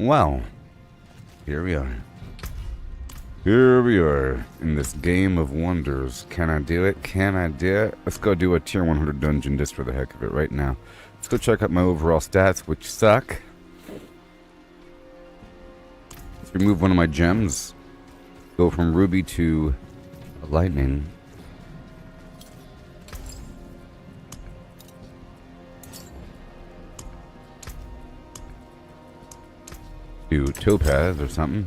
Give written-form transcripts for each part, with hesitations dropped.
Well, here we are. Here we are in this game of wonders. Can I do it? Can I do it? Let's go do a tier 100 dungeon just for the heck of it right now. Let's go check out my overall stats, which suck. Let's remove one of my gems. Go from ruby to lightning. To topaz or something.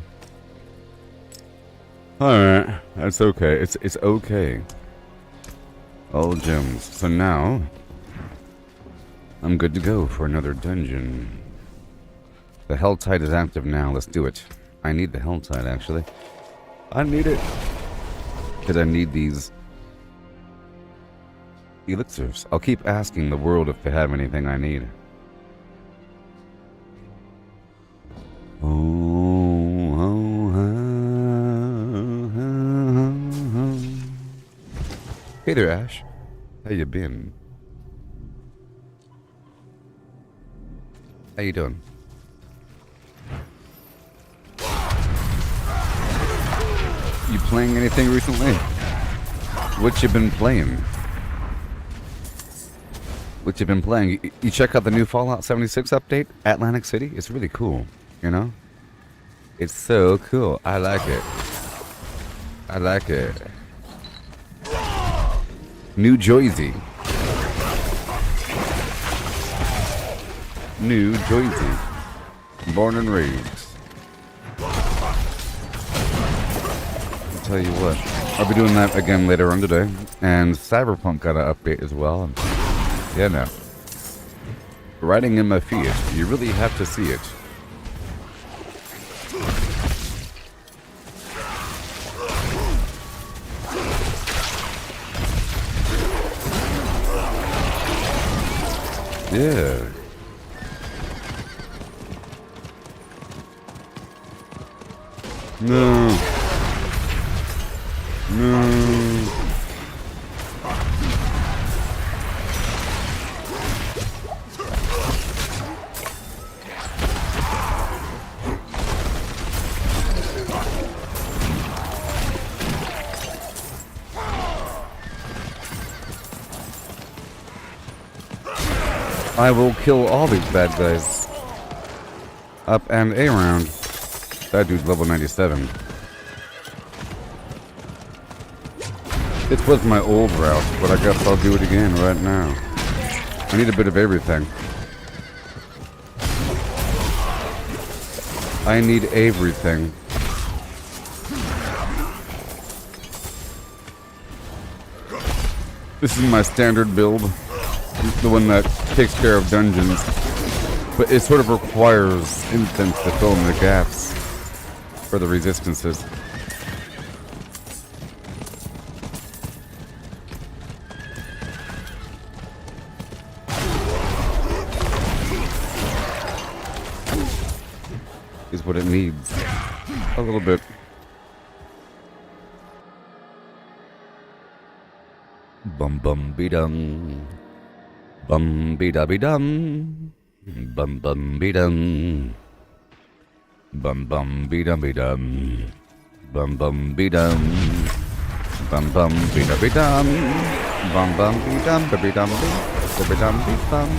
Alright, that's okay. It's okay. All gems. So now I'm good to go for another dungeon. The Hell Tide is active now. Let's do it. I need the Hell Tide actually. I need it. Because I need these elixirs. I'll keep asking the world if they have anything I need. Hey there, Ash. How you been? How you doing? You playing anything recently? What you been playing? What you been playing? You check out the new Fallout 76 update, Atlantic City? It's really cool, you know? It's so cool. I like it. I like it. New Jersey. New Jersey. Born and raised. I'll tell you what. I'll be doing that again later on today. And Cyberpunk got an update as well. Yeah, no. Riding in my feet. You really have to see it. Yeah. No. No. I will kill all these bad guys. Up and around. That dude's level 97. It was my old route, but I guess I'll do it again right now. I need a bit of everything. I need everything. This is my standard build. The one that takes care of dungeons. But it sort of requires incense to fill in the gaps for the resistances. Is what it needs. A little bit. Bum bum be dum. Bum be da be dum. Bum bum be dum. Bum bum be dum be dum. Bum bum be dum. Bum bum be da be dum. Bum bum be dum be dum be dum be bum.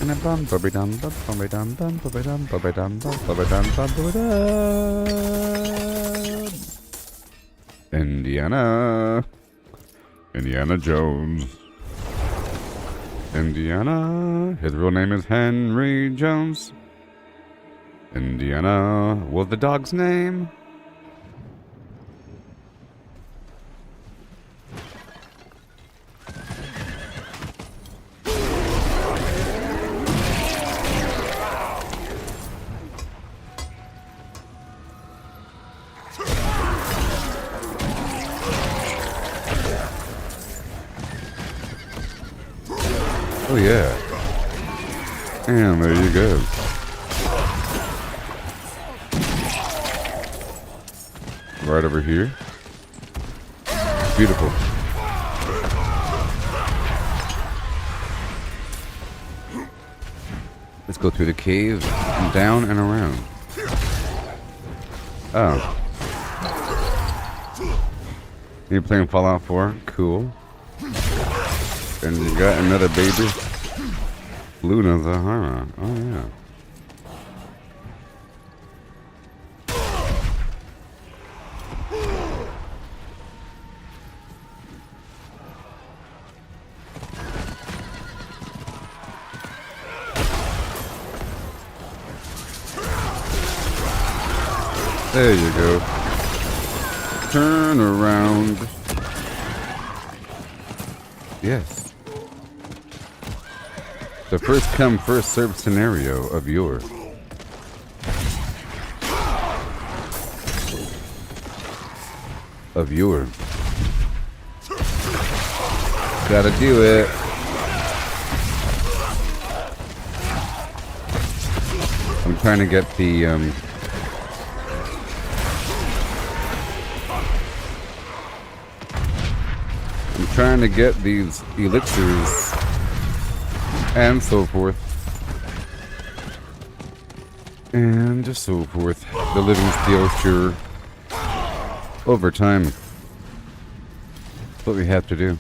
And a bum be dum bum be dum bum be dum be dum be dum be dum. Indiana. Indiana Jones. Indiana. His real name is Henry Jones. Indiana. What's the dog's name? Oh yeah. And there you go. Right over here. Beautiful. Let's go through the cave, down and around. Oh. You're playing Fallout 4? Cool. And you got another baby? Luna Zahara. Oh, yeah. There you go. Turn around. Yes. The first come, first served scenario of yore. Of yore. Gotta do it. I'm trying to get the, trying to get these elixirs and so forth and just so forth. The living steel sure over time. That's what we have to do.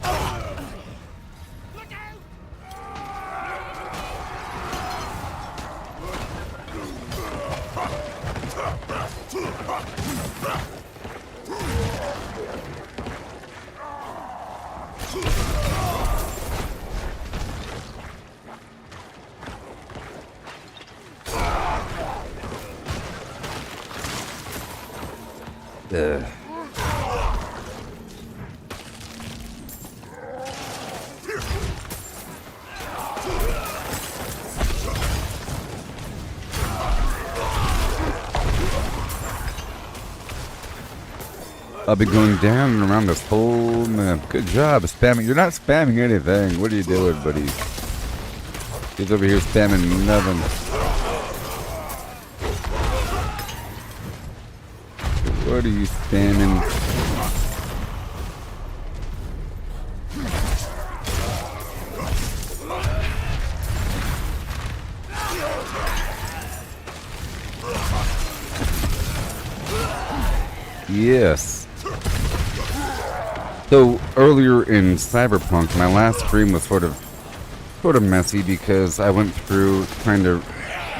I'll be going down and around this whole map. Good job spamming. You're not spamming anything. What are you doing, buddy? He's over here spamming nothing. What are you spamming? Yes. So earlier in Cyberpunk, my last stream was sort of messy because I went through trying to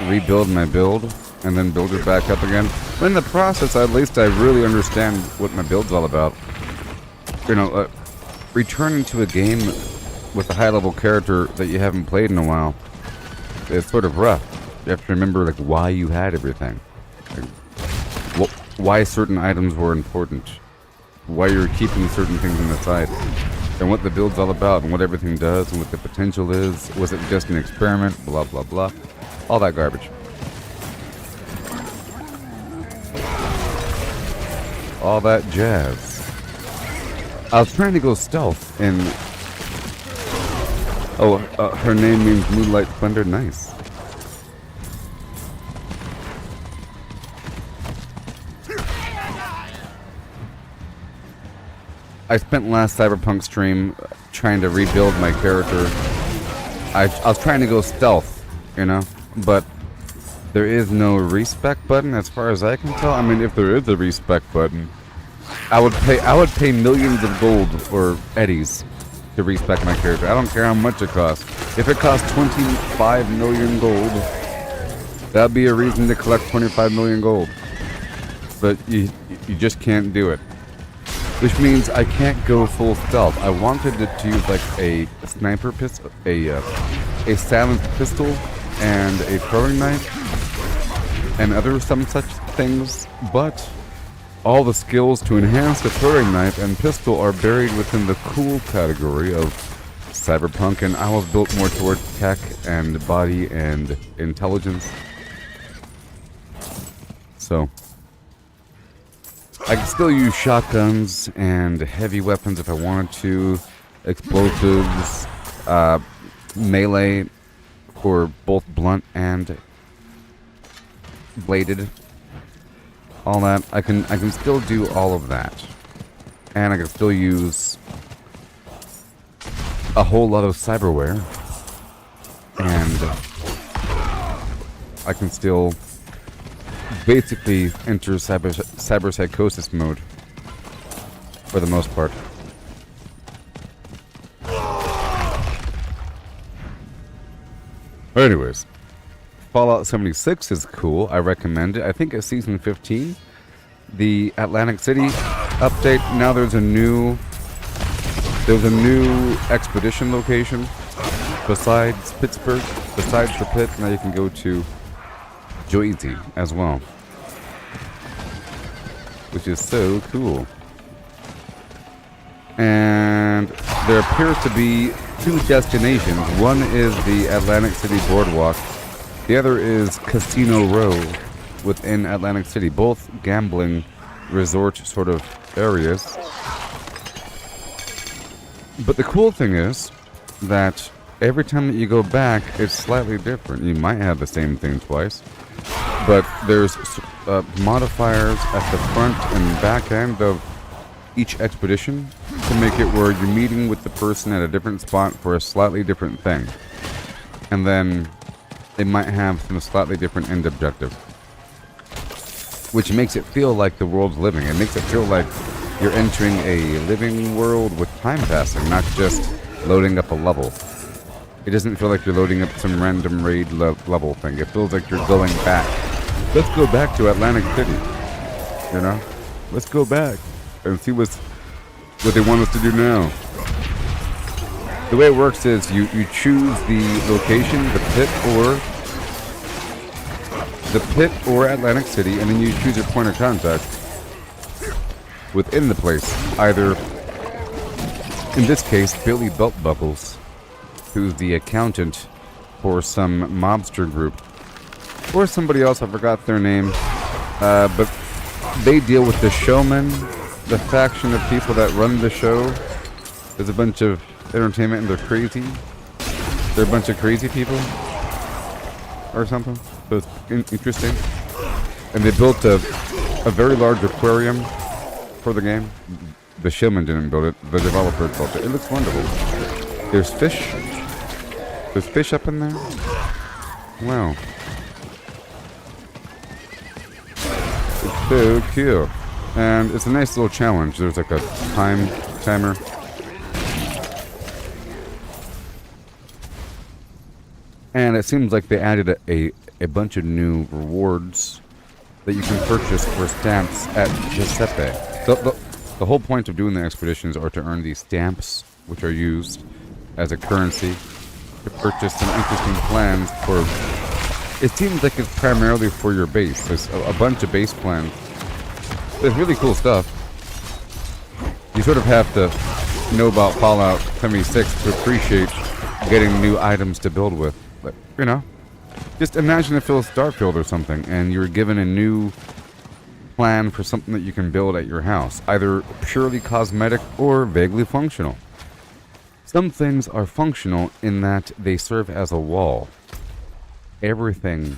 rebuild my build and then build it back up again. But in the process, at least I really understand what my build's all about. You know, returning to a game with a high-level character that you haven't played in a while is sort of rough. You have to remember like why you had everything, like, why certain items were important, why you're keeping certain things on the side, and what the build's all about, and what everything does, and what the potential is. Was it just an experiment? Blah, blah, blah. All that garbage. All that jazz. I was trying to go stealth, and... Oh, her name means Moonlight Splendor. Nice. I spent last Cyberpunk stream trying to rebuild my character. I was trying to go stealth, you know, but there is no respec button as far as I can tell. I mean, if there is a respec button, I would pay millions of gold or eddies to respec my character. I don't care how much it costs. If it costs 25 million gold, that'd be a reason to collect 25 million gold. But you just can't do it. Which means I can't go full stealth. I wanted to use like a sniper pistol, a silenced pistol, and a throwing knife, and other some such things, but all the skills to enhance the throwing knife and pistol are buried within the cool category of Cyberpunk, and I was built more towards tech and body and intelligence. So I can still use shotguns and heavy weapons if I wanted to, explosives, melee, or both blunt and bladed. All that. I can still do all of that. And I can still use a whole lot of cyberware. And I can still basically enter cyberpsychosis mode for the most part. Anyways, Fallout 76 is cool. I recommend it. I think it's season 15. The Atlantic City update. Now there's a new expedition location besides Pittsburgh, besides the pit. Now you can go to Jersey as well, which is so cool. And there appears to be two destinations. One is the Atlantic City Boardwalk. The other is Casino Row within Atlantic City. Both gambling resort sort of areas. But the cool thing is that every time that you go back, it's slightly different. You might have the same thing twice, but there's modifiers at the front and back end of each expedition to make it where you're meeting with the person at a different spot for a slightly different thing. And then they might have some slightly different end objective, which makes it feel like the world's living. It makes it feel like you're entering a living world with time passing, not just loading up a level. It doesn't feel like you're loading up some random raid level thing. It feels like you're going back. Let's go back to Atlantic City. You know? Let's go back and see what they want us to do now. The way it works is you choose the location, the pit or Atlantic City, and then you choose your point of contact within the place. Either, in this case, Billy Beltbuckles, who's the accountant for some mobster group, or somebody else, I forgot their name, but they deal with the showmen, the faction of people that run the show. There's a bunch of entertainment and they're crazy. They're a bunch of crazy people or something. So it's interesting. And they built a very large aquarium for the game. The showman didn't build it. The developer built it. It looks wonderful. There's fish. There's fish up in there. Wow. It's so cute. And it's a nice little challenge. There's like a timer. And it seems like they added a bunch of new rewards that you can purchase for stamps at Giuseppe. The whole point of doing the expeditions are to earn these stamps, which are used as a currency to purchase some interesting plans for... It seems like it's primarily for your base. There's a bunch of base plans. There's really cool stuff. You sort of have to know about Fallout 76 to appreciate getting new items to build with. But, you know, just imagine if it was Starfield or something, and you're given a new plan for something that you can build at your house. Either purely cosmetic or vaguely functional. Some things are functional in that they serve as a wall. Everything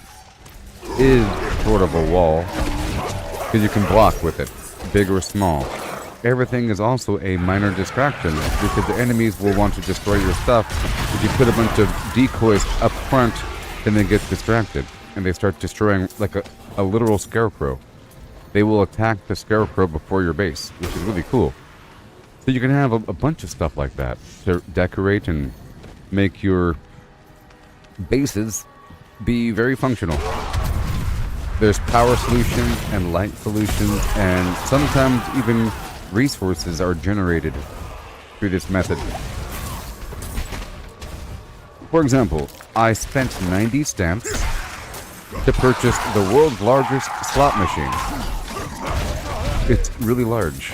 is sort of a wall, because you can block with it, big or small. Everything is also a minor distraction, because the enemies will want to destroy your stuff. If you put a bunch of decoys up front, then they get distracted, and they start destroying like a literal scarecrow. They will attack the scarecrow before your base, which is really cool. So you can have a bunch of stuff like that to decorate and make your bases be very functional. There's power solutions and light solutions, and sometimes even resources are generated through this method. For example, I spent 90 stamps to purchase the world's largest slot machine. It's really large.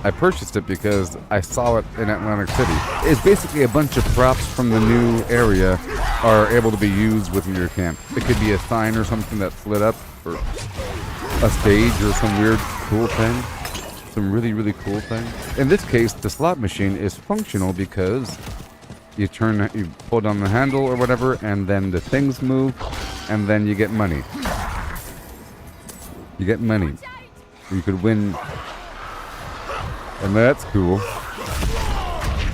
I purchased it because I saw it in Atlantic City. It's basically a bunch of props from the new area are able to be used within your camp. It could be a sign or something that's lit up, or a stage or some weird cool thing. Some really, really cool thing. In this case, the slot machine is functional because you pull down the handle or whatever, and then the things move, and then you get money. You get money. You could win. And that's cool.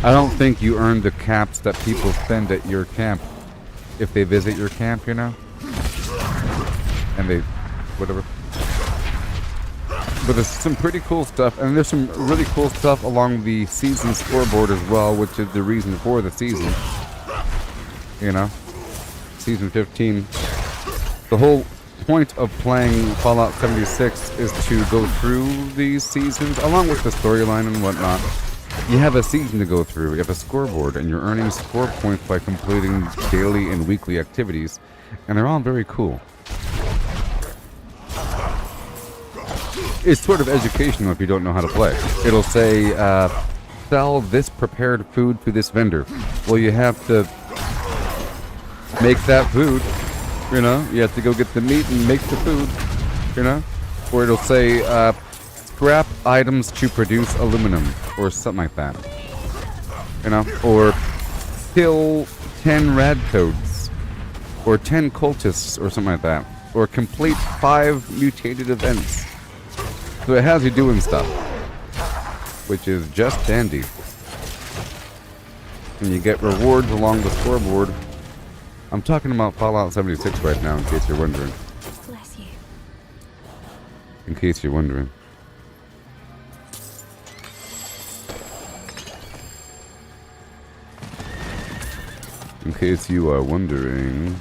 I don't think you earn the caps that people spend at your camp if they visit your camp, you know? and they, whatever. But there's some pretty cool stuff, and there's some really cool stuff along the season scoreboard as well, which is the reason for the season. You know, season 15. The whole point of playing Fallout 76 is to go through these seasons, along with the storyline and whatnot. You have a season to go through, you have a scoreboard, and you're earning score points by completing daily and weekly activities, and they're all very cool. It's sort of educational if you don't know how to play. It'll say, sell this prepared food to this vendor. Well, you have to make that food, you know? You have to go get the meat and make the food, you know? Or it'll say, scrap items to produce aluminum, or something like that. You know? Or kill 10 radcodes, or 10 cultists, or something like that. Or complete 5 mutated events. So it has you doing stuff, which is just dandy. And you get rewards along the scoreboard. I'm talking about Fallout 76 right now, in case you're wondering. Bless you. In case you're wondering. In case you are wondering.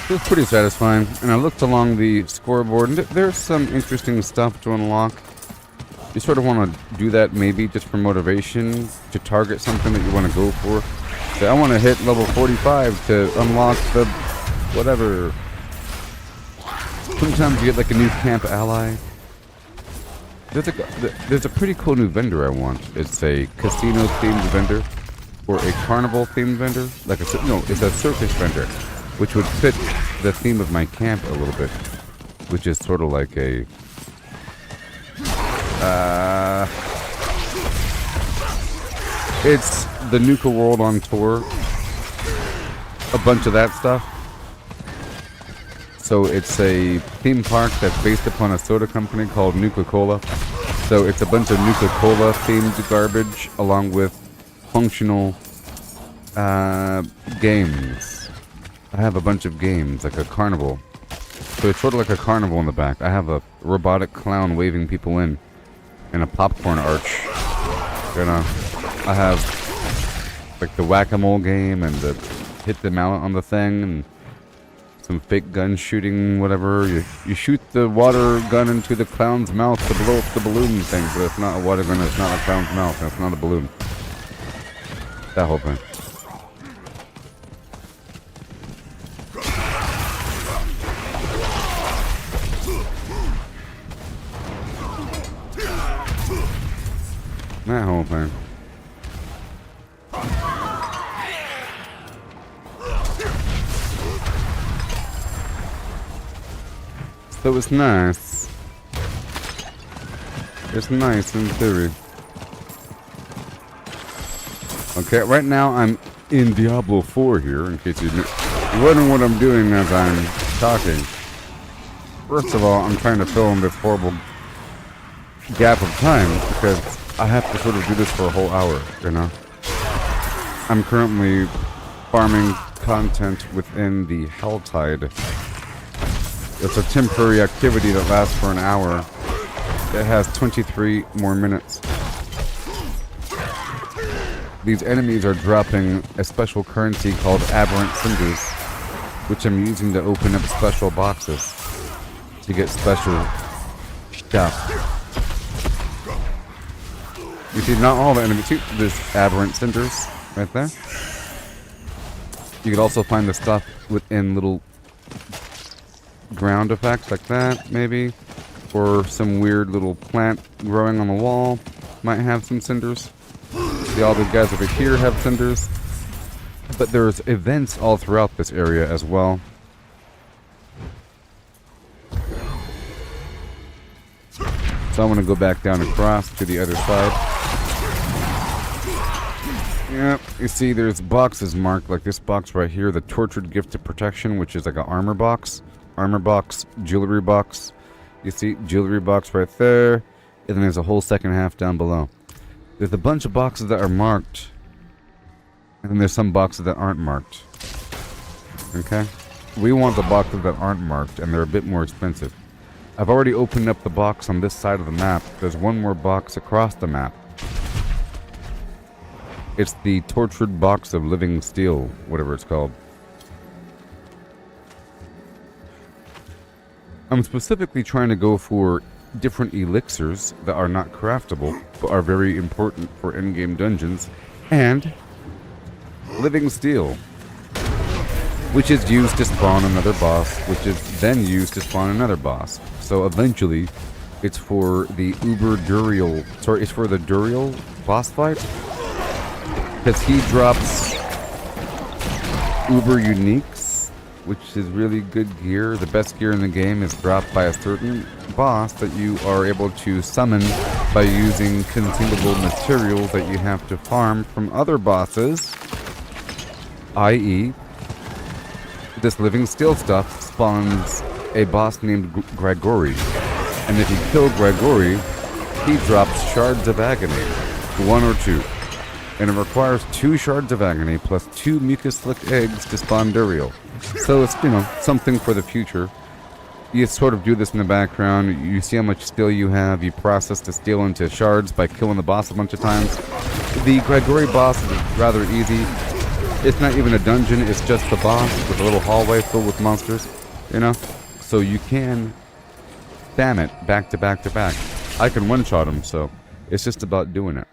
It was pretty satisfying, and I looked along the scoreboard, and there's some interesting stuff to unlock. You sort of want to do that maybe just for motivation, to target something that you want to go for. Say, I want to hit level 45 to unlock the whatever. Sometimes you get like a new camp ally. There's a pretty cool new vendor I want. It's a casino-themed vendor, or a carnival-themed vendor. It's a circus vendor, which would fit the theme of my camp a little bit, which is sort of like a it's the Nuka World on tour, a bunch of that stuff. So it's a theme park that's based upon a soda company called Nuka-Cola. So it's a bunch of Nuka-Cola themed garbage along with functional games. I have a bunch of games, like a carnival. So it's sort of like a carnival in the back. I have a robotic clown waving people in, and a popcorn arch. You know, I have like the whack-a-mole game and the hit them out on the thing, and some fake gun shooting, whatever. You shoot the water gun into the clown's mouth to blow up the balloon thing, but it's not a water gun, it's not a clown's mouth, and it's not a balloon. That whole thing. That whole thing. So it's nice. It's nice in theory. Okay, right now I'm in Diablo 4 here, in case you're wondering what I'm doing as I'm talking. First of all, I'm trying to fill in this horrible gap of time, because I have to sort of do this for a whole hour, you know? I'm currently farming content within the Helltide. It's a temporary activity that lasts for an hour. It has 23 more minutes. These enemies are dropping a special currency called Aberrant Cinders, which I'm using to open up special boxes to get special stuff. You see, not all the enemies. See, there's Aberrant Cinders right there. You can also find the stuff within little ground effects like that, maybe. Or some weird little plant growing on the wall might have some cinders. See, all the guys over here have cinders. But there's events all throughout this area as well. So I want to go back down across to the other side. Yep, you see there's boxes marked, like this box right here, the Tortured Gift of Protection, which is like an armor box, jewelry box. You see, jewelry box right there. And then there's a whole second half down below. There's a bunch of boxes that are marked. And then there's some boxes that aren't marked. Okay? We want the boxes that aren't marked, and they're a bit more expensive. I've already opened up the box on this side of the map. There's one more box across the map. It's the tortured box of living steel, whatever it's called. I'm specifically trying to go for different elixirs that are not craftable, but are very important for endgame dungeons, and living steel, which is used to spawn another boss, which is then used to spawn another boss. So eventually, it's for the it's for the Duriel boss fight, because he drops uber uniques, which is really good gear. The best gear in the game is dropped by a certain boss that you are able to summon by using consumable materials that you have to farm from other bosses, i.e., this living steel stuff spawns a boss named Gregory, and if you kill Gregory, he drops shards of agony, 1 or 2, and it requires 2 shards of agony plus 2 mucus slick eggs to spawn Duriel. So it's, something for the future. You sort of do this in the background, you see how much steel you have, you process the steel into shards by killing the boss a bunch of times. The Gregory boss is rather easy. It's not even a dungeon, it's just the boss with a little hallway filled with monsters, So you can spam it back to back to back. I can one-shot him, so it's just about doing it.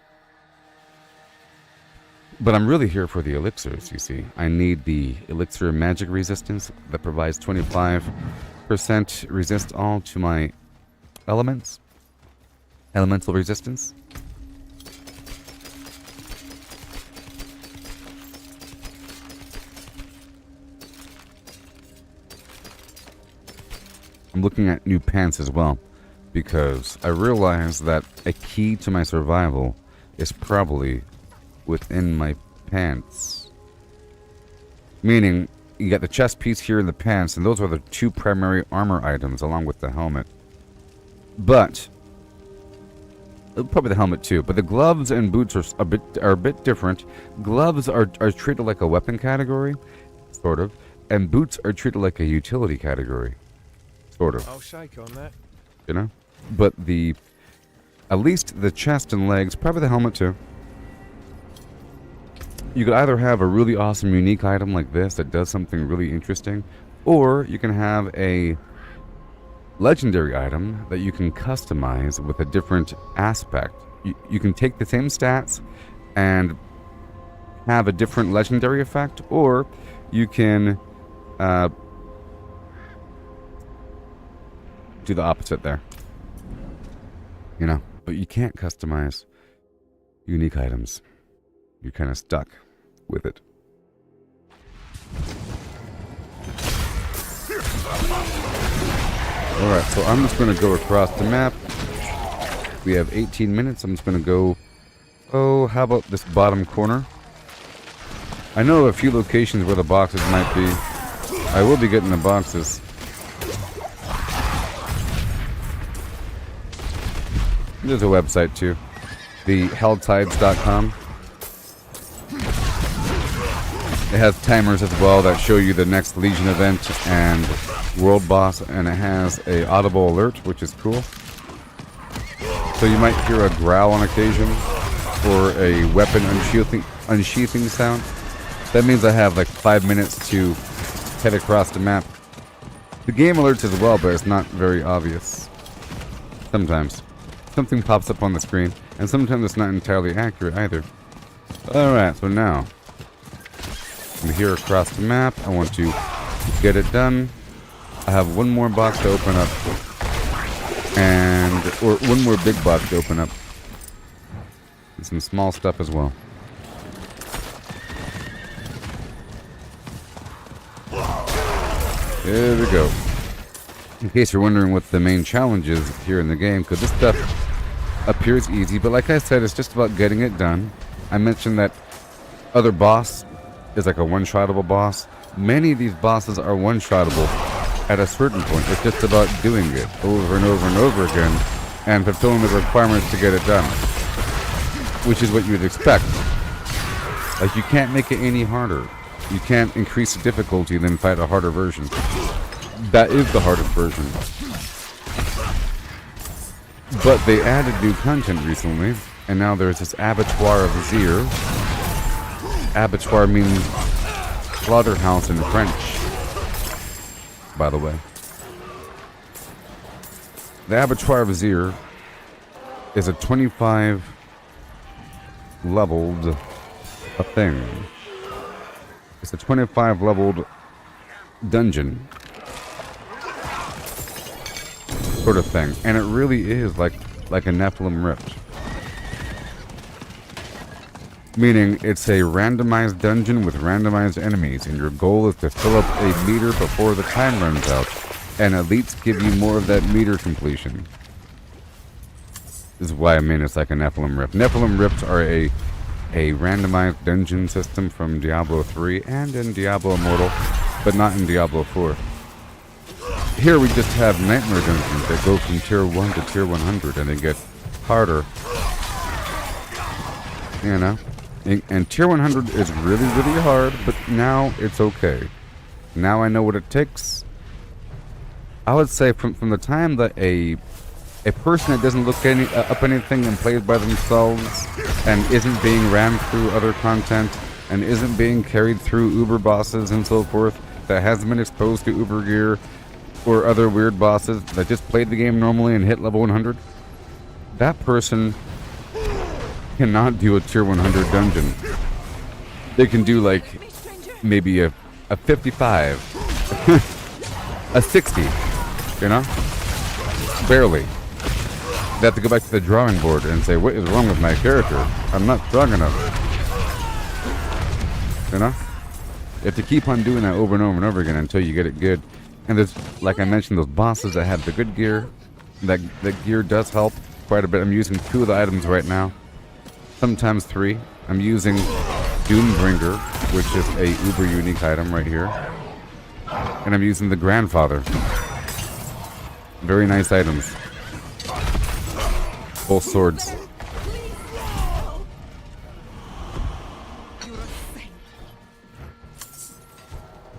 But I'm really here for the elixirs, you see. I need the elixir magic resistance that provides 25% resist all to my elements. Elemental resistance. I'm looking at new pants as well, because I realize that a key to my survival is probably within my pants. Meaning, you got the chest piece here in the pants, and those are the 2 primary armor items along with the helmet. But, probably the helmet too, but the gloves and boots are a bit different. Gloves are treated like a weapon category, sort of, and boots are treated like a utility category. Sort of. I'll shake on that. But at least the chest and legs, probably the helmet too. You could either have a really awesome unique item like this that does something really interesting, or you can have a legendary item that you can customize with a different aspect. You can take the same stats and have a different legendary effect, or you can do the opposite there. But you can't customize unique items. You're kind of stuck with it. Alright, so I'm just going to go across the map. We have 18 minutes. I'm just going to go... Oh, how about this bottom corner? I know a few locations where the boxes might be. I will be getting the boxes. There's a website too. The helltides.com. It has timers as well that show you the next Legion event and world boss, and it has a audible alert, which is cool. So you might hear a growl on occasion or a weapon unsheathing sound. That means I have like 5 minutes to head across the map. The game alerts as well, but it's not very obvious. Sometimes. Something pops up on the screen, and sometimes it's not entirely accurate either. Alright, so now I'm here across the map. I want to get it done. I have one more box to open up, or one more big box to open up, and some small stuff as well. There we go. In case you're wondering what the main challenge is here in the game, because this stuff appears easy, but like I said, it's just about getting it done. I mentioned that other boss is like a one-shottable boss. Many of these bosses are one-shottable at a certain point. It's just about doing it over and over and over again and fulfilling the requirements to get it done, which is what you would expect. Like, you can't make it any harder. You can't increase the difficulty and then fight a harder version. That is the hardest version. But they added new content recently, and now there's this Abattoir of Azir. Abattoir means slaughterhouse in French, by the way. The Abattoir of Azir is a 25 leveled thing. It's a 25 leveled dungeon sort of thing, and it really is like a Nephilim Rift. Meaning it's a randomized dungeon with randomized enemies, and your goal is to fill up a meter before the time runs out, and elites give you more of that meter completion. This is why I mean it's like a Nephilim Rift. Nephilim Rifts are a randomized dungeon system from Diablo 3 and in Diablo Immortal, but not in Diablo 4. Here we just have nightmare dungeons that go from tier 1 to tier 100, and they get harder. You know? And tier 100 is really, really hard, but now it's okay. Now I know what it takes. I would say from the time that a person that doesn't look up anything and plays by themselves and isn't being rammed through other content and isn't being carried through Uber bosses and so forth, that hasn't been exposed to Uber gear or other weird bosses, that just played the game normally and hit level 100, that person cannot do a tier 100 dungeon. They can do like maybe a 55, a 60, you know? Barely. They have to go back to the drawing board and say, what is wrong with my character? I'm not strong enough. You know? You have to keep on doing that over and over and over again until you get it good. And there's, like I mentioned, those bosses that have the good gear. That gear does help quite a bit. I'm using 2 of the items right now. Sometimes 3. I'm using Doombringer, which is a uber unique item right here. And I'm using the Grandfather. Very nice items. Both swords.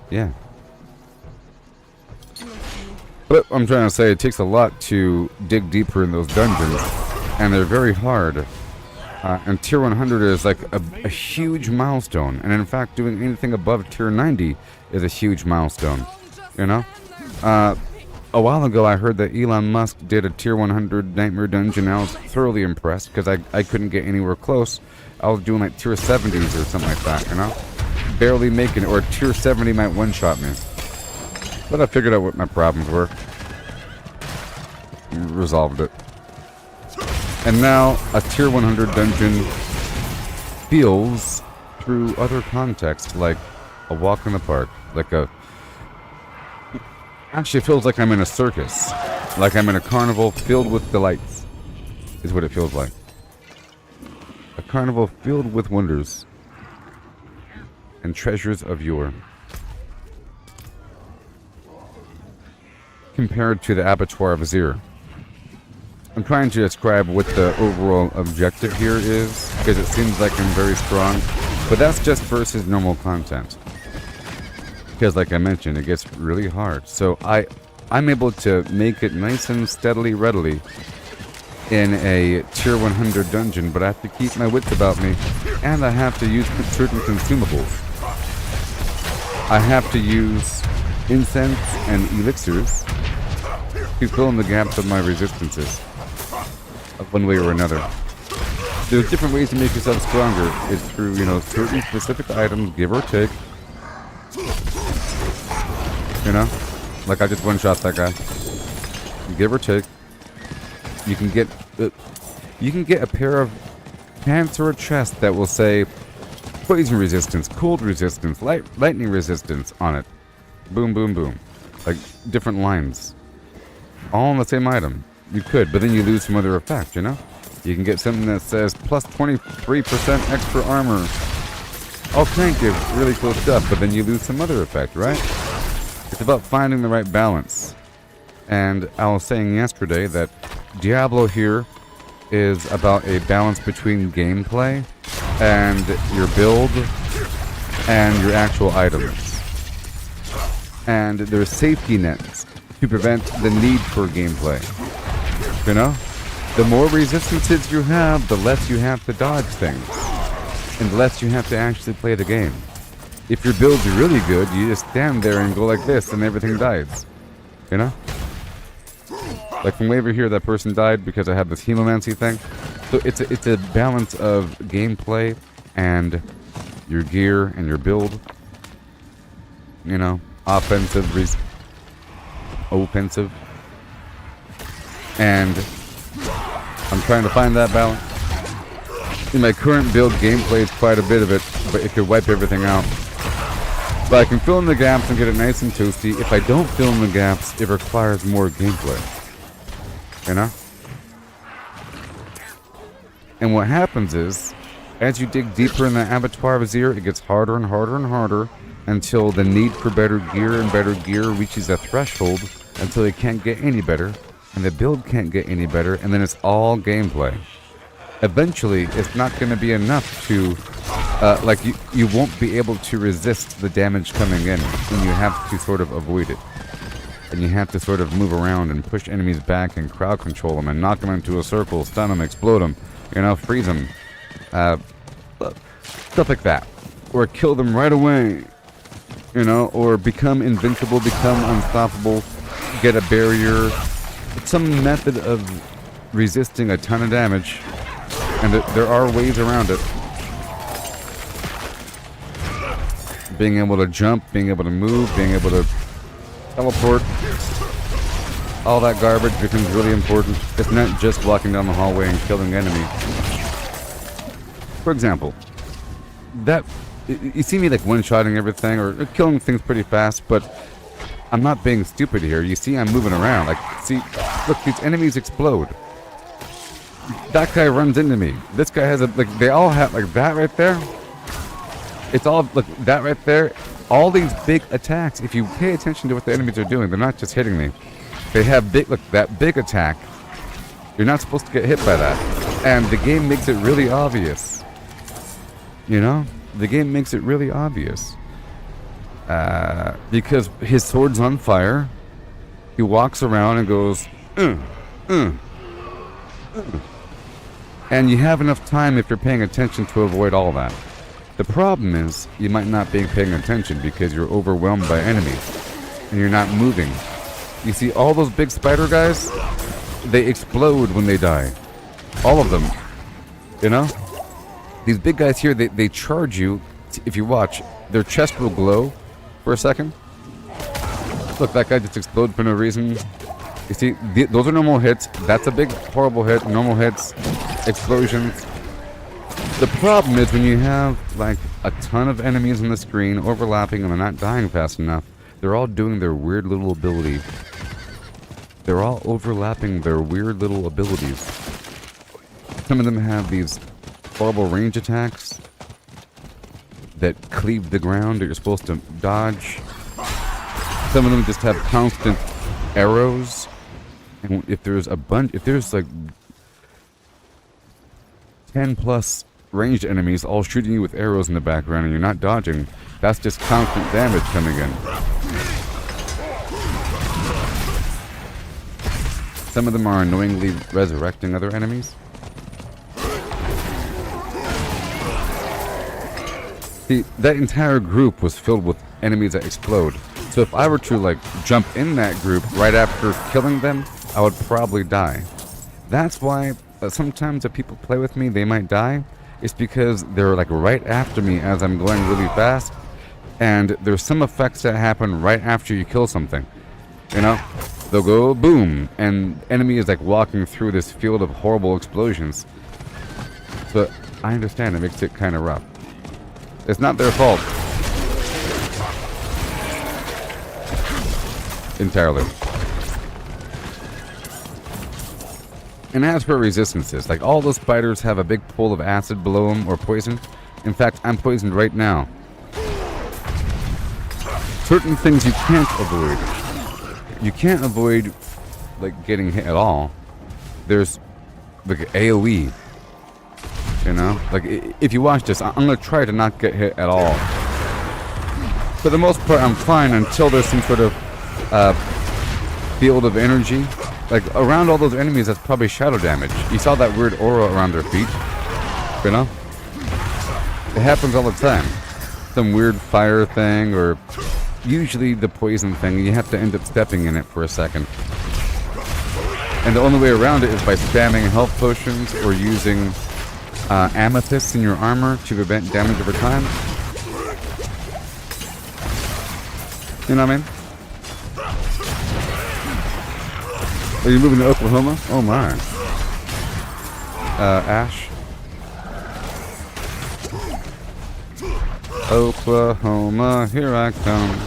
Yeah. But I'm trying to say, it takes a lot to dig deeper in those dungeons, and they're very hard. And tier 100 is like a huge milestone, and in fact, doing anything above tier 90 is a huge milestone. You know? A while ago, I heard that Elon Musk did a tier 100 nightmare dungeon, and I was thoroughly impressed because I couldn't get anywhere close. I was doing like tier 70s or something like that, you know? Barely making it, or tier 70 might one-shot me. But I figured out what my problems were. Resolved it. And now, a tier 100 dungeon feels, through other contexts, like a walk in the park. Like a... Actually, it feels like I'm in a circus. Like I'm in a carnival filled with delights. Is what it feels like. A carnival filled with wonders. And treasures of yore. Compared to the Abattoir of Azir. I'm trying to describe what the overall objective here is, because it seems like I'm very strong, but that's just versus normal content. Because like I mentioned, it gets really hard. So I'm able to make it nice and steadily, readily in a tier 100 dungeon, but I have to keep my wits about me, and I have to use certain consumables. I have to use incense and elixirs to fill in the gaps of my resistances, of one way or another. There's different ways to make yourself stronger. It's through, you know, certain specific items, give or take. You know, like I just one-shot that guy. Give or take. You can get a pair of pants or a chest that will say poison resistance, cold resistance, lightning resistance on it. Boom, boom, boom. Like different lines. All on the same item. You could, but then you lose some other effect, you know? You can get something that says plus 23% extra armor. All kind of really cool stuff, but then you lose some other effect, right? It's about finding the right balance. And I was saying yesterday that Diablo here is about a balance between gameplay and your build and your actual items. And there's safety nets to prevent the need for gameplay. You know? The more resistances you have, the less you have to dodge things. And the less you have to actually play the game. If your build's really good, you just stand there and go like this and everything dies. You know? Like from way over here, that person died because I had this hemomancy thing. So it's a balance of gameplay and your gear and your build. You know? Offensive, offensive. And I'm trying to find that balance. In my current build, gameplay is quite a bit of it, but it could wipe everything out. But I can fill in the gaps and get it nice and toasty. If I don't fill in the gaps, it requires more gameplay. You know? And what happens is, as you dig deeper in the abattoir of Azir, it gets harder and harder and harder until the need for better gear and better gear reaches a threshold until it can't get any better, and the build can't get any better, and then it's all gameplay. Eventually, it's not going to be enough to, you won't be able to resist the damage coming in, and you have to sort of avoid it. And you have to sort of move around and push enemies back and crowd control them and knock them into a circle, stun them, explode them, you know, freeze them. Stuff like that. Or kill them right away, you know, or become invincible, become unstoppable, get a barrier. It's some method of resisting a ton of damage. And there are ways around it. Being able to jump, being able to move, being able to teleport. All that garbage becomes really important. It's not just walking down the hallway and killing enemies. For example, you see me like one-shotting everything or killing things pretty fast, but I'm not being stupid here. You see I'm moving around. Like, see, look, these enemies explode. That guy runs into me. This guy has they all have, like, that right there. It's all, look, that right there. All these big attacks, if you pay attention to what the enemies are doing, they're not just hitting me. They have look, that big attack. You're not supposed to get hit by that. And the game makes it really obvious. You know? The game makes it really obvious. Because his sword's on fire. He walks around and goes, And you have enough time if you're paying attention to avoid all that. The problem is, you might not be paying attention because you're overwhelmed by enemies. And you're not moving. You see all those big spider guys? They explode when they die. All of them. You know? These big guys here, they charge you. If you watch, their chest will glow for a second. Look, that guy just exploded for no reason. You see, those are normal hits. That's a big, horrible hit. Normal hits. Explosions. The problem is when you have, like, a ton of enemies on the screen overlapping and they're not dying fast enough, they're all doing their weird little ability. They're all overlapping their weird little abilities. Some of them have these horrible range attacks that cleave the ground that you're supposed to dodge. Some of them just have constant arrows. And if there's like 10 plus ranged enemies all shooting you with arrows in the background and you're not dodging, that's just constant damage coming in. Some of them are annoyingly resurrecting other enemies. See, that entire group was filled with enemies that explode. So if I were to, like, jump in that group right after killing them, I would probably die. That's why sometimes if people play with me, they might die. It's because they're, like, right after me as I'm going really fast. And there's some effects that happen right after you kill something. You know? They'll go boom, and enemy is like walking through this field of horrible explosions. So I understand it makes it kind of rough. It's not their fault. Entirely. And as for resistances, like all those spiders have a big pool of acid below them or poison. In fact, I'm poisoned right now. Certain things you can't avoid. You can't avoid, like, getting hit at all. there's like AoE. You know? Like, if you watch this, I'm gonna try to not get hit at all. For the most part, I'm fine until there's some sort of field of energy. Like, around all those enemies, that's probably shadow damage. You saw that weird aura around their feet. You know? It happens all the time. Some weird fire thing, or usually the poison thing, you have to end up stepping in it for a second. And the only way around it is by spamming health potions or using amethysts in your armor to prevent damage over time. You know what I mean? Are you moving to Oklahoma? Oh my. Ash. Oklahoma, here I come.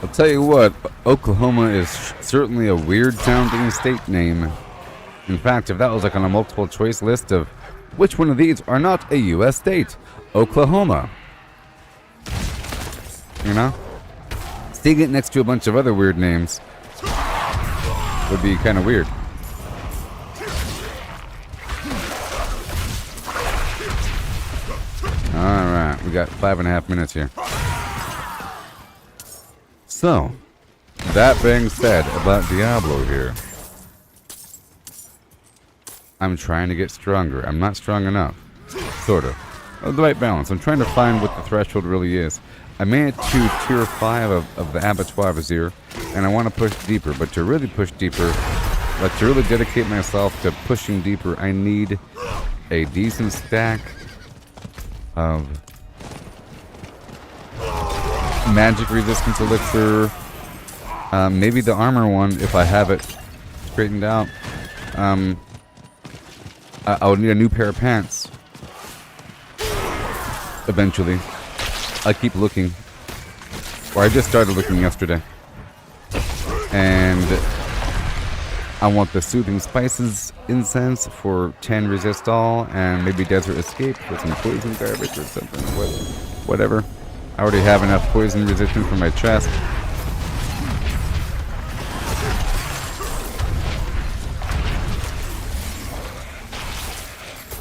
I'll tell you what, Oklahoma is certainly a weird sounding state name. In fact, if that was like on a multiple choice list of which one of these are not a U.S. state, Oklahoma. You know? Seeing it next to a bunch of other weird names would be kind of weird. Alright, we got 5.5 minutes here. So, that being said about Diablo here, I'm trying to get stronger. I'm not strong enough. Sort of. The right balance. I'm trying to find what the threshold really is. I made it to tier 5 of the Abattoir Vizier, and I want to push deeper. But to really push deeper, like to really dedicate myself to pushing deeper, I need a decent stack of magic resistance elixir. Maybe the armor one if I have it straightened out. I would need a new pair of pants. Eventually. I keep looking. Or I just started looking yesterday. And I want the Soothing Spices incense for 10 resist all, and maybe Desert Escape for some poison garbage or something. Whatever. I already have enough poison resistance for my chest.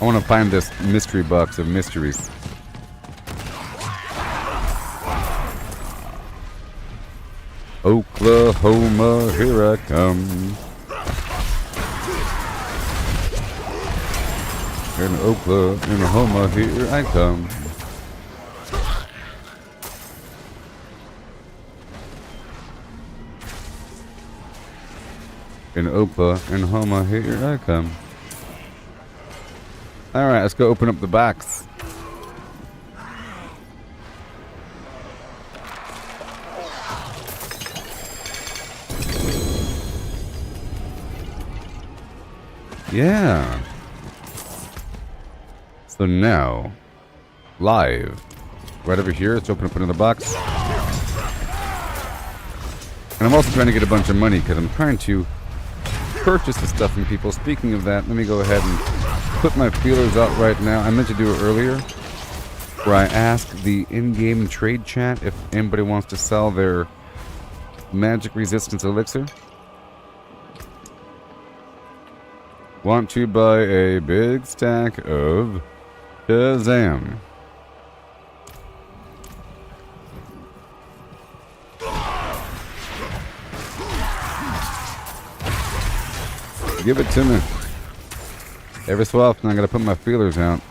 I want to find this mystery box of mysteries. Oklahoma, here I come. In Oklahoma, here I come. In Oklahoma, here I come. Alright, let's go open up the box. Yeah. So now, live. Right over here, let's open up another box. And I'm also trying to get a bunch of money because I'm trying to purchase the stuff from people. Speaking of that, let me go ahead and put my feelers out right now. I meant to do it earlier, where I asked the in-game trade chat if anybody wants to sell their magic resistance elixir. Want to buy a big stack of Shazam. Give it to me. Every so often I gotta put my feelers out.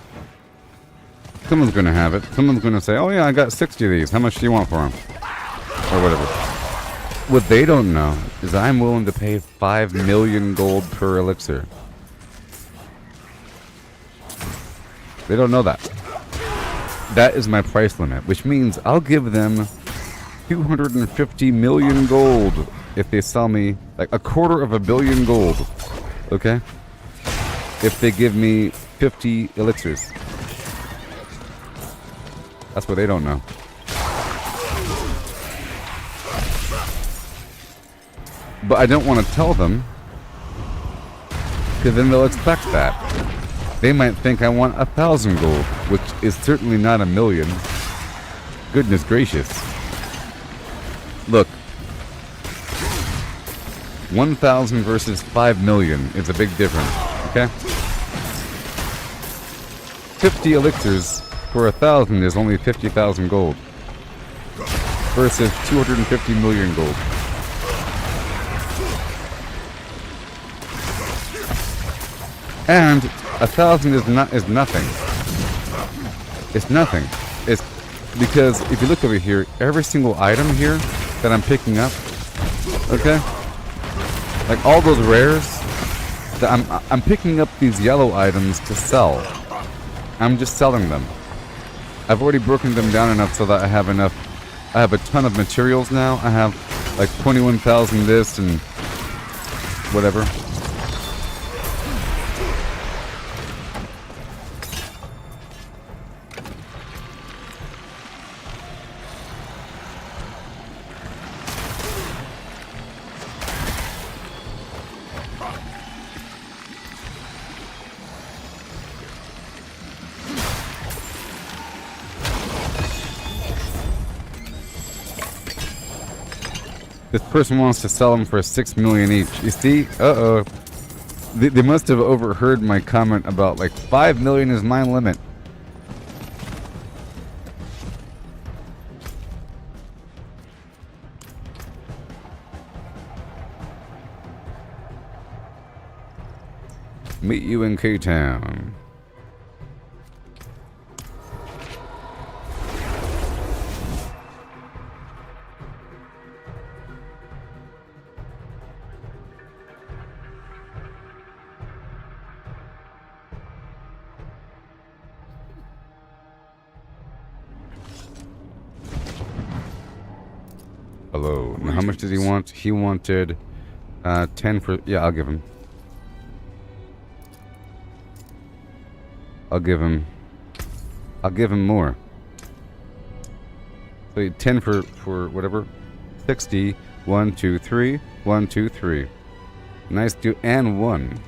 Someone's gonna have it. Someone's gonna say, oh yeah, I got 60 of these. How much do you want for them? Or whatever. What they don't know is I'm willing to pay 5 million gold per elixir. They don't know that. That is my price limit, which means I'll give them 250 million gold if they sell me, like, 250 million gold. Okay? If they give me 50 elixirs. That's what they don't know. But I don't want to tell them, because then they'll expect that. They might think I want 1,000 gold, which is certainly not 1,000,000. Goodness gracious. Look. 1,000 versus 5,000,000 is a big difference, okay? 50 elixirs for 1,000 is only 50,000 gold. Versus 250 million gold. And 1,000 is nothing. It's nothing. It's because if you look over here, every single item here that I'm picking up, okay, like all those rares, that I'm picking up these yellow items to sell. I'm just selling them. I've already broken them down enough so that I have enough. I have a ton of materials now. I have like 21,000 this and whatever. This person wants to sell them for 6 million each. You see? Uh-oh. They must have overheard my comment about like 5 million is my limit. Meet you in K-Town. Hello. Now how much does he want? He wanted 10 for... Yeah, I'll give him. I'll give him more. So 10 for whatever. 60. 1, 2, 3. 1, 2, 3. Nice do and 1.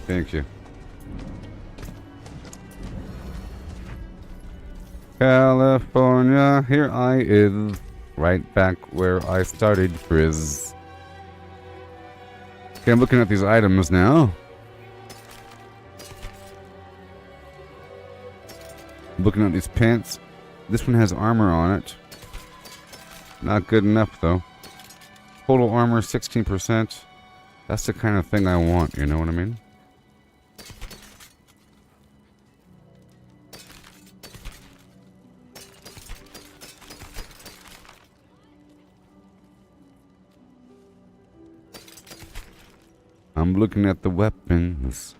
Thank you. California, here I is. Right back where I started, Frizz. Okay, I'm looking at these items now. I'm looking at these pants. This one has armor on it. Not good enough, though. Total armor, 16%. That's the kind of thing I want, you know what I mean? I'm looking at the weapons.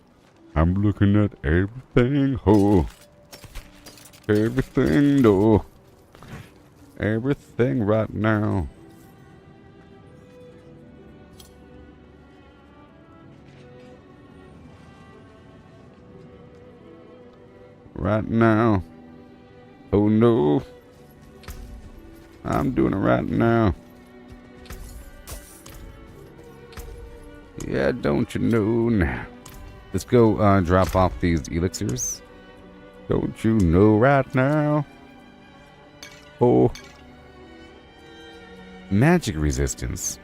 I'm looking at everything, ho. Everything, though. Everything right now. Right now. Oh no. I'm doing it right now. Yeah, don't you know now? Let's go drop off these elixirs. Don't you know right now? Oh. Magic resistance.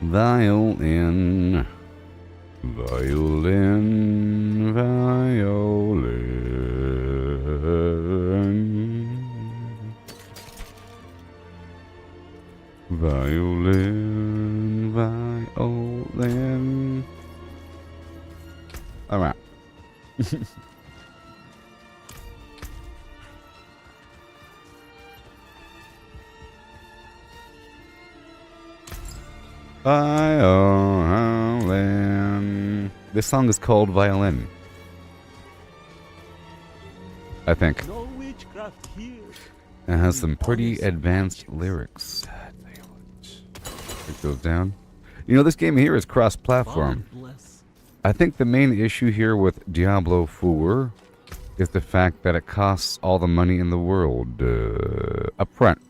Violin. Violin, violin. Violin, violin. Alright. Violin. This song is called Violin. I think. No witchcraft here. It has some pretty advanced lyrics. It goes down. You know, this game here is cross-platform. I think the main issue here with Diablo 4 is the fact that it costs all the money in the world up front.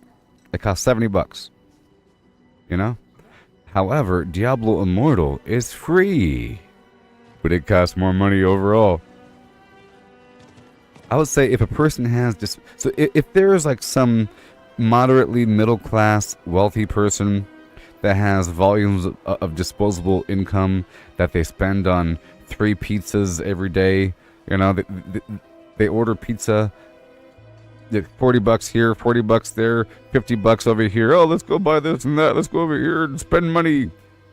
It costs $70. You know? However, Diablo Immortal is free, but it costs more money overall. I would say if a person has just... So if there is like some moderately middle-class wealthy person that has volumes of disposable income that they spend on 3 pizzas every day, you know, they order pizza, $40 here, $40 there, $50 over here. Oh, let's go buy this and that. Let's go over here and spend money.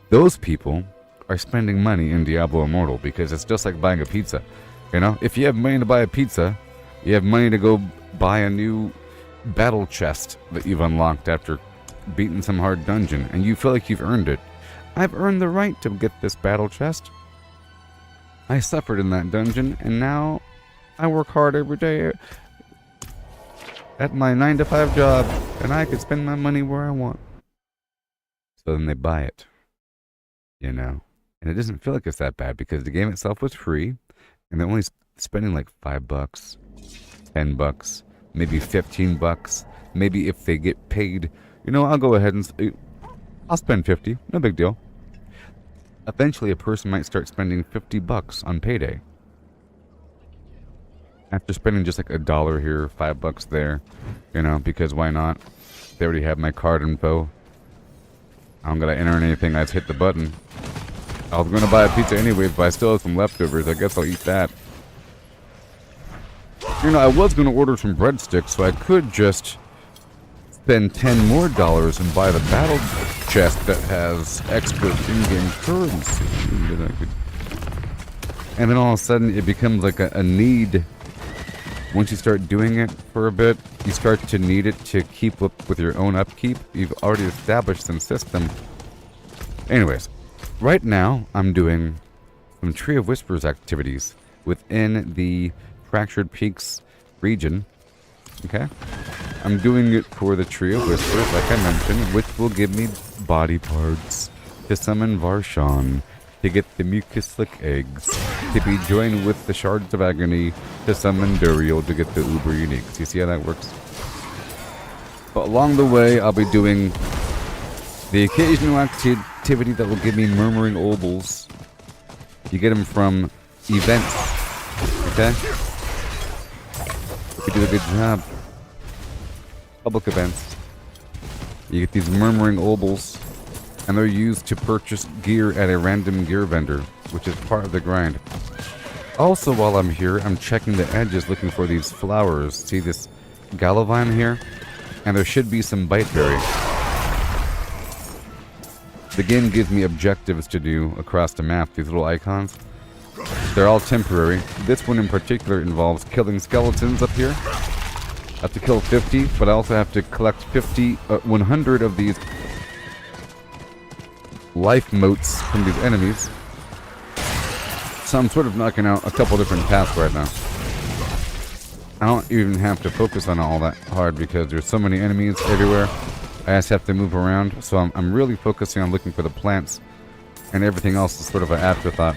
Those people are spending money in Diablo Immortal because it's just like buying a pizza. You know, if you have money to buy a pizza, you have money to go buy a new battle chest that you've unlocked after beating some hard dungeon, and you feel like you've earned it. I've earned the right to get this battle chest. I suffered in that dungeon, and now I work hard every day at my 9-to-5 job, and I could spend my money where I want. So then they buy it, you know. And it doesn't feel like it's that bad because the game itself was free, and they're only spending like $5, $10, maybe $15. Maybe if they get paid, you know, I'll go ahead and I'll spend $50, no big deal. Eventually, a person might start spending $50 on payday. After spending just like $1 here, $5 there, you know, because why not? They already have my card info. I don't gotta enter anything, I just hit the button. I was gonna buy a pizza anyways, but I still have some leftovers. I guess I'll eat that. You know, I was gonna order some breadsticks, so I could just spend $10 more and buy the battle chest that has expert in-game currency. And then all of a sudden, it becomes like a need. Once you start doing it for a bit, you start to need it to keep up with your own upkeep. You've already established some system. Anyways, right now I'm doing some Tree of Whispers activities within the Fractured Peaks region. Okay? I'm doing it for the Tree of Whispers, like I mentioned, which will give me body parts to summon Varshan, to get the mucus-slick eggs, to be joined with the Shards of Agony, to summon Duriel to get the Uber Uniques. You see how that works? But along the way, I'll be doing the occasional activity that will give me Murmuring Obols. You get them from events, okay? If you do a good job. Public events. You get these Murmuring Obols, and they're used to purchase gear at a random gear vendor, which is part of the grind. Also, while I'm here, I'm checking the edges looking for these flowers. See this Galavine here? And there should be some Biteberry. The game gives me objectives to do across the map, these little icons. They're all temporary. This one in particular involves killing skeletons up here. I have to kill 50, but I also have to collect 100 of these life motes from these enemies. So I'm sort of knocking out a couple different tasks right now. I don't even have to focus on all that hard because there's so many enemies everywhere. I just have to move around. So I'm really focusing on looking for the plants, and everything else is sort of an afterthought.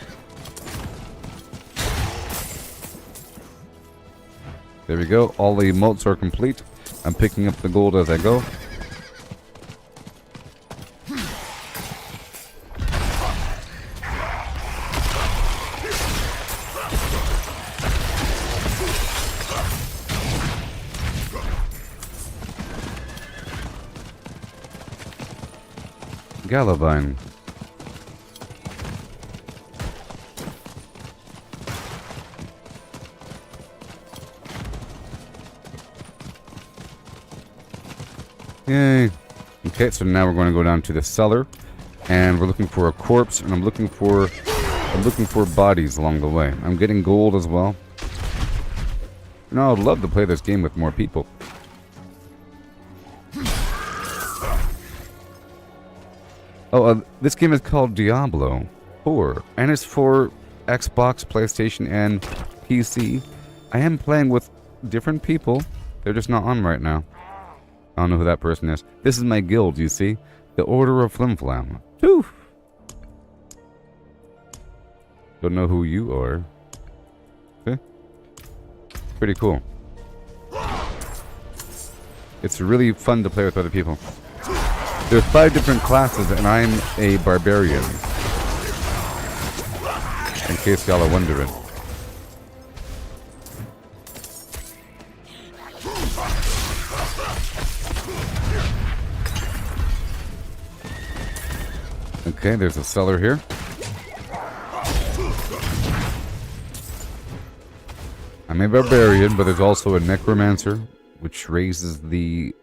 There we go. All the motes are complete. I'm picking up the gold as I go. Galavine. Yay. Okay, so now we're going to go down to the cellar, and we're looking for a corpse, and I'm looking for bodies along the way. I'm getting gold as well. You know, I'd love to play this game with more people. Oh, this game is called Diablo 4, and it's for Xbox, PlayStation, and PC. I am playing with different people. They're just not on right now. I don't know who that person is. This is my guild, you see? The Order of FlimFlam. Whew! Don't know who you are. Okay. Pretty cool. It's really fun to play with other people. There's 5 different classes, and I'm a barbarian. In case y'all are wondering. Okay, there's a cellar here. I'm a barbarian, but there's also a necromancer, which raises the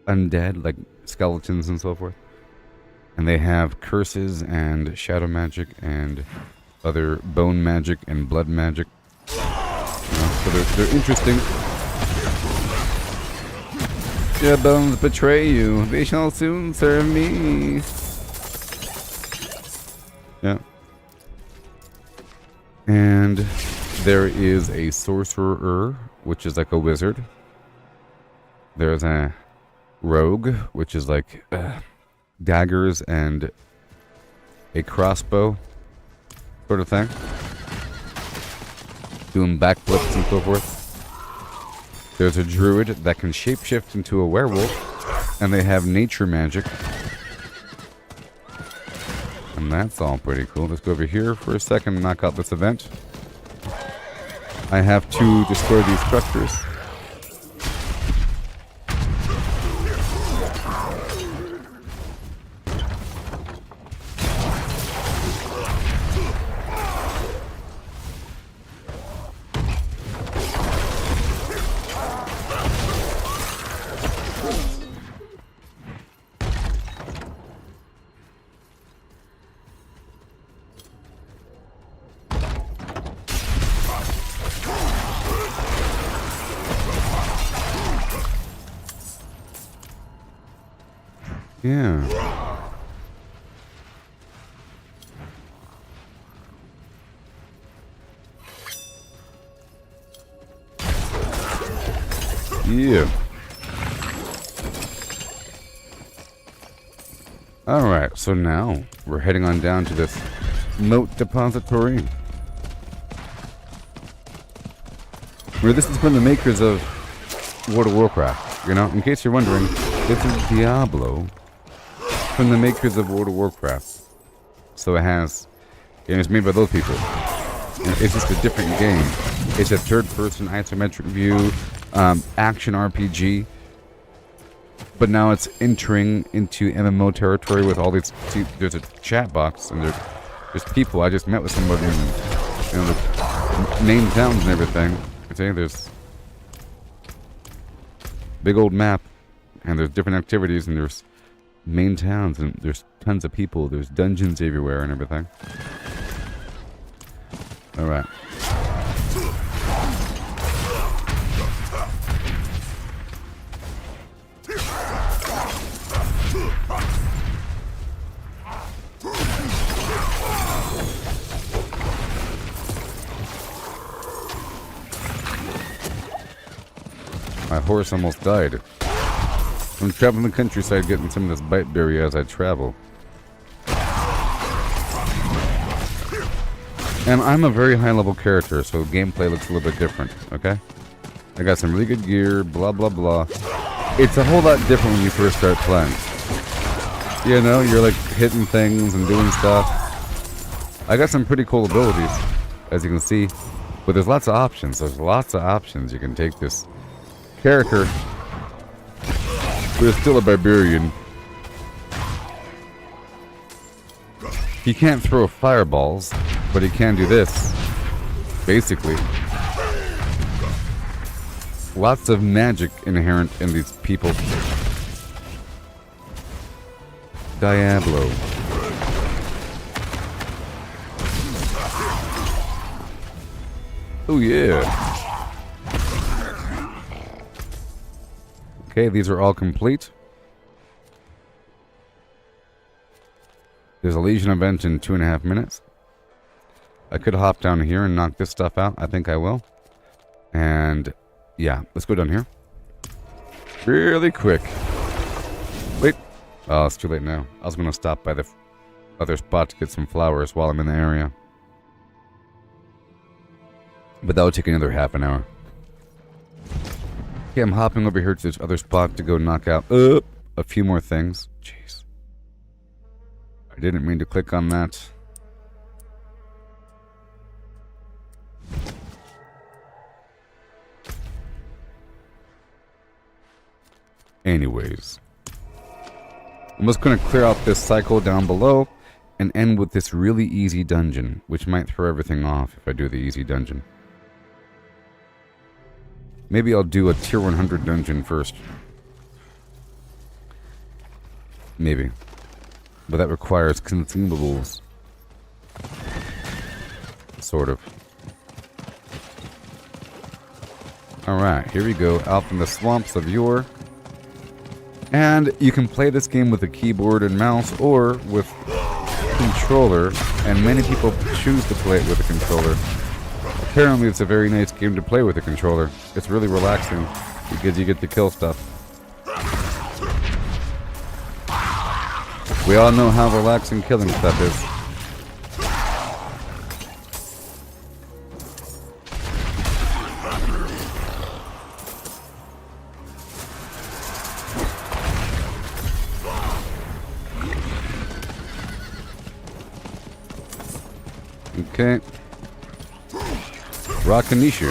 undead, like skeletons and so forth. And they have curses and shadow magic and other bone magic and blood magic. You know, so they're interesting. Your bones betray you. They shall soon serve me. Yeah. And there is a sorcerer, which is like a wizard. There's a rogue, which is like daggers and a crossbow sort of thing. Doing backflips and so forth. There's a druid that can shapeshift into a werewolf. And they have nature magic. And that's all pretty cool. Let's go over here for a second and knock out this event. I have to destroy these structures. Yeah. Yeah. Alright, so now we're heading on down to this moat depository. Where this is from the makers of World of Warcraft. You know, in case you're wondering, this is Diablo from the makers of World of Warcraft. So it's made by those people. It's just a different game. It's a third-person isometric view, action RPG. But now it's entering into MMO territory with all these. See, there's a chat box and there's people. I just met with somebody in, you know, the main towns and everything. Okay, there's big old map, and there's different activities, and there's main towns, and there's tons of people. There's dungeons everywhere and everything. All right. My horse almost died. I'm traveling the countryside getting some of this bite berry as I travel. And I'm a very high level character, so gameplay looks a little bit different, okay? I got some really good gear, blah blah blah. It's a whole lot different when you first start playing. You know, you're like hitting things and doing stuff. I got some pretty cool abilities, as you can see. But there's lots of options. There's lots of options. You can take this character, but it's still a barbarian. He can't throw fireballs, but he can do this. Basically. Lots of magic inherent in these people. Diablo. Oh yeah. Okay, these are all complete. There's a Legion event in 2.5 minutes. I could hop down here and knock this stuff out. I think I will. And Yeah, let's go down here. Really quick. Wait. Oh, it's too late now. I was going to stop by the other spot to get some flowers while I'm in the area. But that would take another half an hour. Okay, I'm hopping over here to this other spot to go knock out a few more things. Jeez. I didn't mean to click on that. Anyways. I'm just going to clear out this cycle down below and end with this really easy dungeon, which might throw everything off if I do the easy dungeon. Maybe I'll do a tier 100 dungeon first. Maybe. But that requires consumables. Sort of. Alright, here we go. Out from the swamps of yore. And you can play this game with a keyboard and mouse or with controller. And many people choose to play it with a controller. Apparently it's a very nice game to play with a controller. It's really relaxing because you get to kill stuff. We all know how relaxing killing stuff is. Okay. Rockanishu.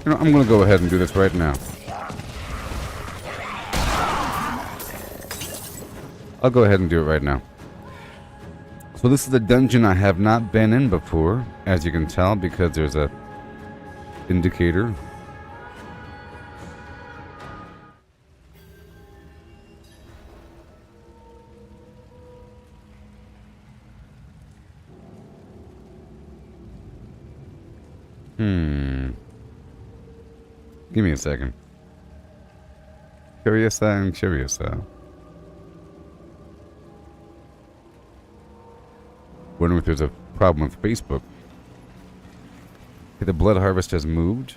You know, I'm gonna go ahead and do this right now. I'll go ahead and do it right now. So this is a dungeon I have not been in before, as you can tell, because there's a indicator. Give me a second. Curiosa and Curiosa. Wondering if there's a problem with Facebook. Okay, the blood harvest has moved.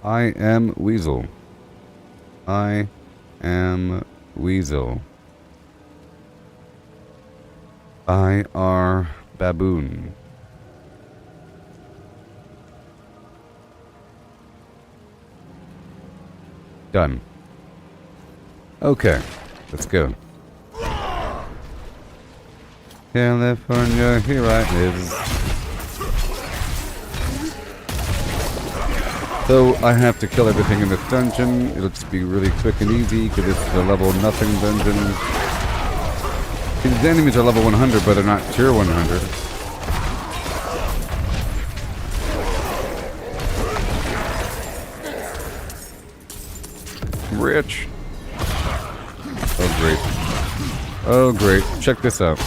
I am Weasel. I am Weasel. I are Baboon. Done. Okay, let's go. California, here I is. So I have to kill everything in this dungeon. It'll just be really quick and easy because this is a level nothing dungeon. These enemies are level 100, but they're not tier 100. Rich. Oh, great. Oh, great. Check this out.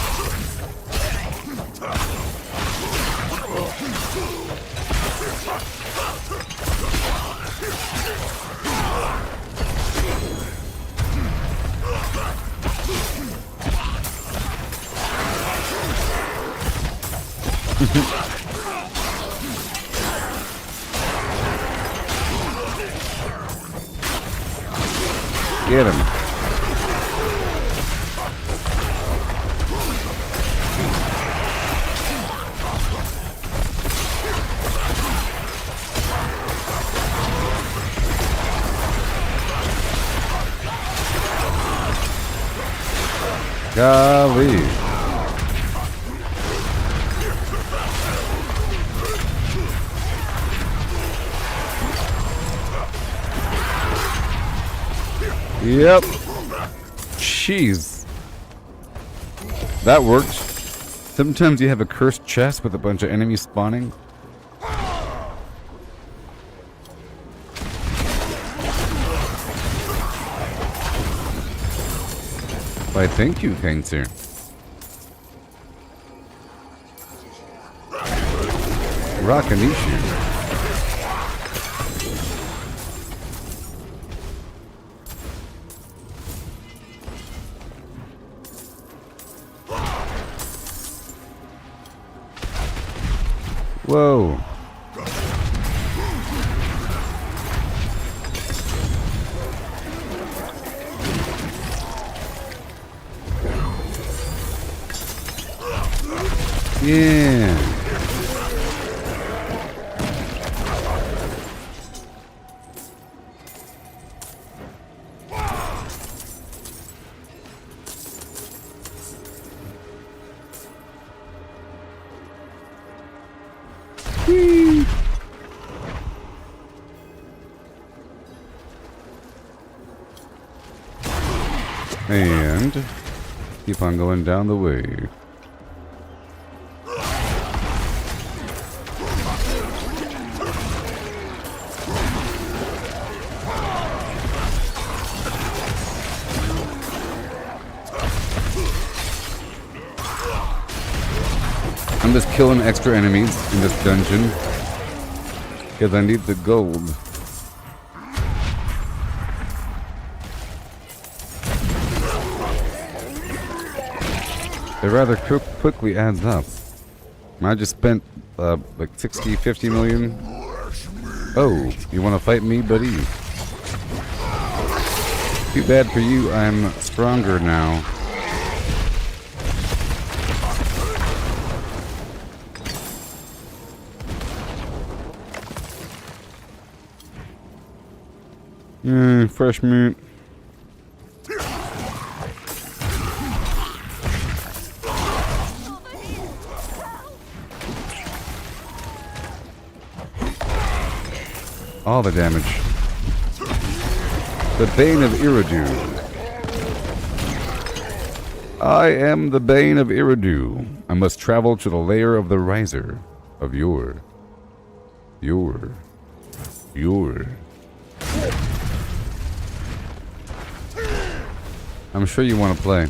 Get him. Golly. Yep. Jeez. That worked. Sometimes you have a cursed chest with a bunch of enemies spawning. Why, thank you, kind sir. Rockanishu. Whoa. Yeah. Whee. And keep on going down the way. I'm just killing extra enemies in this dungeon because I need the gold. It rather quickly adds up. I just spent like 60, 50 million. Oh, you want to fight me, buddy? Too bad for you, I'm stronger now. Fresh meat. All the damage. The Bane of Iridu. I am the Bane of Iridu. I must travel to the lair of the riser of your. I'm sure you want to play.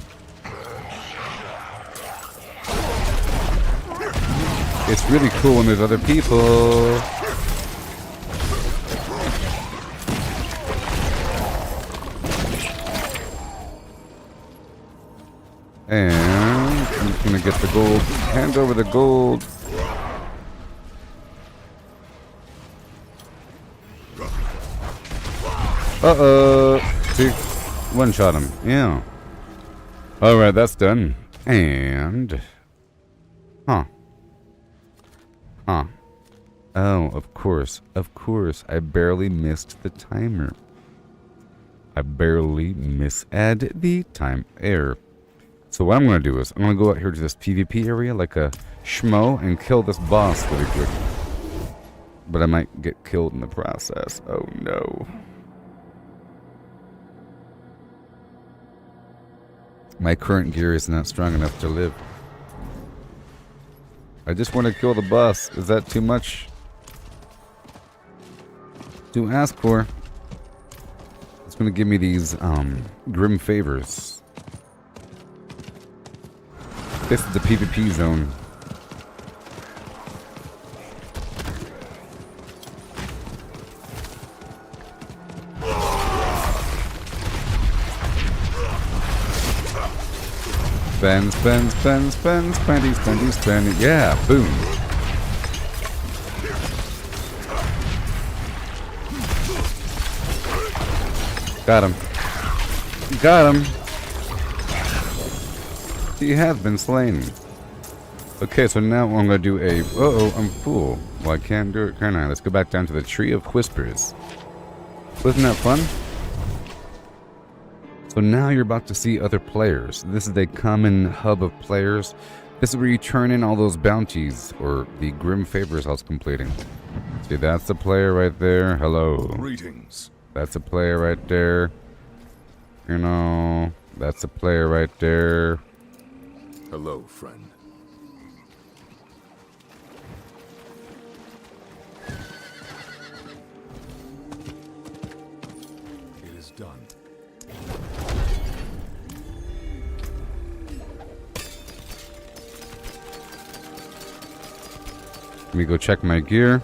It's really cool when there's other people. And I'm just gonna get the gold. Hand over the gold. See? One shot him. Yeah. Alright, that's done. And... Huh. Oh, of course. Of course. I barely missed the timer. I barely misadd the time error. So what I'm going to do is, I'm going to go out here to this PvP area like a schmo and kill this boss really quick. But I might get killed in the process. Oh no. My current gear is not strong enough to live. I just want to kill the boss. Is that too much to ask for? It's going to give me these grim favors. This is the PvP zone. Spend. Yeah, boom. Got him. Got him. He has been slain. Okay, so now I'm gonna do a... Uh-oh, I'm full. Well, I can't do it, can I? Let's go back down to the Tree of Whispers. Wasn't that fun? So now you're about to see other players. This is a common hub of players. This is where you turn in all those bounties, or the grim favors I was completing. See, that's the player right there. Hello. Greetings. That's a player right there. You know, that's a player right there. Hello, friend. It is done. Let me go check my gear.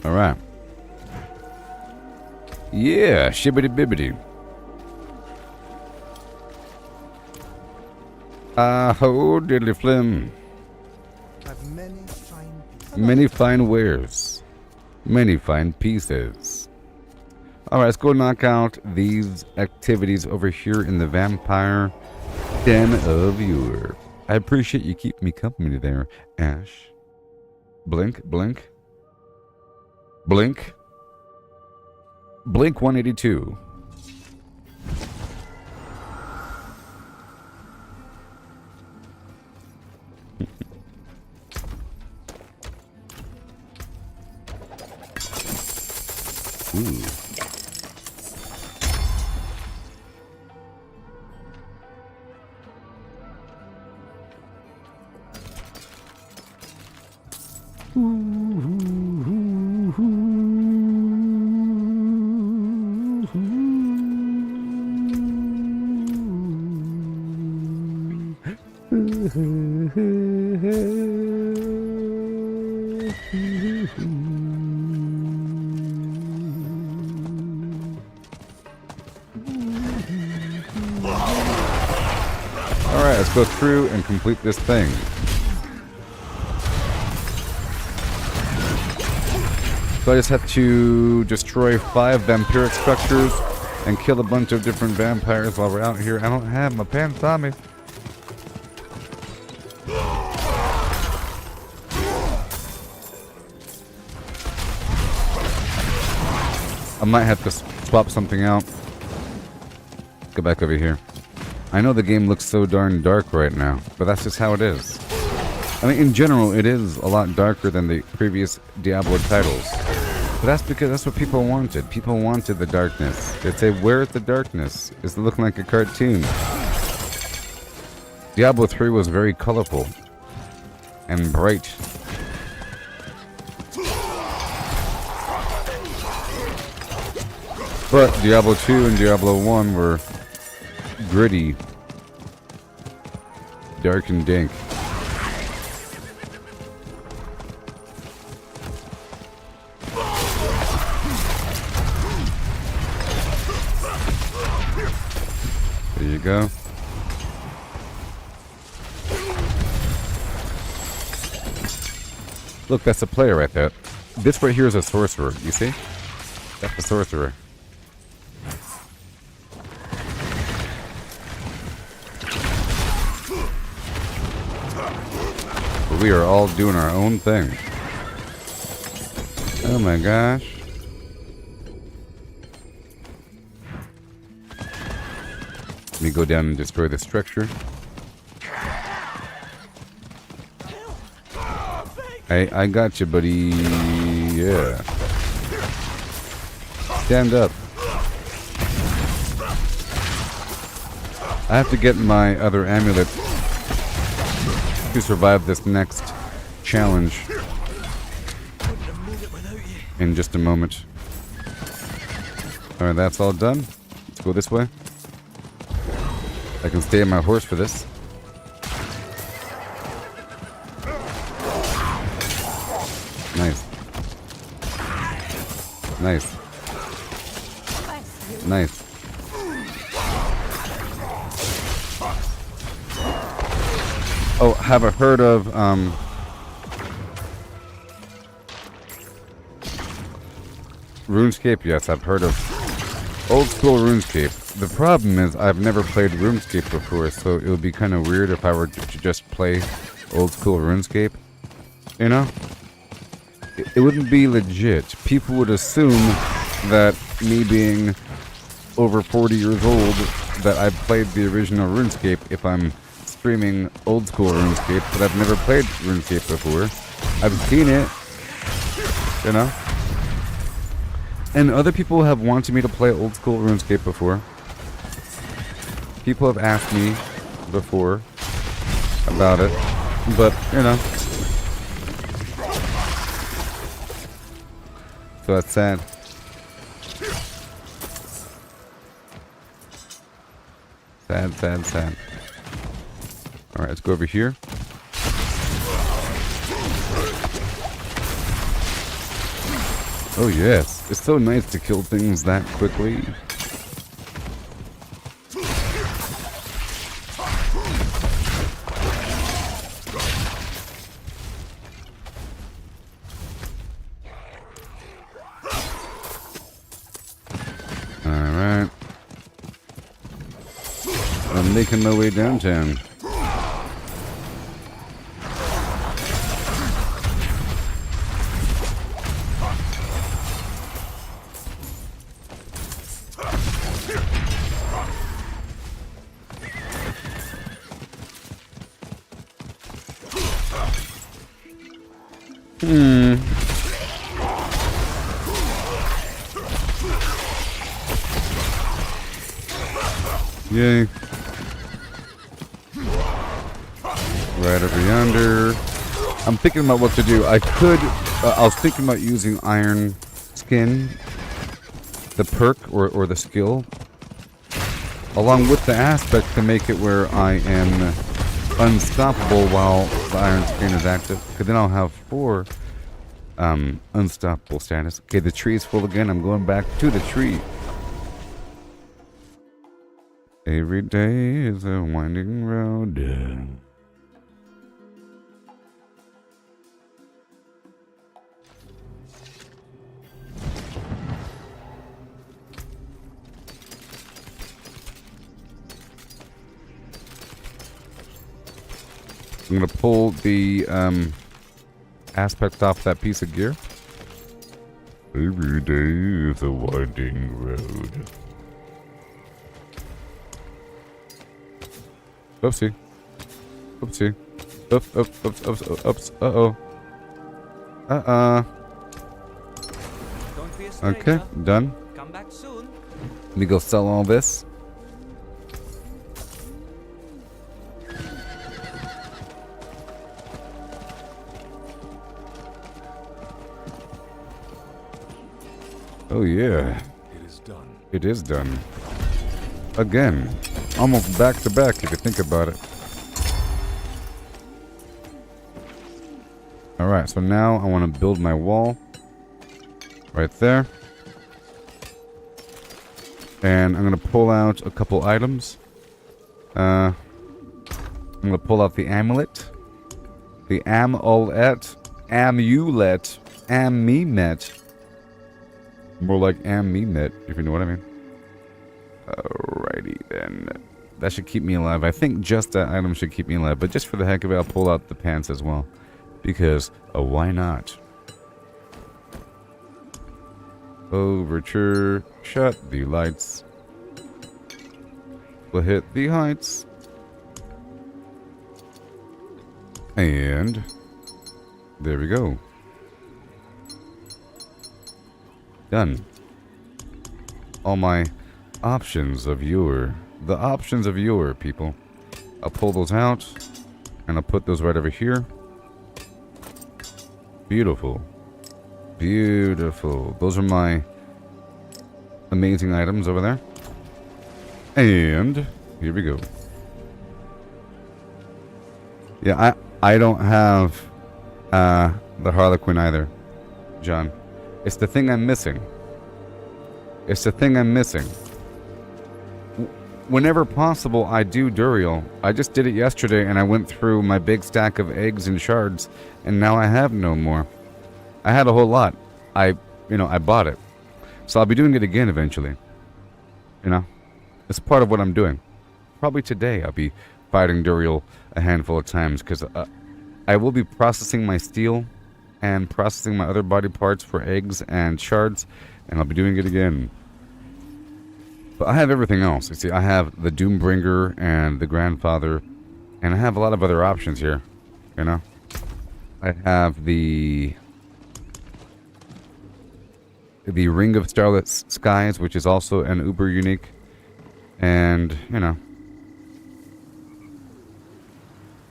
Alright. Yeah, shibbity bibbity. Oh, diddly flim. I've many fine pieces. Many fine wares. Many fine pieces. Alright, let's go knock out these activities over here in the Vampire Den of Europe. I appreciate you keeping me company there, Ash. Blink, blink. Blink. Blink 182. Ooh. Alright, let's go through and complete this thing. So I just have to destroy 5 vampiric structures and kill a bunch of different vampires while we're out here. I don't have my pants on me. I might have to swap something out. Go back over here. I know the game looks so darn dark right now, but that's just how it is. I mean, in general, it is a lot darker than the previous Diablo titles. But that's because that's what people wanted. People wanted the darkness. They'd say, where's the darkness? It's looking like a cartoon. Diablo 3 was very colorful and bright. But Diablo 2 and Diablo 1 were gritty, dark and dank. There you go. Look, that's a player right there. This right here is a sorcerer, you see? That's a sorcerer. We are all doing our own thing. Oh my gosh. Let me go down and destroy the structure. I got you, buddy. Yeah. Stand up. I have to get my other amulet to survive this next challenge in just a moment. Alright, that's all done. Let's go this way. I can stay on my horse for this. Nice. Nice. Nice. Oh, have I heard of, RuneScape? Yes, I've heard of old school RuneScape. The problem is I've never played RuneScape before, so it would be kind of weird if I were to just play old school RuneScape. You know? It wouldn't be legit. People would assume that me being over 40 years old, that I've played the original RuneScape if I'm streaming old school RuneScape, but I've never played RuneScape before. I've seen it, you know? And other people have wanted me to play old school RuneScape before. People have asked me before about it, but, you know. So that's sad. Sad, sad, sad. Alright, let's go over here. Oh yes, it's so nice to kill things that quickly. making my way downtown. Yay. Right over yonder. I'm thinking about what to do. I was thinking about using Iron Skin, the perk or the skill, along with the aspect to make it where I am unstoppable while the Iron Skin is active. Because then I'll have 4 unstoppable status. Okay, the tree is full again. I'm going back to the tree. Every day is a winding road. I'm gonna pull the aspect off that piece of gear. Every day is a winding road. Oopsie. Oopsie. Oops, oops, oops, oops, oops. Uh-oh. Okay, done. Come back soon. Let me go sell all this. Oh yeah. It is done. It is done. Again. Almost back to back if you think about it. Alright, so now I want to build my wall. Right there. And I'm going to pull out a couple items. I'm going to pull out the amulet. The amulet. Amulet. More like Am-me-met, if you know what I mean. Alrighty then. That should keep me alive. I think just that item should keep me alive. But just for the heck of it, I'll pull out the pants as well. Because, why not? Overture. Shut the lights. We'll hit the heights. And there we go. Done. All my options of your... The options of your people. I'll pull those out. And I'll put those right over here. Beautiful. Beautiful. Those are my amazing items over there. And here we go. Yeah, I don't have the Harlequin either, John. It's the thing I'm missing. It's the thing I'm missing. Whenever possible, I do Duriel. I just did it yesterday, and I went through my big stack of eggs and shards, and now I have no more. I had a whole lot. I bought it. So I'll be doing it again eventually. You know? It's part of what I'm doing. Probably today I'll be fighting Duriel a handful of times, because I will be processing my steel and processing my other body parts for eggs and shards, and I'll be doing it again. But I have everything else. You see, I have the Doombringer and the Grandfather, and I have a lot of other options here, you know? I have the Ring of Starlit Skies, which is also an uber unique, and, you know,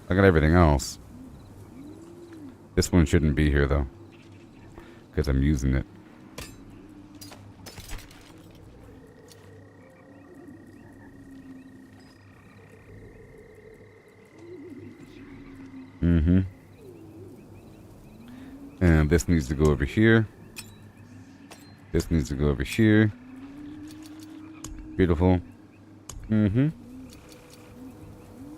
I got everything else. This one shouldn't be here, though, because I'm using it. And this needs to go over here. This needs to go over here. Beautiful.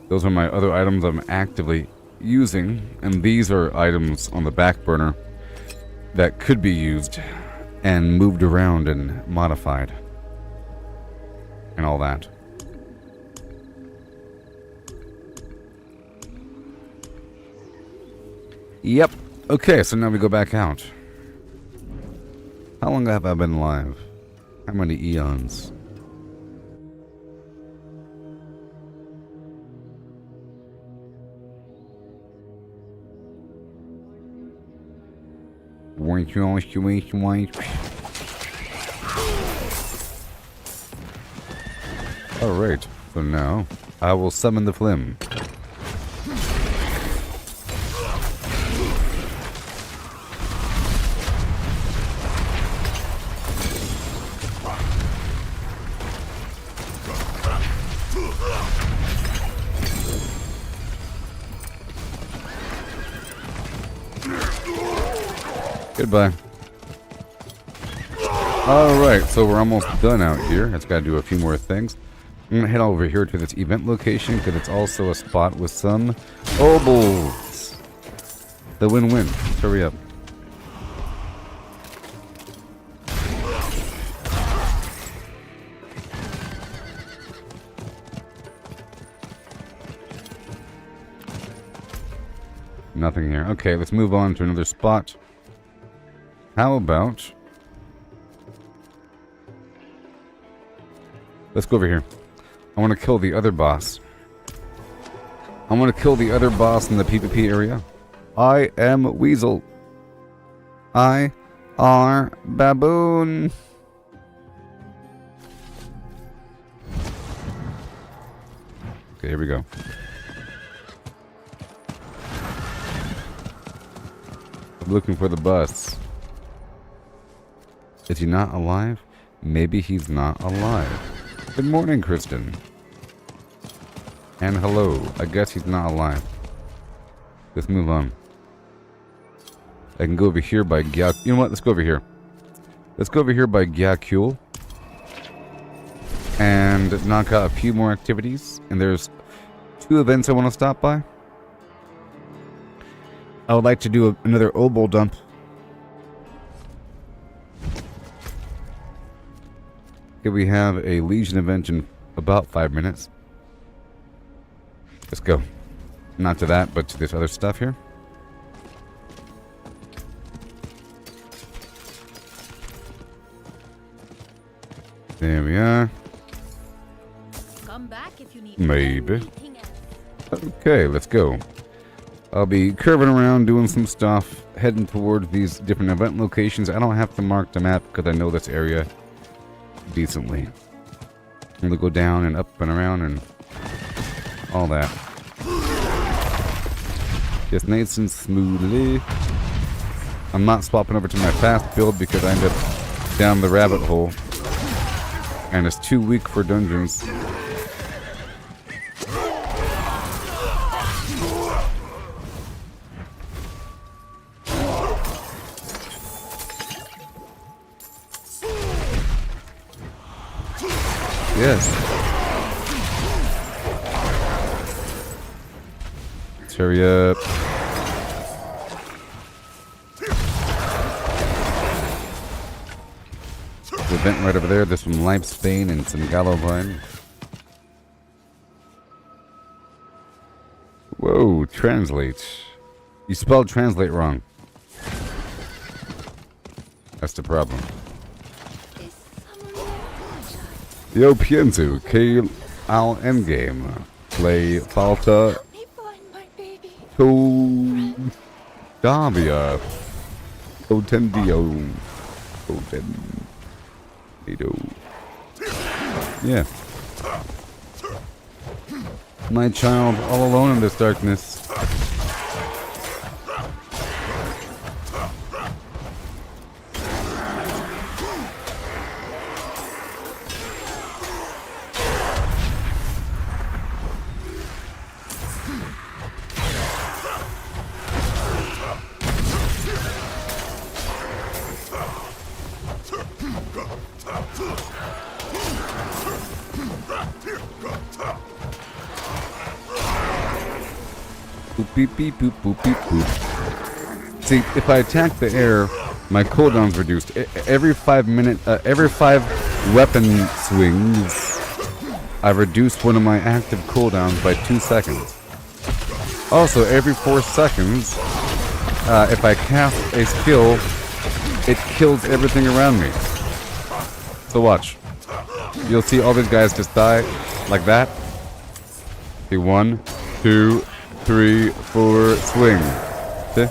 Those are my other items I'm actively using, and these are items on the back burner that could be used and moved around and modified and all that. Yep. Okay, so now we go back out. How long have I been live? How many eons? Alright, so now I will summon the Flim. Goodbye. Alright, so we're almost done out here. Just gotta do a few more things. I'm gonna head over here to this event location because it's also a spot with some obols. The win-win. Hurry up. Nothing here. Okay, let's move on to another spot. How about... Let's go over here. I want to kill the other boss. I want to kill the other boss in the PvP area. I am Weasel. I are Baboon. Okay, here we go. I'm looking for the bus. Is he not alive? Maybe he's not alive. Good morning, Kristen. And hello. I guess he's not alive. Let's move on. I can go over here by Gyak. You know what? Let's go over here. Let's go over here by Gyakul. And knock out a few more activities. And there's 2 events I want to stop by. I would like to do another obol dump. Okay, we have a Legion event in about 5 minutes. Let's go. Not to that, but to this other stuff here. There we are. Come back if you need Maybe. anything else. Okay, let's go. I'll be curving around doing some stuff, heading towards these different event locations. I don't have to mark the map because I know this area decently. I'm gonna go down and up and around and all that. Just nice and smoothly. I'm not swapping over to my fast build because I end up down the rabbit hole. And it's too weak for dungeons. Yes. Let's hurry up. The event right over there. There's some Lifespan and some Gallovine. Whoa, translate. You spelled translate wrong. That's the problem. Yo pienso que al Endgame play falta todavía entendido. Yeah. My child, all alone in this darkness. Boop, beep, beep, boop, boop, beep, boop. See, if I attack the air, my cooldown's reduced. Every 5 weapon swings, I reduce one of my active cooldowns by 2 seconds. Also, every 4 seconds, if I cast a skill, it kills everything around me. So watch. You'll see all these guys just die like that. See, 1, 2, 3, 4, swing. See?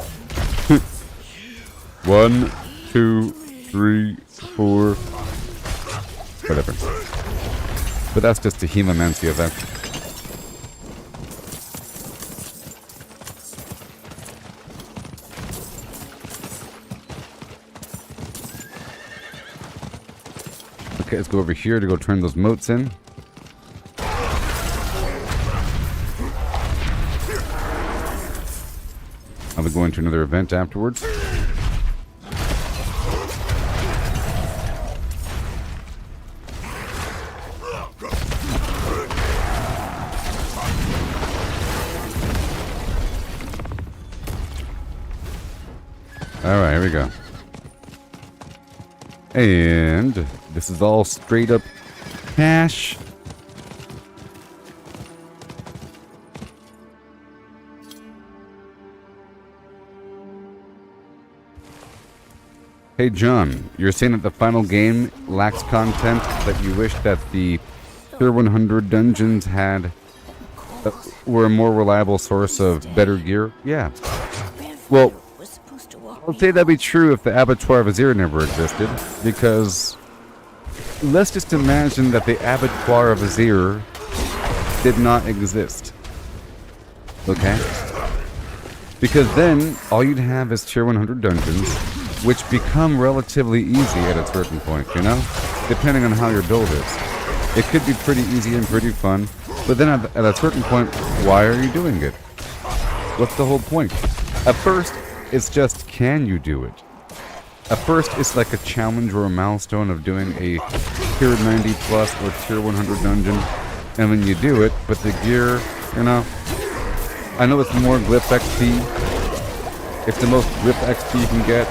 1, 2, 3, 4. Whatever. But that's just a hemomancy event. Okay, let's go over here to go turn those moats in. I'll be going to another event afterwards. Alright, here we go. And this is all straight up cash. Hey John, you're saying that the final game lacks content, that you wish that the Tier 100 dungeons had were a more reliable source of better gear? Yeah. Well, I'll say that'd be true if the Abattoir of Azir never existed, because let's just imagine that the Abattoir of Azir did not exist. Okay? Because then all you'd have is Tier 100 dungeons, which become relatively easy at a certain point, you know? Depending on how your build is. It could be pretty easy and pretty fun, but then at a certain point, why are you doing it? What's the whole point? At first, it's just, can you do it? At first, it's like a challenge or a milestone of doing a Tier 90 plus or Tier 100 dungeon, and then you do it, but the gear, you know, I know it's more glyph XP. It's the most glyph XP you can get.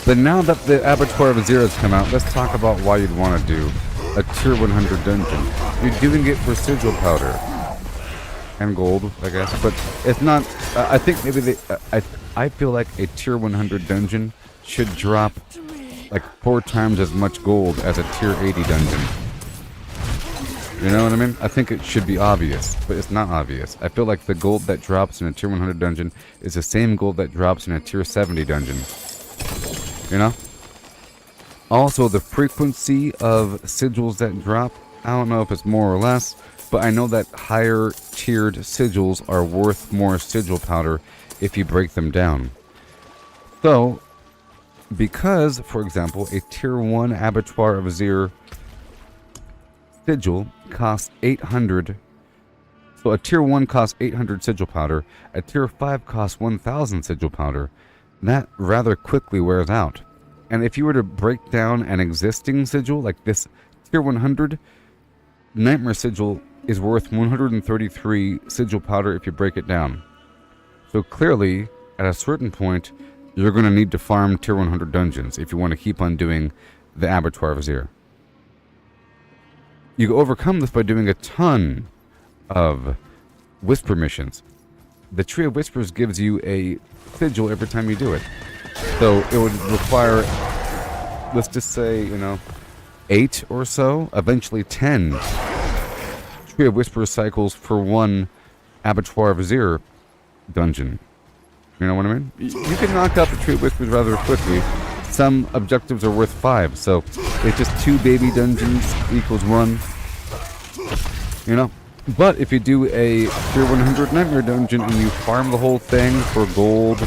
But now that the Abattoir of Azir has come out, let's talk about why you'd want to do a Tier 100 dungeon. You're doing it for sigil powder. And gold, I guess. But it's not... I think maybe they... I feel like a Tier 100 dungeon should drop like 4 times as much gold as a Tier 80 dungeon. You know what I mean? I think it should be obvious, but it's not obvious. I feel like the gold that drops in a Tier 100 dungeon is the same gold that drops in a Tier 70 dungeon. You know? Also, the frequency of sigils that drop, I don't know if it's more or less, but I know that higher tiered sigils are worth more sigil powder if you break them down. So, because, for example, a Tier 1 Abattoir of Azir sigil costs 800. So a Tier 1 costs 800 sigil powder, a Tier 5 costs 1000 sigil powder. That rather quickly wears out. And if you were to break down an existing sigil, like this Tier 100, Nightmare Sigil is worth 133 sigil powder if you break it down. So clearly, at a certain point, you're going to need to farm Tier 100 dungeons if you want to keep on doing the Abattoir of Azir. You can overcome this by doing a ton of Whisper missions. The Tree of Whispers gives you a sigil every time you do it. So it would require, let's just say, 8 or so, eventually 10 Tree of Whispers cycles for one Abattoir of Azir dungeon. You know what I mean? You can knock out the Tree of Whispers rather quickly. Some objectives are worth 5, so it's just 2 baby dungeons equals 1. You know? But if you do a Tier 100 Nightmare dungeon and you farm the whole thing for gold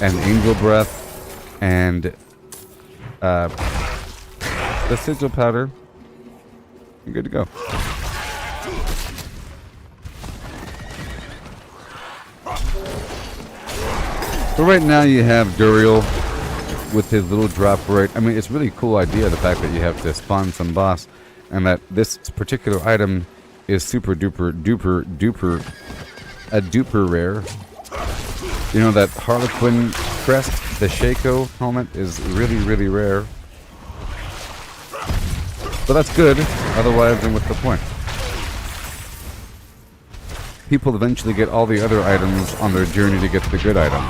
and angel breath and the sigil powder, you're good to go. So right now you have Duriel with his little drop rate. I mean, it's a really cool idea, the fact that you have to spawn some boss and that this particular item is super duper duper duper a duper rare. You know, that Harlequin crest, the Shaco helmet, is really, really rare. But that's good, otherwise then what's the point? people eventually get all the other items on their journey to get the good item.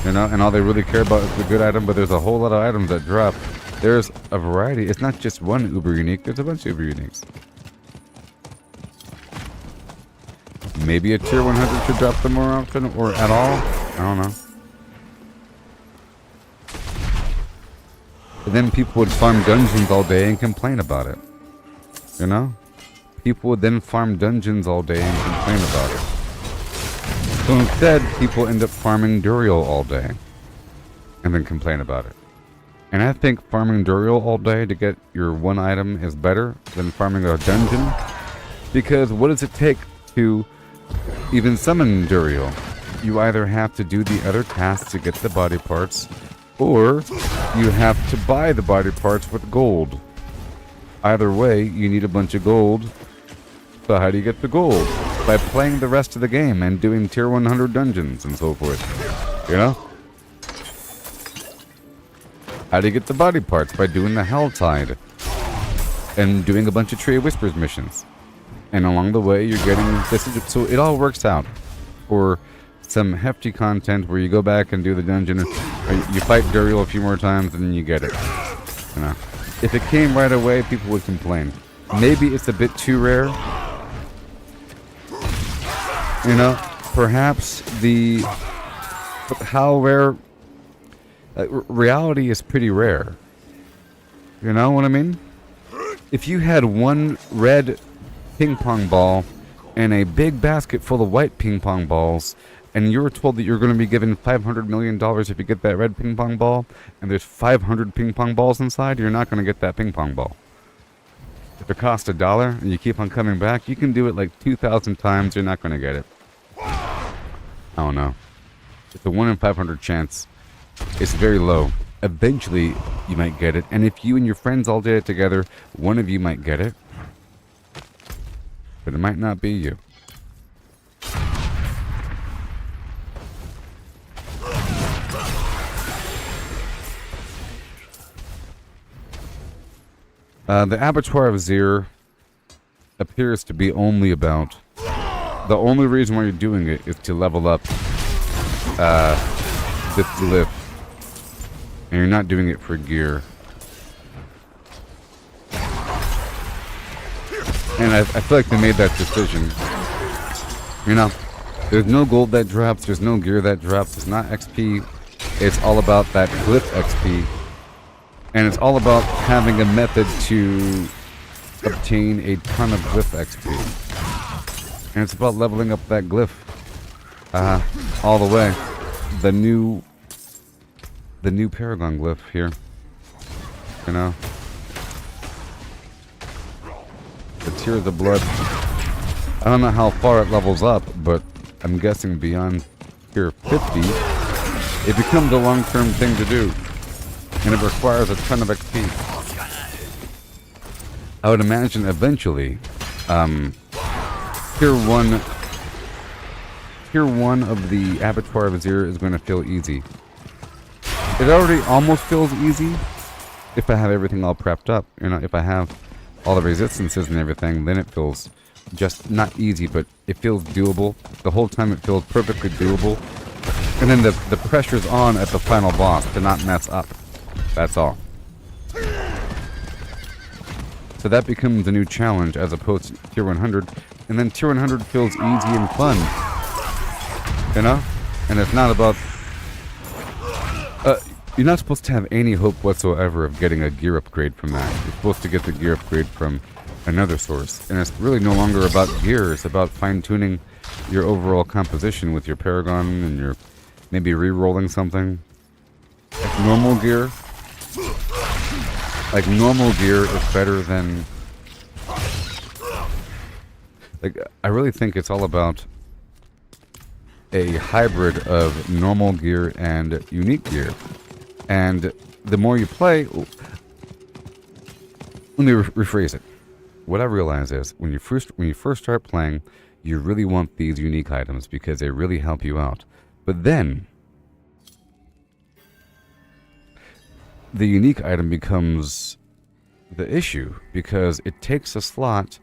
You know, and all they really care about is the good item, but there's a whole lot of items that drop. There's a variety. It's not just one uber unique, there's a bunch of uber uniques. Maybe a tier 100 should drop them more often, or at all. I don't know. And then people would farm dungeons all day and complain about it. You know? People would then farm dungeons all day and complain about it. So instead, people end up farming Duriel all day and then complain about it. And I think farming Duriel all day to get your one item is better than farming a dungeon. Because what does it take to even summon Duriel? You either have to do the other tasks to get the body parts, or you have to buy the body parts with gold. Either way, you need a bunch of gold. So how do you get the gold? By playing the rest of the game and doing tier 100 dungeons and so forth. You know? How do you get the body parts? By doing the Helltide. And doing a bunch of Tree of Whispers missions. And along the way, you're getting this. So it all works out for some hefty content where you go back and do the dungeon. You fight Duriel a few more times and then you get it. You know? If it came right away, people would complain. Maybe it's a bit too rare. You know, perhaps how rare, reality is pretty rare. You know what I mean? If you had one red ping pong ball and a big basket full of white ping pong balls, and you were told that you're going to be given $500 million if you get that red ping pong ball, and there's 500 ping pong balls inside, you're not going to get that ping pong ball. If it costs $1 and you keep on coming back, you can do it like 2,000 times, you're not going to get it. I don't know. It's a 1 in 500 chance. It's very low. Eventually, you might get it. And if you and your friends all did it together, one of you might get it. But it might not be you. The Abattoir of Zir appears to be only about... The only reason why you're doing it is to level up this glyph. And you're not doing it for gear. And I feel like they made that decision. You know, there's no gold that drops, there's no gear that drops, it's not XP. It's all about that glyph XP. And it's all about having a method to obtain a ton of glyph XP. And it's about leveling up that glyph. All the way. The new Paragon glyph here. You know? The Tears of Blood. I don't know how far it levels up, but I'm guessing beyond tier 50, it becomes a long-term thing to do. And it requires a ton of XP. I would imagine eventually, Tier 1 of the Abattoir of Azir is going to feel easy. It already almost feels easy if I have everything all prepped up. You know, if I have all the resistances and everything, then it feels just not easy, but it feels doable. The whole time it feels perfectly doable. And then the pressure's on at the final boss to not mess up. That's all. So that becomes a new challenge as opposed to Tier 100. And then Tier 100 feels easy and fun. You know? And it's not about... you're not supposed to have any hope whatsoever of getting a gear upgrade from that. You're supposed to get the gear upgrade from another source. And it's really no longer about gear. It's about fine-tuning your overall composition with your Paragon and your... maybe re-rolling something. Like normal gear... Like, normal gear is better than... Like, I really think it's all about a hybrid of normal gear and unique gear. And the more you play... Let me rephrase it. What I realize is, when you first start playing, you really want these unique items because they really help you out. But then... the unique item becomes the issue because it takes a slot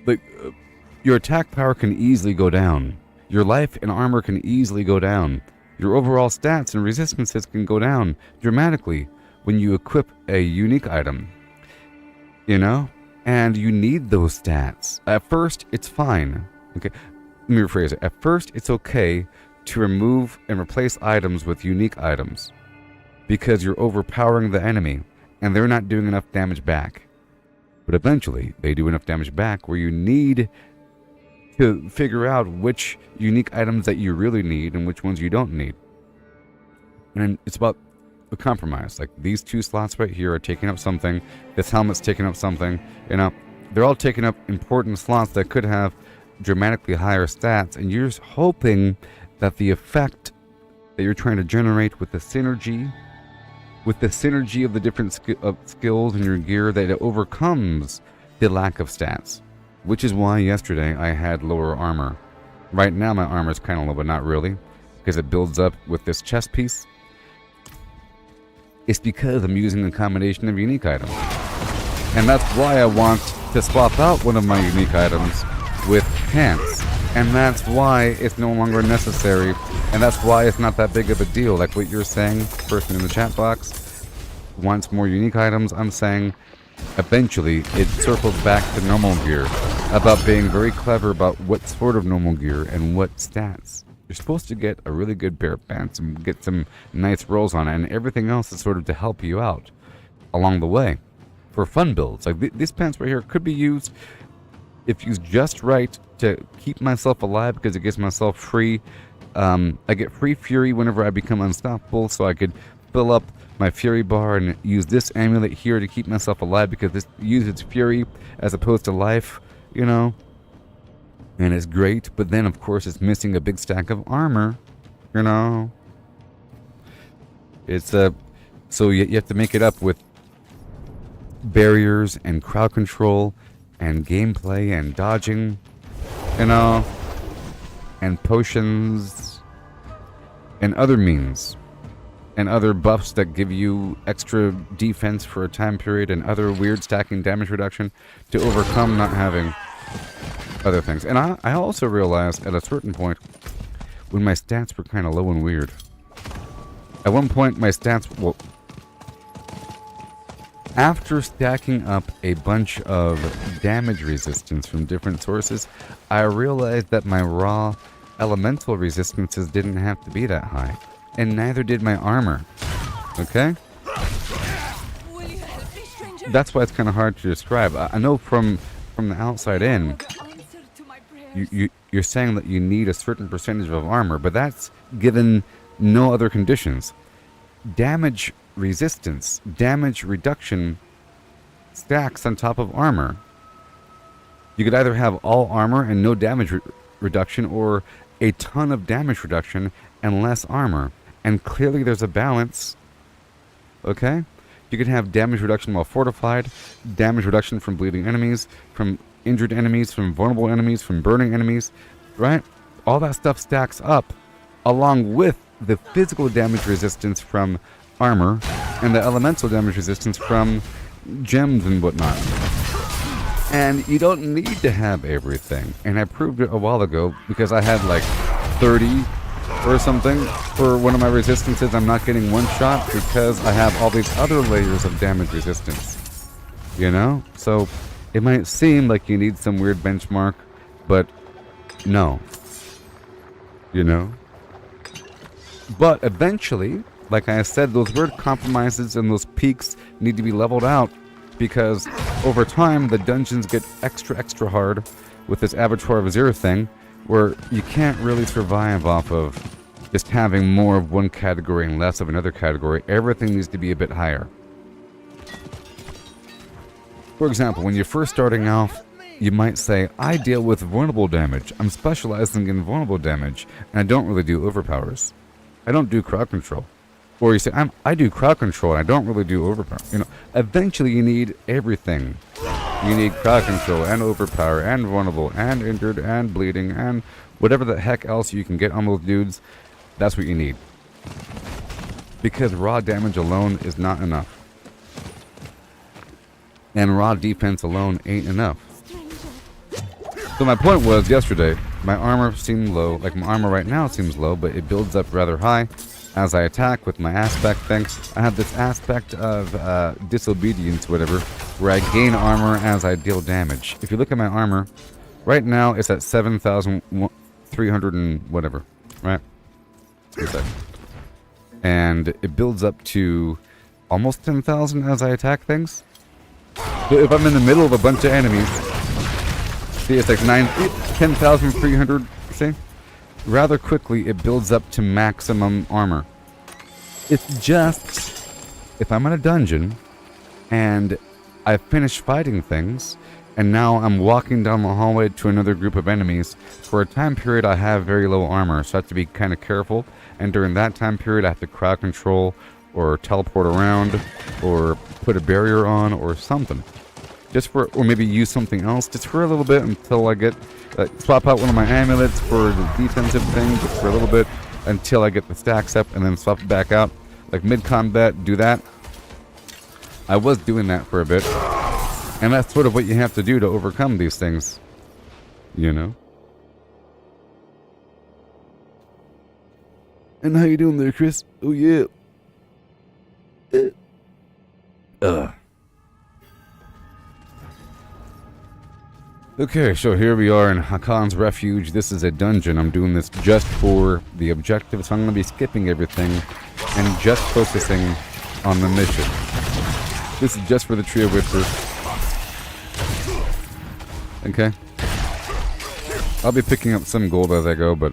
like, your attack power can easily go down. Your life and armor can easily go down. Your overall stats and resistances can go down dramatically when you equip a unique item. You know? And you need those stats. At first, it's fine. Okay, let me rephrase it. At first, it's okay to remove and replace items with unique items because you're overpowering the enemy and they're not doing enough damage back. But eventually, they do enough damage back where you need to figure out which unique items that you really need and which ones you don't need. And it's about a compromise. Like, these two slots right here are taking up something. This helmet's taking up something. You know, they're all taking up important slots that could have dramatically higher stats, and you're just hoping that the effect that you're trying to generate with the synergy of the different skills in your gear, that it overcomes the lack of stats. Which is why yesterday I had lower armor. Right now my armor is kind of low, but not really, because it builds up with this chest piece. It's because I'm using a combination of unique items. And that's why I want to swap out one of my unique items with pants. And that's why it's no longer necessary. And that's why it's not that big of a deal. Like what you're saying, person in the chat box wants more unique items. I'm saying eventually it circles back to normal gear. About being very clever about what sort of normal gear and what stats. You're supposed to get a really good pair of pants and get some nice rolls on it, and everything else is sort of to help you out along the way for fun builds. Like these pants right here could be used, if used just right, to keep myself alive, because it gives myself free I get free fury whenever I become unstoppable, so I could fill up my fury bar and use this amulet here to keep myself alive, because this uses fury as opposed to life, you know, and it's great. But then of course it's missing a big stack of armor, you know. It's so you have to make it up with barriers and crowd control and gameplay and dodging, you know, and potions and other means and other buffs that give you extra defense for a time period and other weird stacking damage reduction to overcome not having other things. And I also realized at a certain point when my stats were kind of low and weird. At one point my stats, well, after stacking up a bunch of damage resistance from different sources, I realized that my raw elemental resistances didn't have to be that high. And neither did my armor. Okay? That's why it's kind of hard to describe. I know from the outside in, you're saying that you need a certain percentage of armor, but that's given no other conditions. Damage resistance, damage reduction stacks on top of armor. You could either have all armor and no damage reduction, or a ton of damage reduction and less armor. And clearly there's a balance. Okay? You could have damage reduction while fortified, damage reduction from bleeding enemies, from injured enemies, from vulnerable enemies, from burning enemies, right? All that stuff stacks up along with the physical damage resistance from armor and the elemental damage resistance from gems and whatnot. And you don't need to have everything. And I proved it a while ago because I had like 30 or something for one of my resistances. I'm not getting one shot because I have all these other layers of damage resistance. You know? So it might seem like you need some weird benchmark, but no. You know? But eventually, like I said, those weird compromises and those peaks need to be leveled out, because over time the dungeons get extra hard with this Abattoir of Azir thing, where you can't really survive off of just having more of one category and less of another category. Everything needs to be a bit higher. For example, when you're first starting off, you might say, I deal with vulnerable damage. I'm specializing in vulnerable damage, and I don't really do overpowers. I don't do crowd control. Or you say, I do crowd control and I don't really do overpower. You know, eventually you need everything. You need crowd control and overpower and vulnerable and injured and bleeding and whatever the heck else you can get on those dudes. That's what you need. Because raw damage alone is not enough. And raw defense alone ain't enough. So my point was yesterday, my armor seemed low. Like my armor right now seems low, but it builds up rather high as I attack with my aspect thing. I have this aspect of disobedience, whatever, where I gain armor as I deal damage. If you look at my armor, right now it's at 7,300 and whatever, right? And it builds up to almost 10,000 as I attack things. So if I'm in the middle of a bunch of enemies, see, it's like 10,300, see? Rather quickly, it builds up to maximum armor. It's just, if I'm in a dungeon, and I've finished fighting things, and now I'm walking down the hallway to another group of enemies, for a time period I have very low armor, so I have to be kind of careful, and during that time period I have to crowd control, or teleport around, or put a barrier on, or something. Just for, or maybe use something else, just for a little bit until I get, swap out one of my amulets for the defensive thing, just for a little bit, until I get the stacks up, and then swap it back out. Like mid-combat, do that. I was doing that for a bit. And that's sort of what you have to do to overcome these things. You know? And how you doing there, Chris? Oh, yeah. Okay, so here we are in Hakan's Refuge. This is a dungeon. I'm doing this just for the objective, so I'm going to be skipping everything and just focusing on the mission. This is just for the Tree of Whispers. Okay. I'll be picking up some gold as I go, but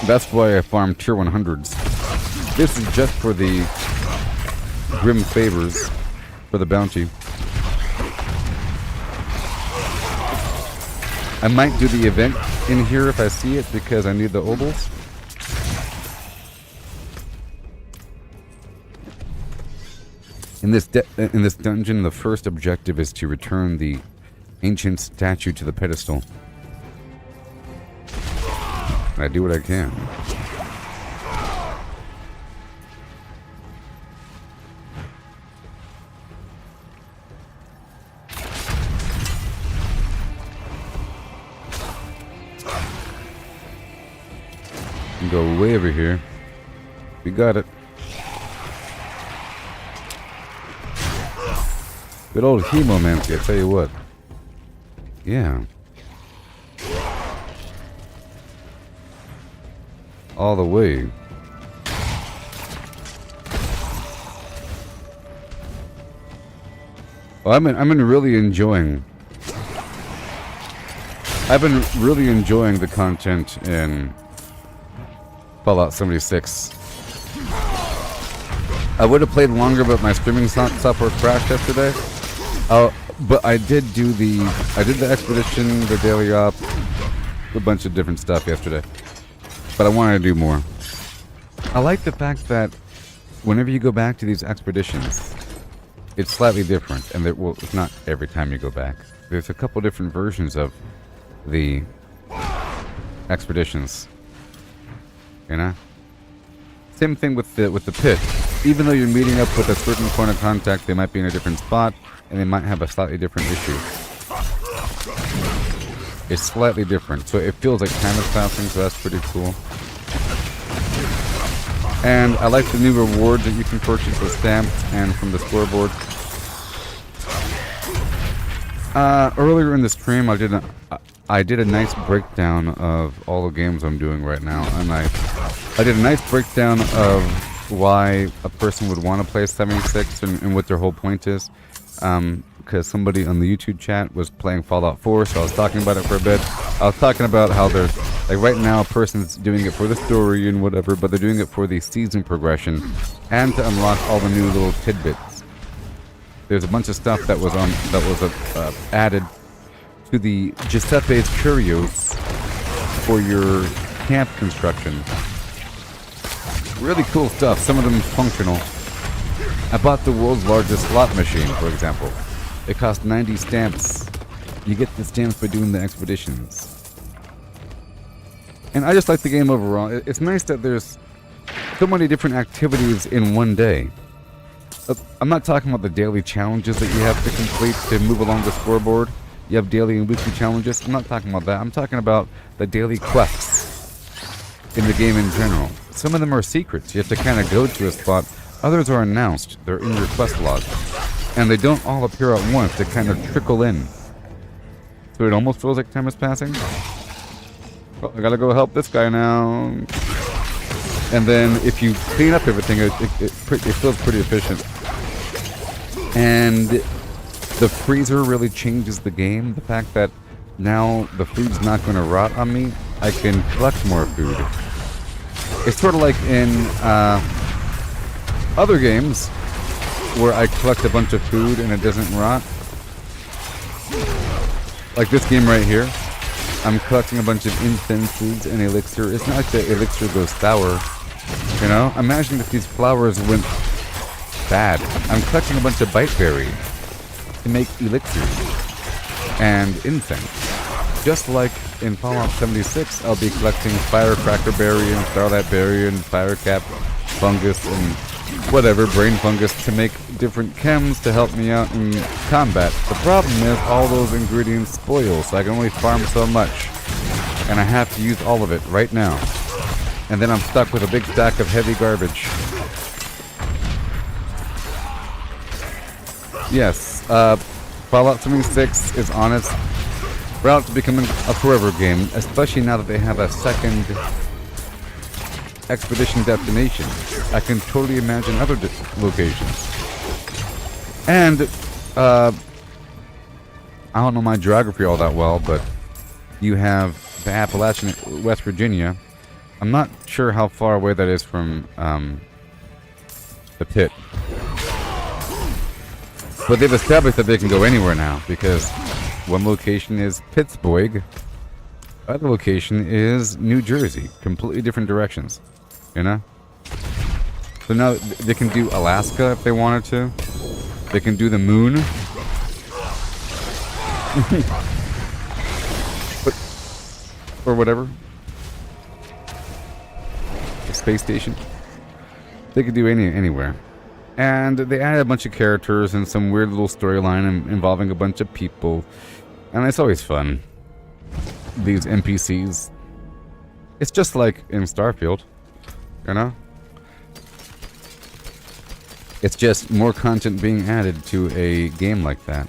that's why I farm tier 100s. This is just for the Grim Favors, for the bounty. I might do the event in here if I see it, because I need the obols. In this dungeon, the first objective is to return the ancient statue to the pedestal. And I do what I can. Go way over here. We got it. Good old hemomancy, I tell you what. Yeah. All the way. Well, I've been really enjoying. I've been really enjoying the content in Fallout 76. I would have played longer, but my streaming software crashed yesterday. But I did the expedition, the daily op, a bunch of different stuff yesterday. But I wanted to do more. I like the fact that whenever you go back to these expeditions, it's slightly different, and well, it's not every time you go back. There's a couple different versions of the expeditions. You know? Same thing with the pit. Even though you're meeting up with a certain point of contact, they might be in a different spot, and they might have a slightly different issue. It's slightly different, so it feels like time is passing, so that's pretty cool. And I like the new rewards that you can purchase with stamps and from the scoreboard. Earlier in the stream, I did a nice breakdown of all the games I'm doing right now, and I did a nice breakdown of why a person would want to play 76 and what their whole point is. Because somebody on the YouTube chat was playing Fallout 4, so I was talking about it for a bit. I was talking about how there's, like right now, a person's doing it for the story and whatever, but they're doing it for the season progression and to unlock all the new little tidbits. There's a bunch of stuff that was added to the Giuseppe's Curios for your camp construction. Really cool stuff. Some of them functional. I bought the world's largest slot machine, for example. It cost 90 stamps. You get the stamps by doing the expeditions. And I just like the game overall. It's nice that there's so many different activities in one day. I'm not talking about the daily challenges that you have to complete to move along the scoreboard. You have daily and weekly challenges. I'm not talking about that. I'm talking about the daily quests in the game in general. Some of them are secrets. You have to kind of go to a spot. Others are announced. They're in your quest log. And they don't all appear at once. They kind of trickle in. So it almost feels like time is passing. Well, I gotta go help this guy now. And then if you clean up everything, it feels pretty efficient. And the freezer really changes the game. The fact that now the food's not going to rot on me, I can collect more food. It's sort of like in other games where I collect a bunch of food and it doesn't rot. Like this game right here. I'm collecting a bunch of incenses and elixir. It's not like the elixir goes sour. You know? Imagine if these flowers went bad. I'm collecting a bunch of bite berry to make elixirs and incense. Just like in Fallout 76, I'll be collecting firecracker berry and starlight berry and firecap fungus and whatever, brain fungus to make different chems to help me out in combat. The problem is all those ingredients spoil, so I can only farm so much. And I have to use all of it right now. And then I'm stuck with a big stack of heavy garbage. Yes, Fallout 76 is on its route to becoming a forever game, especially now that they have a second expedition destination. I can totally imagine other locations. And, I don't know my geography all that well, but you have the Appalachian, West Virginia. I'm not sure how far away that is from, the pit. But they've established that they can go anywhere now, because one location is Pittsburgh, other location is New Jersey. Completely different directions, you know? So now they can do Alaska if they wanted to. They can do the moon. Or whatever. The space station. They could do anywhere. And they added a bunch of characters and some weird little storyline involving a bunch of people. And it's always fun. These NPCs. It's just like in Starfield. You know? It's just more content being added to a game like that.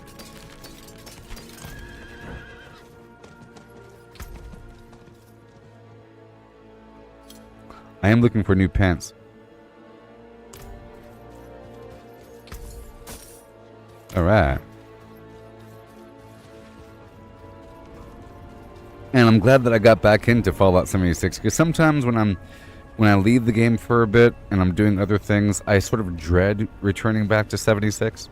I am looking for new pants. Alright. And I'm glad that I got back into Fallout 76, because sometimes when I leave the game for a bit and I'm doing other things, I sort of dread returning back to 76.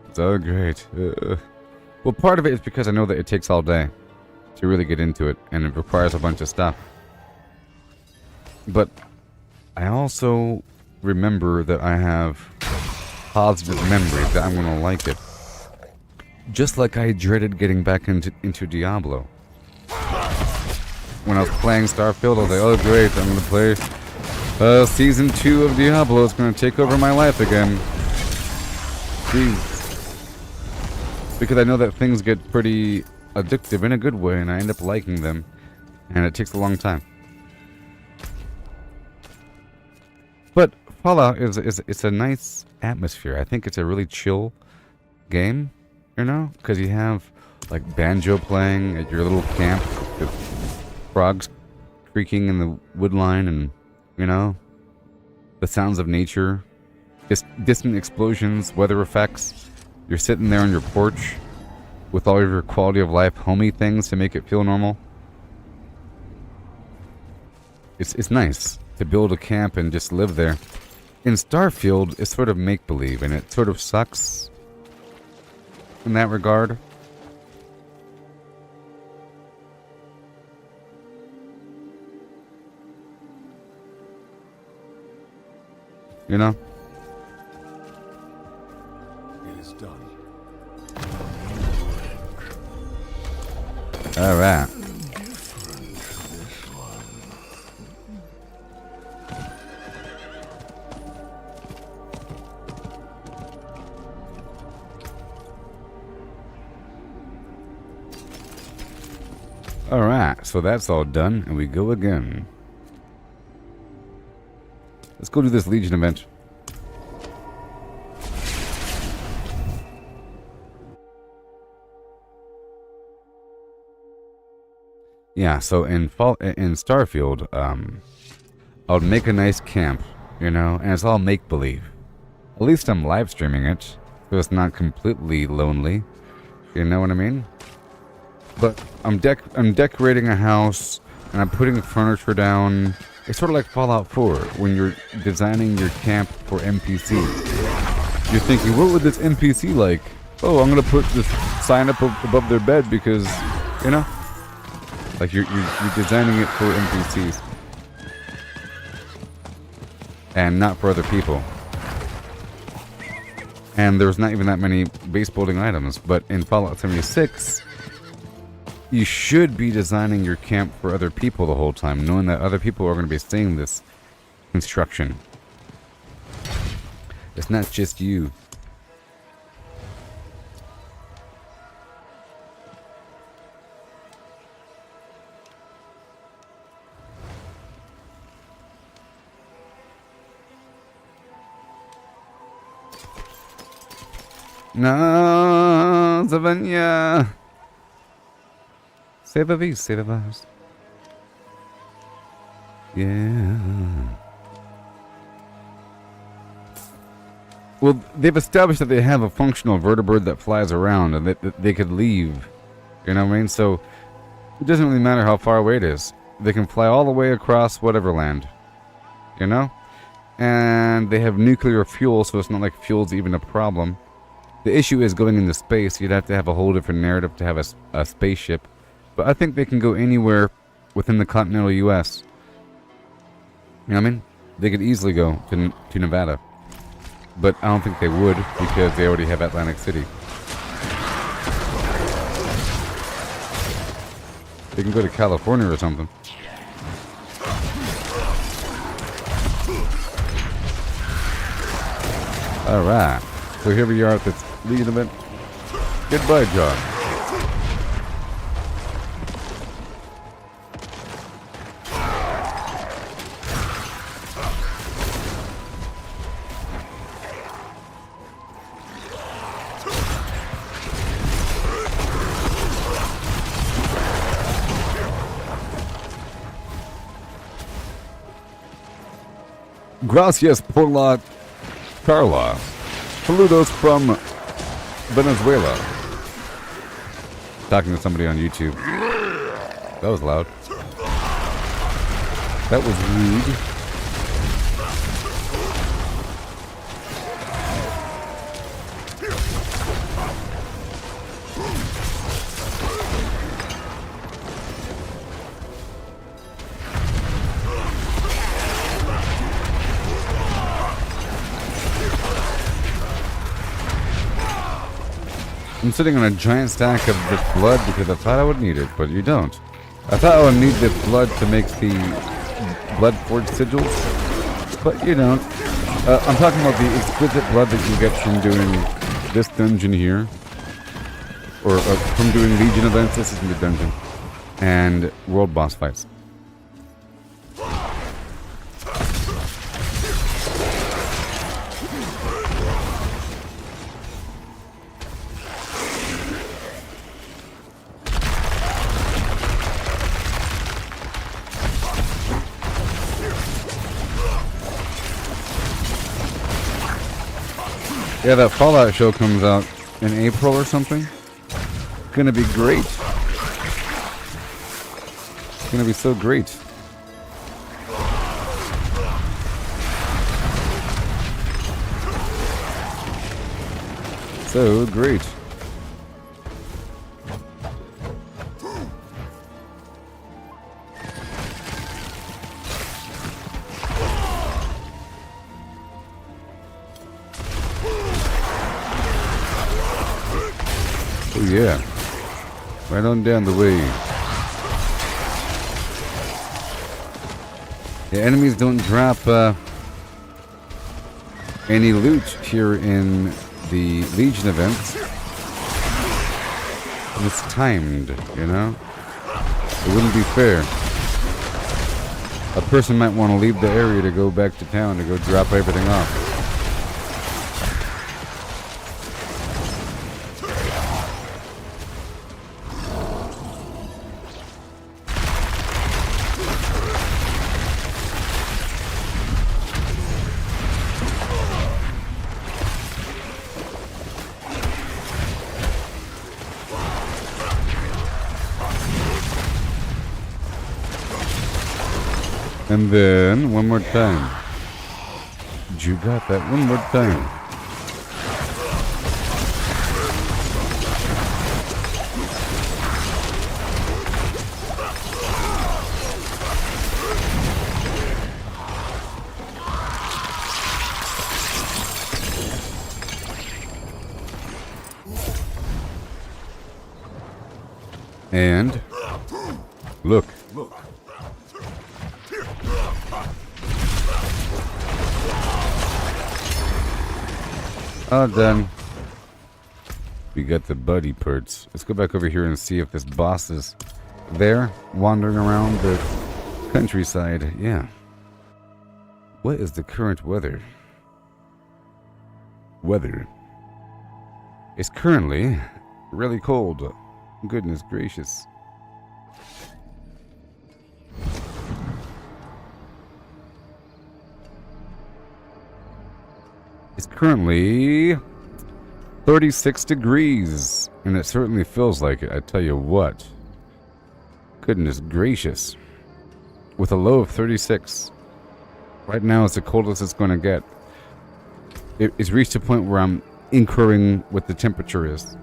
It's oh great. Well, part of it is because I know that it takes all day to really get into it, and it requires a bunch of stuff. But I also remember that I have positive memories that I'm gonna like it. Just like I dreaded getting back into Diablo. When I was playing Starfield, I was like, oh great, I'm gonna play Season 2 of Diablo. It's gonna take over my life again. Jeez. Because I know that things get pretty addictive in a good way, and I end up liking them. And it takes a long time. But Fallout it's a nice atmosphere. I think it's a really chill game, you know? Because you have, like, banjo playing at your little camp. With frogs creaking in the woodline and, you know, the sounds of nature. Just distant explosions, weather effects. You're sitting there on your porch with all of your quality of life homey things to make it feel normal. It's nice to build a camp and just live there. In Starfield, it's sort of make-believe, and it sort of sucks in that regard. You know? It is done. Alright. Alright, so that's all done, and we go again. Let's go do this Legion event. Yeah, so in Starfield, I would make a nice camp, you know, and it's all make-believe. At least I'm live streaming it, so it's not completely lonely. You know what I mean? But I'm decorating a house, and I'm putting furniture down. It's sort of like Fallout 4, when you're designing your camp for NPCs. You're thinking, what would this NPC like? Oh, I'm gonna put this sign up above their bed because, you know? Like you're designing it for NPCs. And not for other people. And there's not even that many base building items. But in Fallout 76, you should be designing your camp for other people the whole time, knowing that other people are going to be seeing this construction. It's not just you. No, Zavanya. Save a vis, save a vas. Yeah. Well, they've established that they have a functional vertebrate that flies around and that they could leave. You know what I mean? So it doesn't really matter how far away it is. They can fly all the way across whatever land. You know? And they have nuclear fuel, so it's not like fuel's even a problem. The issue is going into space. You'd have to have a whole different narrative to have a spaceship. But I think they can go anywhere within the continental U.S. You know what I mean? They could easily go to Nevada. But I don't think they would because they already have Atlantic City. They can go to California or something. Alright. So here we are at this Legion event. Goodbye, John. Gracias por la Carla. Saludos from Venezuela. Talking to somebody on YouTube. That was loud. That was rude. I'm sitting on a giant stack of this blood because I thought I would need it, but you don't. I thought I would need this blood to make the blood forged sigils, but you don't. I'm talking about the exquisite blood that you get from doing this dungeon here, or from doing Legion events. This isn't a dungeon, and world boss fights. Yeah, that Fallout show comes out in April or something. It's gonna be great. It's gonna be so great. So great. Oh yeah, right on down the way. The enemies don't drop any loot here in the Legion events. It's timed, you know? It wouldn't be fair. A person might want to leave the area to go back to town to go drop everything off. And then, one more time. You got that one more time. And, look. All done. We got the buddy perts. Let's go back over here and see if this boss is there, wandering around the countryside. Yeah. What is the current weather? Weather. It's currently really cold. Goodness gracious. It's currently 36 degrees, and it certainly feels like it, I tell you what. Goodness gracious. With a low of 36. Right now it's the coldest it's going to get. It's reached a point where I'm incurring what the temperature is.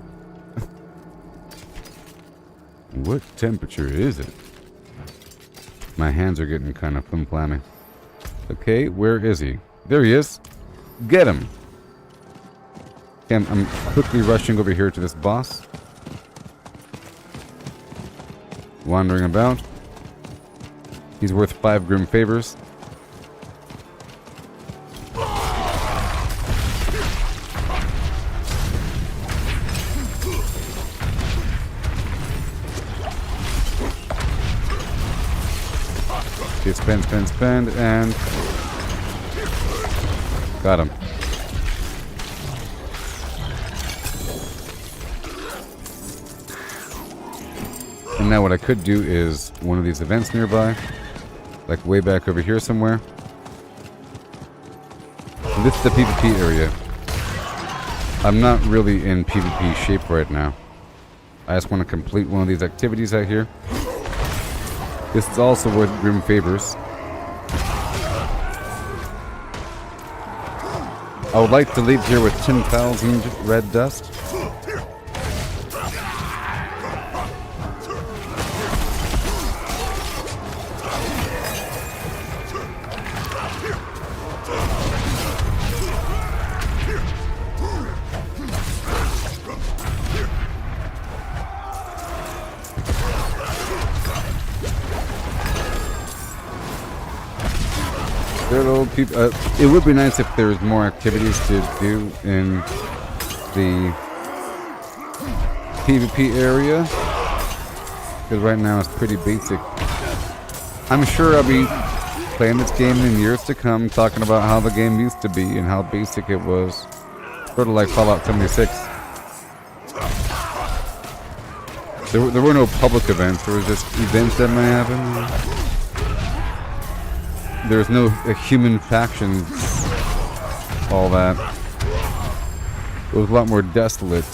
What temperature is it? My hands are getting kind of flim-flammy. Okay, where is he? There he is. Get him! Okay, I'm quickly rushing over here to this boss. Wandering about. He's worth 5 grim favors. Okay, spend, and... got him. And now what I could do is one of these events nearby, like way back over here somewhere. And this is the PvP area. I'm not really in PvP shape right now. I just want to complete one of these activities out here. This is also worth grim favors. I would like to leave here with 10,000 red dust. It would be nice if there was more activities to do in the PvP area, because right now it's pretty basic. I'm sure I'll be playing this game in years to come, talking about how the game used to be and how basic it was, sort of like Fallout 76. There were no public events, there was just events that might happen. There's no human factions, all that. It was a lot more desolate.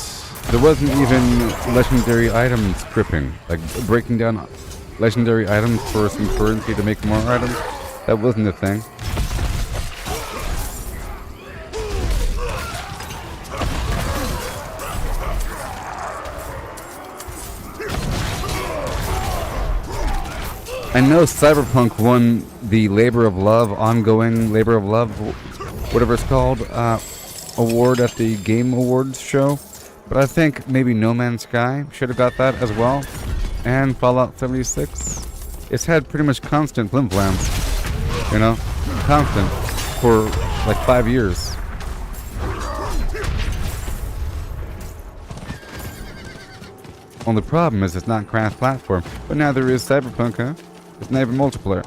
There wasn't even legendary item stripping, like breaking down legendary items for some currency to make more items. That wasn't a thing. I know Cyberpunk won the Labor of Love, ongoing Labor of Love, whatever it's called, award at the Game Awards show. But I think maybe No Man's Sky should have got that as well. And Fallout 76. It's had pretty much constant flim-flams. You know? Constant. For like 5 years. Only problem is it's not cross-platform, but neither is Cyberpunk, huh? It's not even multiplayer.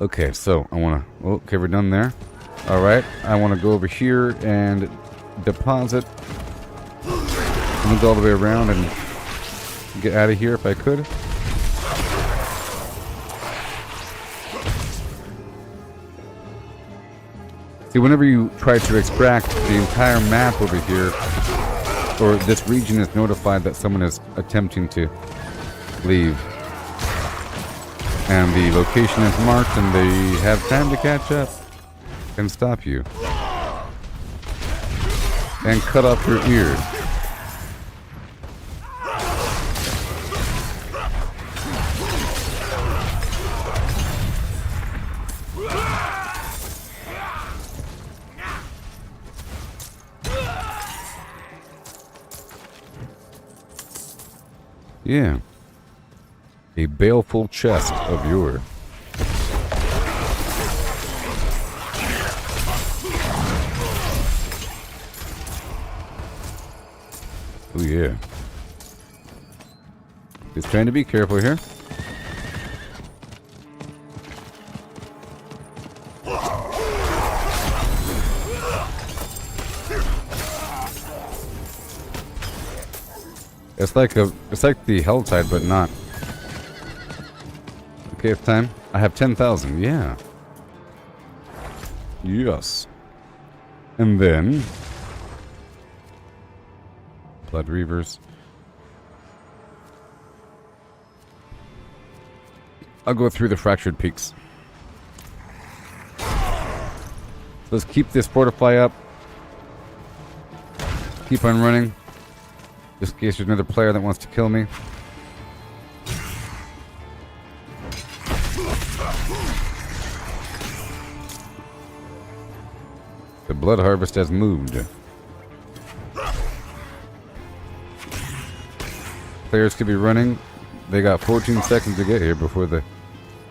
Okay, so I want to... Okay, we're done there. Alright, I want to go over here and deposit. I'm going to go all the way around and get out of here if I could. See, whenever you try to extract, the entire map over here, or this region, is notified that someone is attempting to leave. And the location is marked, and they have time to catch up and stop you. And cut off your ear. Yeah. A baleful chest of yore. Oh yeah. Just trying to be careful here. It's like the Helltide, but not. Okay, it's time. I have 10,000. Yeah. Yes. And then Blood Reavers. I'll go through the Fractured Peaks. Let's keep this Fortify up. Keep on running. Just in case there's another player that wants to kill me. The Blood Harvest has moved. Players could be running. They got 14 seconds to get here before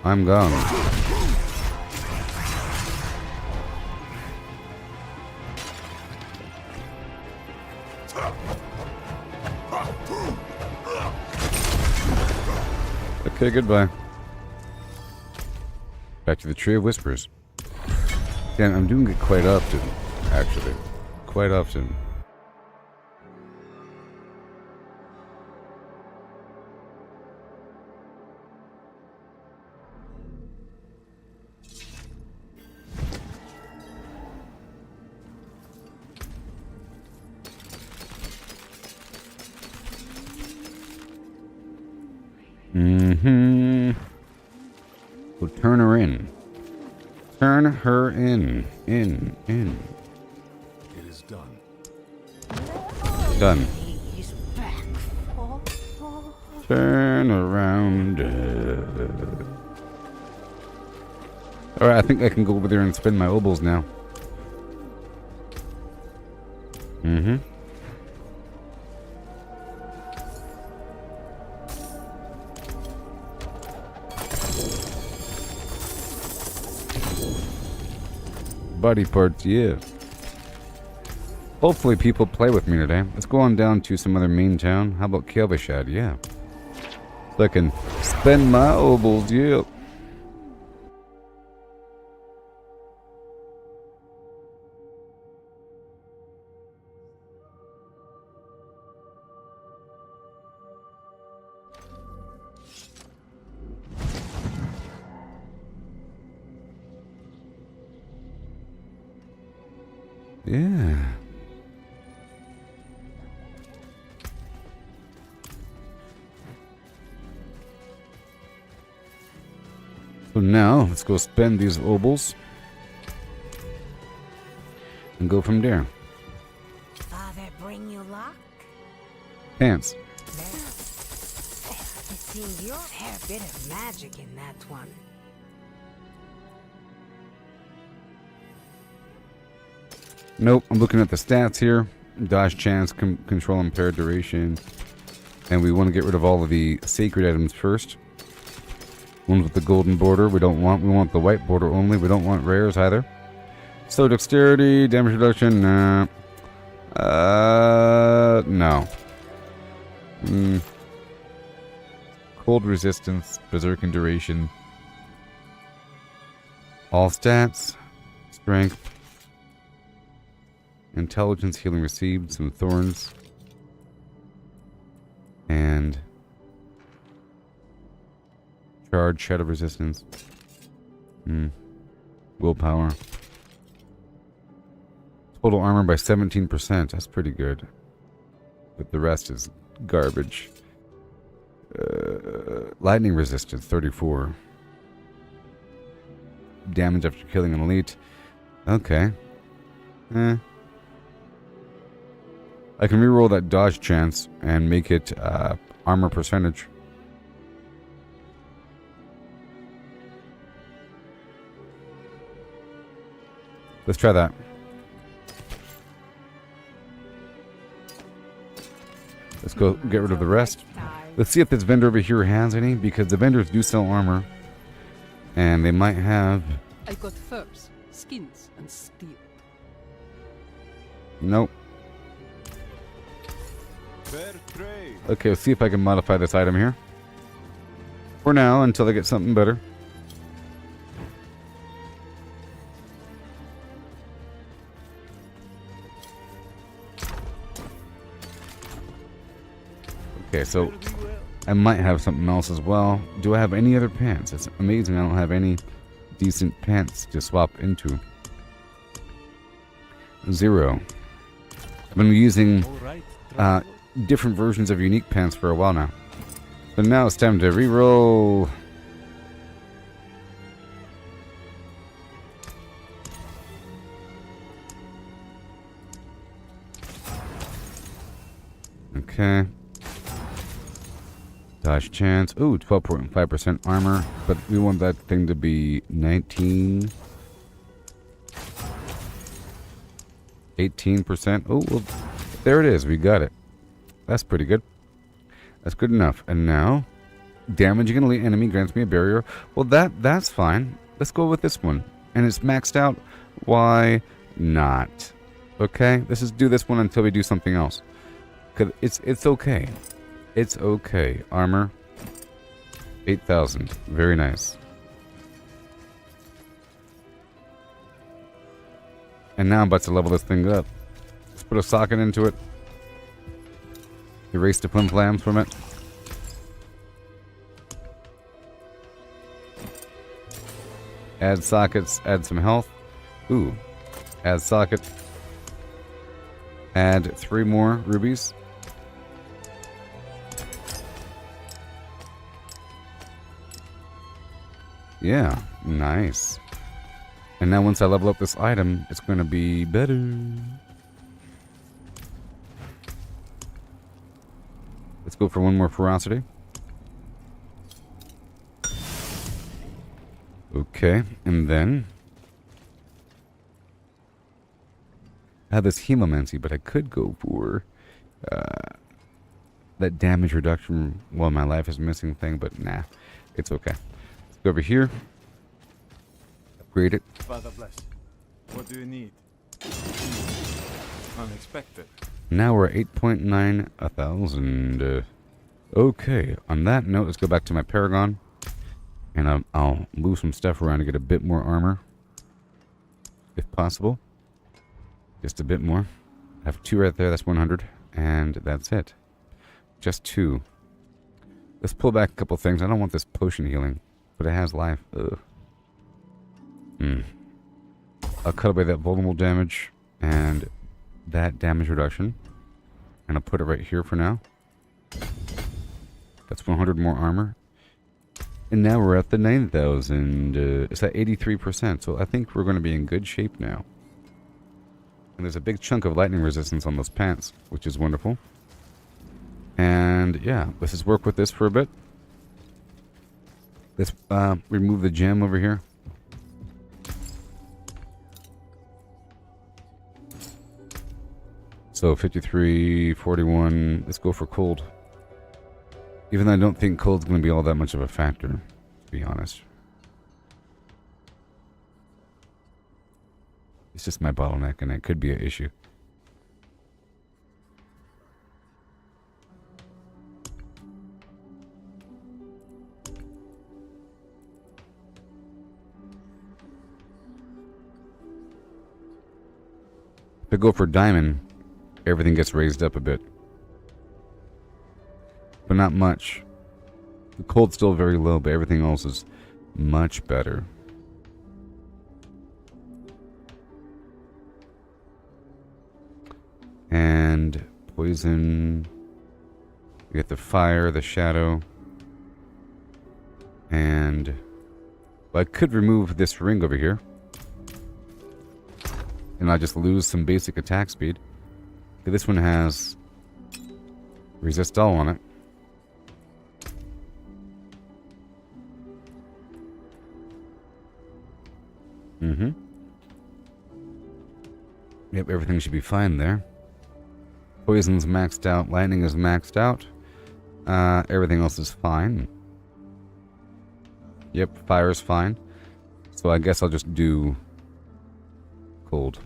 I'm gone. Okay, goodbye. Back to the Tree of Whispers. Yeah, I'm doing it quite often, actually. Quite often. We'll turn her in. Turn her in. In. It is done. Done. Turn around. Alright, I think I can go over there and spin my obols now. Body parts, yeah. Hopefully people play with me today. Let's go on down to some other main town. How about Kelvishad? Yeah. So I can spend my obols, yeah. Yeah. So now, let's go spend these obols. And go from there. Father bring you luck? Pants. There. It seems you have a bit of magic in that one. Nope, I'm looking at the stats here. Dodge chance, control impaired duration. And we want to get rid of all of the sacred items first. Ones with the golden border we don't want. We want the white border only. We don't want rares either. So dexterity, damage reduction, nah. No. Cold resistance, berserking duration. All stats. Strength. Intelligence, healing received, some thorns. And charge, shadow resistance. Willpower. Total armor by 17%. That's pretty good. But the rest is garbage. Lightning resistance, 34. Damage after killing an elite. Okay. I can reroll that dodge chance and make it armor percentage. Let's try that. Let's go get rid of the rest. Let's see if this vendor over here has any, because the vendors do sell armor. And they might have... I got furs, skins, and steel. Nope. Okay, let's see if I can modify this item here. For now, until I get something better. Okay, so I might have something else as well. Do I have any other pants? It's amazing I don't have any decent pants to swap into. 0. I've been using different versions of unique pants for a while now. So now it's time to reroll. Okay. Dodge chance. Ooh, 12.5% armor. But we want that thing to be 19. 18%. Oh, well, there it is. We got it. That's pretty good. That's good enough. And now, damaging an elite enemy grants me a barrier. Well, that's fine. Let's go with this one. And it's maxed out. Why not? Okay, let's just do this one until we do something else. Cause it's okay. It's okay. Armor. 8,000. Very nice. And now I'm about to level this thing up. Let's put a socket into it. Erase the FlimFlams from it. Add sockets. Add some health. Ooh. Add socket. Add 3 more rubies. Yeah, nice. And now once I level up this item, it's going to be better. Let's go for one more ferocity. Okay, and then I have this hemomancy, but I could go for that damage reduction while my life is missing thing, but nah, it's okay. Let's go over here. Upgrade it. Father bless. What do you need? Unexpected. Now we're at 8,900. Okay, on that note, let's go back to my Paragon. And I'll move some stuff around to get a bit more armor. If possible. Just a bit more. I have 2 right there, that's 100. And that's it. Just 2. Let's pull back a couple things. I don't want this potion healing. But it has life. Ugh. I'll cut away that vulnerable damage. And that damage reduction. And I'll put it right here for now. That's 100 more armor. And now we're at the 9,000. It's at 83%. So I think we're going to be in good shape now. And there's a big chunk of lightning resistance on those pants, which is wonderful. And yeah, let's just work with this for a bit. Let's remove the gem over here. So 53, 41. Let's go for cold. Even though I don't think cold's going to be all that much of a factor, to be honest. It's just my bottleneck, and it could be an issue. I go for diamond, everything gets raised up a bit. But not much. The cold's still very low, but everything else is much better. And poison. We get the fire, the shadow. And well, I could remove this ring over here. And I just lose some basic attack speed. Okay, this one has resist all on it. Mm-hmm. Yep, everything should be fine there. Poison's maxed out. Lightning is maxed out. Everything else is fine. Yep, fire's fine. So I guess I'll just do cold.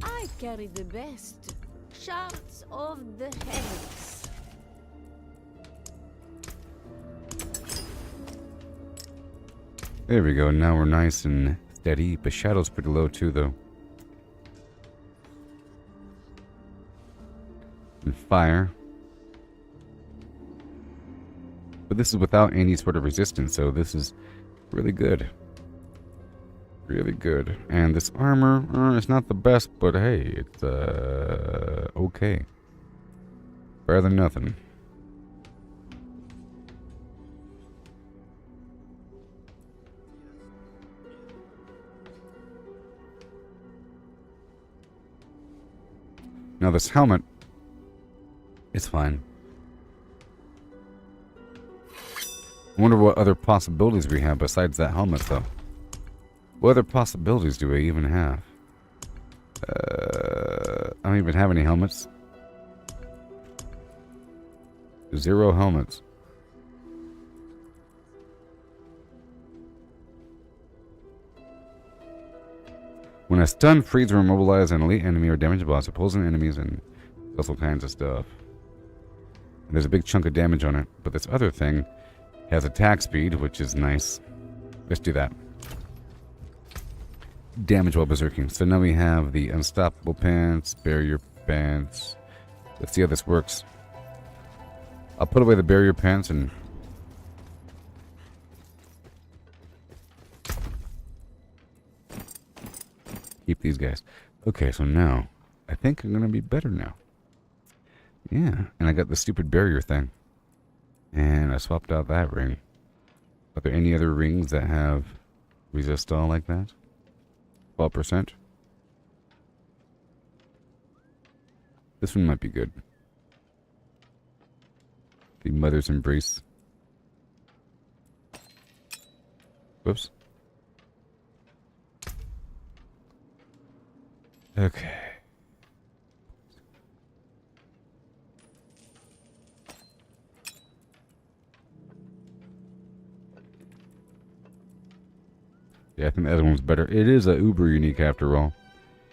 I carry the best shards of the heavens. There we go. Now we're nice and steady. But shadow's pretty low too, though. And fire. But this is without any sort of resistance, so this is really good. Really good. And this armor, it's not the best, but hey, it's okay. Better than nothing. Now this helmet, it's fine. I wonder what other possibilities we have besides that helmet, though. What other possibilities do we even have? I don't even have any helmets. 0 helmets. When I stun, freeze, or immobilize an elite enemy or damage a boss, opposing enemies, and does all kinds of stuff. And there's a big chunk of damage on it, but this other thing has attack speed, which is nice. Let's do that. Damage while berserking. So now we have the unstoppable pants, barrier pants. Let's see how this works. I'll put away the barrier pants and keep these guys. Okay, so now I think I'm gonna be better now. Yeah, and I got the stupid barrier thing. And I swapped out that ring. Are there any other rings that have resist all like that? 12%. This one might be good. The Mother's Embrace. Whoops. Okay. Yeah, I think the other one's better. It is a uber unique after all.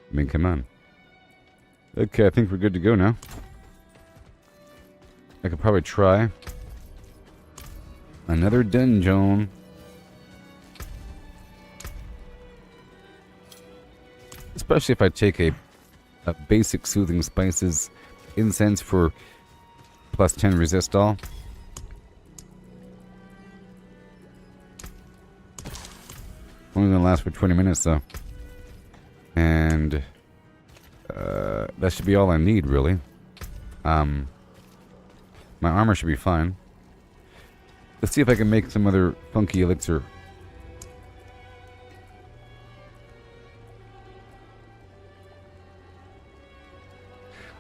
I mean, come on. Okay, I think we're good to go now. I could probably try another dungeon. Especially if I take a basic soothing spices incense for plus 10 resist all. Only gonna last for 20 minutes though. And that should be all I need really. My armor should be fine. Let's see if I can make some other funky elixir.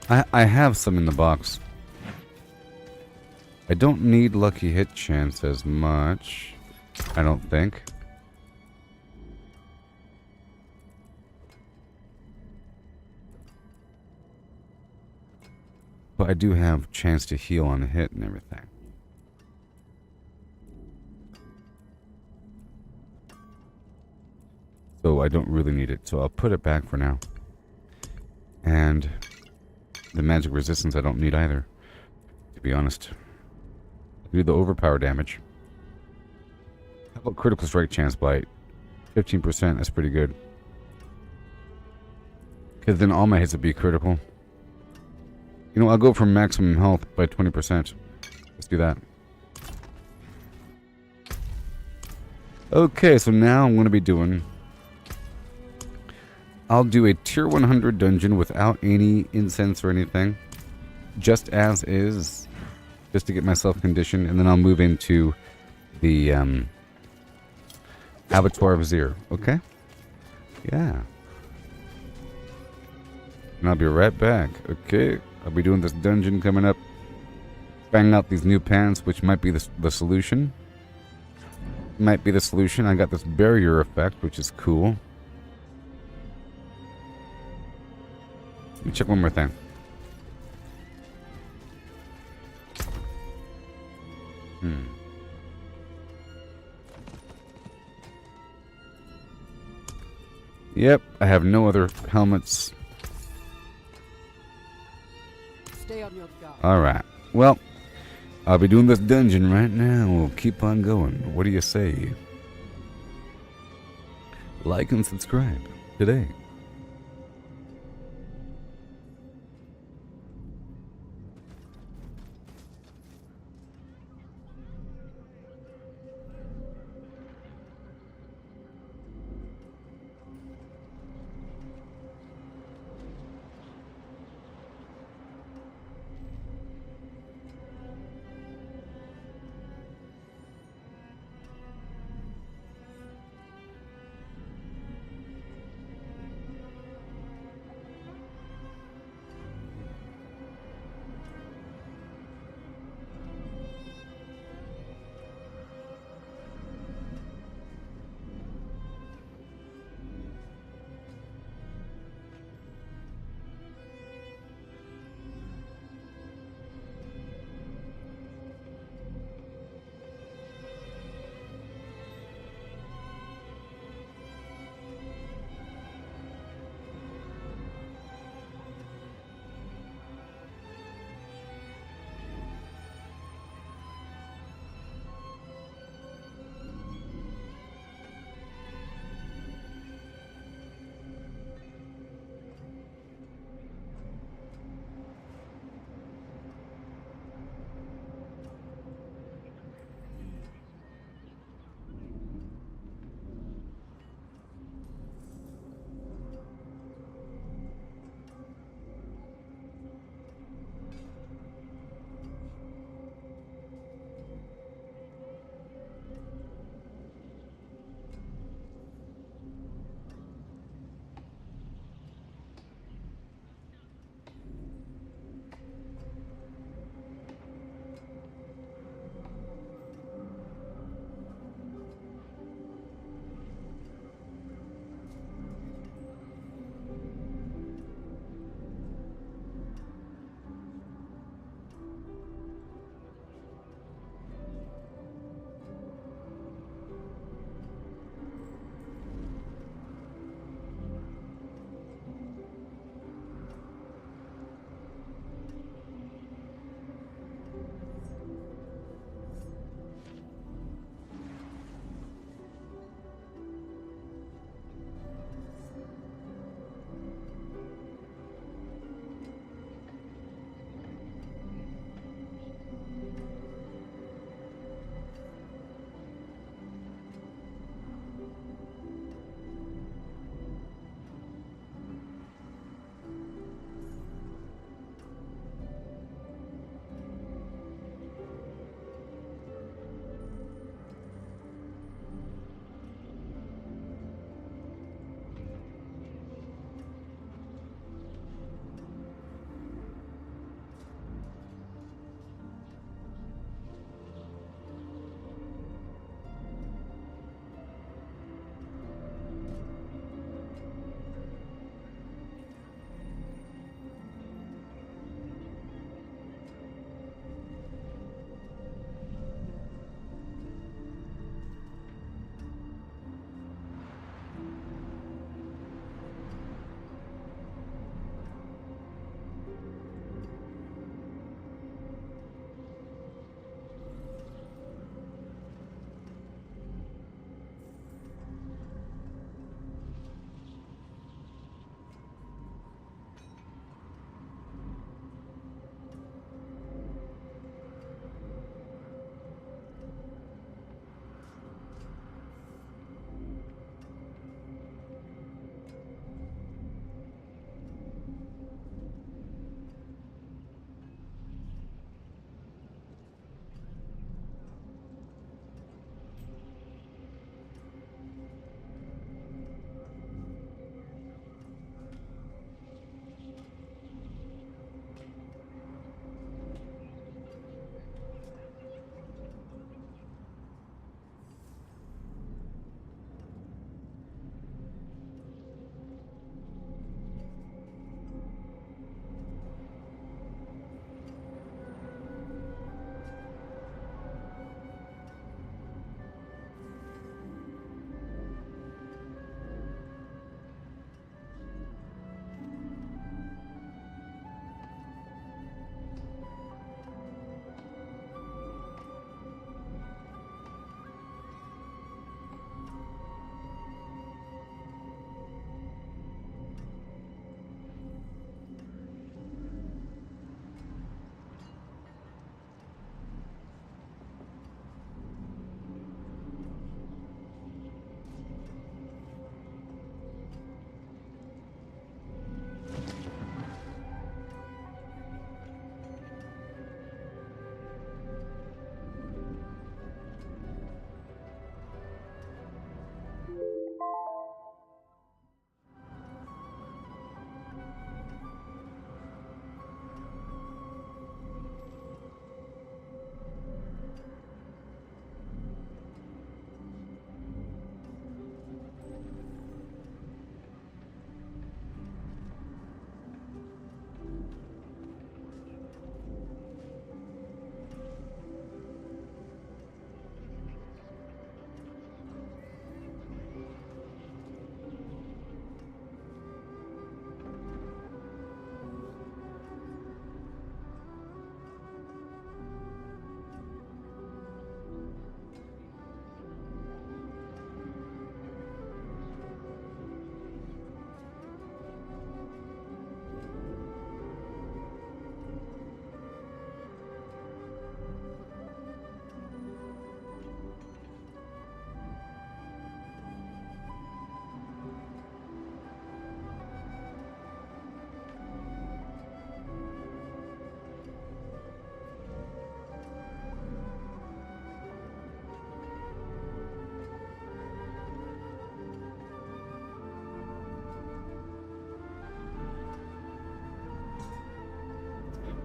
I have some in the box. I don't need lucky hit chance as much, I don't think. But I do have chance to heal on a hit and everything. So I don't really need it, so I'll put it back for now. And the magic resistance I don't need either, to be honest. I do the overpower damage. How about critical strike chance blight? 15%, that's pretty good. Because then all my hits would be critical. You know, I'll go for maximum health by 20%. Let's do that. Okay, so now I'm going to be doing... I'll do a tier 100 dungeon without any incense or anything. Just as is. Just to get myself conditioned. And then I'll move into the Abattoir of Zir. Okay? Yeah. And I'll be right back. Okay? I'll be doing this dungeon coming up. Bang out these new pants, which might be the solution. Might be the solution. I got this barrier effect, which is cool. Let me check one more thing. Yep, I have no other helmets. Stay on your guard. Alright, well, I'll be doing this dungeon right now. We'll keep on going. What do you say? Like and subscribe today.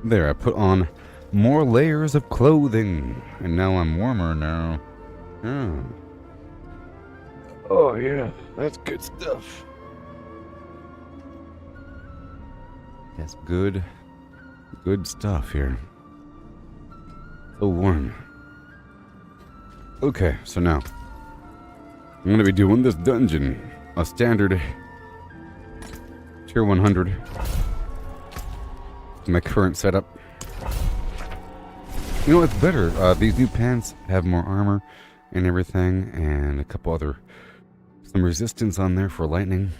There, I put on more layers of clothing, and now I'm warmer now. Oh. Oh yeah, that's good stuff. That's good stuff here. So warm. Okay, so now I'm gonna be doing this dungeon, a standard tier 100. My current setup. You know what's better? These new pants have more armor and everything, and a couple other some resistance on there for lightning,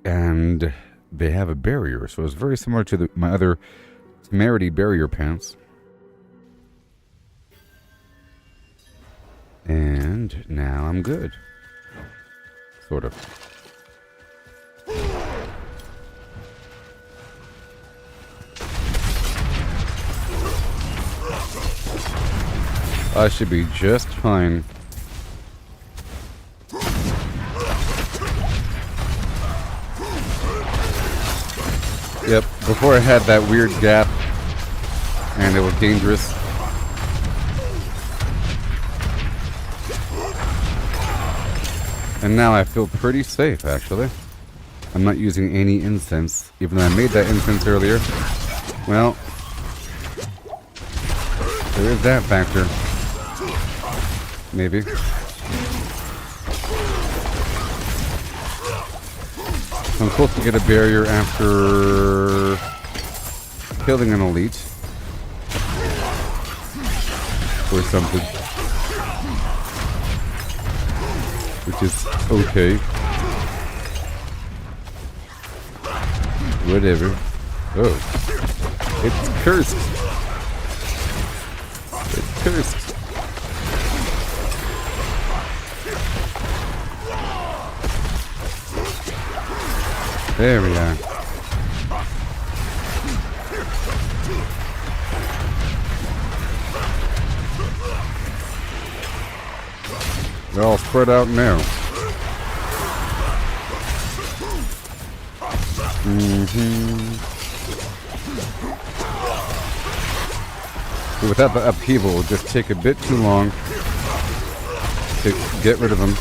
and they have a barrier, so it's very similar to my other Temerity barrier pants. And now I'm good. Sort of. I should be just fine. Yep, before I had that weird gap, and it was dangerous. And now I feel pretty safe, actually. I'm not using any incense, even though I made that incense earlier. Well, there is that factor. Maybe. I'm supposed to get a barrier after killing an elite. Or something. Which is okay. Whatever. Oh. It's cursed. It's cursed. There we are. They're all spread out now. But without the upheaval, it will just take a bit too long to get rid of them.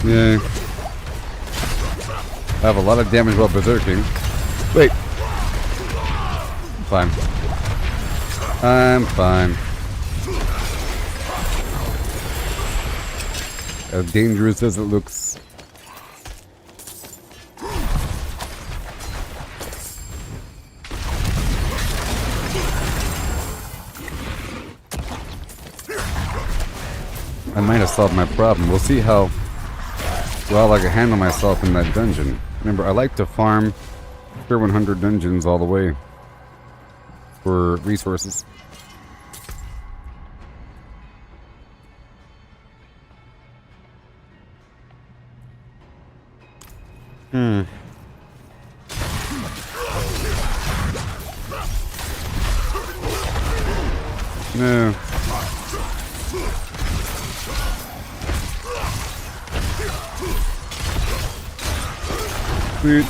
Yeah. I have a lot of damage while berserking. Wait. Fine. I'm fine. As dangerous as it looks. I might have solved my problem. We'll see how well I can handle myself in that dungeon. Remember, I like to farm tier 100 dungeons all the way for resources. No. Sweet.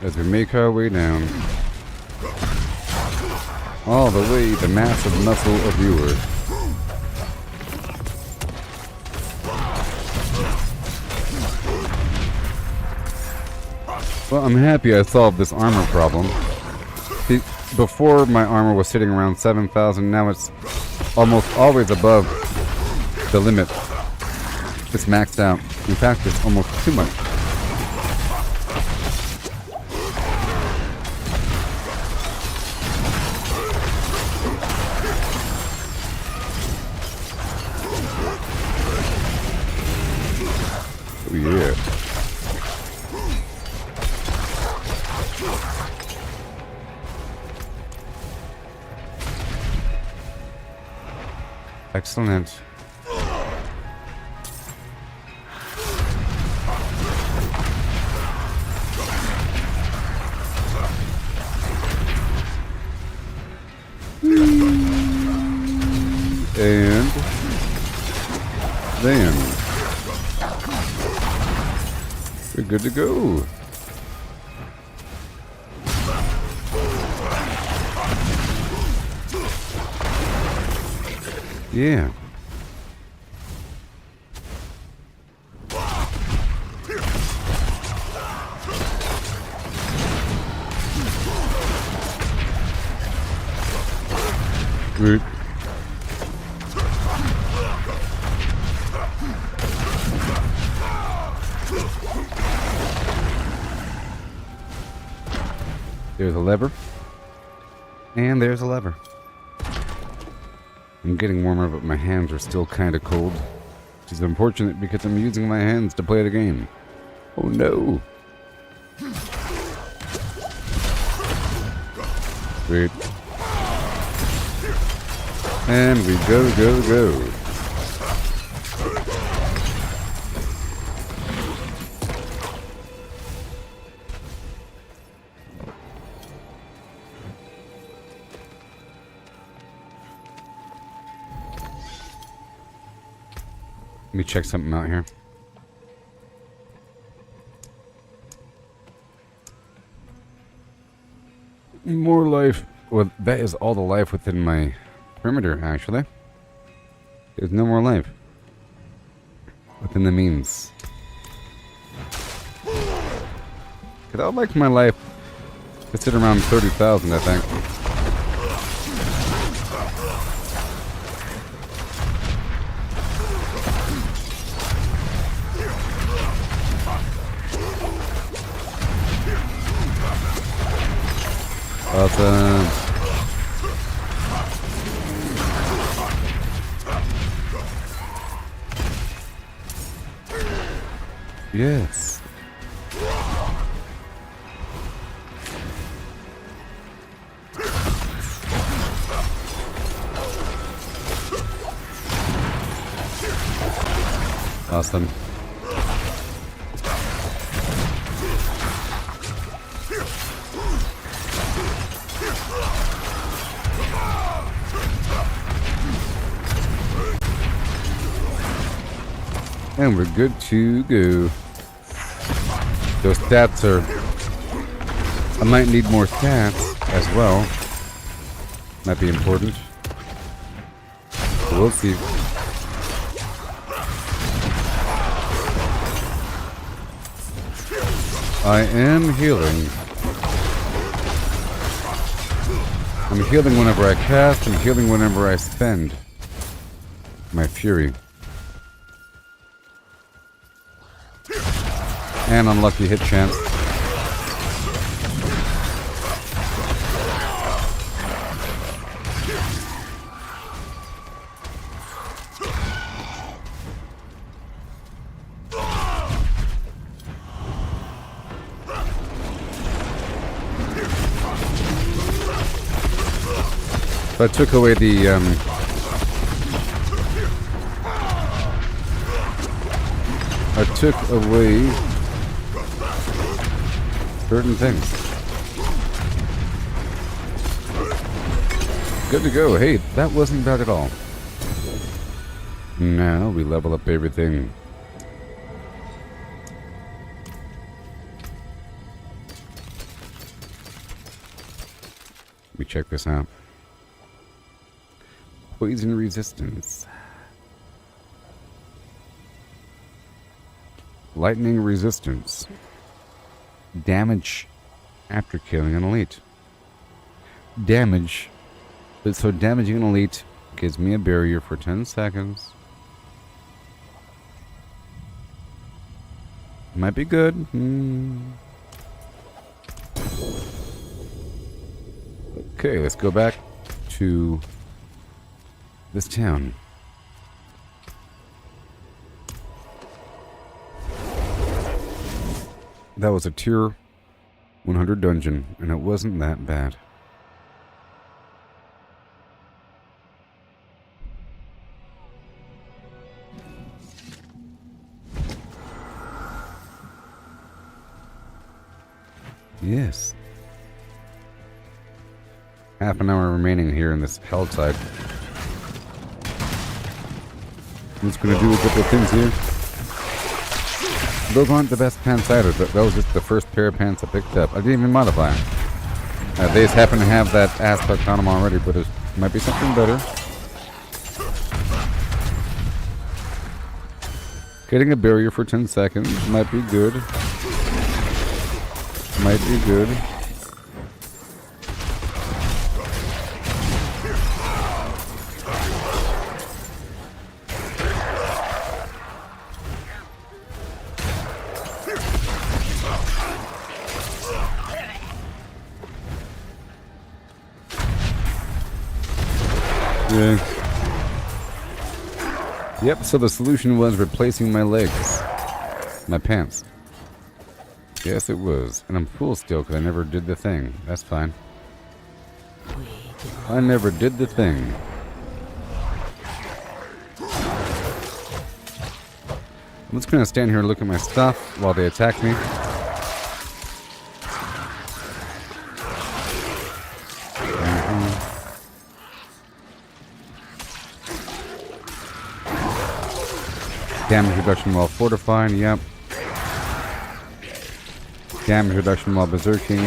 As we make our way down. All the way the massive muscle of viewers. Well, I'm happy I solved this armor problem. See, before my armor was sitting around 7,000, now it's almost always above the limit. It's maxed out. In fact, it's almost too much. Oh yeah. Excellent. And then we're good to go. Yeah. Good. There's a lever. And there's a lever. I'm getting warmer, but my hands are still kind of cold. Which is unfortunate because I'm using my hands to play the game. Oh no! Sweet. And we go, go, go. Let me check something out here. More life. Well, that is all the life within my perimeter, actually. There's no more life within the means. Because I would like my life to sit around 30,000, I think. Awesome. Yes. Awesome. And we're good to go. Those stats are... I might need more stats as well. Might be important. We'll see. I am healing. I'm healing whenever I cast. I'm healing whenever I spend my fury. And unlucky hit chance. So I took away the certain things. Good to go. Hey, that wasn't bad at all. Now we level up everything. Let me check this out. Poison resistance. Lightning resistance. Damage after killing an elite. Damage. So damaging an elite gives me a barrier for 10 seconds. Might be good. Okay, let's go back to this town. That was a tier 100 dungeon, and it wasn't that bad. Yes. Half an hour remaining here in this hell side. I'm just gonna do a couple of things here. Those aren't the best pants either, but that was just the first pair of pants I picked up. I didn't even modify them. They just happen to have that aspect on them already, but it might be something better. Getting a barrier for 10 seconds might be good. Might be good. Yeah. Yep, so the solution was replacing my legs. My pants. Yes, it was. And I'm full still because I never did the thing. That's fine. I never did the thing. I'm just going to stand here and look at my stuff while they attack me. Damage reduction while fortifying, yep. Damage reduction while berserking.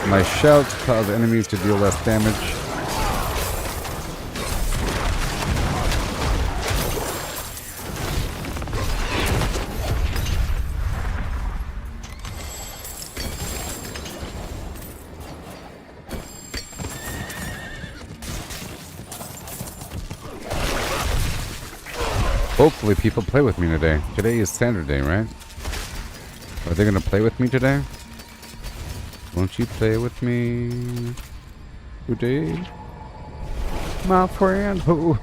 My shouts cause enemies to deal less damage. Hopefully people play with me today. Today is Saturday, right? Are they gonna play with me today? Won't you play with me today? My friend who?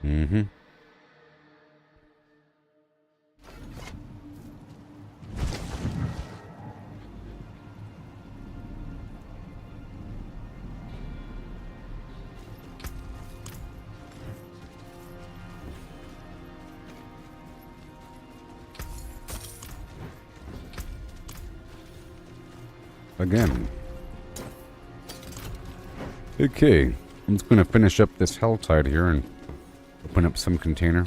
Mm-hmm. Again. Okay, I'm just going to finish up this Helltide here and open up some container.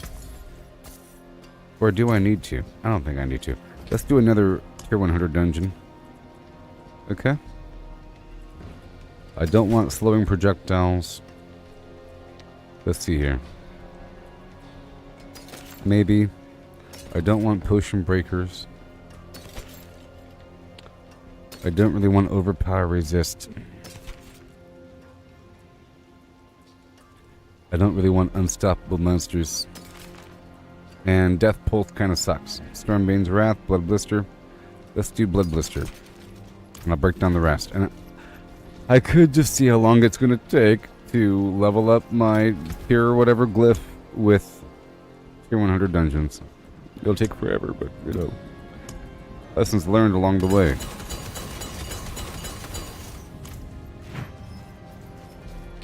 Or do I need to? I don't think I need to. Let's do another tier 100 dungeon. Okay. I don't want slowing projectiles. Let's see here. Maybe. I don't want potion breakers. I don't really want overpower resist. I don't really want unstoppable monsters. And Death Pulse kind of sucks. Stormbane's Wrath, Blood Blister. Let's do Blood Blister. And I'll break down the rest. And I could just see how long it's going to take to level up my tier whatever glyph with tier 100 dungeons. It'll take forever, but you know. Lessons learned along the way.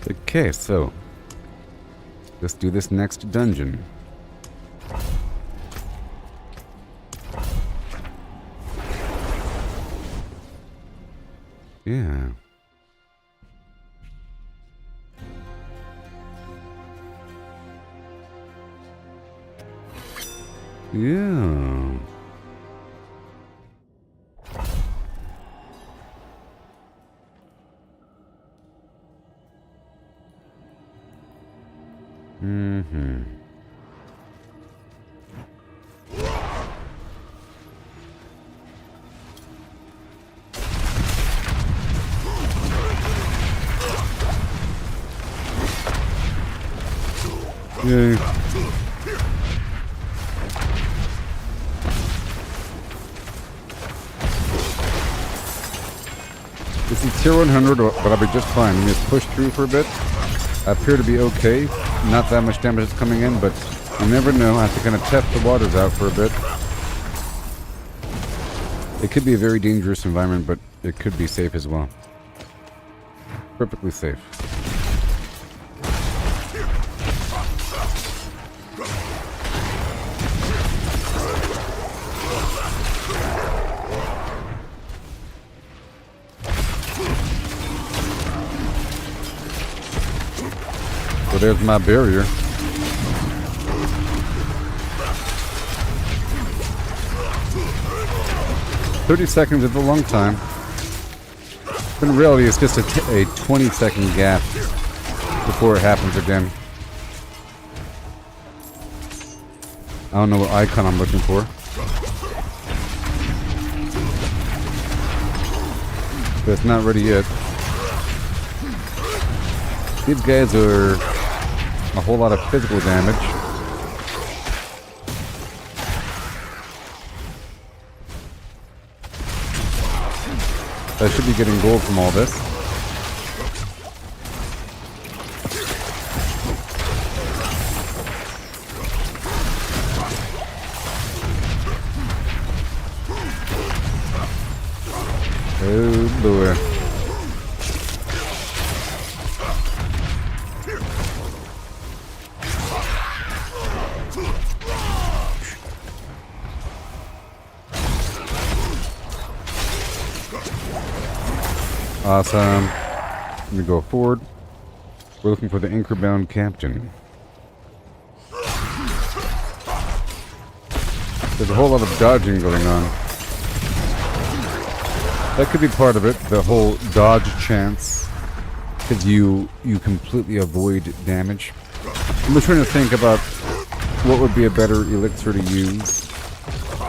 Okay, so let's do this next dungeon. Yeah. Yeah. Mm-hmm. Yay. This is tier 100, but I'll be just fine. Let me just push through for a bit. I appear to be okay. Not that much damage is coming in, but you never know. I have to kind of test the waters out for a bit. It could be a very dangerous environment, but it could be safe as well. Perfectly safe. Well, there's my barrier. $30 is a long time. But in reality, it's just a 20-second gap before it happens again. I don't know what icon I'm looking for. But it's not ready yet. These guys are a whole lot of physical damage. I should be getting gold from all this. Oh boy. Awesome. Let me go forward. We're looking for the anchor-bound captain. There's a whole lot of dodging going on. That could be part of it, the whole dodge chance. Because you completely avoid damage. I'm just trying to think about what would be a better elixir to use.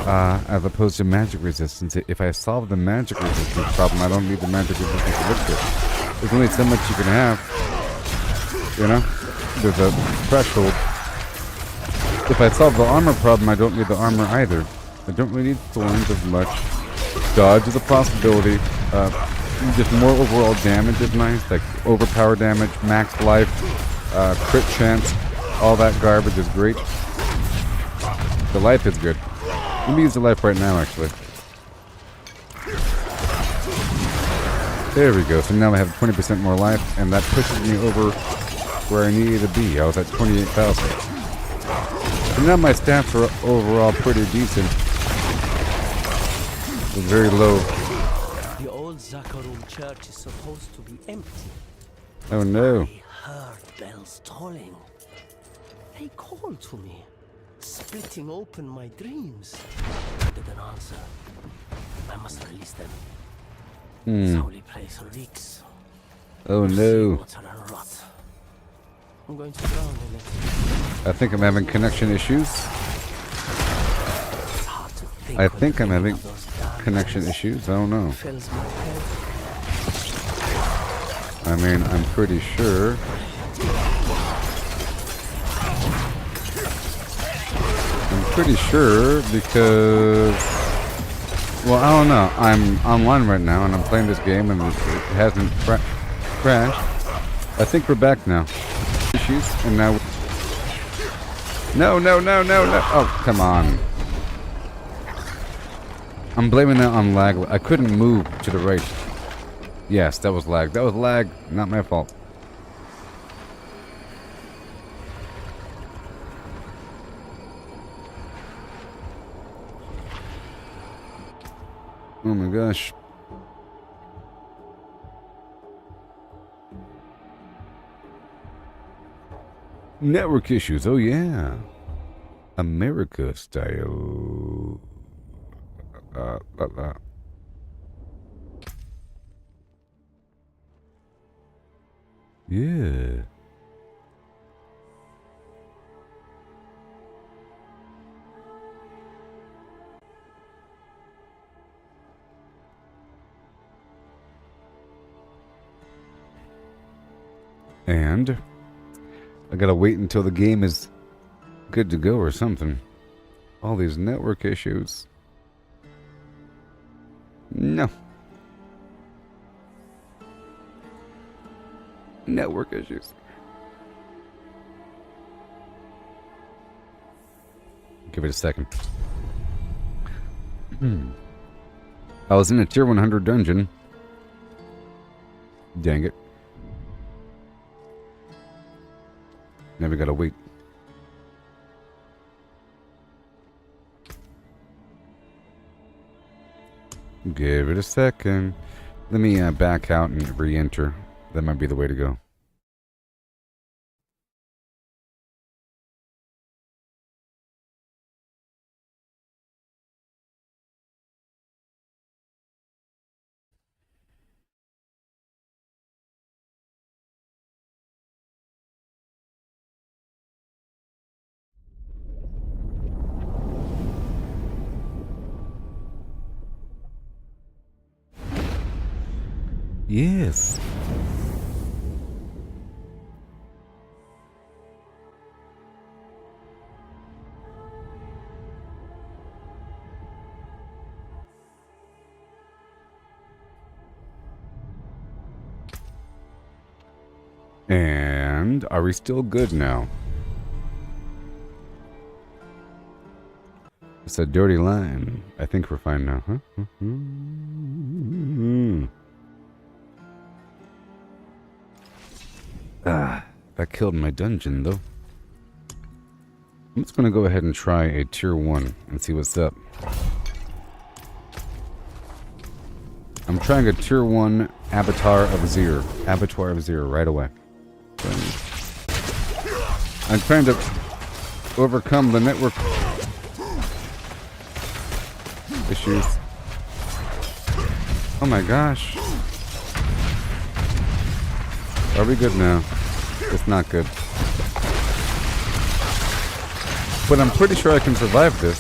As opposed to magic resistance. If I solve the magic resistance problem, I don't need the magic resistance elixir. There's only so much you can have. You know? There's a threshold. If I solve the armor problem, I don't need the armor either. I don't really need thorns as much. Dodge is a possibility. Just more overall damage is nice. Like overpower damage, max life, crit chance. All that garbage is great. The life is good. Let me use the life right now, actually. There we go. So now I have 20% more life, and that pushes me over where I needed to be. I was at 28,000. So now my stats are overall pretty decent. It's very low. The old Zakharum church is supposed to be empty. Oh no. I heard bells tolling. They called to me, splitting open my dreams. I didn't answer. I must release them. This holy place reeks. Oh no. Water and rot. I'm going to drown in it. I think I'm having connection issues. It's hard to think I when think the I'm meaning having of those dark connection days issues. I don't know. fills my head. I mean, I'm pretty sure. I'm pretty sure because... Well, I don't know. I'm online right now and I'm playing this game and it hasn't crashed. I think we're back now. Issues and now... No. Oh, come on. I'm blaming that on lag. I couldn't move to the right. Yes, that was lag. That was lag. Not my fault. Oh my gosh. Network issues. Oh yeah. America style. Yeah. And I gotta wait until the game is good to go or something. All these network issues. No. Network issues. Give it a second. I was in a tier 100 dungeon. Dang it. Now we gotta wait. Give it a second. Let me back out and re-enter. That might be the way to go. Yes. And are we still good now? It's a dirty line. I think we're fine now, huh? That killed my dungeon, though. I'm just gonna go ahead and try a tier 1 and see what's up. I'm trying a tier 1 Abattoir of Zir right away. I'm trying to overcome the network issues. Oh my gosh. Are we good now? It's not good. But I'm pretty sure I can survive this.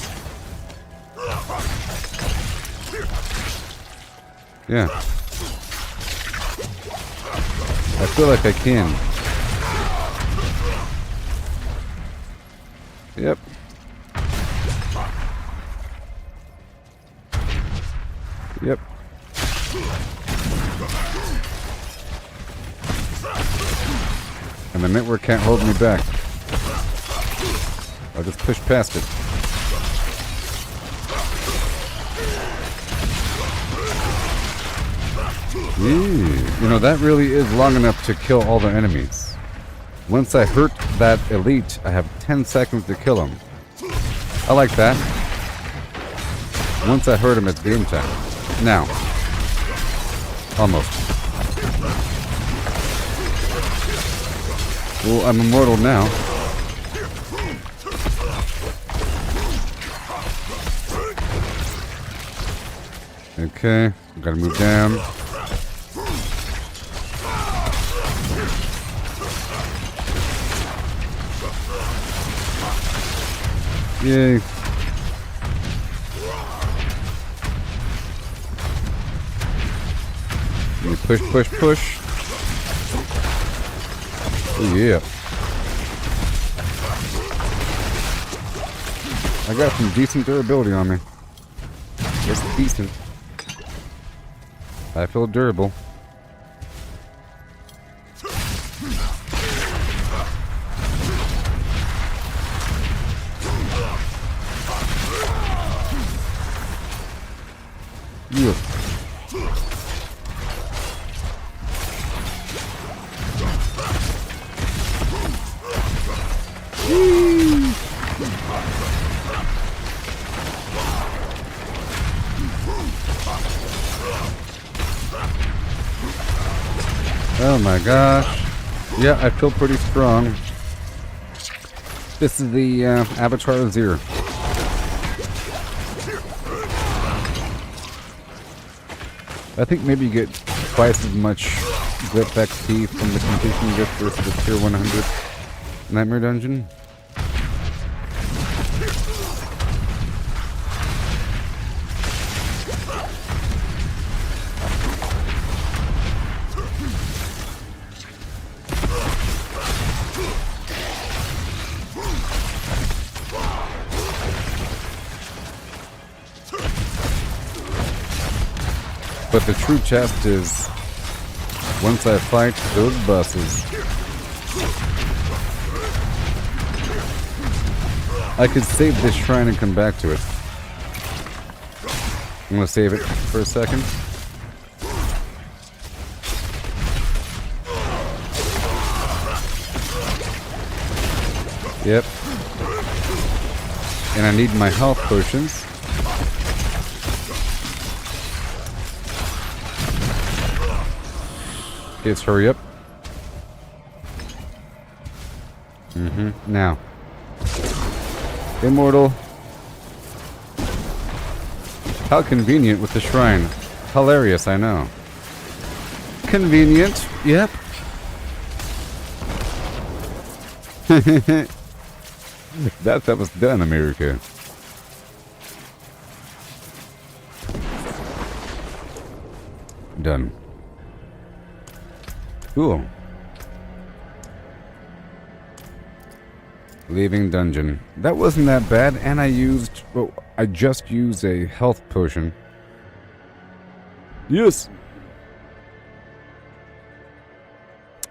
Yeah. I feel like I can. Yep. Yep. And the network can't hold me back. I'll just push past it. You know, that really is long enough to kill all the enemies. Once I hurt that elite, I have 10 seconds to kill him. I like that. Once I hurt him, it's game time. Now. Almost. Well, I'm immortal now. Okay, gotta move down. Yay. Push, push, push. Oh, yeah. I got some decent durability on me. Just decent. I feel durable. Yeah. Oh my gosh. Yeah, I feel pretty strong. This is the Abattoir of Zir. I think maybe you get twice as much grip XP from the completion gift versus the tier 100 Nightmare Dungeon. But the true test is once I fight those bosses, I could save this shrine and come back to it. I'm gonna save it for a second. Yep. And I need my health potions. Let's hurry up. Now. Immortal. How convenient with the shrine. Hilarious, I know. Convenient, yep. That was done, America. Done. Cool. Leaving dungeon. That wasn't that bad, and I just used a health potion. Yes!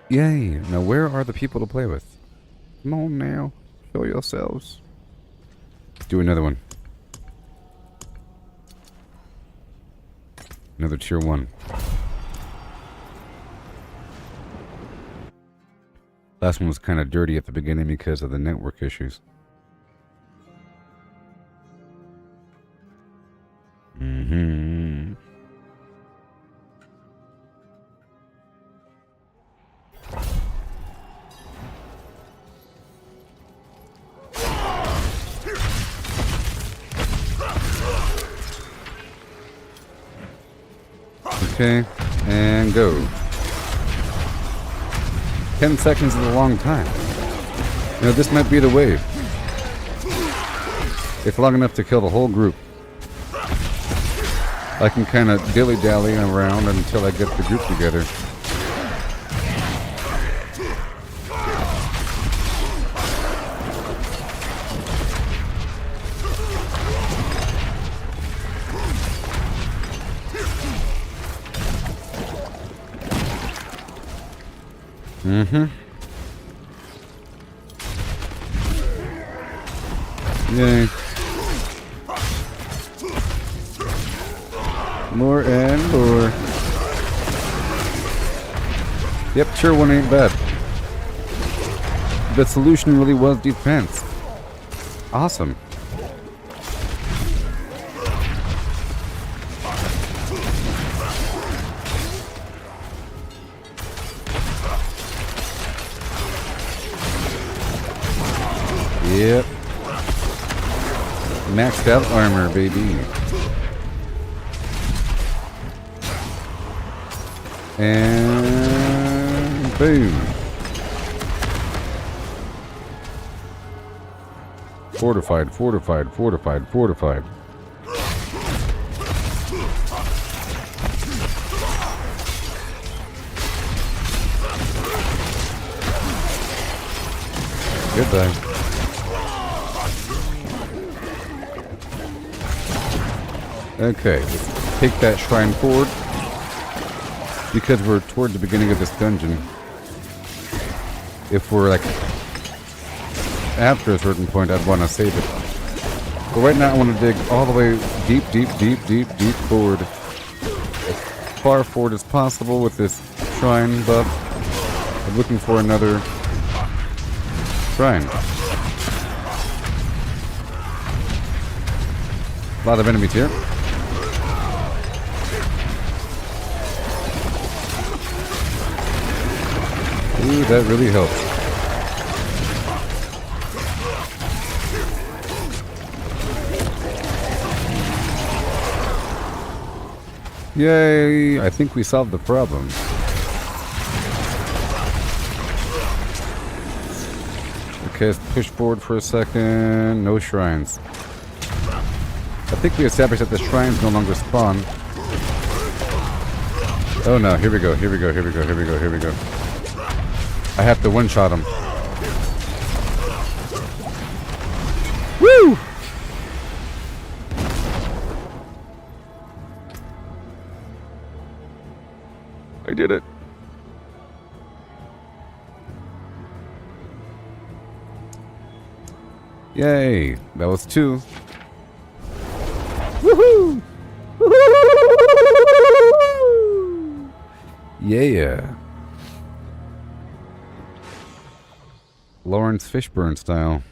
Yay! Now where are the people to play with? Come on now. Show yourselves. Do another one. Another tier 1. Last one was kind of dirty at the beginning because of the network issues. Mm-hmm. Okay, and go. 10 seconds is a long time. You know, this might be the wave. It's long enough to kill the whole group. I can kind of dilly-dally around until I get the group together. Mm-hmm. Yay. More and more. Yep, tier 1 ain't bad. The solution really was defense. Awesome. Yep. Maxed out armor, baby. And boom. Fortified, fortified, fortified, fortified. Goodbye. Okay, let's take that shrine forward. Because we're toward the beginning of this dungeon. If we're like after a certain point, I'd want to save it. But right now I want to dig all the way deep, deep, deep, deep, deep forward. As far forward as possible with this shrine buff. I'm looking for another shrine. A lot of enemies here. Ooh, that really helps. Yay! I think we solved the problem. Okay, let's push forward for a second. No shrines. I think we established that the shrines no longer spawn. Oh no, here we go, here we go, here we go, here we go, here we go. I have to one-shot him. Woo! I did it. Yay! That was 2. Woohoo! Woo-hoo! Yeah. Lawrence Fishburne style.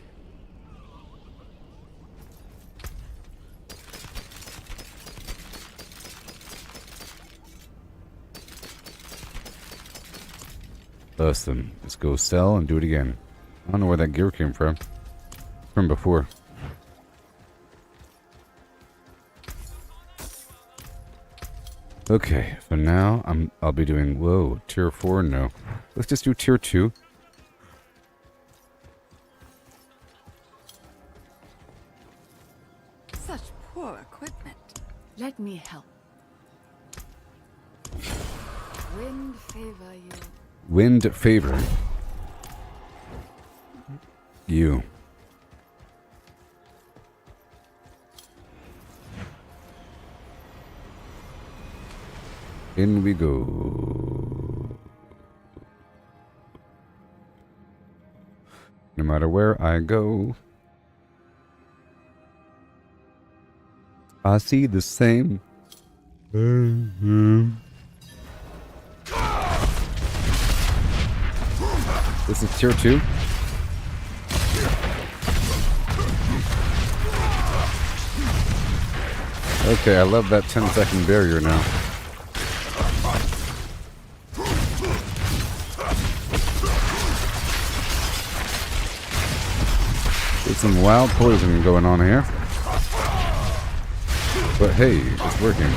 Awesome. Let's go sell and do it again. I don't know where that gear came from. From before. Okay, for now I'll be doing tier 4 no. Let's just do tier 2. Such poor equipment. Let me help. Wind favor you. Wind favor. You. In we go. No matter where I go, I see the same. This is tier 2. Okay, I love that 10-second barrier now. There's some wild poison going on here. But hey, it's working.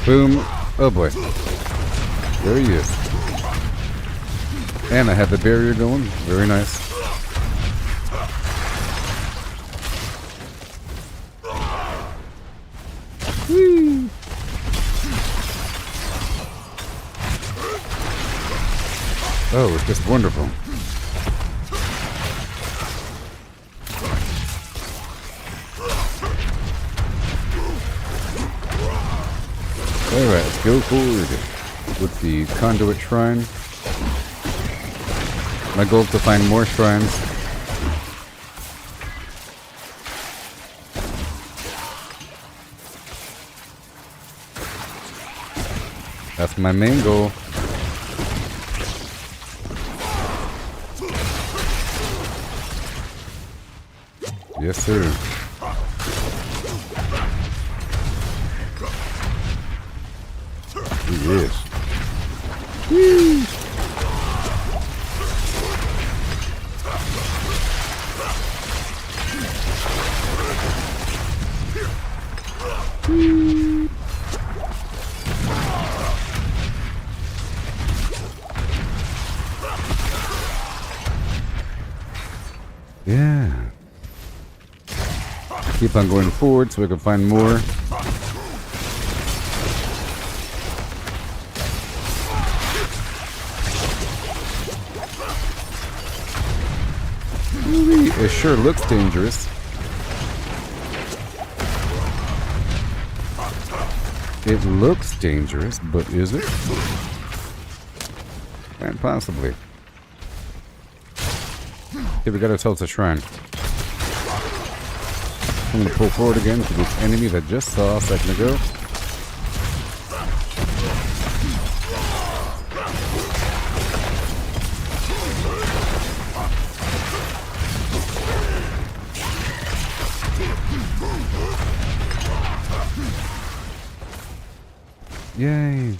Boom. Oh boy. There he is. And I had the barrier going. Very nice. Whee! Oh, it's just wonderful. Alright, let's go forward with the conduit shrine. My goal is to find more shrines. That's my main goal. Yes, sir. Yes. Woo! Yeah. Keep on going forward so we can find more. It sure looks dangerous. It looks dangerous, but is it? Can't possibly. Okay, we got ourselves a shrine. I'm going to pull forward again to this enemy that I just saw a second ago. Yay!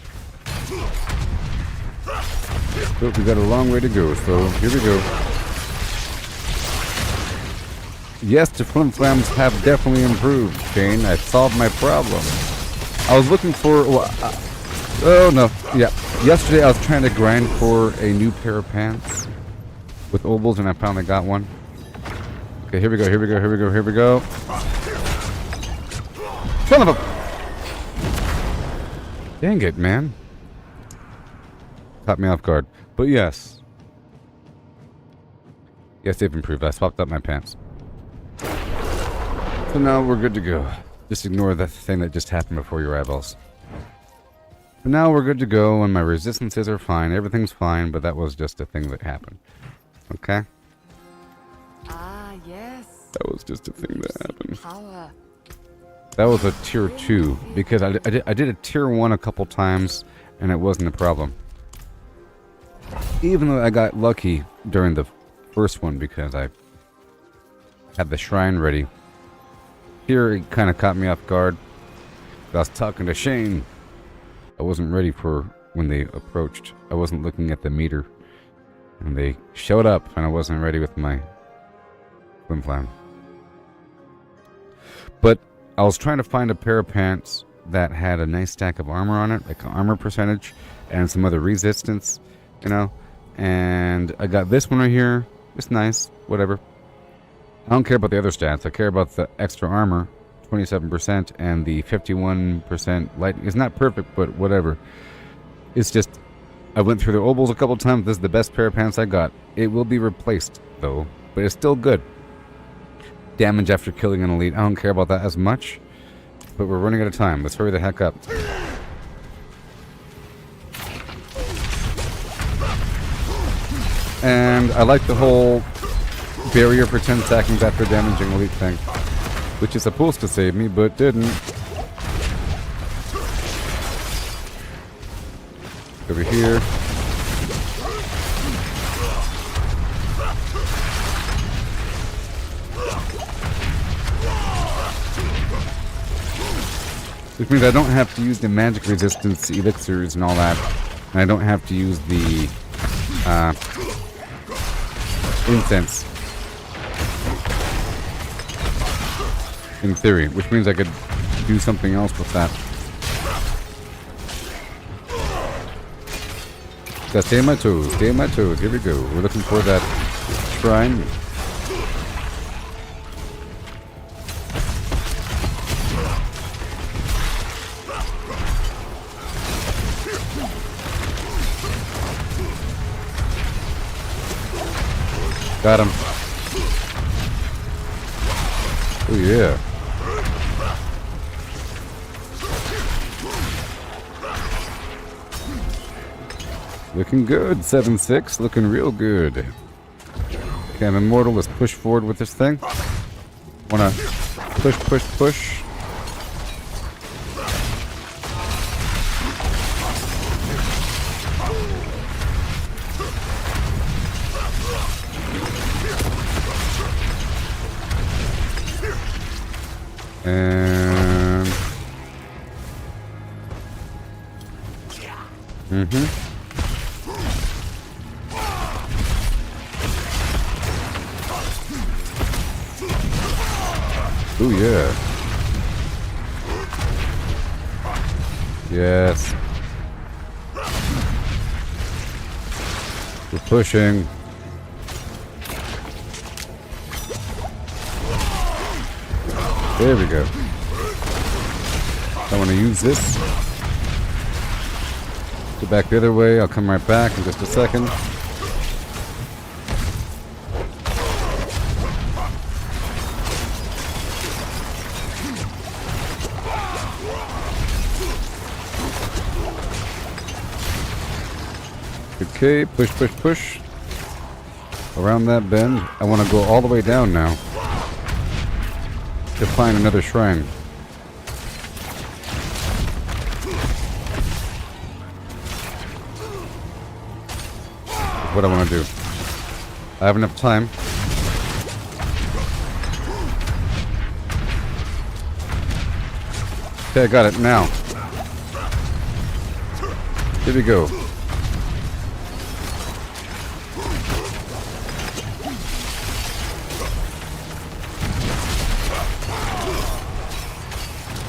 But we got a long way to go, so here we go. Yes, the FlimFlams have definitely improved, Shane. I solved my problem. I was looking for... oh, no. Yeah. Yesterday I was trying to grind for a new pair of pants with ovals, and I finally got one. Okay, here we go, here we go, here we go, here we go. Son of a... Dang it, man. Caught me off guard. But yes. Yes, they've improved. I swapped up my pants. So now we're good to go. Just ignore that thing that just happened before your eyeballs. So now we're good to go, and my resistances are fine. Everything's fine, but that was just a thing that happened. Okay? Ah, yes. That was just a thing that happened. Power. That was a tier 2, because I did a tier 1 a couple times, and it wasn't a problem. Even though I got lucky during the first one, because I had the shrine ready. Here, it kind of caught me off guard. I was talking to Shane. I wasn't ready for when they approached. I wasn't looking at the meter. And they showed up, and I wasn't ready with my FlimFlam. But I was trying to find a pair of pants that had a nice stack of armor on it, like an armor percentage, and some other resistance, you know. And I got this one right here. It's nice, whatever. I don't care about the other stats. I care about the extra armor, 27%, and the 51% light. It's not perfect, but whatever. It's just, I went through the obols a couple times. This is the best pair of pants I got. It will be replaced, though, but it's still good. Damage after killing an elite. I don't care about that as much, but we're running out of time. Let's hurry the heck up. And I like the whole barrier for 10 seconds after damaging elite thing, which is supposed to save me, but didn't. Over here. Which means I don't have to use the magic resistance elixirs and all that. And I don't have to use the incense. In theory, which means I could do something else with that. Gotta stay on my toes, stay on my toes. Here we go. We're looking for that shrine. Got him. Oh yeah. Looking good. 7-6. Looking real good. Okay, I'm immortal. Let's push forward with this thing. Wanna push, push, push. And oh yeah. Yes. We're pushing. There we go. I want to use this. Go back the other way. I'll come right back in just a second. Okay, push, push, push. Around that bend. I want to go all the way down now to find another shrine. What I want to do. I have enough time. Okay, I got it now. Here we go.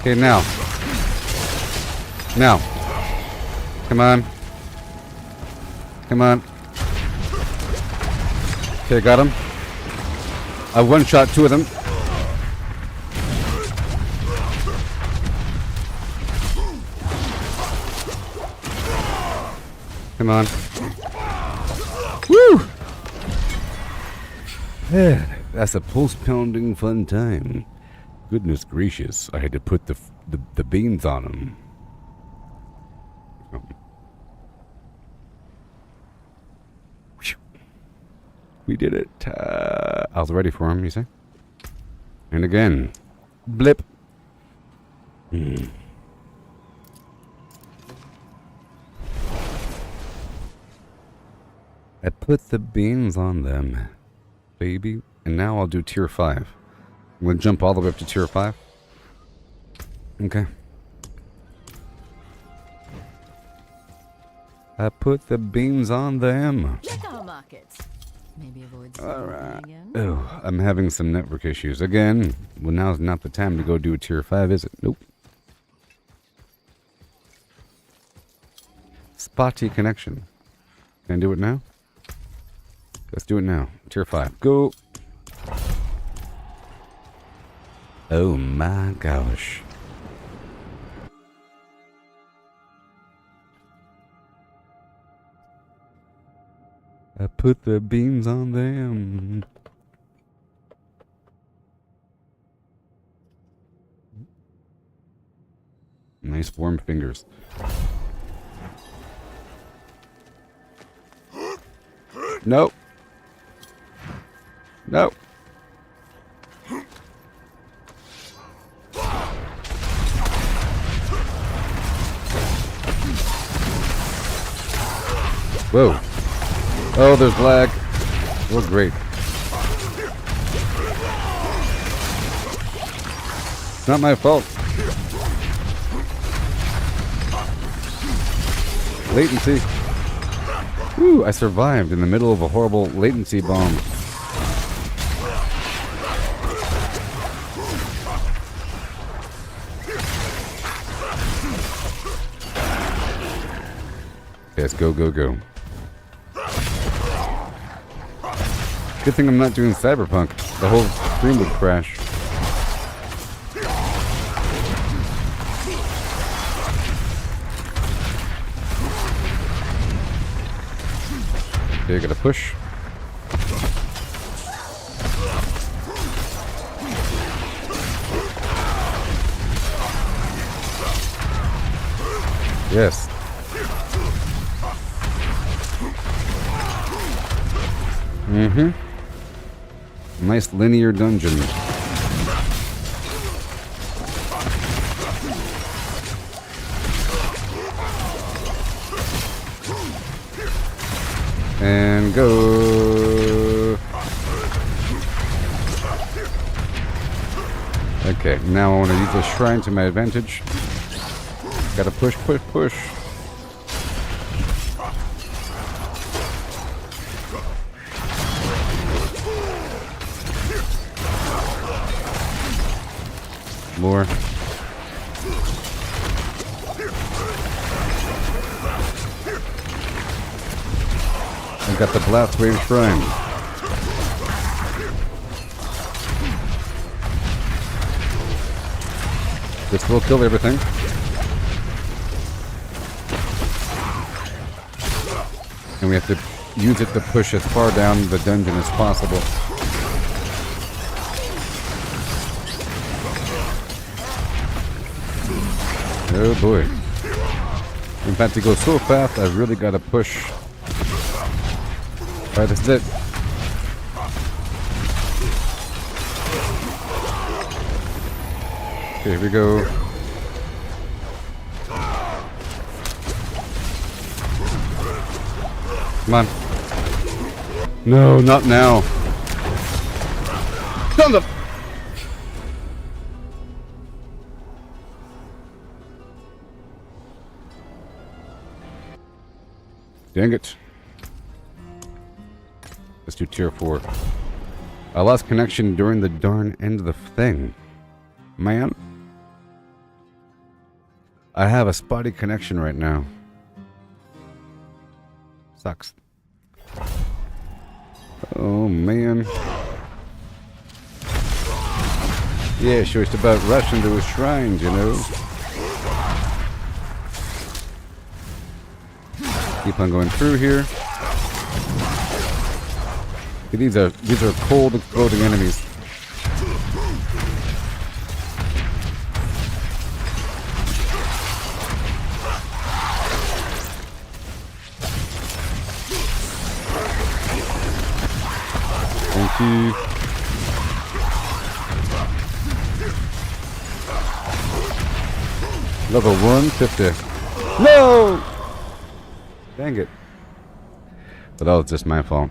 Okay, now. Now. Come on. Come on. Okay, got him. I one-shot two of them. Come on. Woo! Yeah, that's a pulse-pounding fun time. Goodness gracious, I had to put the beans on him. We did it. I was ready for him, you see? And again. Blip. I put the beans on them, baby. And now I'll do tier 5. I'm going to jump all the way up to tier 5. Okay. I put the beans on them. Check our markets. Maybe avoid Alright. again. Oh, I'm having some network issues. Again, well, now's not the time to go do a tier 5, is it? Nope. Spotty connection. Can I do it now? Let's do it now. Tier 5. Go. Oh my gosh. I put the beans on them. Nice warm fingers. Nope. Nope. Whoa. Oh, there's lag. Oh, great. It's not my fault. Latency. Woo, I survived in the middle of a horrible latency bomb. Yes, go, go, go. Good thing I'm not doing Cyberpunk. The whole stream would crash. Okay, I gotta push. Yes. Mm-hmm. Nice linear dungeon. And go. Okay, now I want to use the shrine to my advantage. Gotta push, push, push. More. I got the blast wave shrine. This will kill everything. And we have to use it to push as far down the dungeon as possible. Oh boy. In fact, to go so fast, I really gotta push. Alright, this is it. Okay, here we go. Come on. No, not now. Son of... Dang it. Let's do tier 4. I lost connection during the darn end of the thing. Man. I have a spotty connection right now. Sucks. Oh, man. Yeah, sure, it's about rushing to a shrine, you know. Keep on going through here. Okay, these are cold exploding enemies. Thank you. Level 150. No! Dang it. But that was just my fault.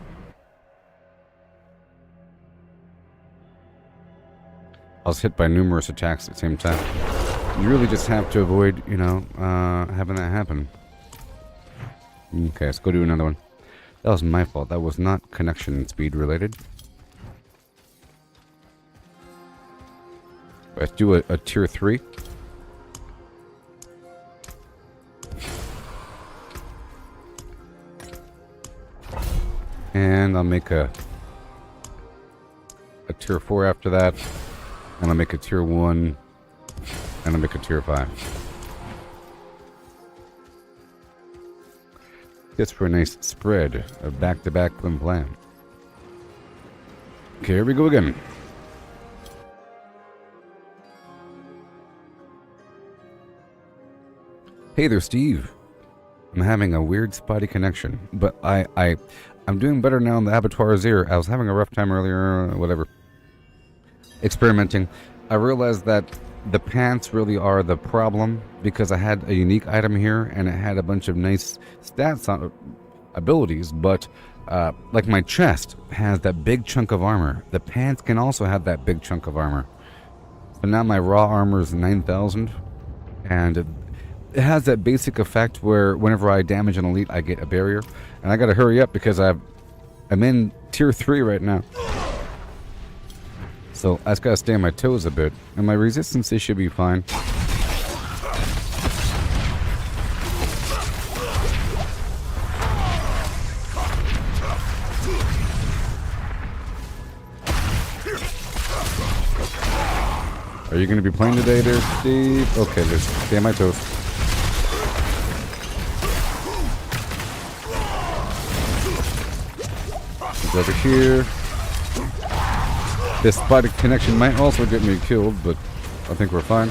I was hit by numerous attacks at the same time. You really just have to avoid, you know, having that happen. Okay, let's go do another one. That was my fault. That was not connection speed related. Let's do a tier 3. And I'll make a tier 4 after that. And I'll make a tier 1. And I'll make a tier 5. Just for a nice spread of back-to-back FlimFlam. Okay, here we go again. Hey there, Steve. I'm having a weird spotty connection, but I'm doing better now in the Abattoir Zero. I was having a rough time earlier, whatever. Experimenting. I realized that the pants really are the problem because I had a unique item here and it had a bunch of nice stats on abilities, but like my chest has that big chunk of armor. The pants can also have that big chunk of armor. So now my raw armor is 9,000, and it has that basic effect where whenever I damage an elite, I get a barrier. And I gotta hurry up because I'm in tier 3 right now. So I just gotta stay on my toes a bit. And my resistance, they should be fine. Are you gonna be playing today there, Steve? Okay, just stay on my toes. Over here. This spotted connection might also get me killed, but I think we're fine.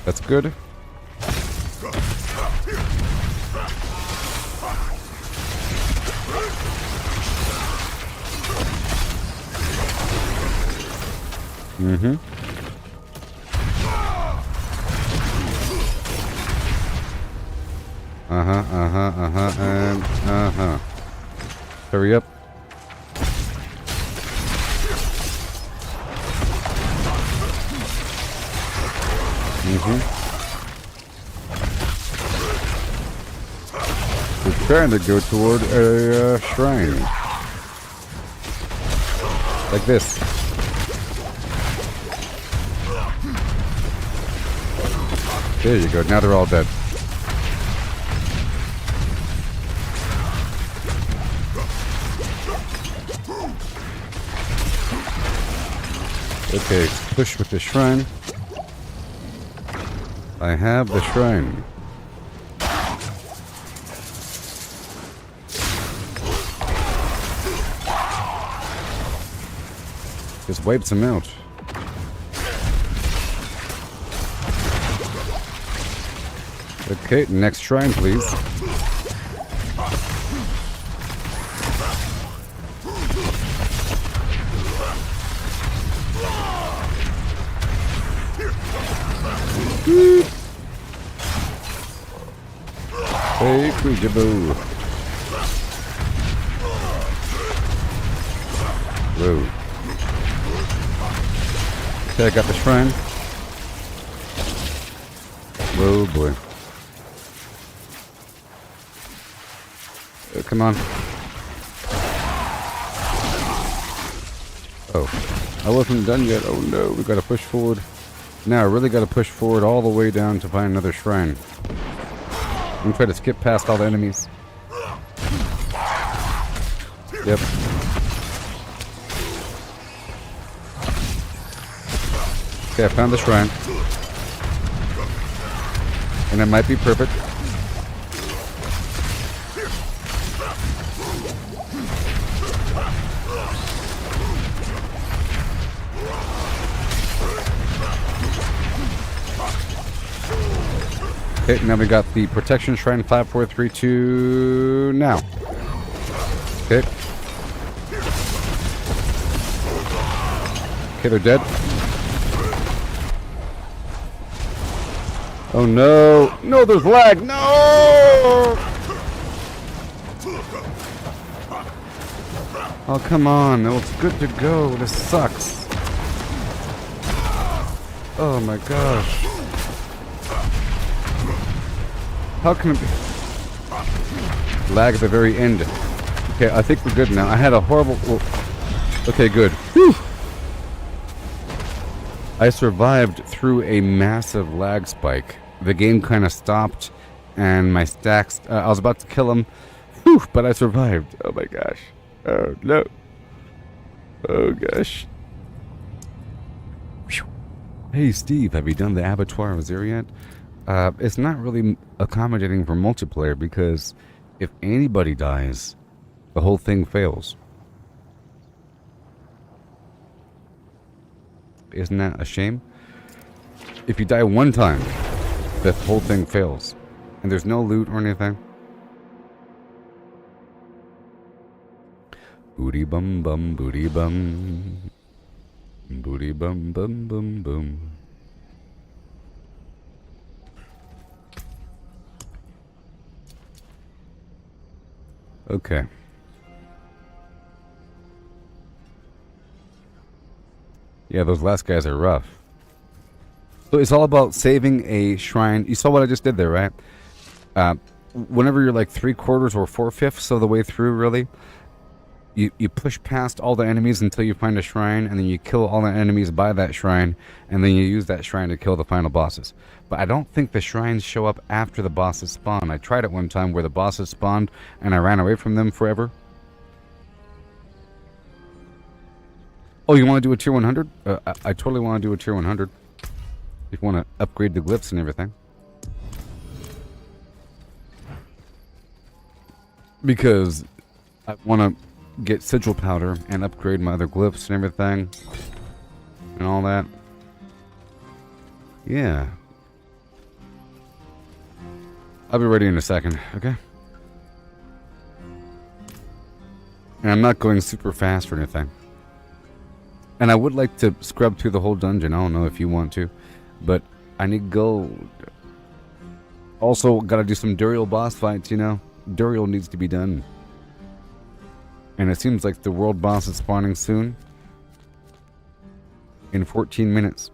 That's good. Mm-hmm. And hurry up. We're trying to go toward a shrine. Like this. There you go, now they're all dead. Okay, push with the shrine. I have the shrine. Just wipes him out. Okay, next shrine, please. Hey, Diablo. Whoa. Okay, I got the shrine. Whoa, boy. Come on. Oh, I wasn't done yet. Oh no, we gotta push forward. Now I really gotta push forward all the way down to find another shrine. I'm gonna try to skip past all the enemies. Yep. Okay, I found the shrine. And it might be perfect. Okay, now we got the protection shrine. 5, 4, 3, 2, now. Okay. Okay, they're dead. Oh no! No, there's lag! No! Oh, come on. No, it's good to go. This sucks. Oh my gosh. How can it be? Lag at the very end. Okay, I think we're good now. I had a horrible... Oh. Okay, good. Whew. I survived through a massive lag spike. The game kind of stopped, and my stacks... I was about to kill him, whew, but I survived. Oh my gosh. Oh no. Oh gosh. Hey Steve, have you done the Abattoir of Zero yet? It's not really accommodating for multiplayer because if anybody dies, the whole thing fails. Isn't that a shame? If you die one time, the whole thing fails. And there's no loot or anything. Booty bum bum booty bum. Booty bum bum bum bum. Okay. Yeah, those last guys are rough. So it's all about saving a shrine. You saw what I just did there, right? Whenever you're like 3/4 or 4/5 of the way through, really, you push past all the enemies until you find a shrine, and then you kill all the enemies by that shrine, and then you use that shrine to kill the final bosses. But I don't think the shrines show up after the bosses spawn. I tried it one time where the bosses spawned, and I ran away from them forever. Oh, you want to do a tier 100? I totally want to do a tier 100. If you want to upgrade the glyphs and everything. Because I want to get sigil powder and upgrade my other glyphs and everything. And all that. Yeah. I'll be ready in a second, okay? And I'm not going super fast or anything. And I would like to scrub through the whole dungeon. I don't know if you want to. But I need gold. Also, gotta do some Duriel boss fights, you know? Duriel needs to be done. And it seems like the world boss is spawning soon. In 14 minutes.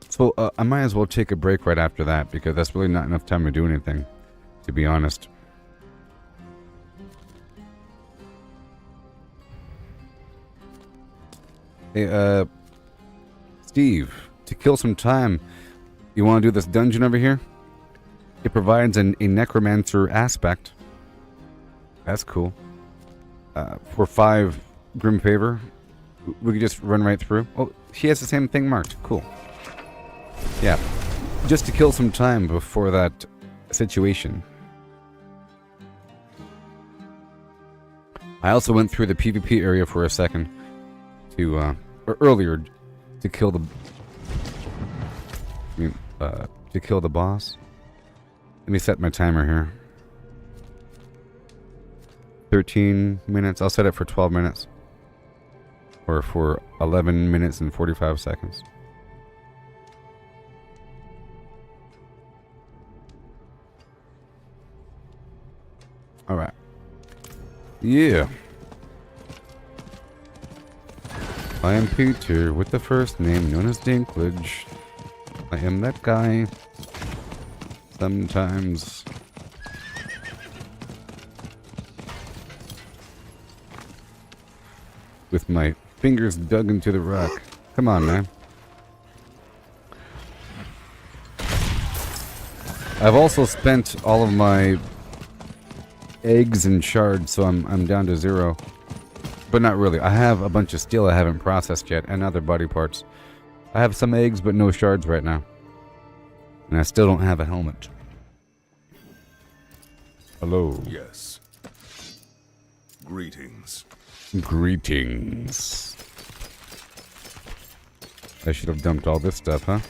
So, I might as well take a break right after that, because that's really not enough time to do anything, to be honest. Hey, Steve, to kill some time, you want to do this dungeon over here? It provides a necromancer aspect. That's cool. For 5 Grim Favor, we could just run right through. Oh, she has the same thing marked. Cool. Yeah, just to kill some time before that situation. I also went through the PvP area for a second. Or earlier, to kill the... to kill the boss. Let me set my timer here. 13 minutes. I'll set it for 12 minutes. Or for 11 minutes and 45 seconds. Alright. Yeah. I am Peter, with the first name known as Dinklage. I am that guy. Sometimes. With my fingers dug into the rock. Come on, man. I've also spent all of my eggs and shards, so I'm down to 0. But not really. I have a bunch of steel I haven't processed yet, and other body parts. I have some eggs, but no shards right now. And I still don't have a helmet. Hello. Yes. Greetings. Greetings. I should have dumped all this stuff, huh?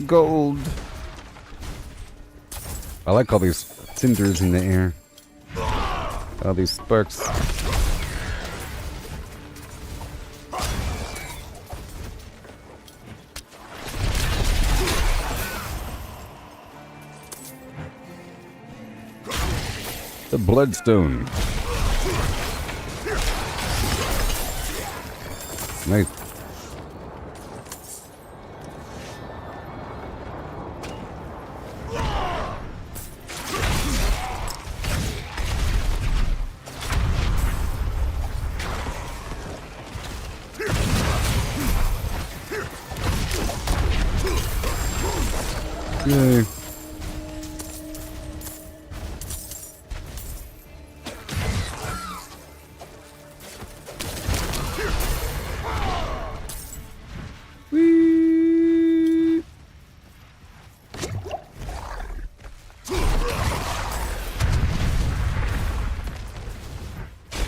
Gold. I like all these cinders in the air. All these sparks. The bloodstone. Nice.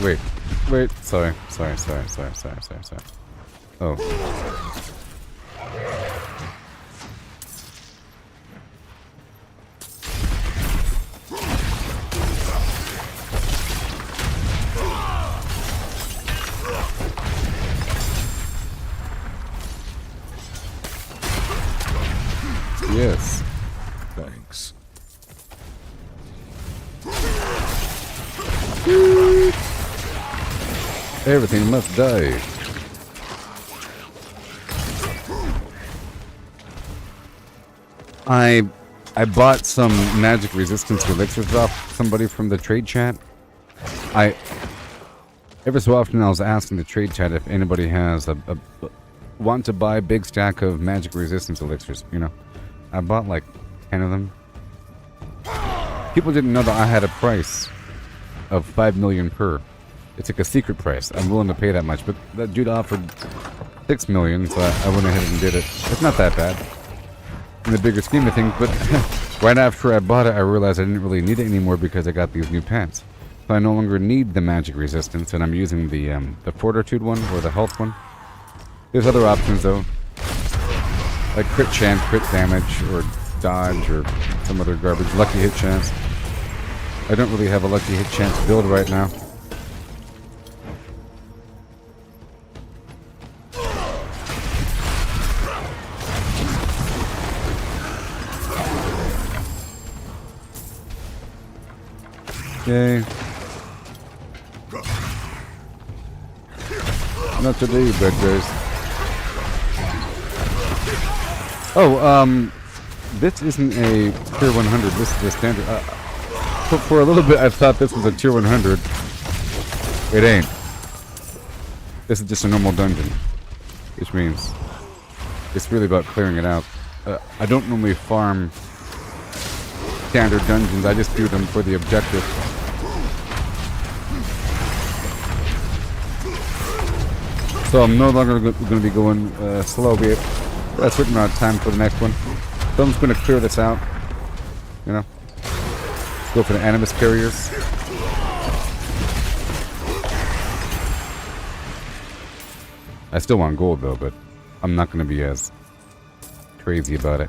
Wait. Wait. Sorry. Oh. Yes. Thanks. Everything must die. I bought some magic resistance elixirs off somebody from the trade chat. Every so often I was asking the trade chat if anybody has want to buy a big stack of magic resistance elixirs, you know. I bought like 10 of them. People didn't know that I had a price of 5 million per. It's like a secret price. I'm willing to pay that much, but that dude offered 6 million, so I went ahead and did it. It's not that bad in the bigger scheme of things, but right after I bought it, I realized I didn't really need it anymore because I got these new pants. So I no longer need the magic resistance, and I'm using the fortitude one or the health one. There's other options though, like crit chance, crit damage, or dodge, or some other garbage. Lucky hit chance. I don't really have a lucky hit chance build right now. Yay. Not today, bad guys. Oh, this isn't a tier 100, this is a standard. For a little bit I thought this was a tier 100. It ain't. This is just a normal dungeon. Which means it's really about clearing it out. I don't normally farm standard dungeons, I just do them for the objective. So I'm no longer going to be going slow. We have a certain amount of time for the next one. So I'm just going to clear this out. You know? Let's go for the animus carriers. I still want gold though, but I'm not going to be as crazy about it.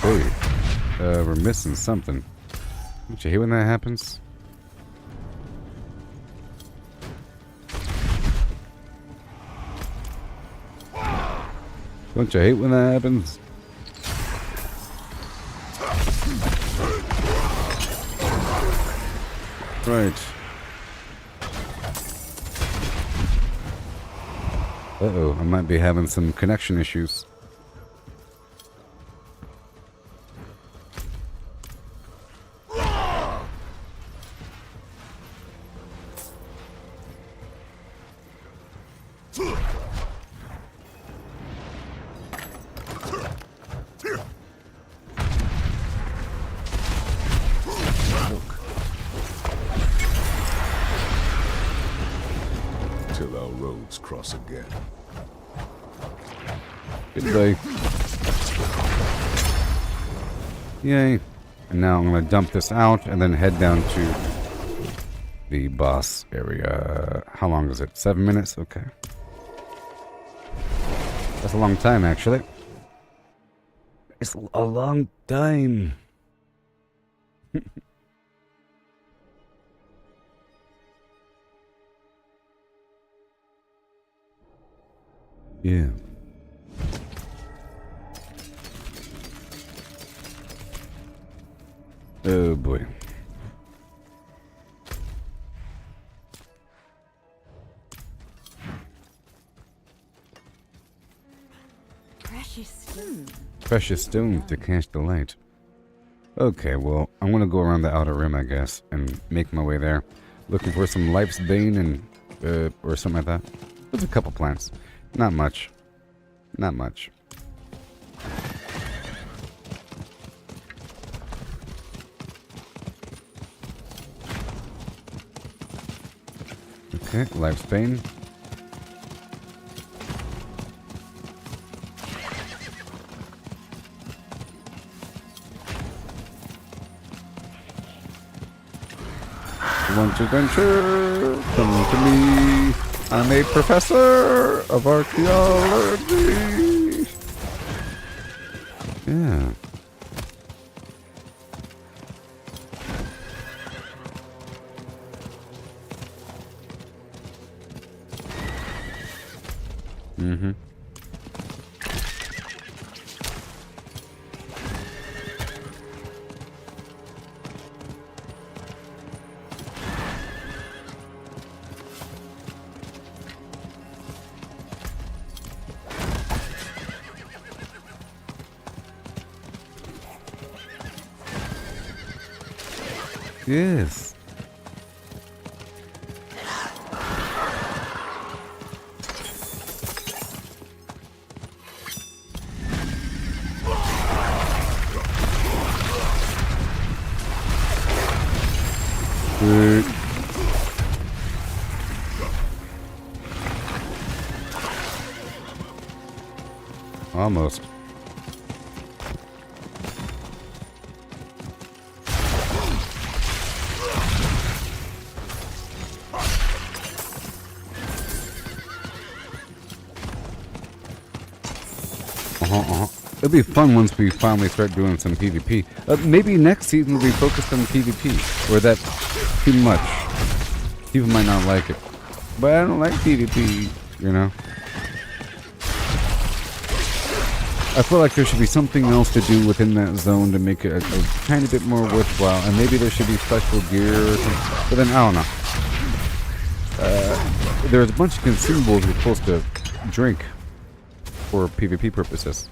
Okay. We're missing something. Don't you hate when that happens? Don't you hate when that happens? Right. Uh-oh, I might be having some connection issues. Till our roads cross again. Goodbye. Yay. And now I'm going to dump this out and then head down to the boss area. How long is it? 7 minutes? Okay. That's a long time, actually. It's a long time. Yeah. Oh boy. Precious stone. Precious stones to cast the light. Okay, well, I'm gonna go around the outer rim, I guess, and make my way there. Looking for some Life's Bane and, or something like that. There's a couple plants. Not much. Not much. Okay, lifespan. Want to venture? Come to me. I'm a professor of archaeology. Yeah. Mm-hmm. Yes. Almost. It'll be fun once we finally start doing some PvP. Maybe next season will be focused on PvP. Or that too much. People might not like it. But I don't like PvP, you know? I feel like there should be something else to do within that zone to make it a tiny bit more worthwhile. And maybe there should be special gear or something. But then, I don't know. There's a bunch of consumables you're supposed to drink for PvP purposes.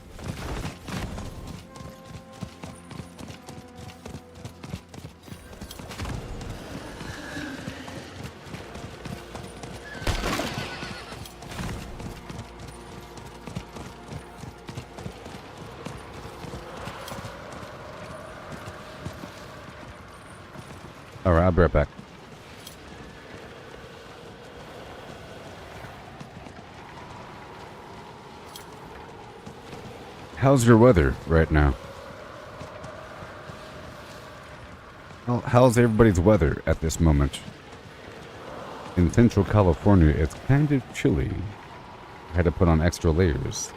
Alright, I'll be right back. How's your weather right now? Well, how's everybody's weather at this moment? In Central California, it's kind of chilly. I had to put on extra layers.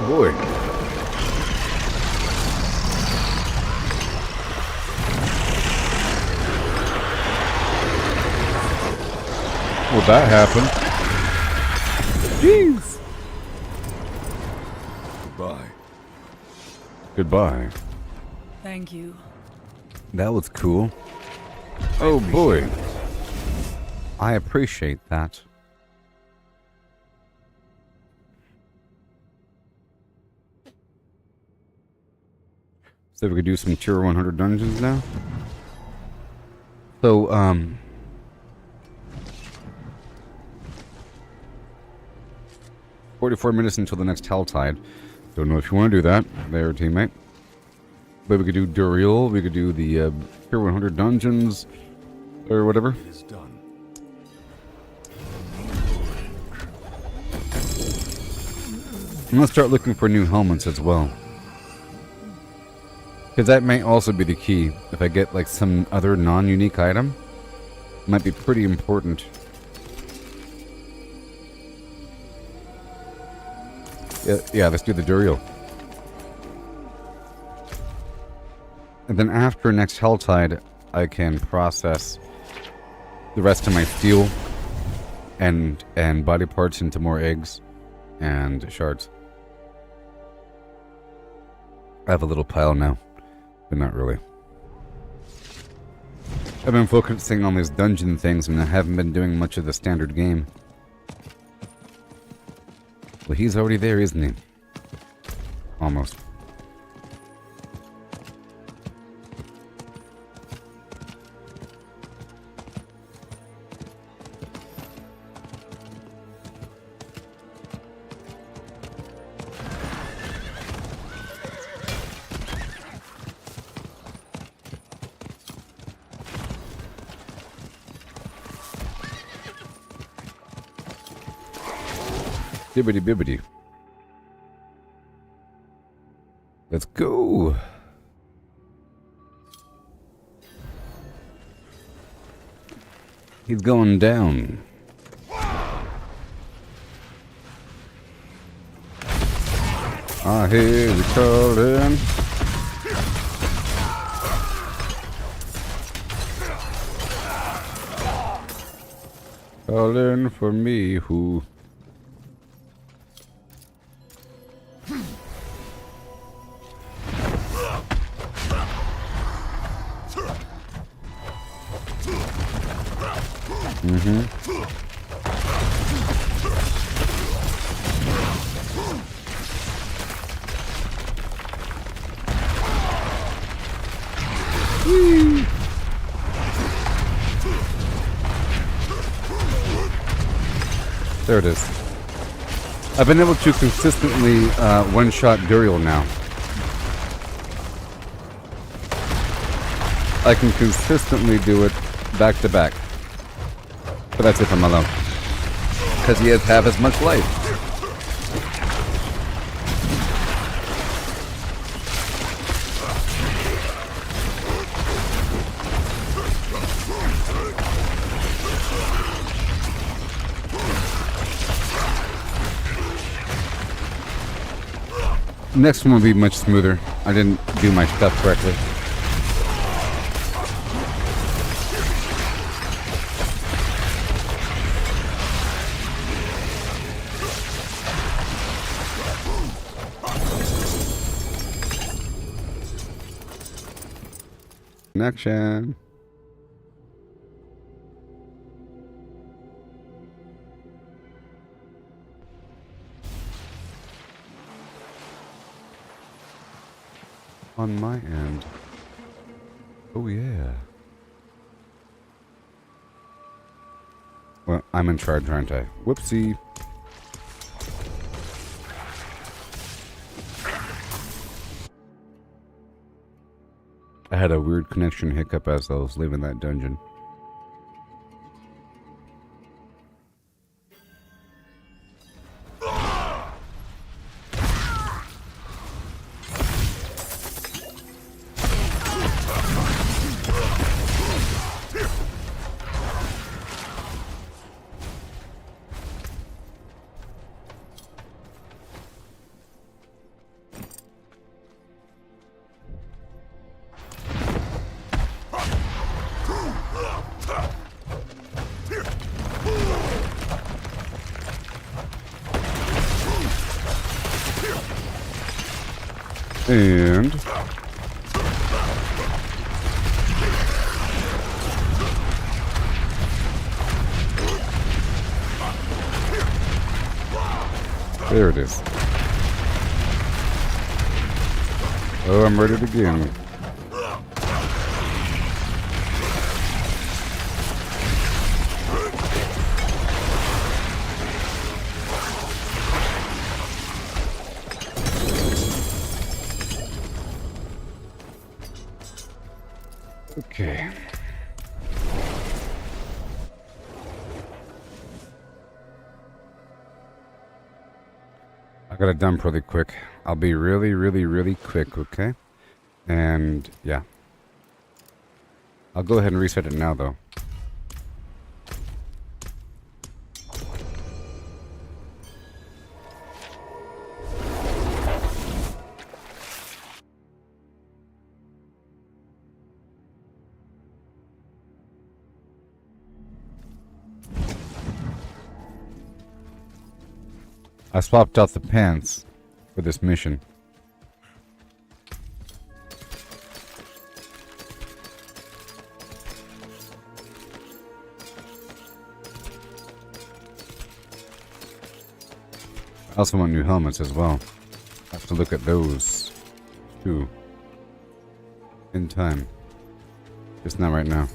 boy. Well, that happened. Jeez. Goodbye. Goodbye. Thank you. That was cool. Oh boy. I appreciate that. So we could do some tier 100 dungeons now. So, 44 minutes until the next Helltide. Don't know if you want to do that, there, teammate. But we could do Duriel, we could do the tier 100 dungeons, or whatever. It is done. And let's start looking for new helmets as well. Because that may also be the key. If I get like some other non-unique item, might be pretty important. Yeah, let's do the Duriel. And then after next Helltide, I can process the rest of my steel and body parts into more eggs and shards. I have a little pile now, but not really. I've been focusing on these dungeon things and I haven't been doing much of the standard game. Well, he's already there, isn't he? Almost. Bibbidi bibbidi. Let's go. He's going down. I hear you calling. Calling for me, who? There it is. I've been able to consistently one-shot Duriel now. I can consistently do it back to back. But that's if I'm alone. Because he has half as much life. Next one will be much smoother. I didn't do my stuff correctly. Connection. On my end. Oh yeah. Well, I'm in charge, aren't I? Whoopsie. I had a weird connection hiccup as I was leaving that dungeon. And there it is. Oh, I'm ready to begin. Okay. I got it done pretty quick. I'll be really quick, okay? And yeah. I'll go ahead and reset it now though. I swapped out the pants for this mission. I also want new helmets as well. I have to look at those too. In time. Just not right now.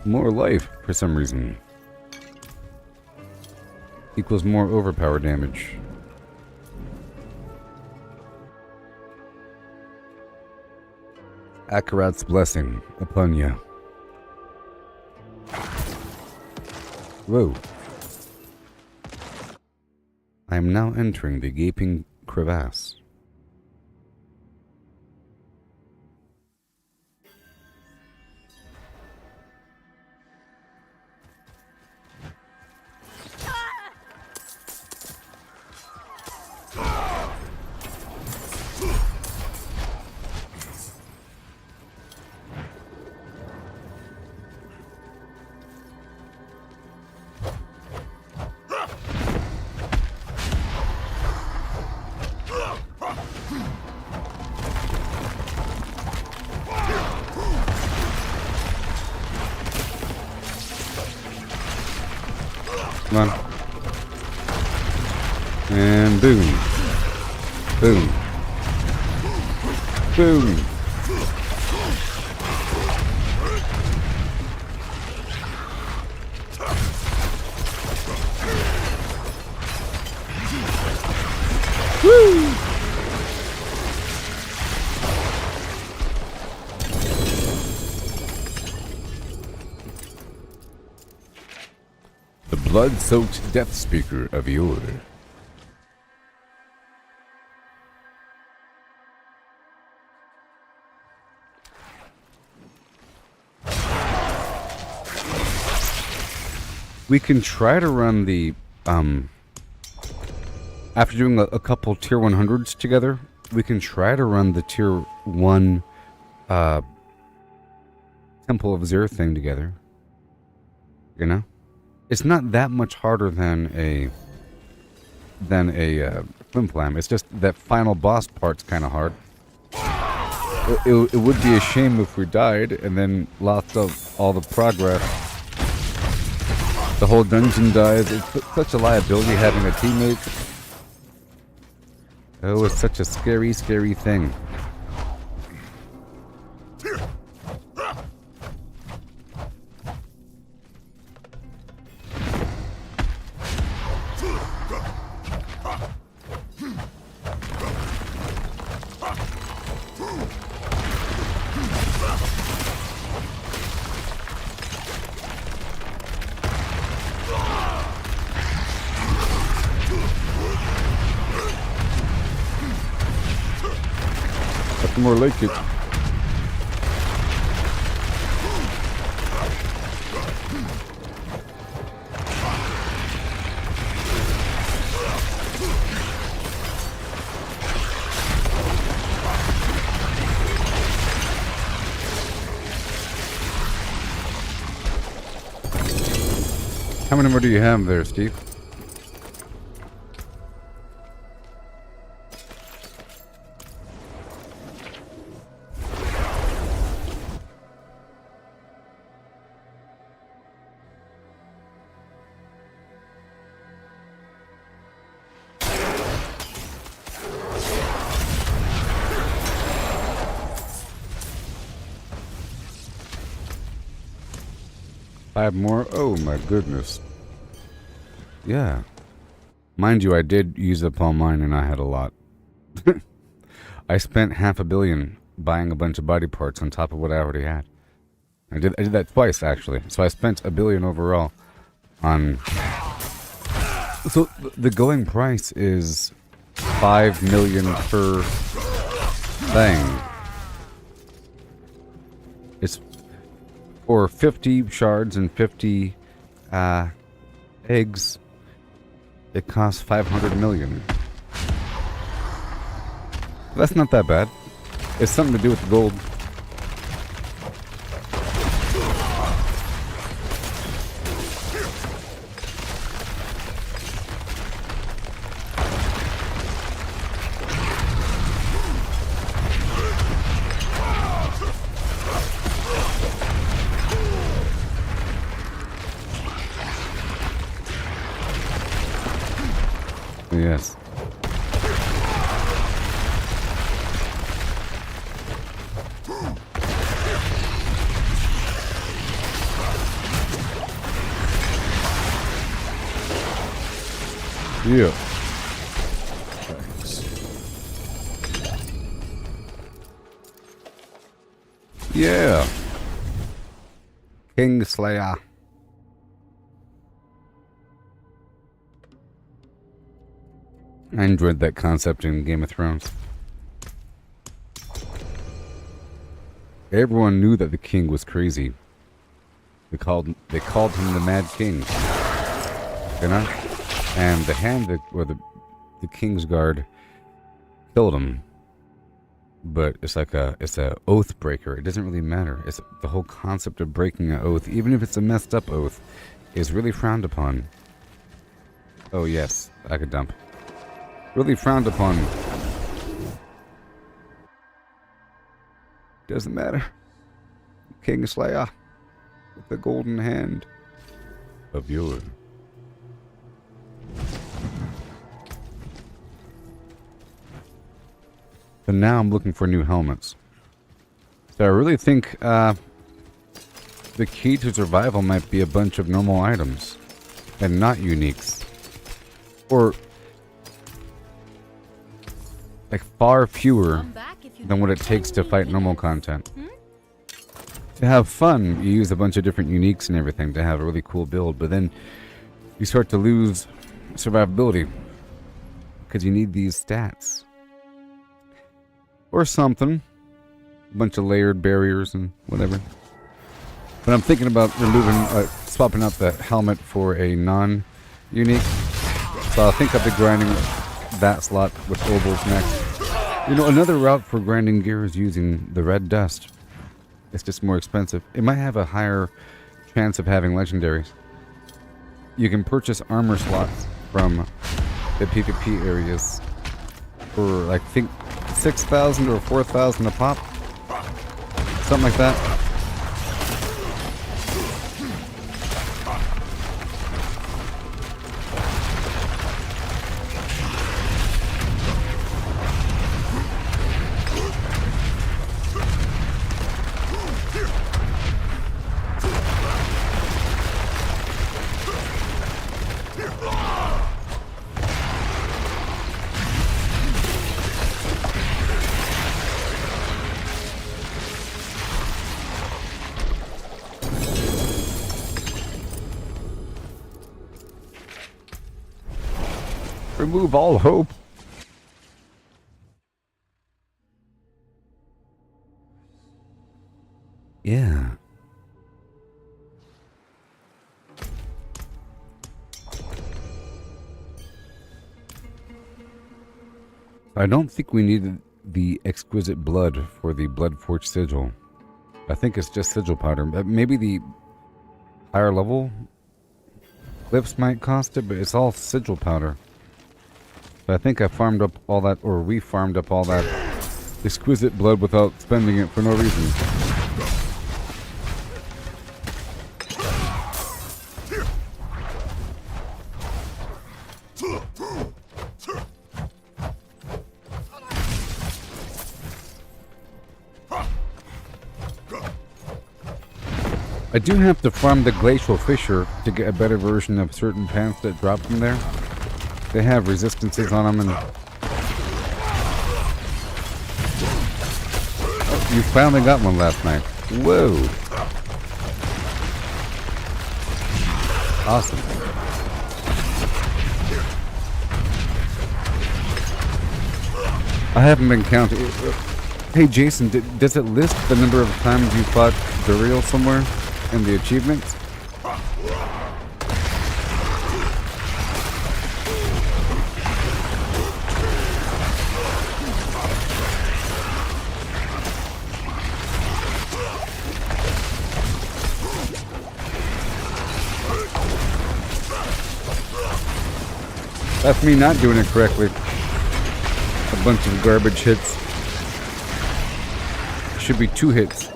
More life, for some reason. Equals more overpower damage. Akarat's blessing upon you. Whoa. I am now entering the gaping crevasse. Come on. And boom. Boom. Boom. Woo! The blood-soaked death speaker of Yor. We can try to run the, after doing a couple tier 100s together, we can try to run the tier 1, Temple of Zir thing together. You know? It's not that much harder than a FlimFlam. It's just that final boss part's kind of hard. It would be a shame if we died and then lost all the progress. The whole dungeon dies. It's such a liability having a teammate. Oh, it's such a scary, scary thing. Nothing more like it. How many more do you have there, Steve? Five more? Oh my goodness. Yeah. Mind you, I did use up all mine and I had a lot. I spent $500 million buying a bunch of body parts on top of what I already had. I did that twice actually. So I spent $1 billion overall on... So the going price is $5 million per thing. It's for 50 shards and 50 eggs. It costs 500 million. That's not that bad. It's something to do with the gold. Yes. Yeah. Thanks. Yeah. King Slayer. I enjoyed that concept in Game of Thrones. Everyone knew that the king was crazy. They called him the Mad King. You know? And the hand that, or the king's guard killed him. But it's like it's a oath breaker. It doesn't really matter. It's the whole concept of breaking an oath, even if it's a messed up oath, is really frowned upon. Oh yes, I could dump. Really frowned upon. Doesn't matter. King Slayer with the golden hand of yours. And now I'm looking for new helmets. So I really think the key to survival might be a bunch of normal items and not uniques. Or like far fewer than what it takes to fight normal content. To have fun, you use a bunch of different uniques and everything to have a really cool build, but then you start to lose survivability because you need these stats. Or something. A bunch of layered barriers and whatever. But I'm thinking about swapping out the helmet for a non-unique. So I think I'll be grinding that slot with ovals next. You know, another route for grinding gear is using the red dust. It's just more expensive. It might have a higher chance of having legendaries. You can purchase armor slots from the PvP areas for, I think, 6,000 or 4,000 a pop. Something like that. Remove all hope. Yeah. I don't think we needed the exquisite blood for the blood forged sigil. I think it's just sigil powder. Maybe the higher level Lips might cost it, but it's all sigil powder. But I think I farmed up all that, or we farmed up all that exquisite blood without spending it for no reason. I do have to farm the glacial fissure to get a better version of certain pants that drop from there. They have resistances on them, and oh, you finally got one last night. Whoa! Awesome. I haven't been counting. Hey Jason, does it list the number of times you fought Duriel somewhere in the achievements? That's me not doing it correctly. A bunch of garbage hits. Should be 2 hits.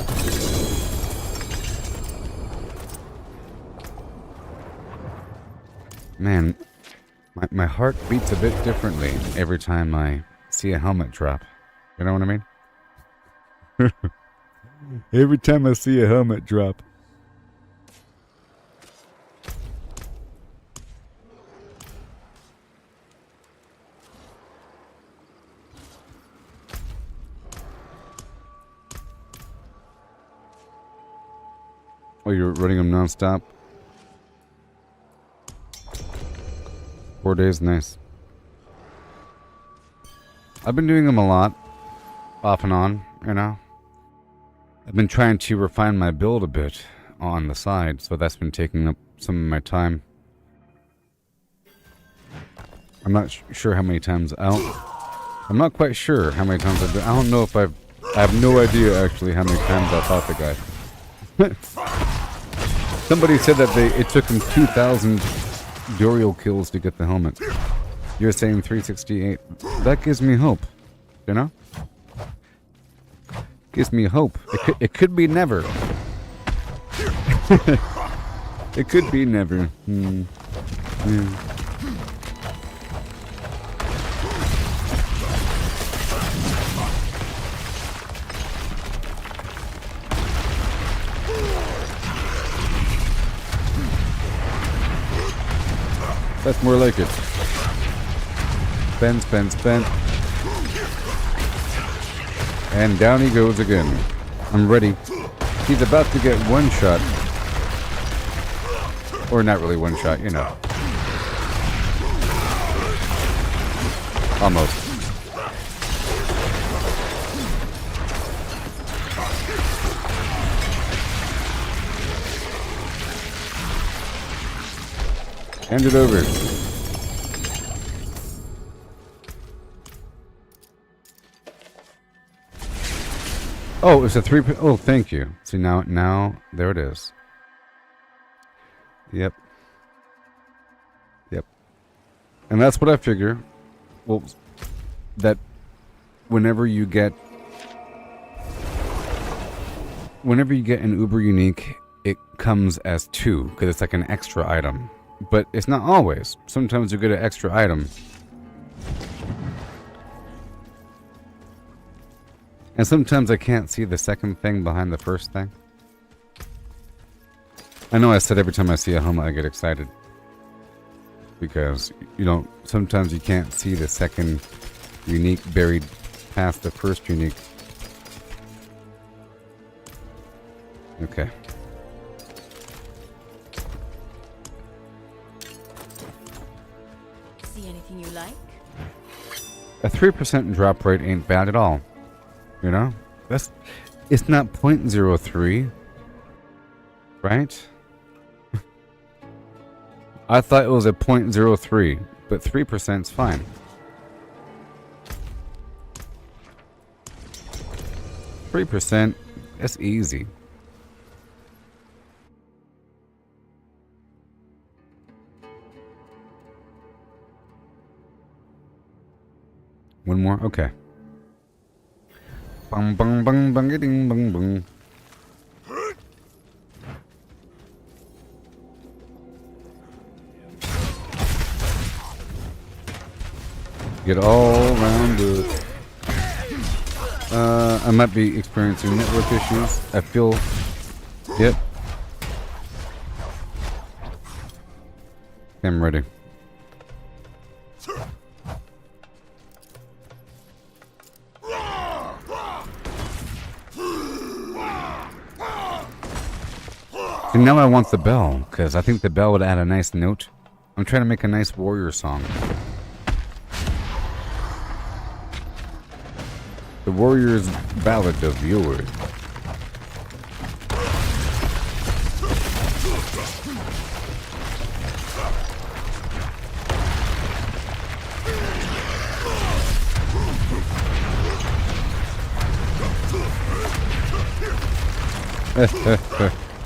Man, my heart beats a bit differently every time I see a helmet drop. You know what I mean? Every time I see a helmet drop. Oh, you're running them non-stop? 4 days, nice. I've been doing them a lot, off and on, you know. I've been trying to refine my build a bit on the side, so that's been taking up some of my time. I'm not sure how many times I'm not quite sure how many times I've done. I don't know if I have no idea actually how many times I fought the guy. Somebody said that it took him 2,000 Duriel kills to get the helmet. You're saying 368. That gives me hope, you know? Gives me hope. It could be never. It could be never. Yeah. That's more like it. Spend, spend, spend. And down he goes again. I'm ready. He's about to get one shot. Or not really one shot, you know. Almost. Hand it over. Oh, it's a 3. Oh, thank you. See now, there it is. Yep. And that's what I figure. Well, that whenever you get an Uber unique, it comes as 2 because it's like an extra item. But it's not always. Sometimes you get an extra item. And sometimes I can't see the second thing behind the first thing. I know I said every time I see a helmet I get excited. Because, you know, sometimes you can't see the second unique buried past the first unique. Okay. See anything you like? A 3% drop rate ain't bad at all. You know? It's not 0.03. Right? I thought it was a 0.03, but 3%'s fine. %, that's easy. One more? Okay. Bang bang bang bang ding bang bang. Get all around it. I might be experiencing network issues. I feel... Yep. I'm ready. And now I want the bell, because I think the bell would add a nice note. I'm trying to make a nice warrior song. The Warrior's Ballad of Yore.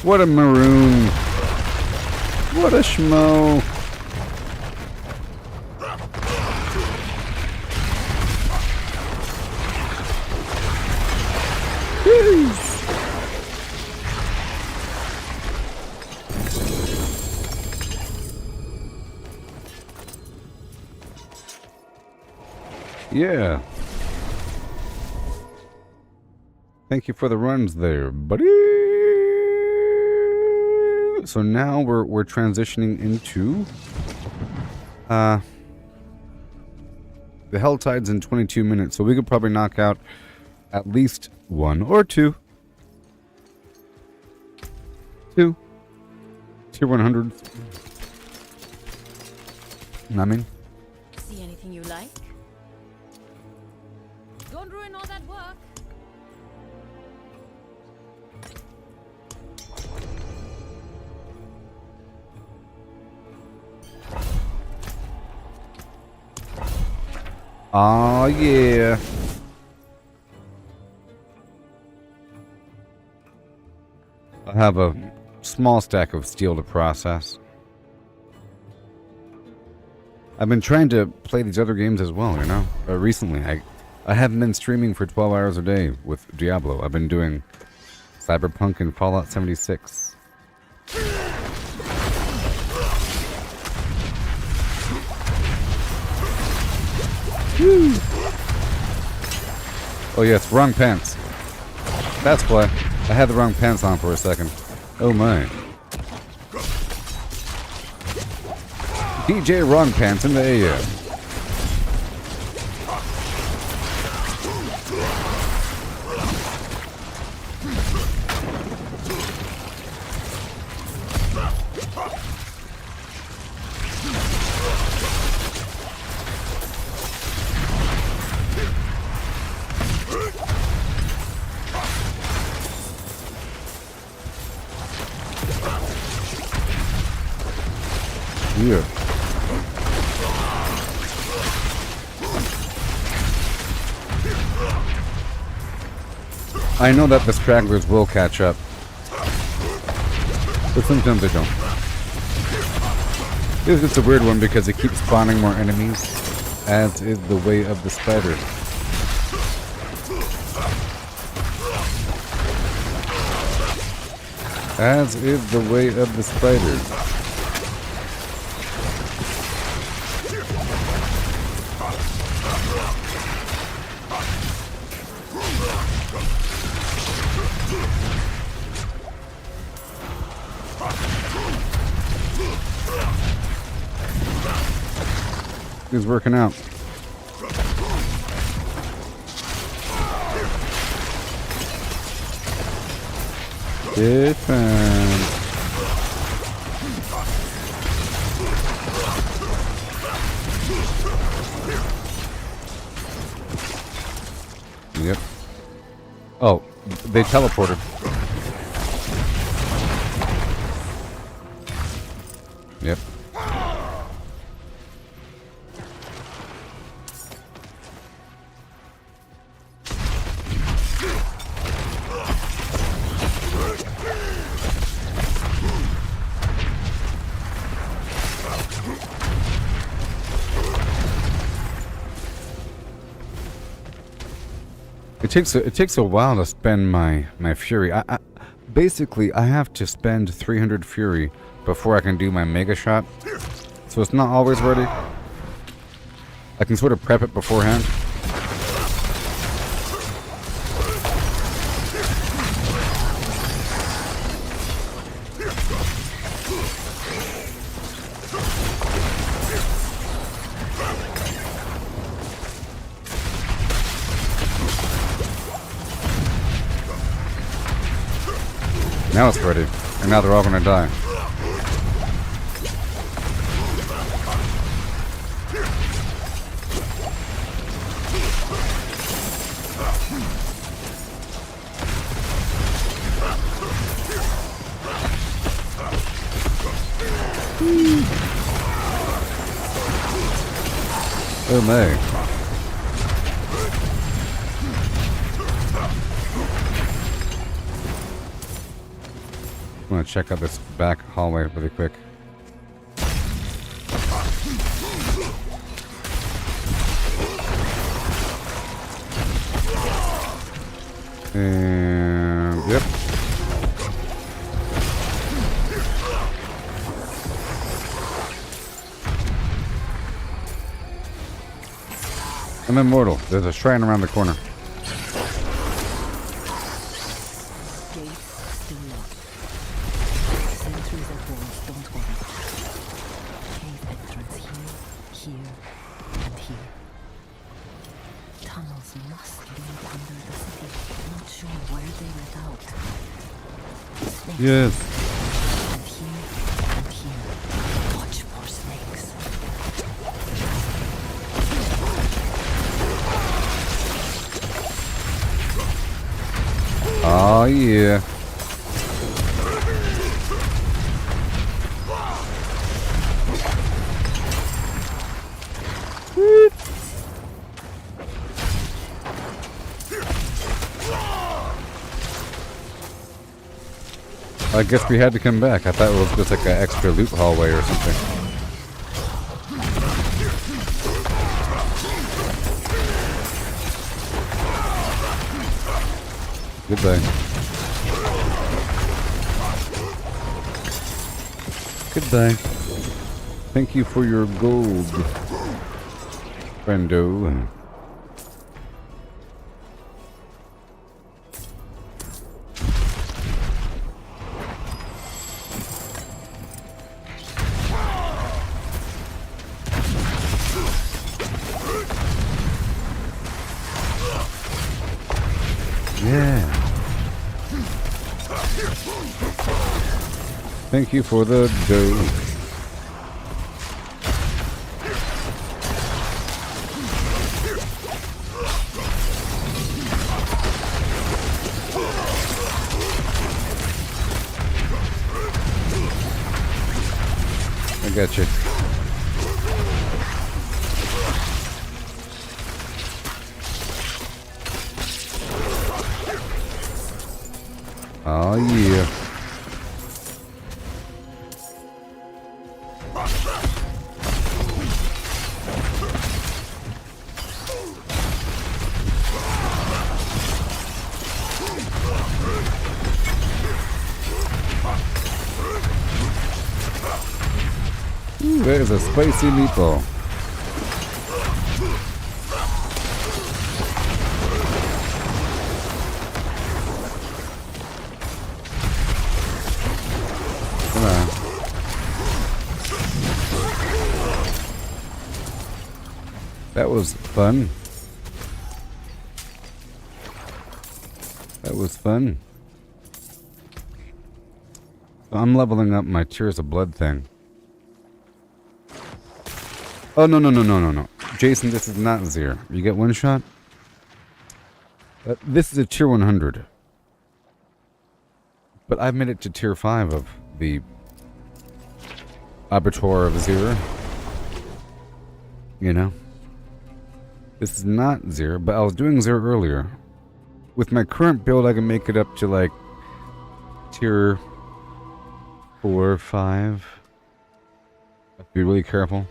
What a maroon. What a schmo. Yeah. Thank you for the runs there, buddy. So now we're transitioning into the Hell Tide's in 22 minutes, so we could probably knock out at least one or two. Tier 100s. I mean, See anything you like? Don't ruin all that work. oh yeah. I have a small stack of steel to process. I've been trying to play these other games as well, you know. Recently, I haven't been streaming for 12 hours a day with Diablo. I've been doing Cyberpunk and Fallout 76. Woo. Oh yes, wrong pants. That's why. I had the wrong pants on for a second. Oh my. DJ Wrong Pants in the AM. Yeah. I know that the stragglers will catch up, but sometimes they don't. It's a weird one because it keeps spawning more enemies, as is the way of the spider. As is the way of the spider. It's working out. Defense. Yep. Oh, they teleported. Yep. It takes a while to spend my fury. Basically I have to spend 300 fury before I can do my mega shot. So it's not always ready. I can sort of prep it beforehand. Now it's ready, and now they're all gonna die. Oh my. I'm gonna check out this back hallway really quick. And yep. I'm immortal. There's a shrine around the corner. Yes. And here. Watch for snakes. Oh yeah. I guess we had to come back. I thought it was just like an extra loop hallway or something. Goodbye. Goodbye. Thank you for your gold, friendo. Yeah. Thank you for the dough. I got you. Oh yeah. Ooh, there's a spicy meatball. Come on. That was fun. That was fun. I'm leveling up my Tears of Blood thing. Oh, no. Jason, this is not Zir. You get one shot? This is a tier 100. But I've made it to tier 5 of the Abattoir of Zir. You know? This is not Zir, but I was doing Zir earlier. With my current build, I can make it up to like tier 4 or 5. I have to be really careful.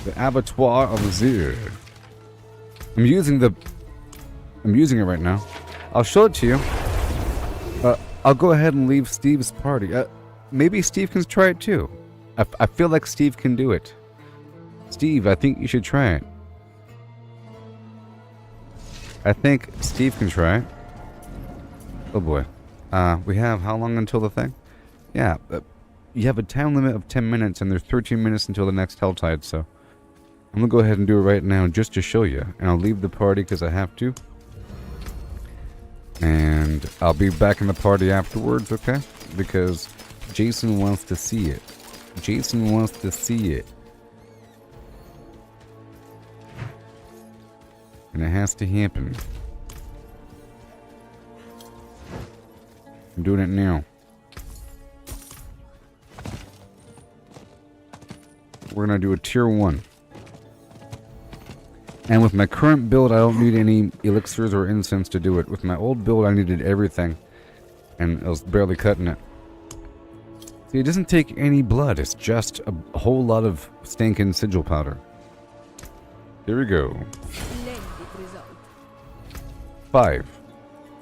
The abattoir of Azir. I'm using it right now. I'll show it to you. I'll go ahead and leave Steve's party. Maybe Steve can try it too. I feel like Steve can do it. Steve, I think you should try it. I think Steve can try it. Oh boy. We have how long until the thing? Yeah, you have a time limit of 10 minutes and there's 13 minutes until the next Helltide, so I'm gonna go ahead and do it right now just to show you. And I'll leave the party because I have to. And I'll be back in the party afterwards, okay? Because Jason wants to see it. Jason wants to see it. And it has to happen. I'm doing it now. We're gonna do a tier 1. And with my current build, I don't need any elixirs or incense to do it. With my old build, I needed everything. And I was barely cutting it. See, it doesn't take any blood. It's just a whole lot of stinking sigil powder. Here we go. 5,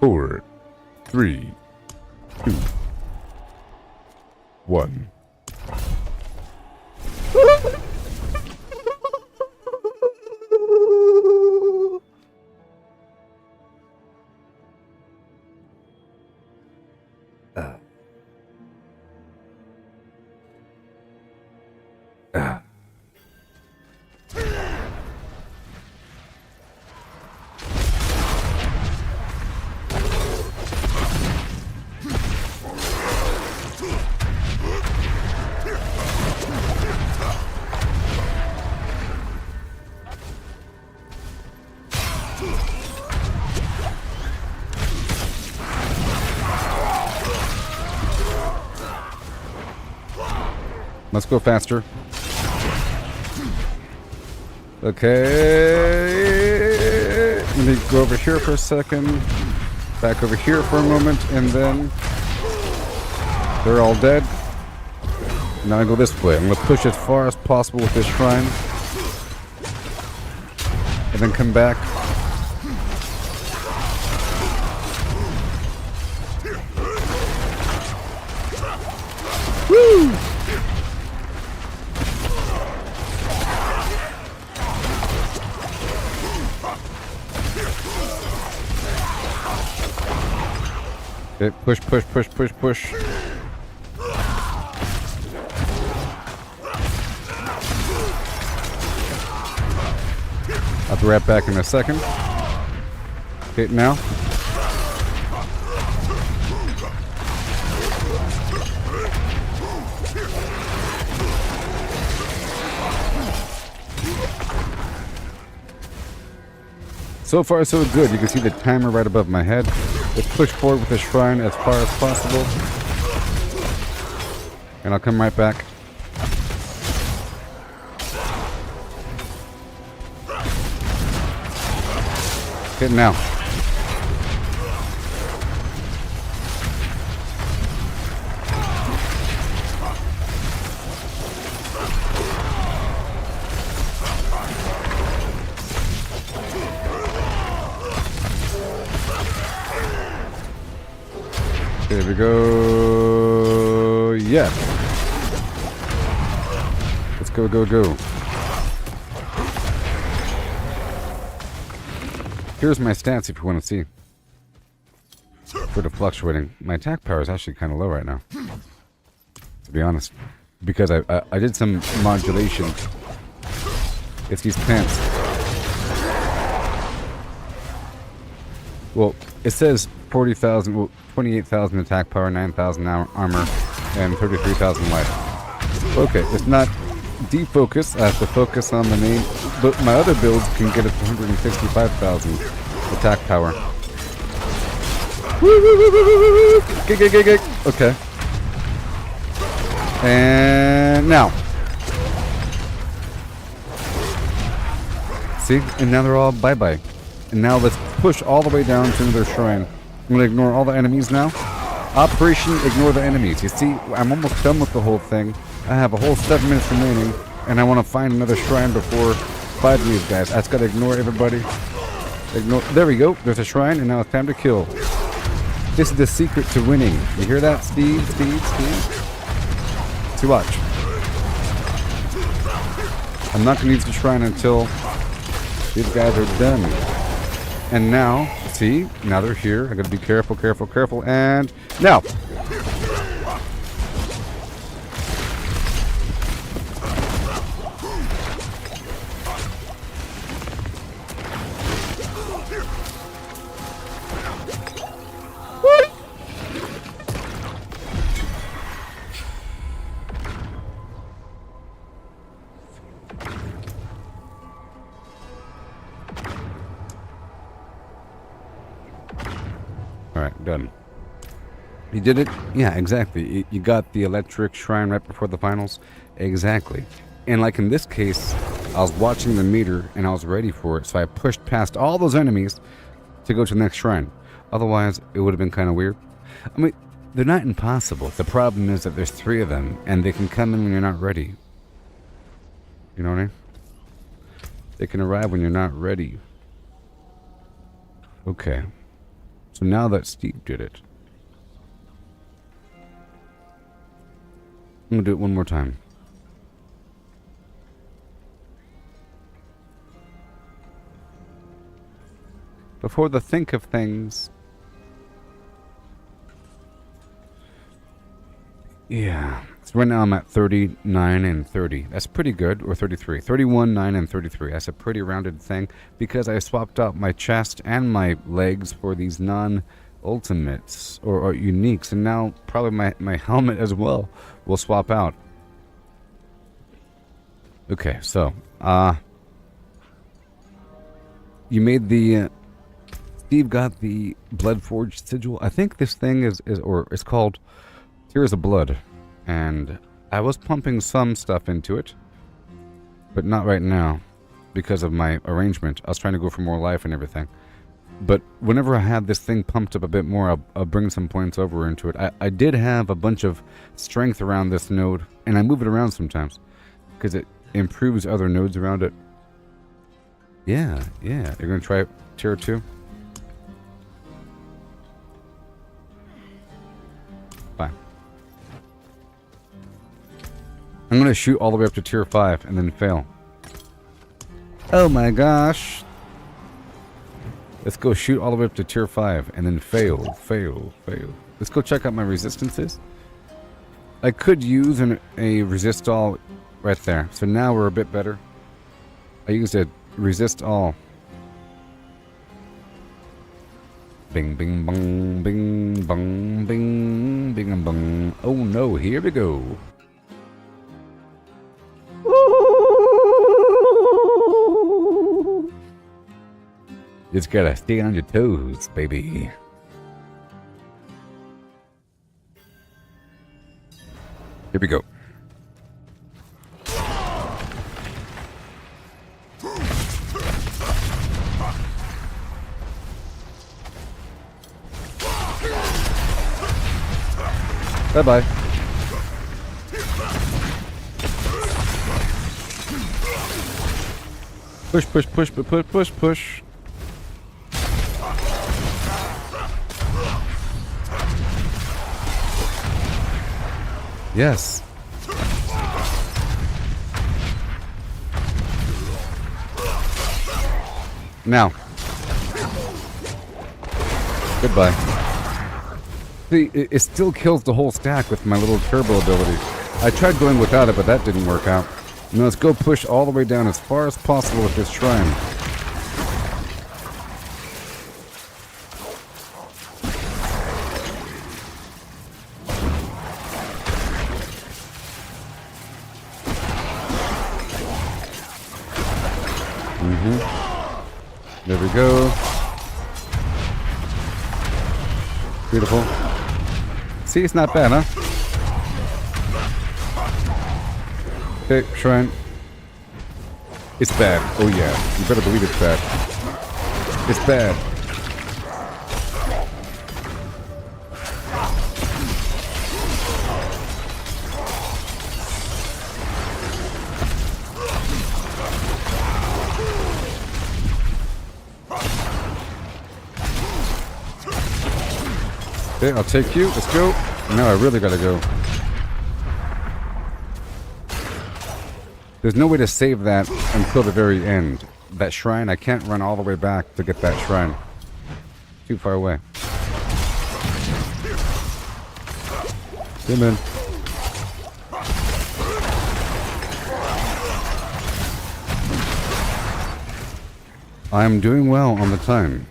4, 3, 2, 1. Let's go faster. Okay. Let me go over here for a second. Back over here for a moment, and then they're all dead. Now I go this way. I'm going to push as far as possible with this shrine. And then come back. Woo! Okay, push, push, push, push, push. I'll be right back in a second. Okay, now. So far, so good. You can see the timer right above my head. Let's push forward with the shrine as far as possible. And I'll come right back. Okay, now. There we go. Yeah. Let's go, go, go. Here's my stats if you want to see. For the fluctuating. My attack power is actually kind of low right now. To be honest. Because I did some modulation. It's these plants. Well, it says 40,000, well, 28,000 attack power, 9,000 armor, and 33,000 life. Okay, it's not defocus. I have to focus on the main. But my other builds can get it to 165,000 attack power. Okay. And now. See? And now they're all bye-bye. And now let's push all the way down to their shrine. I'm going to ignore all the enemies now. Operation Ignore the Enemies. You see, I'm almost done with the whole thing. I have a whole 7 minutes remaining. and I want to find another shrine before fighting these guys. I just gotta ignore everybody. There we go. There's a shrine, and now it's time to kill. This is the secret to winning. You hear that, Steve? So watch. I'm not gonna use the shrine until these guys are done. And now, see? Now they're here. I gotta be careful, and now! Alright, done. You did it? Yeah, exactly. You got the electric shrine right before the finals? Exactly. And like in this case, I was watching the meter and I was ready for it, so I pushed past all those enemies to go to the next shrine. Otherwise, it would have been kind of weird. I mean, they're not impossible. The problem is that there's 3 of them, and they can come in when you're not ready. You know what I mean? They can arrive when you're not ready. Okay. So now that Steve did it, I'm going to do it one more time. Before the think of things. Yeah. So right now I'm at 39 and 30. That's pretty good. Or 33. 31, 9, and 33. That's a pretty rounded thing. Because I swapped out my chest and my legs for these non-ultimates. Or uniques. And now probably my helmet as well will swap out. Okay, so. You made the... Steve got the Bloodforged Sigil. I think this thing is it's called Tears of Blood. And I was pumping some stuff into it, but not right now because of my arrangement. I was trying to go for more life and everything. But whenever I have this thing pumped up a bit more, I'll bring some points over into it. I did have a bunch of strength around this node, and I move it around sometimes because it improves other nodes around it. Yeah. You're going to try tier 2? Fine. I'm going to shoot all the way up to tier 5 and then fail. Oh my gosh. Let's go shoot all the way up to tier 5 and then fail. Let's go check out my resistances. I could use a resist all right there. So now we're a bit better. I used a resist all. Bing, bing, bong, bing, bong, bing, bing, and bong. Oh no, here we go. Just gotta stay on your toes, baby. Here we go. Bye-bye. Push. Yes. Now. Goodbye. See, it still kills the whole stack with my little turbo ability. I tried going without it, but that didn't work out. Now let's go push all the way down as far as possible with this shrine. There we go. Beautiful. See, it's not bad, huh? Okay, shrine. It's bad. Oh yeah, you better believe it's bad. It's bad. Okay, I'll take you. Let's go. No, I really gotta go. There's no way to save that until the very end. That shrine, I can't run all the way back to get that shrine. Too far away. Come in. I'm doing well on the time.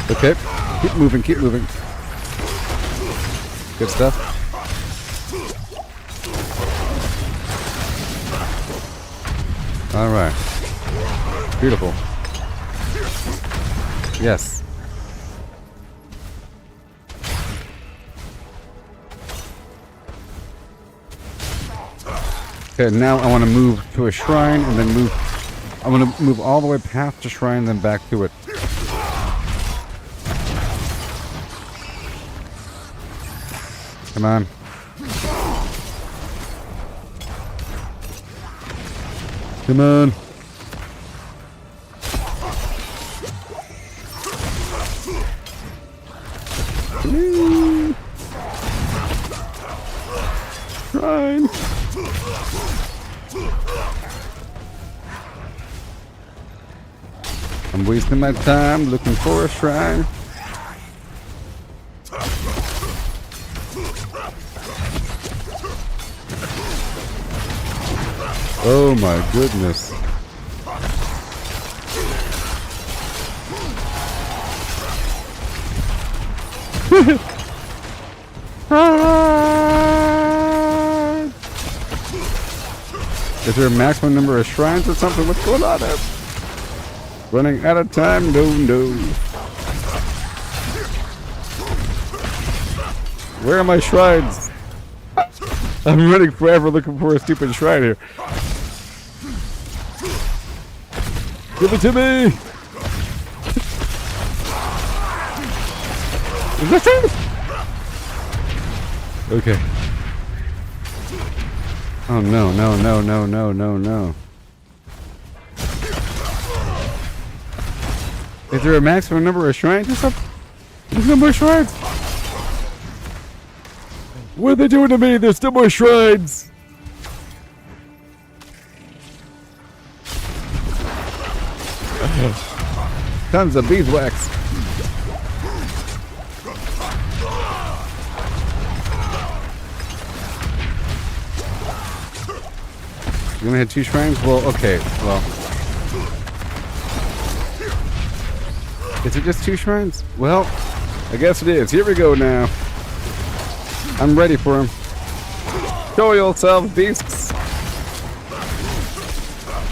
Okay, keep moving, keep moving. Good stuff. All right. Beautiful. Yes. Okay, now I want to move to a shrine and then move. I want to move all the way past the shrine, then back to it. Come on. Come on. Shrine. I'm wasting my time looking for a shrine. Oh my goodness. Is there a maximum number of shrines or something? What's going on there? Running out of time? No, no. Where are my shrines? I'm running forever looking for a stupid shrine here. Give it to me! Is that it? Okay. Oh no, no, no, no, no, no, no. Is there a maximum number of shrines or something? There's no more shrines! What are they doing to me? There's still more shrines! Tons of beeswax. You only had 2 shrines? Well, okay. Well. Is it just 2 shrines? Well, I guess it is. Here we go now. I'm ready for him. Show yourselves, beasts.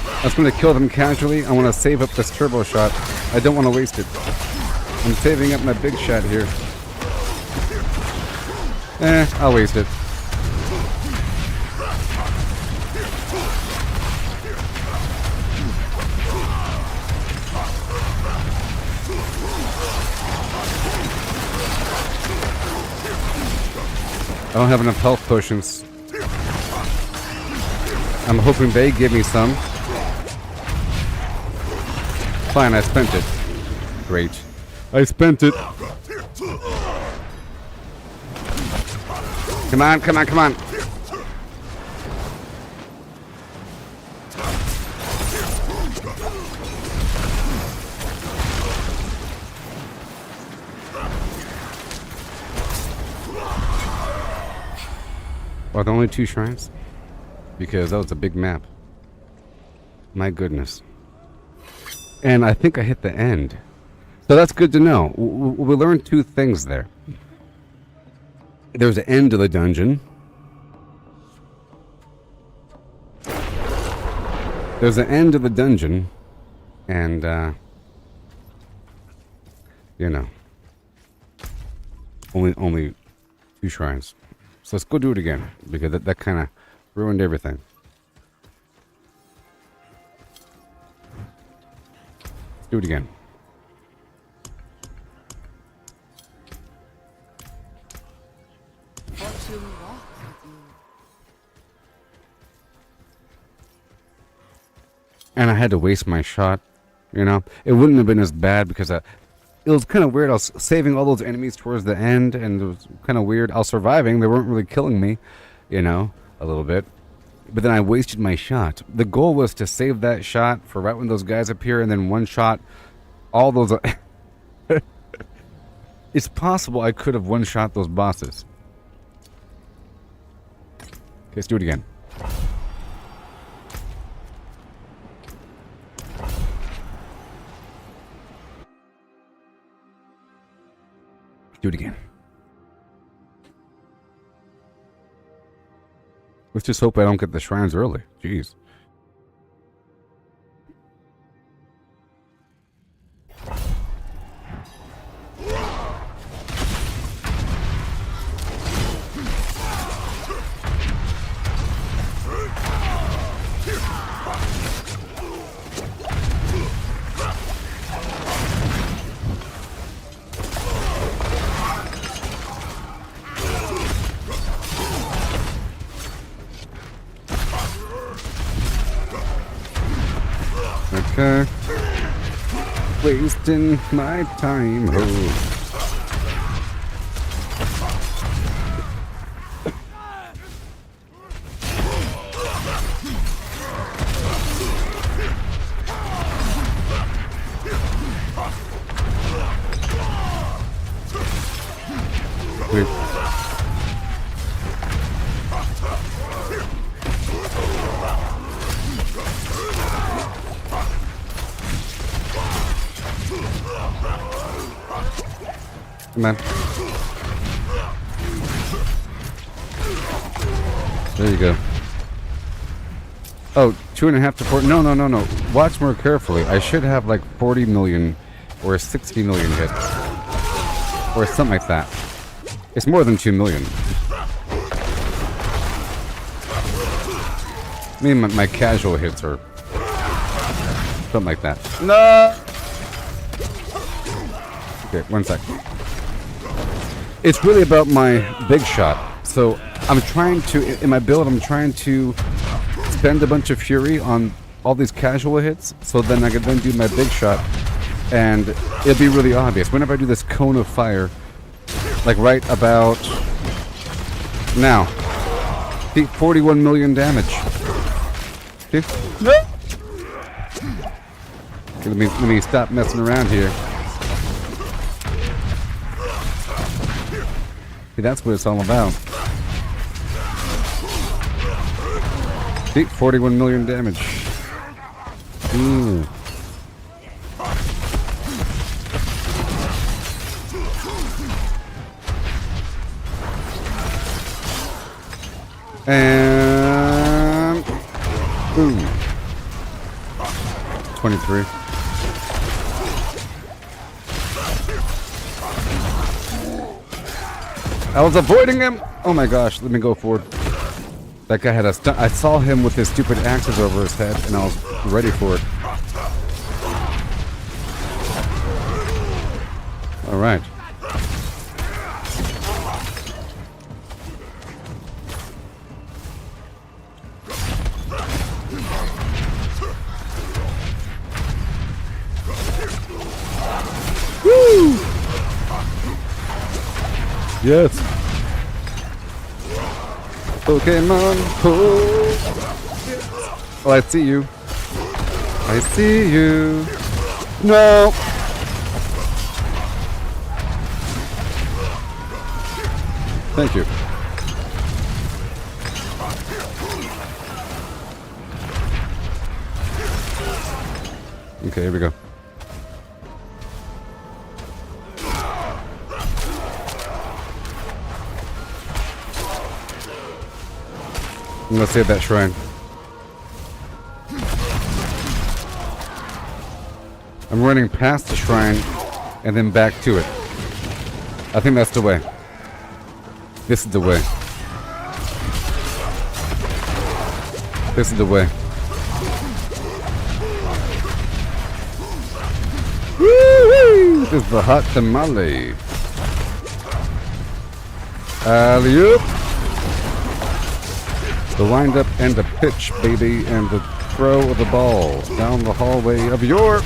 I was going to kill them casually. I want to save up this turbo shot. I don't want to waste it. I'm saving up my big shot here. I'll waste it. I don't have enough health potions. I'm hoping they give me some. Fine, I spent it. Great. I spent it. Come on, come on, come on. Are there only 2 shrines? Because that was a big map. My goodness. And I think I hit the end. So that's good to know. We learned 2 things there. There's an end to the dungeon. There's an end to the dungeon. And, you know. Only 2 shrines. So let's go do it again, because that kind of ruined everything. Let's do it again. and I had to waste my shot. You know, it wouldn't have been as bad because it was kind of weird. I was saving all those enemies towards the end, and it was kind of weird. I was surviving. They weren't really killing me, you know, a little bit. But then I wasted my shot. The goal was to save that shot for right when those guys appear, and then one shot all those. It's possible I could have one-shot those bosses. Okay, let's do it again. Do it again. Let's just hope I don't get the shrines early. Jeez. Okay. Wasting my time. Oh. Wait. Come on. There you go. Oh, 2.5 to 4. No. Watch more carefully. I should have like 40 million or 60 million hits. Or something like that. It's more than 2 million. I mean, my casual hits are something like that. No! Okay, 1 sec. It's really about my big shot. So I'm trying to, in my build, I'm trying to spend a bunch of fury on all these casual hits, so then I can then do my big shot, and it'll be really obvious. Whenever I do this cone of fire, like right about now, see, 41 million damage. See? No! Okay, let me stop messing around here. See, that's what it's all about. See, 41 million damage. Ooh. And boom. 23. I was avoiding him. Oh my gosh, let me go forward. That guy had a stunt. I saw him with his stupid axes over his head, and I was ready for it. All right. Woo! Yes. Pokemon. Oh, I see you. I see you. No. Thank you. Okay, here we go. I'm gonna save that shrine. I'm running past the shrine and then back to it. I think that's the way. This is the way. This is the way. Woo-wee! This is the hot tamale. Alley-oop. The wind up and the pitch, baby, and the throw the balls down the hallway of your...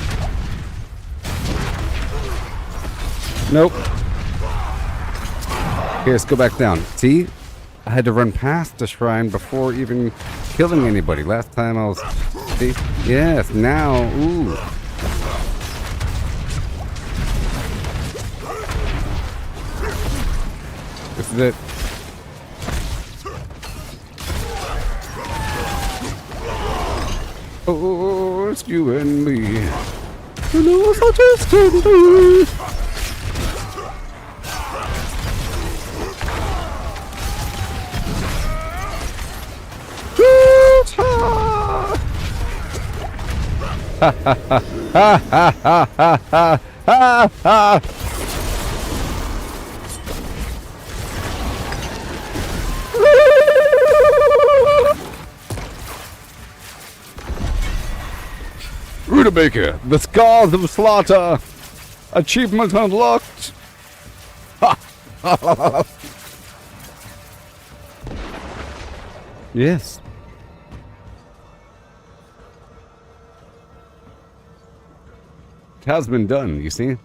Nope. Okay, let's go back down. See? I had to run past the shrine before even killing anybody. Last time I was... See? Yes, now... Ooh. This is it. Oh, it's you and me. You know, such a tender. Ha ha ha ha ha ha ha ha. Rutabaker, the scars of slaughter. Achievement unlocked. Yes. It has been done, you see?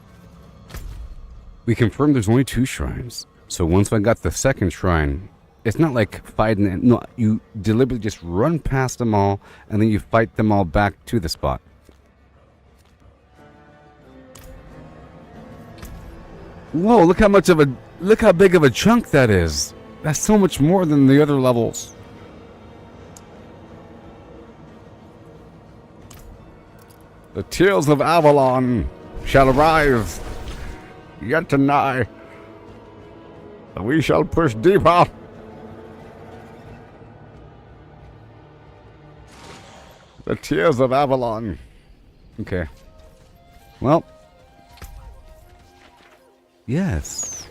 We confirmed there's only 2 shrines. So once I got the second shrine, it's not like fighting it. No, you deliberately just run past them all, and then you fight them all back to the spot. Whoa, look how big of a chunk that is. That's so much more than the other levels. The tears of Avalon shall arise yet nigh. We shall push deeper. The tears of Avalon. Okay. Well. Yes.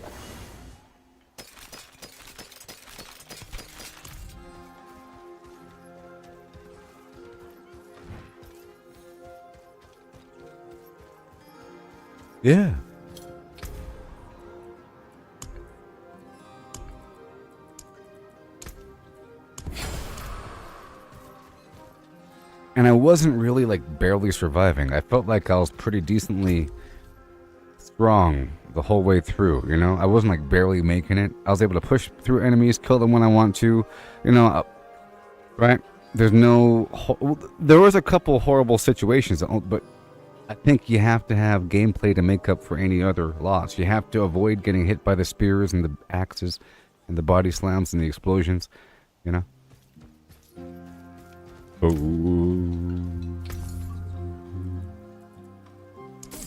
Yeah. And I wasn't really like barely surviving. I felt like I was pretty decently strong the whole way through, you know? I wasn't like barely making it. I was able to push through enemies, kill them when I want to, you know, right? There's no... There was a couple horrible situations, but I think you have to have gameplay to make up for any other loss. You have to avoid getting hit by the spears and the axes and the body slams and the explosions, you know?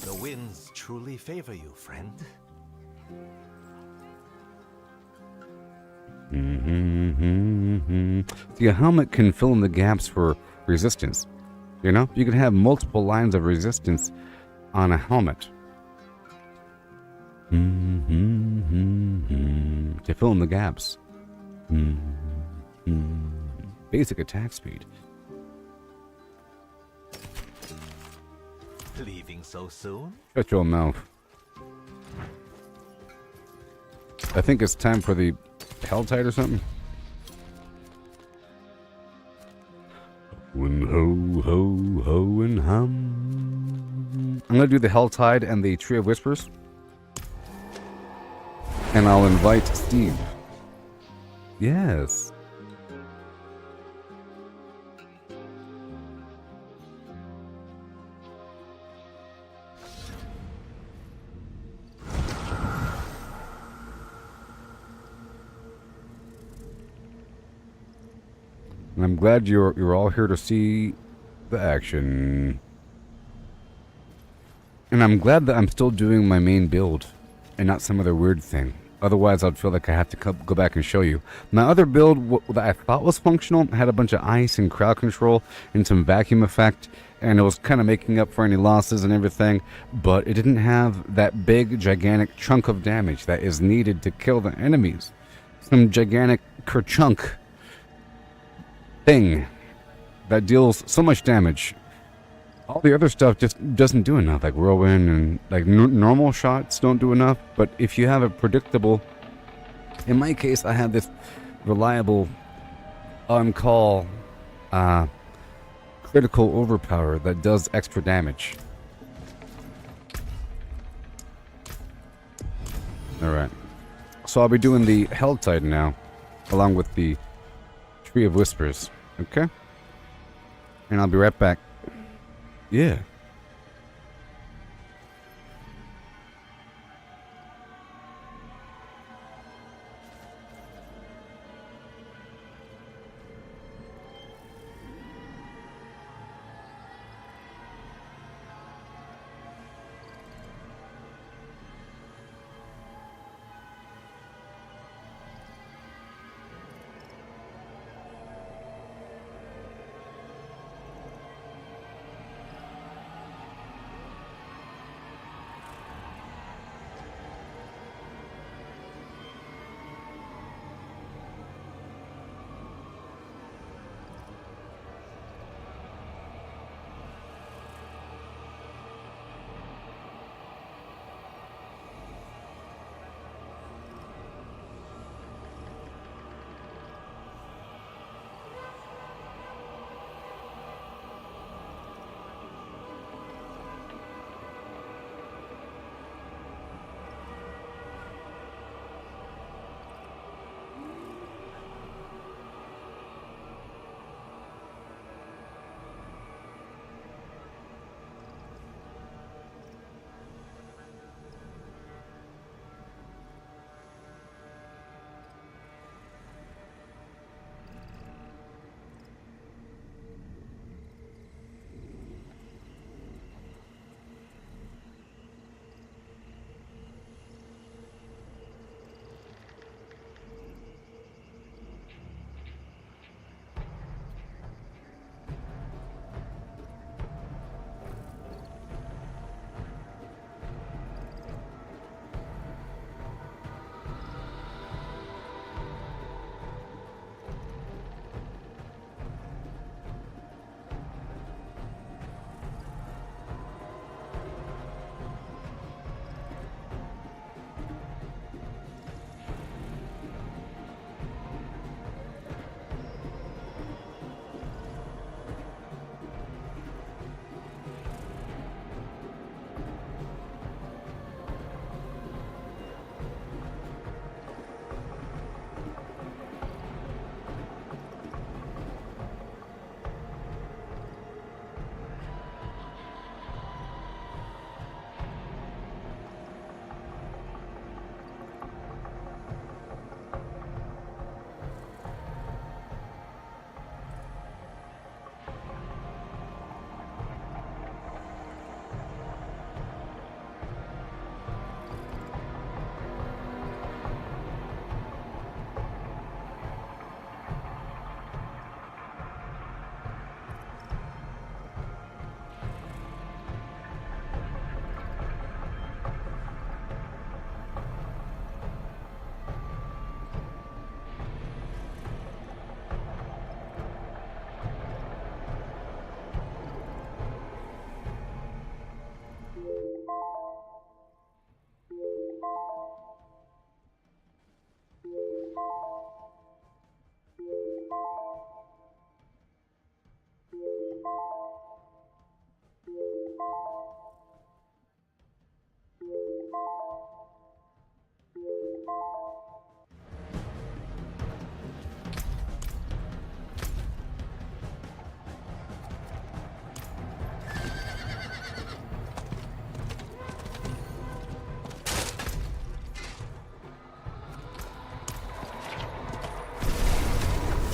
The winds truly favor you, friend. See, a helmet can fill in the gaps for resistance. You know, you can have multiple lines of resistance on a helmet. To fill in the gaps. Basic attack speed. Leaving so soon? Shut your mouth. I think it's time for the Helltide or something. When ho ho ho and hum. I'm gonna do the Helltide and the Tree of Whispers. And I'll invite Steve. Yes. And I'm glad you're all here to see the action. And I'm glad that I'm still doing my main build and not some other weird thing. Otherwise, I'd feel like I have to go back and show you. My other build that I thought was functional had a bunch of ice and crowd control and some vacuum effect, and it was kind of making up for any losses and everything, but it didn't have that big, gigantic chunk of damage that is needed to kill the enemies. Some gigantic kerchunk thing that deals so much damage. All the other stuff just doesn't do enough, like whirlwind and like normal shots don't do enough. But if you have a predictable, in my case, I have this reliable on-call critical overpower that does extra damage. Alright. So I'll be doing the Hell Titan now, along with the Tree of Whispers. Okay? And I'll be right back. Yeah.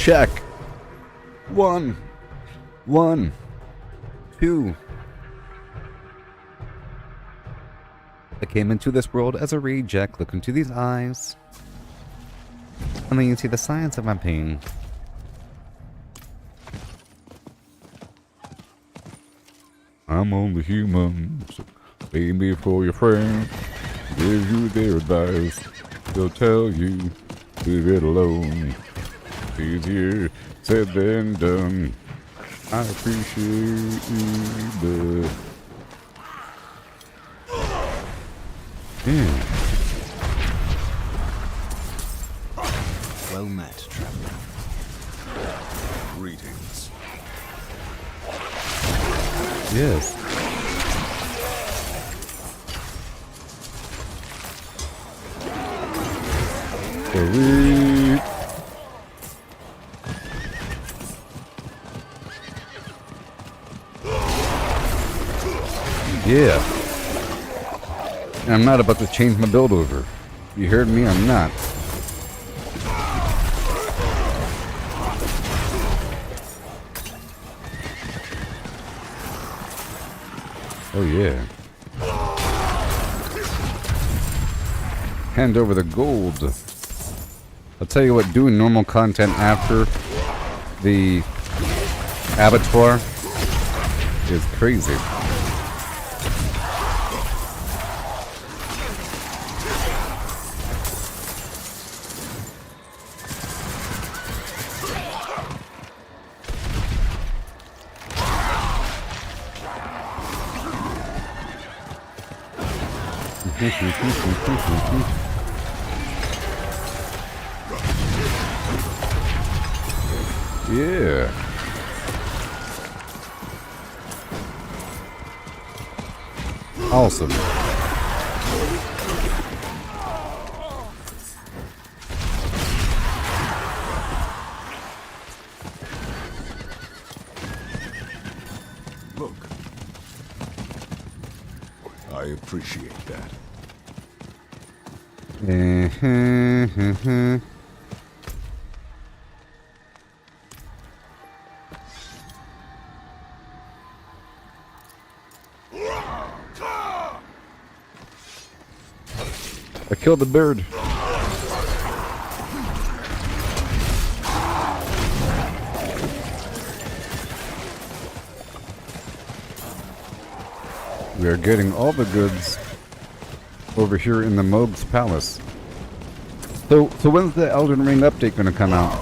Check. 1, 1, 2. I came into this world as a reject. Look into these eyes, and then you see the signs of my pain. I'm only human, so maybe for your friend, give you their advice. They'll tell you, leave it alone. Easier said than done. I appreciate the... Yeah. Well met, traveler. Greetings. Yes. Sweet. Yeah. And I'm not about to change my build over. You heard me? I'm not. Oh yeah. Hand over the gold. I'll tell you what, doing normal content after the abattoir is crazy. Yeah. Awesome. Look. I appreciate that. I killed the bird. We are getting all the goods over here in the Moog's Palace. So when's the Elden Ring update gonna come out?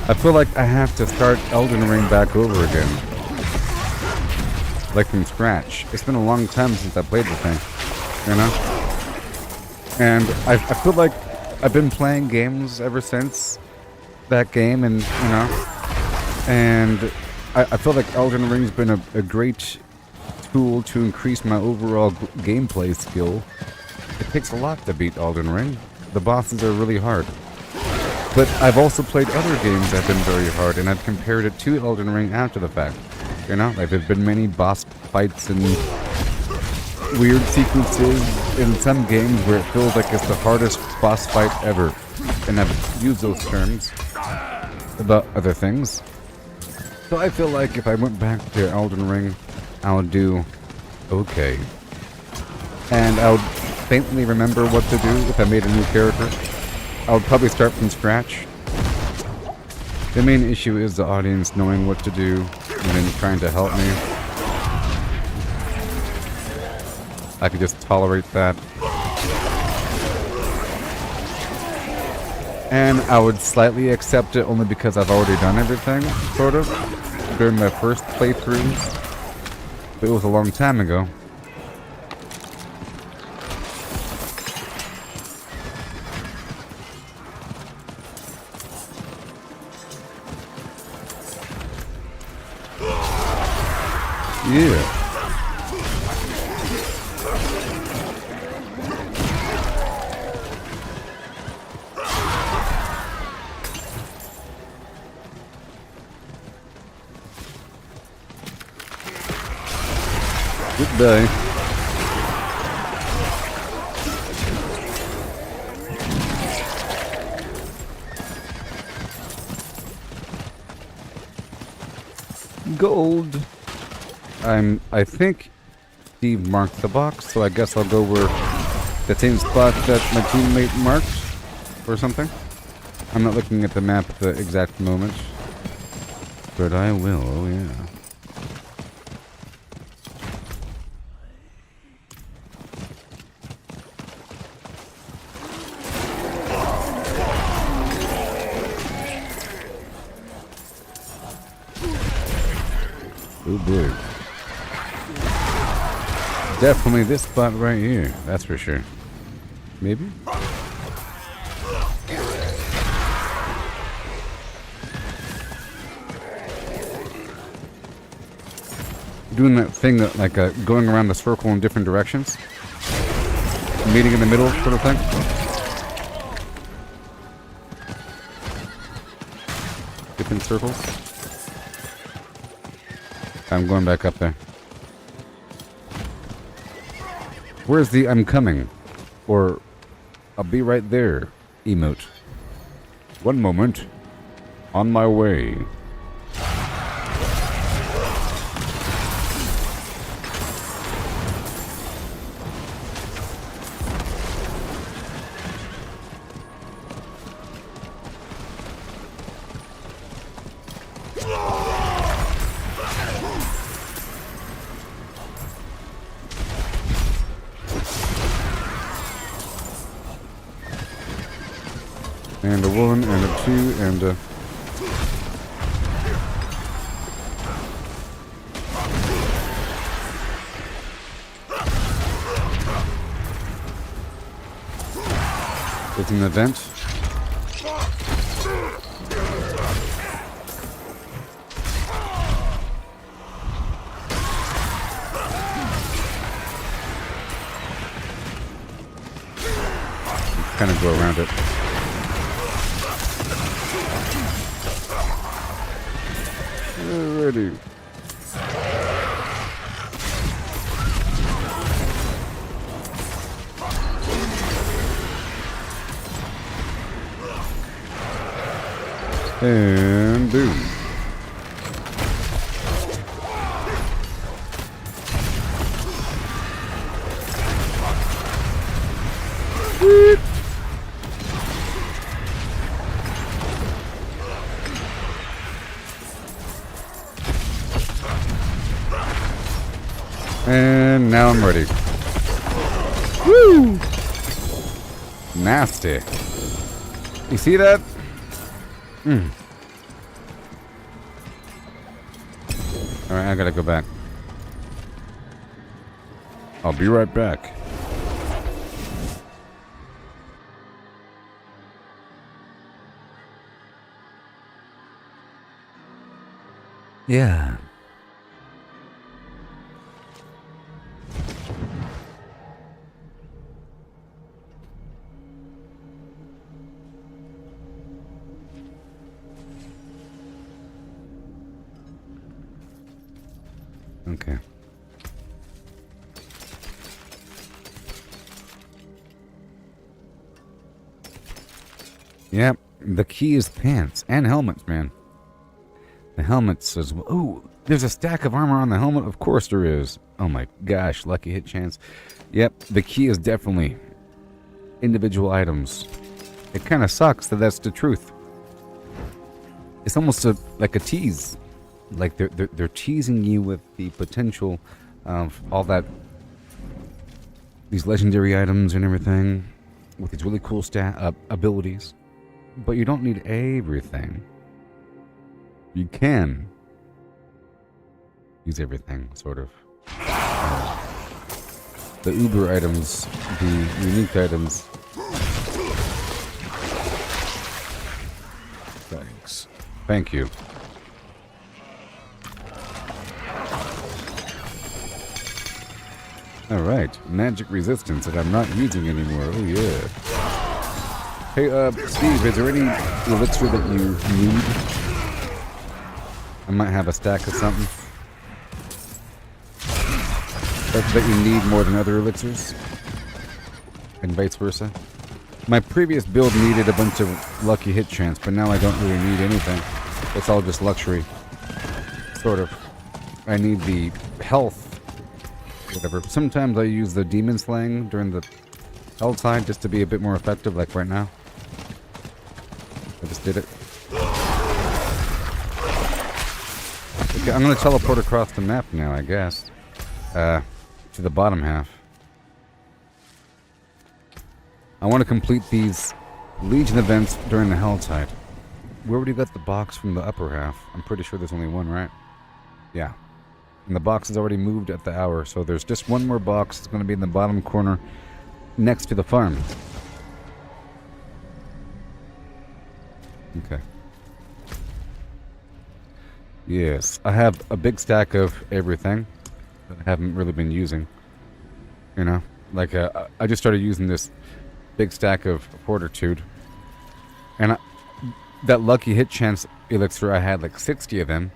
I feel like I have to start Elden Ring back over again. Like from scratch. It's been a long time since I played the thing, you know? And I feel like I've been playing games ever since that game, and, you know, and I feel like Elden Ring's been a great tool to increase my overall gameplay skill. It takes a lot to beat Elden Ring. The bosses are really hard. But I've also played other games that have been very hard, and I've compared it to Elden Ring after the fact. You know, like there's been many boss fights and weird sequences in some games where it feels like it's the hardest boss fight ever. And I've used those terms about other things. So I feel like if I went back to Elden Ring, I would do okay. And I would faintly remember what to do if I made a new character. I would probably start from scratch. The main issue is the audience knowing what to do and then trying to help me. I could just tolerate that. And I would slightly accept it only because I've already done everything, sort of, during my first playthroughs. But it was a long time ago. Yeah. Goodbye. Gold. I think Steve marked the box, so I guess I'll go where the same spot that my teammate marked, or something. I'm not looking at the map at the exact moment, but I will, oh yeah. Oh boy. Definitely this spot right here, that's for sure. Maybe? doing that thing that like going around the circle in different directions, meeting in the middle, sort of thing. Different circles. I'm going back up there. Where's the "I'm coming" or "I'll be right there" emote? One moment. On my way. And a 1 and a 2 and a... It's an event. Kind of go around it. Alrighty. And boom. Beep. And now I'm ready. Woo! Nasty. You see that? Alright, I gotta go back. I'll be right back. Yeah. Okay. Yep, the key is pants and helmets, man. The helmets as well. Oh, there's a stack of armor on the helmet. Of course there is. Oh my gosh, lucky hit chance. Yep, the key is definitely individual items. It kind of sucks that that's the truth. It's almost like a tease. Like they're teasing you with the potential of all that, these legendary items and everything, with these really cool abilities. But you don't need everything. You can use everything, sort of. The Uber items, the unique items. Thanks. Thank you. Alright, magic resistance that I'm not using anymore. Oh yeah. Hey, Steve, is there any elixir that you need? I might have a stack of something that you need more than other elixirs, and vice versa. My previous build needed a bunch of lucky hit chance, but now I don't really need anything. It's all just luxury. Sort of. I need the health. Whatever. Sometimes I use the demon slaying during the hell tide just to be a bit more effective, like right now. I just did it. Okay, I'm gonna teleport across the map now, I guess. To the bottom half. I want to complete these Legion events during the hell tide. Where would you get the box from the upper half? I'm pretty sure there's only one, right? Yeah. And the box is already moved at the hour, so there's just one more box. It's going to be in the bottom corner next to the farm. Okay. Yes, I have a big stack of everything. that I haven't really been using. You know, like I just started using this big stack of Fortitude, and that lucky hit chance elixir, I had like 60 of them,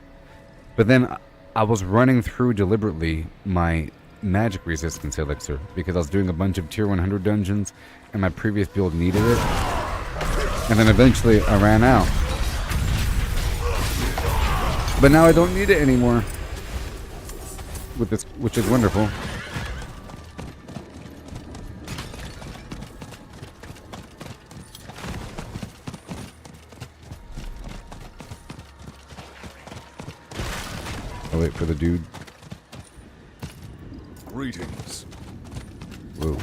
but then I was running through deliberately my magic resistance elixir because I was doing a bunch of tier 100 dungeons and my previous build needed it, and then eventually I ran out. But now I don't need it anymore with this, which is wonderful. I'll wait for the dude. Greetings. Whoa.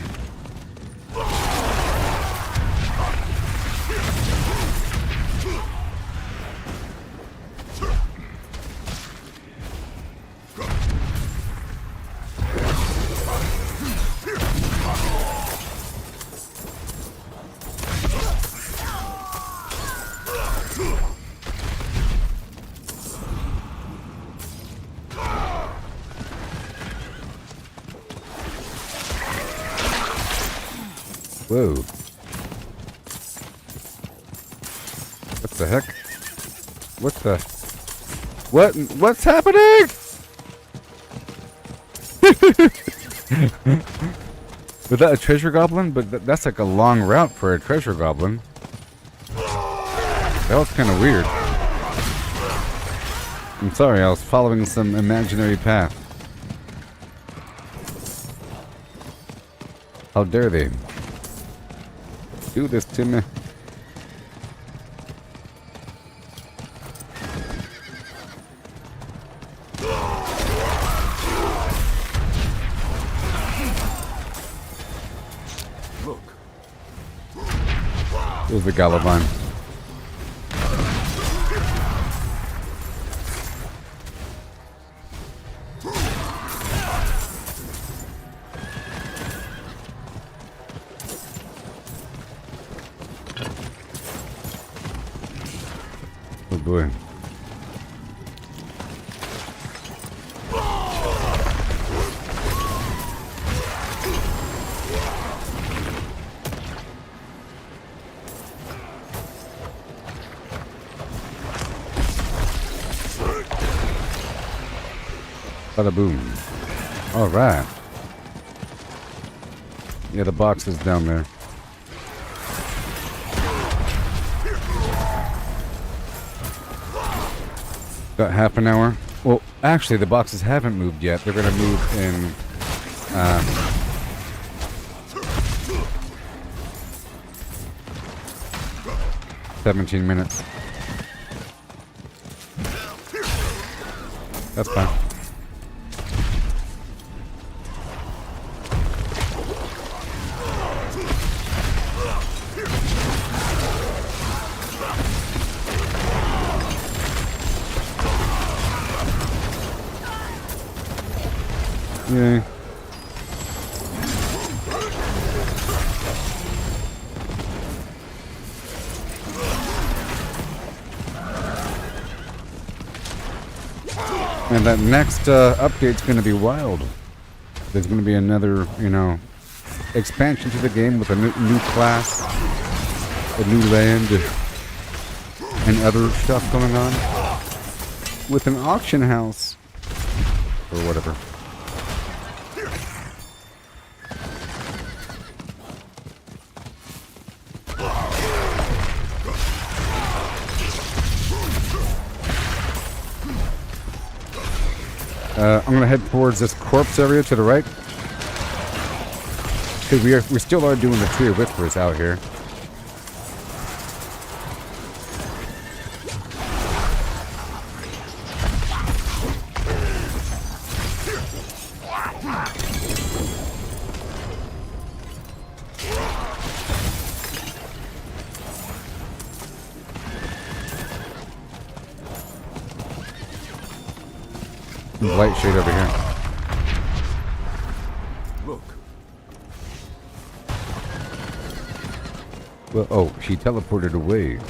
Whoa. What the heck? What the... What's happening? Was that a treasure goblin? But that's like a long route for a treasure goblin. That was kind of weird. I'm sorry, I was following some imaginary path. How dare they do this to me? Look. There's the Galavan. Oh boy. Bada boom. All right. Yeah, the box is down there. Got half an hour. Well, actually, the boxes haven't moved yet. They're going to move in 17 minutes. That's fine. Yay. And that next update's going to be wild. There's going to be another, you know, expansion to the game with a new class, a new land, and other stuff going on. With an auction house. Or whatever. I'm gonna head towards this corpse area to the right, because we still are doing the Tree of Whispers out here. Light shade over here. Look. Well, oh, she teleported away.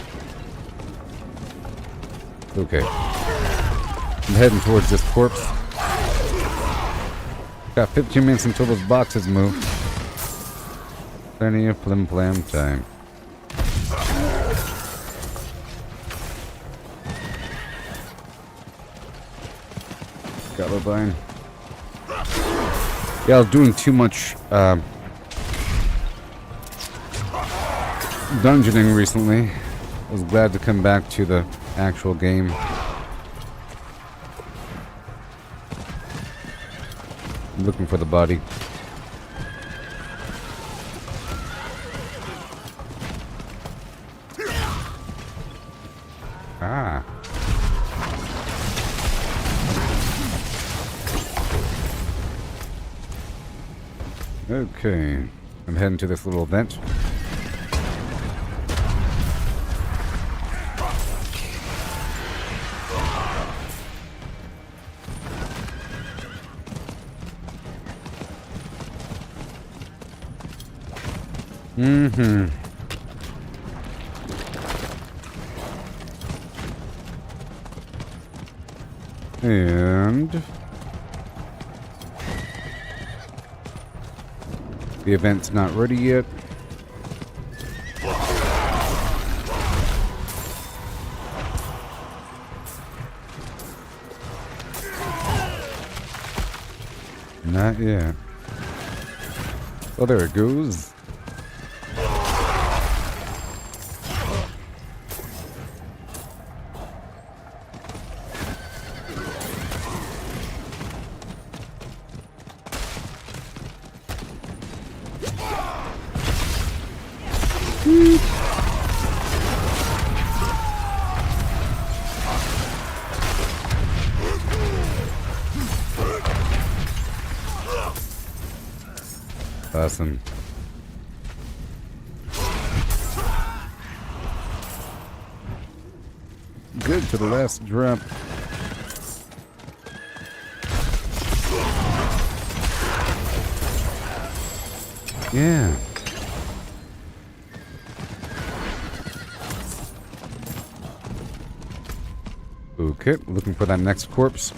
Okay. I'm heading towards this corpse. Got 15 minutes until those boxes move. Plenty of flim-flam time. Got a vine. Yeah, I was doing too much dungeoning recently. I was glad to come back to the actual game. I'm looking for the body. Ah. Okay. I'm heading to this little vent. Mm-hmm. And the event's not ready yet. Not yet. Oh, there it goes. Awesome. Good to the last drop. Yeah. Okay, looking for that next corpse.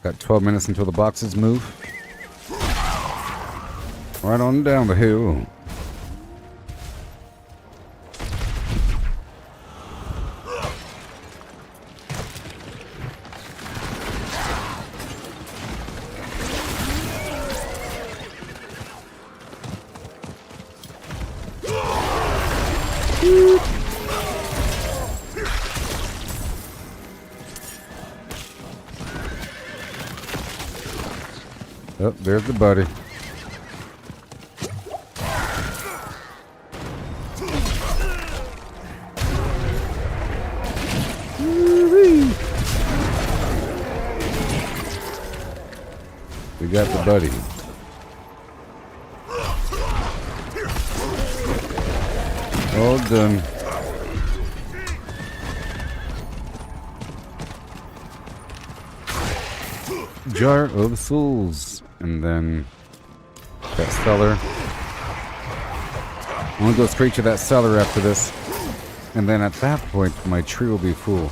Got 12 minutes until the boxes move. Right on down the hill. Oh, there's the buddy. We got the buddy. All done. Jar of Souls. And then that cellar. I'm gonna go straight to that cellar after this. And then at that point, my tree will be full.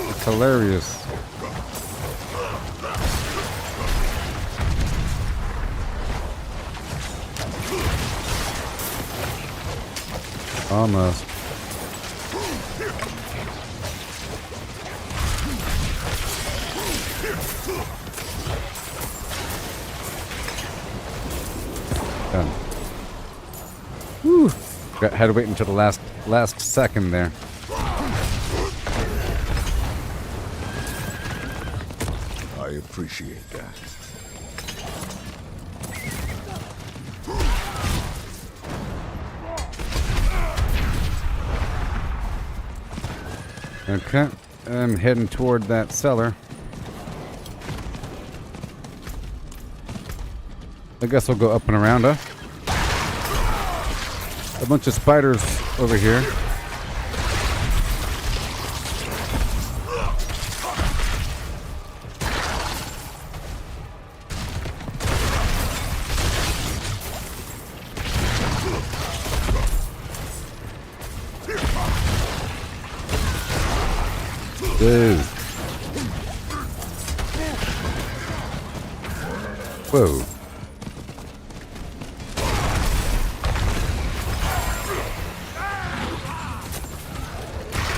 It's hilarious. Almost. Done. Whew. Had to wait until the last second there. I appreciate that. Okay, I'm heading toward that cellar. I guess I'll go up and around, huh? A bunch of spiders over here. Dude. Whoa.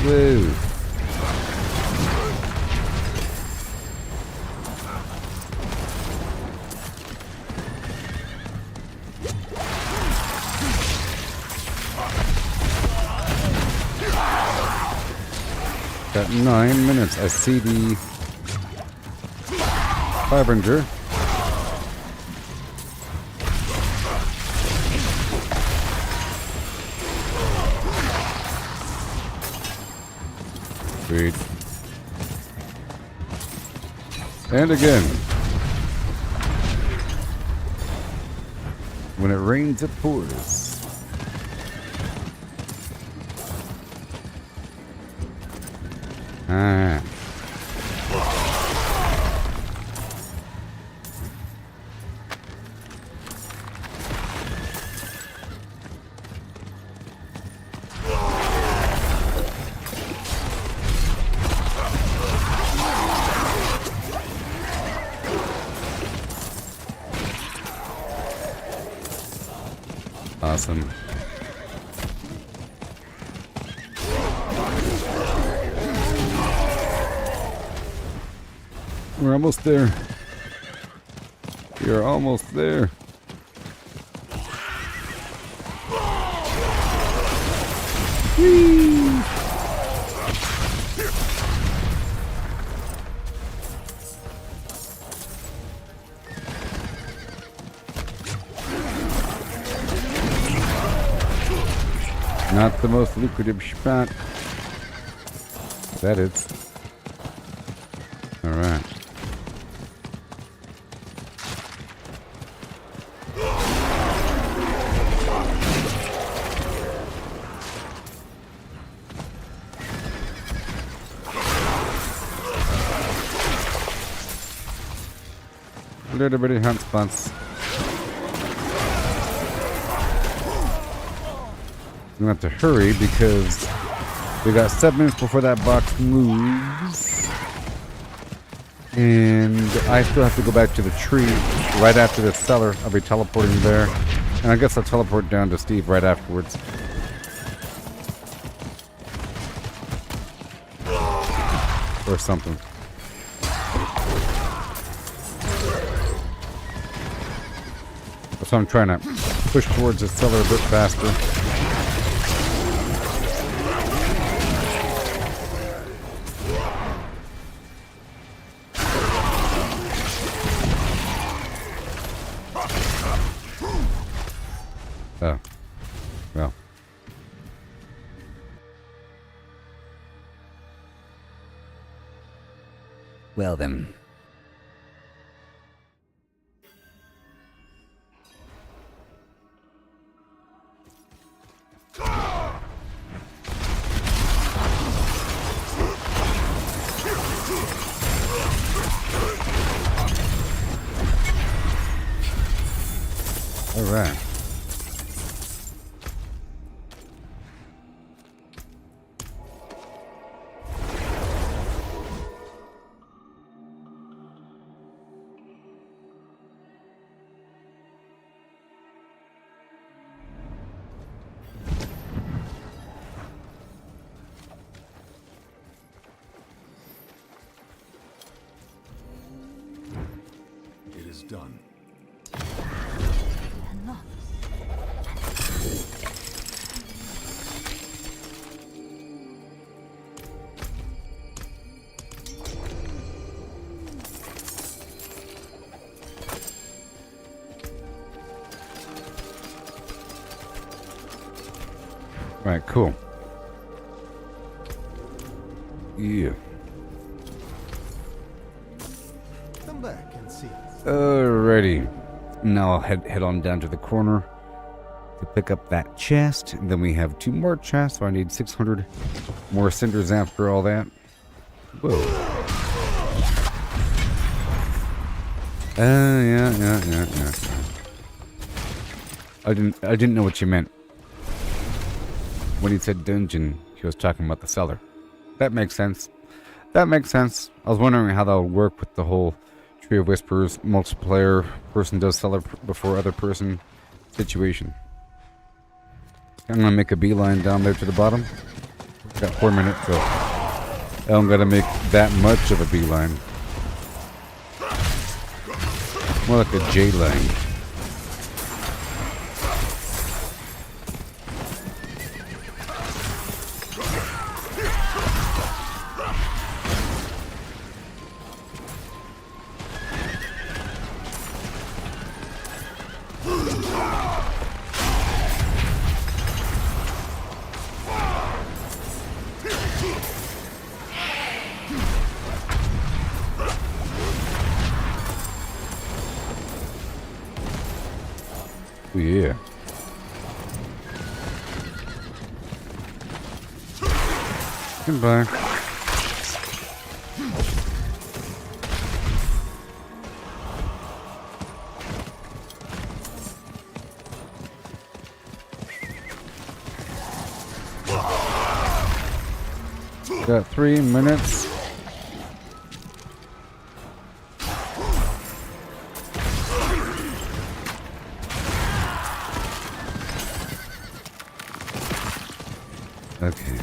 Whoa. Got 9 minutes. I see the Harbinger. Sweet. And again. When it rains, it pours. Ah. Awesome. We're almost there. We are almost there. Whee! Not the most lucrative spot. That is. All right. Little bitty hunt spots. I'm gonna have to hurry because we got 7 minutes before that box moves. And I still have to go back to the tree right after the cellar. I'll be teleporting there. And I guess I'll teleport down to Steve right afterwards. Or something. So I'm trying to push towards the cellar a bit faster. Oh. Well. Well then. All right. It is done. Right, cool. Yeah. Come back and see. Alrighty. Now I'll head on down to the corner to pick up that chest. And then we have 2 more chests, so I need 600 more cinders after all that. Whoa. Yeah. I didn't know what you meant. When he said dungeon, he was talking about the cellar. That makes sense. I was wondering how that would work with the whole Tree of Whispers multiplayer person does cellar before other person situation. I'm gonna make a beeline down there to the bottom. Got 4 minutes, so I don't gotta make that much of a beeline. More like a J line. Oh, yeah. Goodbye. Got 3 minutes. Okay.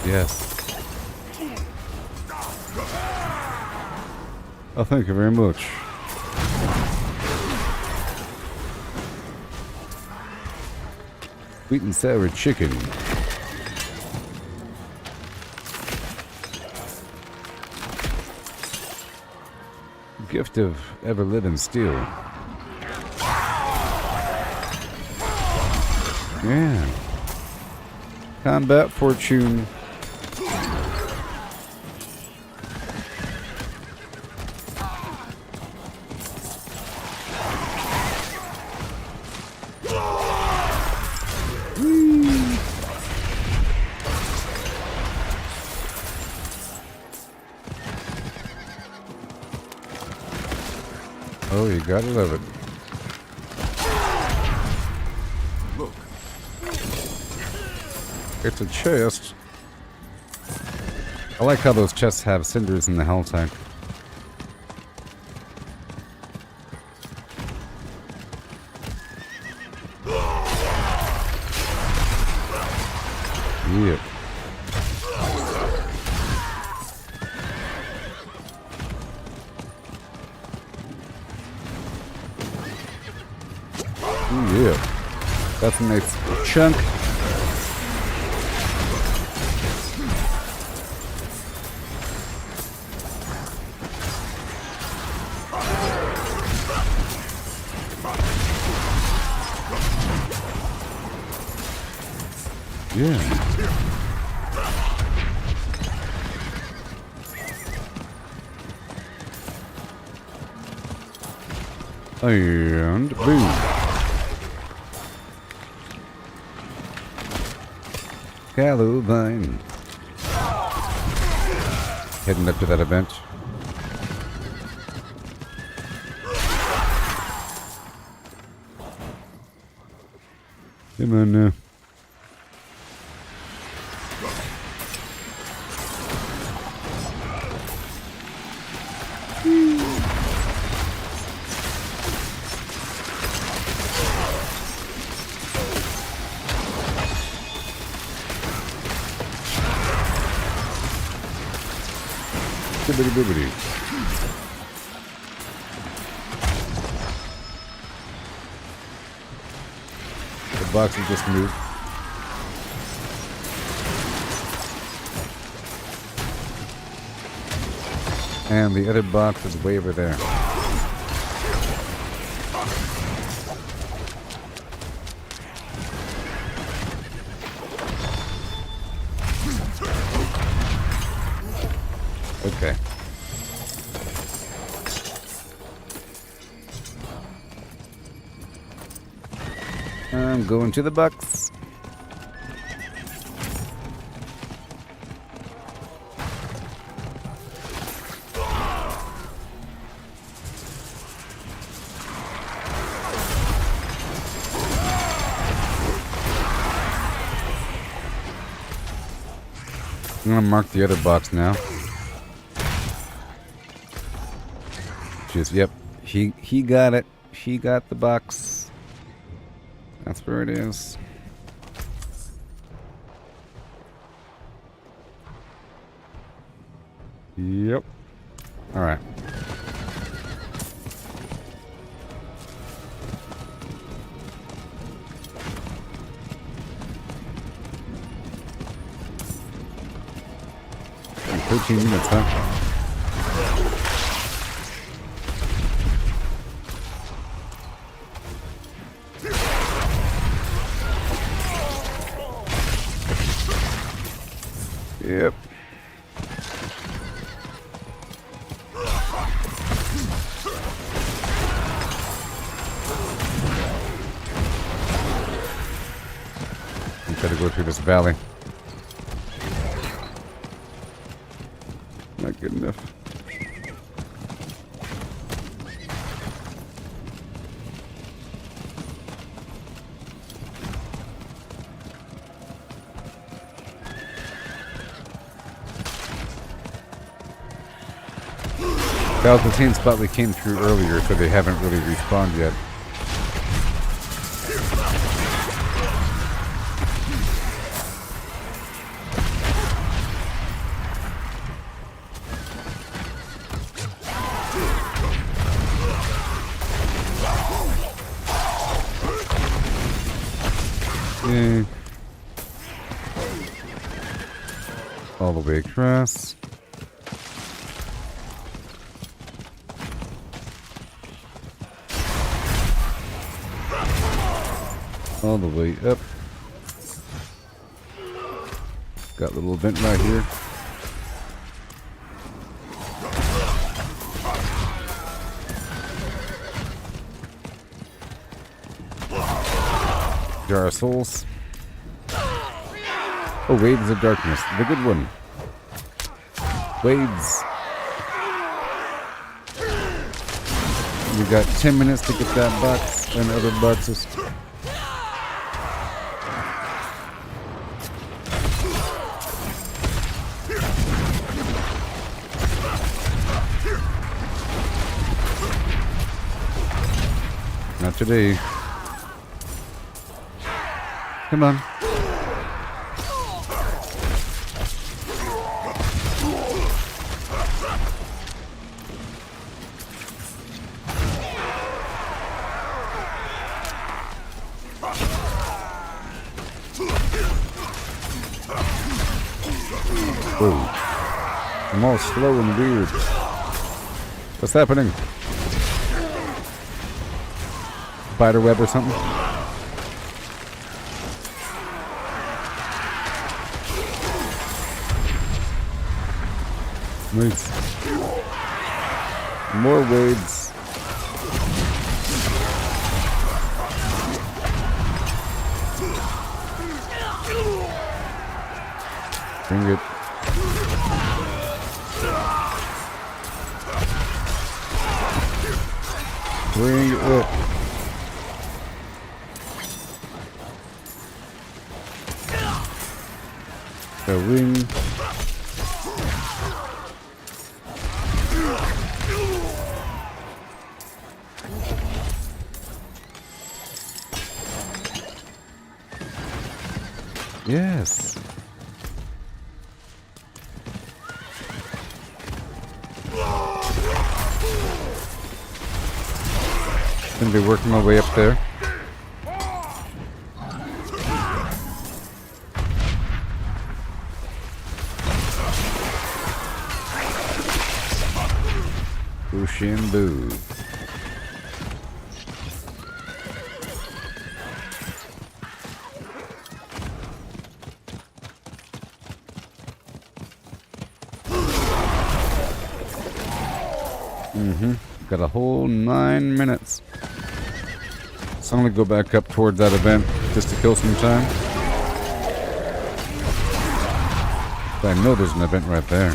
Yes. Oh, thank you very much. Sweet and sour chicken. Gift of ever living steel. Yeah. Combat fortune. Oh, you gotta love it. Look. It's a chest. I like how those chests have cinders in the hell tank. Yeah. Yeah, that's a nice chunk. Yeah. And boom. Calovine. Heading up to that event. Come on now. Bibbidi bibbidi. The box has just moved. And the other box is way over there. Okay. I'm going to the box. I'm gonna mark the other box now. Just yep, he got it. He got the box. That's where it is. Yep. All right. And 13 minutes, huh? Yep. We gotta go through this valley. Not good enough. That was the same spot we came through earlier, so they haven't really respawned yet. Okay. All the way across. All the way up. Got a little vent right here. Jar of souls. Oh, waves of darkness. The good one. Waves. We got 10 minutes to get that box and other boxes. Not today. Come on. Whoa. I'm all slow and weird. What's happening? Spider web or something? Nice. More waves. Bring it. Bring it. The wing. Yes. Gonna be working my way up there. Boo. Got a whole 9 minutes. So I'm gonna go back up towards that event just to kill some time. But I know there's an event right there.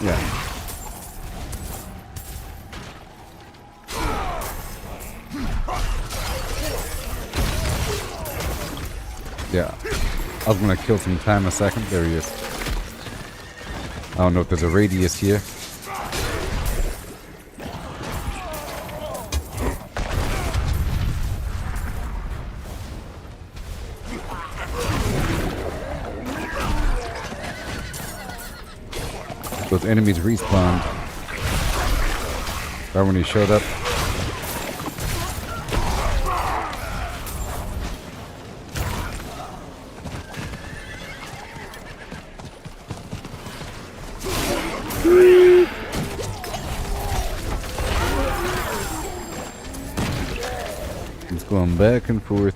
Yeah. Yeah. I was gonna kill some time a second. There he is. I don't know if there's a radius here. Those enemies respawned right when he showed up. It's going back and forth.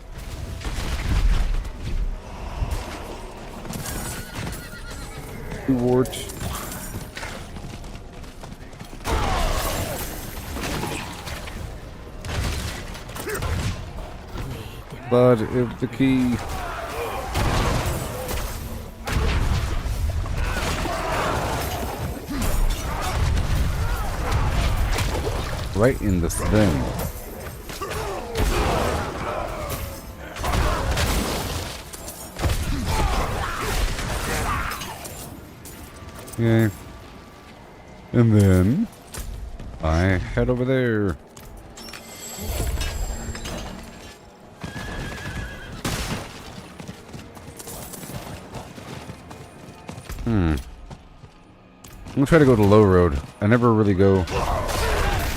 Wart. Blood is the key. Right in the stem. Okay. And then I head over there. I'm gonna try to go to low road. I never really go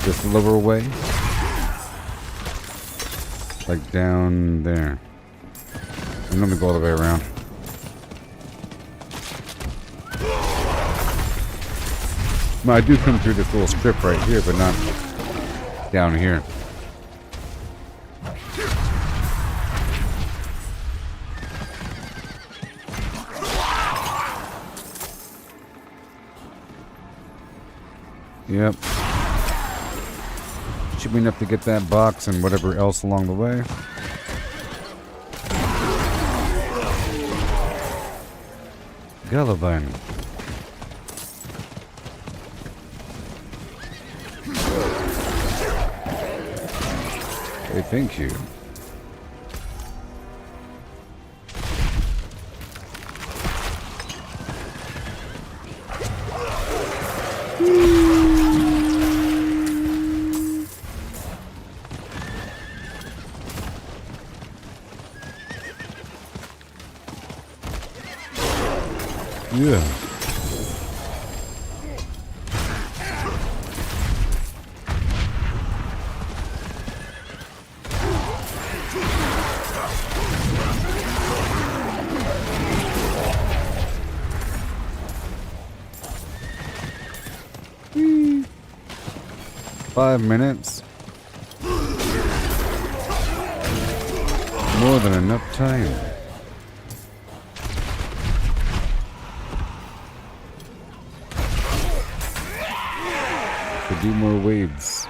this lower way. Like down there. I'm gonna go all the way around. No, I do come through this little strip right here, but not down here. Yep. Should be enough to get that box and whatever else along the way. Gallivan. Hey, thank you. Yeah. Whee. 5 minutes. More than enough time. Do more waves.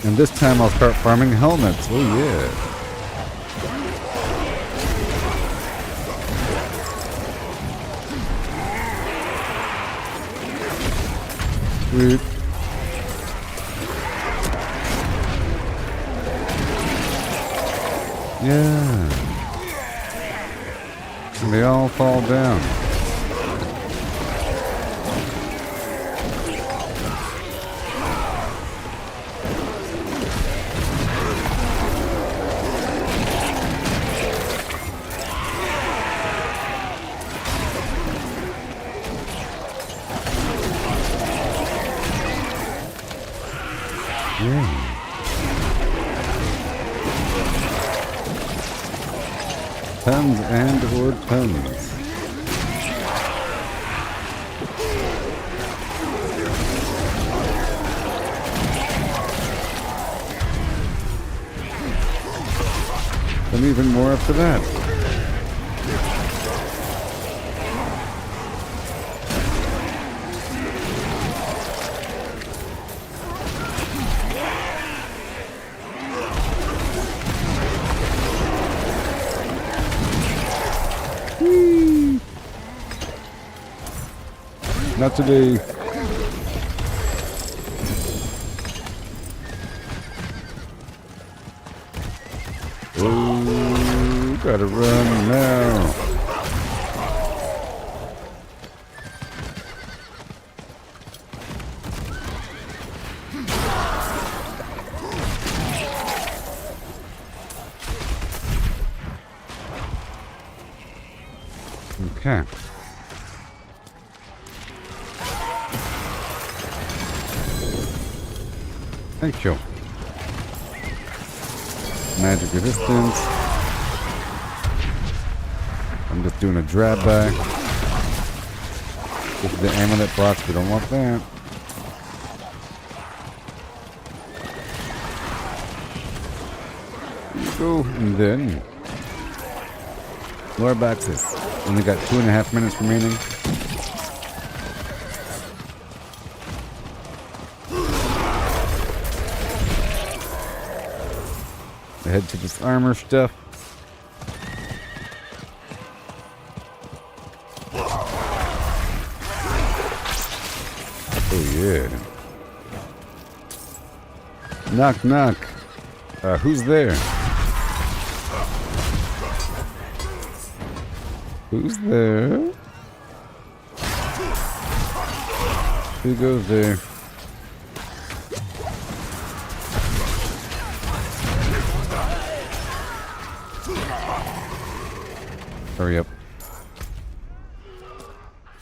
And this time I'll start farming helmets. Oh yeah. Sweet. Yeah. And they all fall down. Yeah. Tons and or tons. then even more after that. Not today. Oh, gotta run now. Okay. Thank you. Magic resistance. I'm just doing a drab by. This is the amulet box. We don't want that. Here you go. And then more boxes. Only got 2.5 minutes remaining. Head to this armor stuff. Oh yeah. Knock knock. Who's there? Who's there? Who goes there? Hurry up.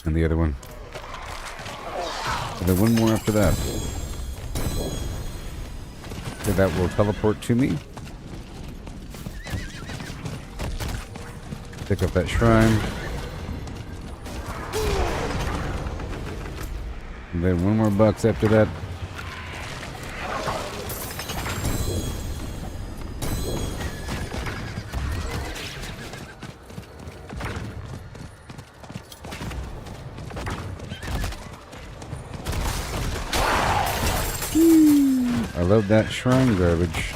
And the other one. And then one more after that. So that will teleport to me. Pick up that shrine. And then one more box after that. I love that shrine garbage.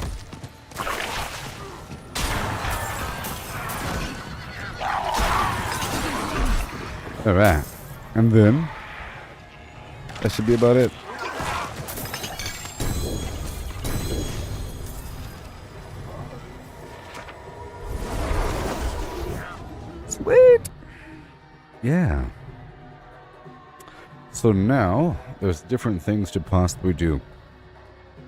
Alright. And then that should be about it. Sweet! Yeah. So now there's different things to possibly do.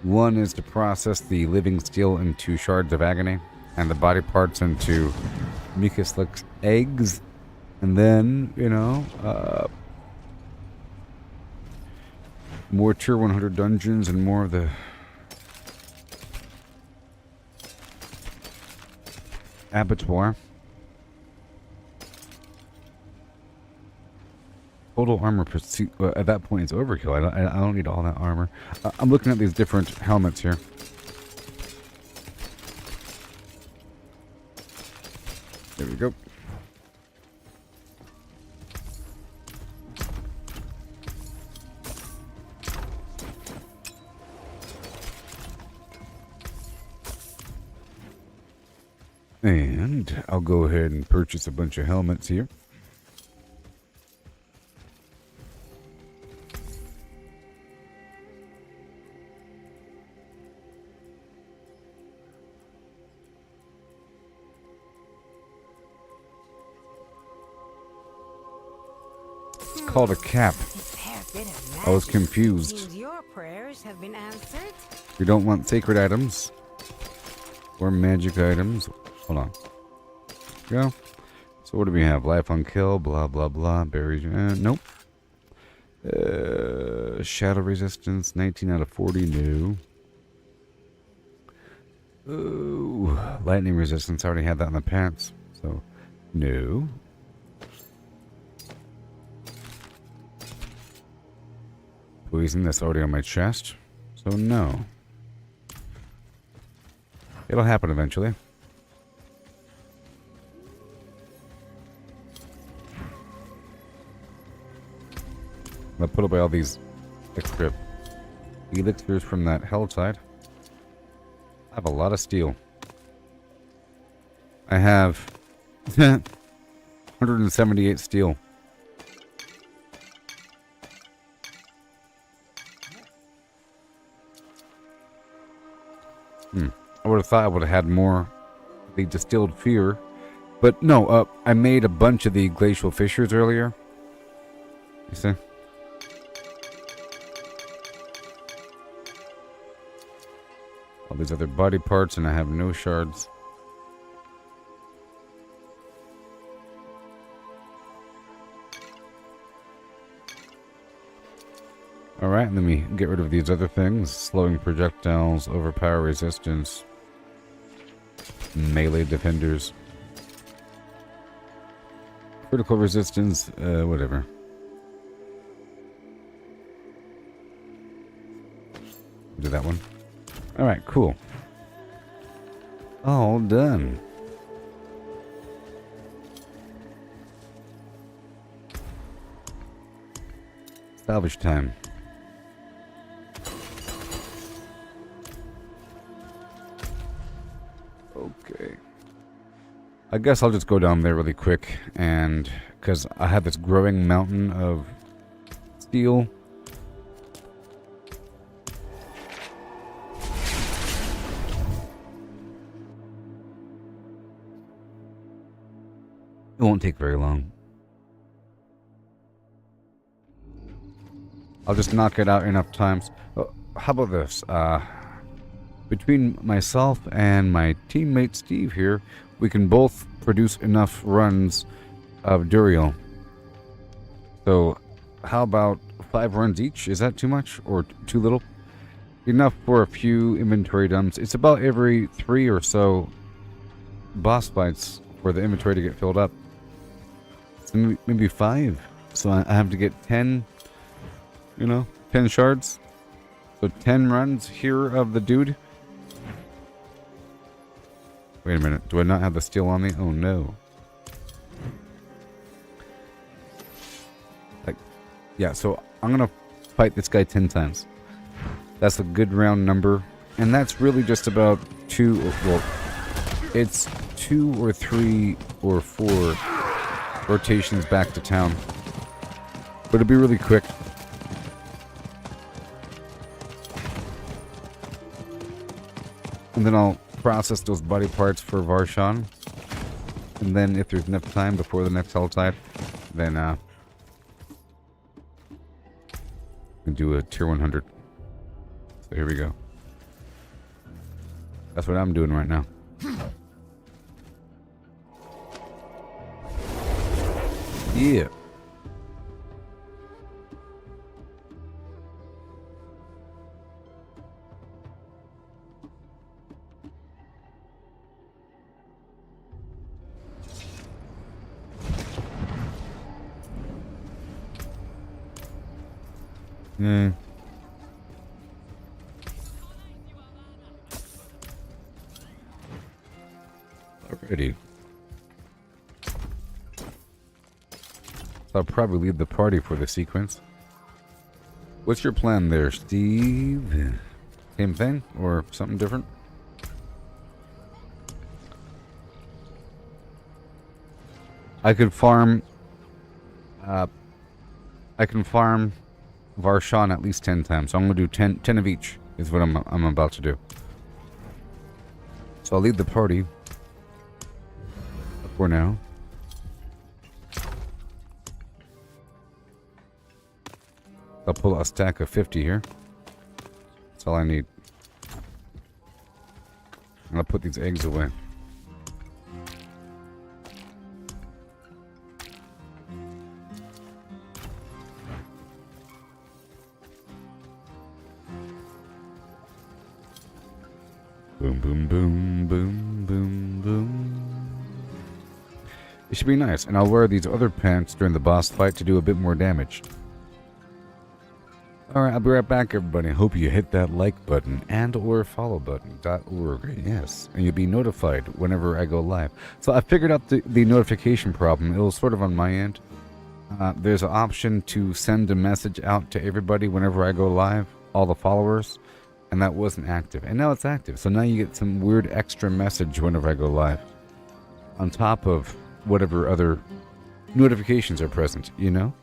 One is to process the living steel into shards of agony, and the body parts into mucus-like eggs, and then, you know, more tier 100 dungeons and more of the abattoir. Total armor pursuit. At that point, it's overkill. I don't need all that armor. I'm looking at these different helmets here. There we go. And I'll go ahead and purchase a bunch of helmets here. Called a cap. I was confused. Your prayers have been answered. We don't want sacred items or magic items. Hold on. Go. So what do we have? Life on kill, blah blah blah. Berries. Nope. Shadow resistance, 19 out of 40. No. Ooh, lightning resistance. I already had that in the pants. So no. Poison, that's already on my chest. So no. It'll happen eventually. I put away all these extra elixirs from that helltide. I have a lot of steel. I have 178 steel. I would have thought I would have had more of the distilled fear. But no, I made a bunch of the glacial fissures earlier. You see? All these other body parts, and I have no shards. Alright, let me get rid of these other things. Slowing projectiles, overpower resistance, melee defenders, critical resistance, whatever. Do that one. Alright, cool. All done. Salvage time. Okay. I guess I'll just go down there really quick, and because I have this growing mountain of steel. It won't take very long. I'll just knock it out enough times. Oh, how about this? Between myself and my teammate Steve here, we can both produce enough runs of Duriel. So, how about 5 runs each? Is that too much or too little? Enough for a few inventory dumps. It's about every 3 or so boss fights for the inventory to get filled up. So maybe 5. So I have to get 10, 10 shards. So 10 runs here of the dude. Wait a minute. Do I not have the steel on me? Oh no. Yeah, so I'm going to fight this guy 10 times. That's a good round number. And that's really just about 2, well, it's 2 or 3 or 4 rotations back to town. But it'll be really quick. And then I'll process those body parts for Varshan. And then if there's enough time before the next Helltide, then we can do a tier 100. So here we go. That's what I'm doing right now. Yeah. Alrighty. I'll probably lead the party for the sequence. What's your plan there, Steve? Same thing or something different? I could farm Varshan at least 10 times. So I'm going to do 10 of each is what I'm about to do. So I'll lead the party for now. I'll pull a stack of 50 here. That's all I need. And I'll put these eggs away. Boom, boom, boom, boom, boom, boom. It should be nice. And I'll wear these other pants during the boss fight to do a bit more damage. Alright, I'll be right back, everybody. I hope you hit that like button and or follow button. .org, yes. And you'll be notified whenever I go live. So I figured out the notification problem. It was sort of on my end. there's an option to send a message out to everybody whenever I go live, all the followers, and that wasn't active. And now it's active, so now you get some weird extra message whenever I go live, on top of whatever other notifications are present, you know?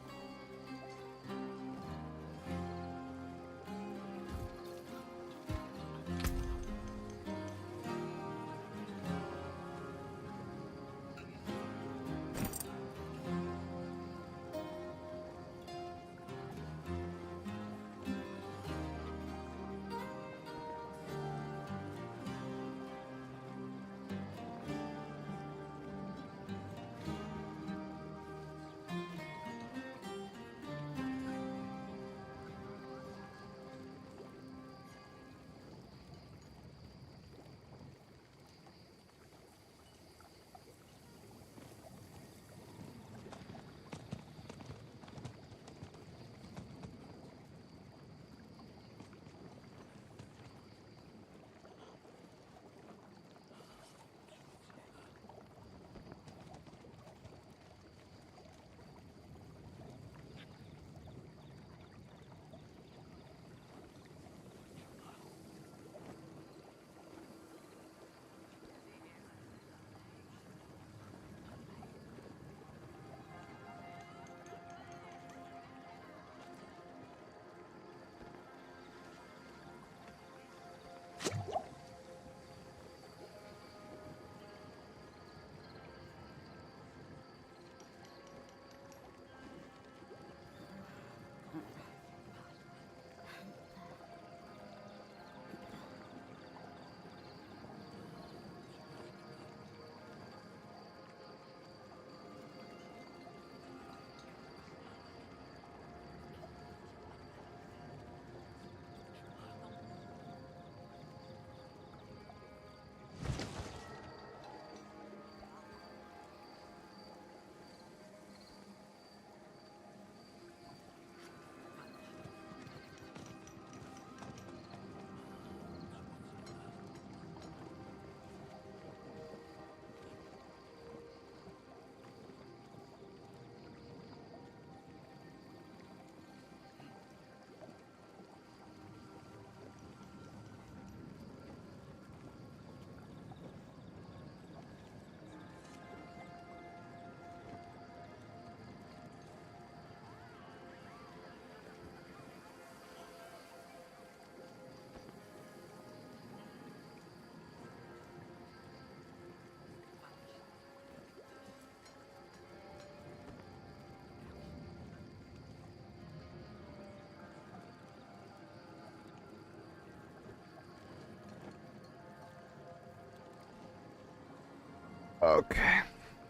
Okay,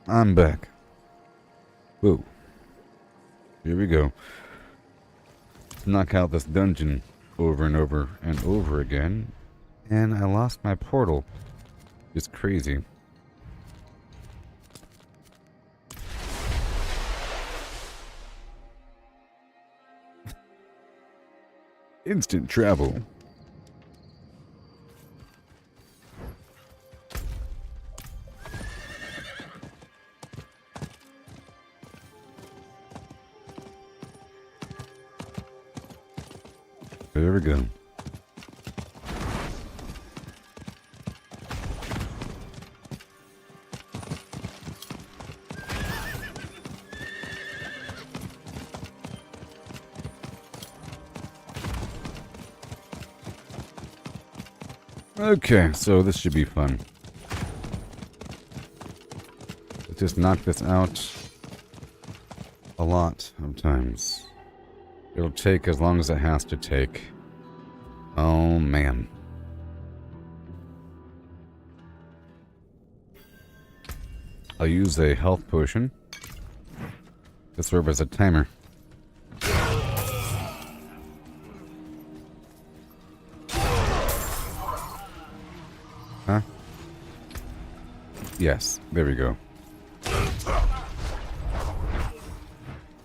I'm back. Whoa. Here we go. Let's knock out this dungeon over and over and over again. And I lost my portal. It's crazy. Instant travel. There we go. Okay, so this should be fun. Let's just knock this out a lot of times. It'll take as long as it has to take. Oh, man. I'll use a health potion to serve as a timer. Huh? Yes, there we go.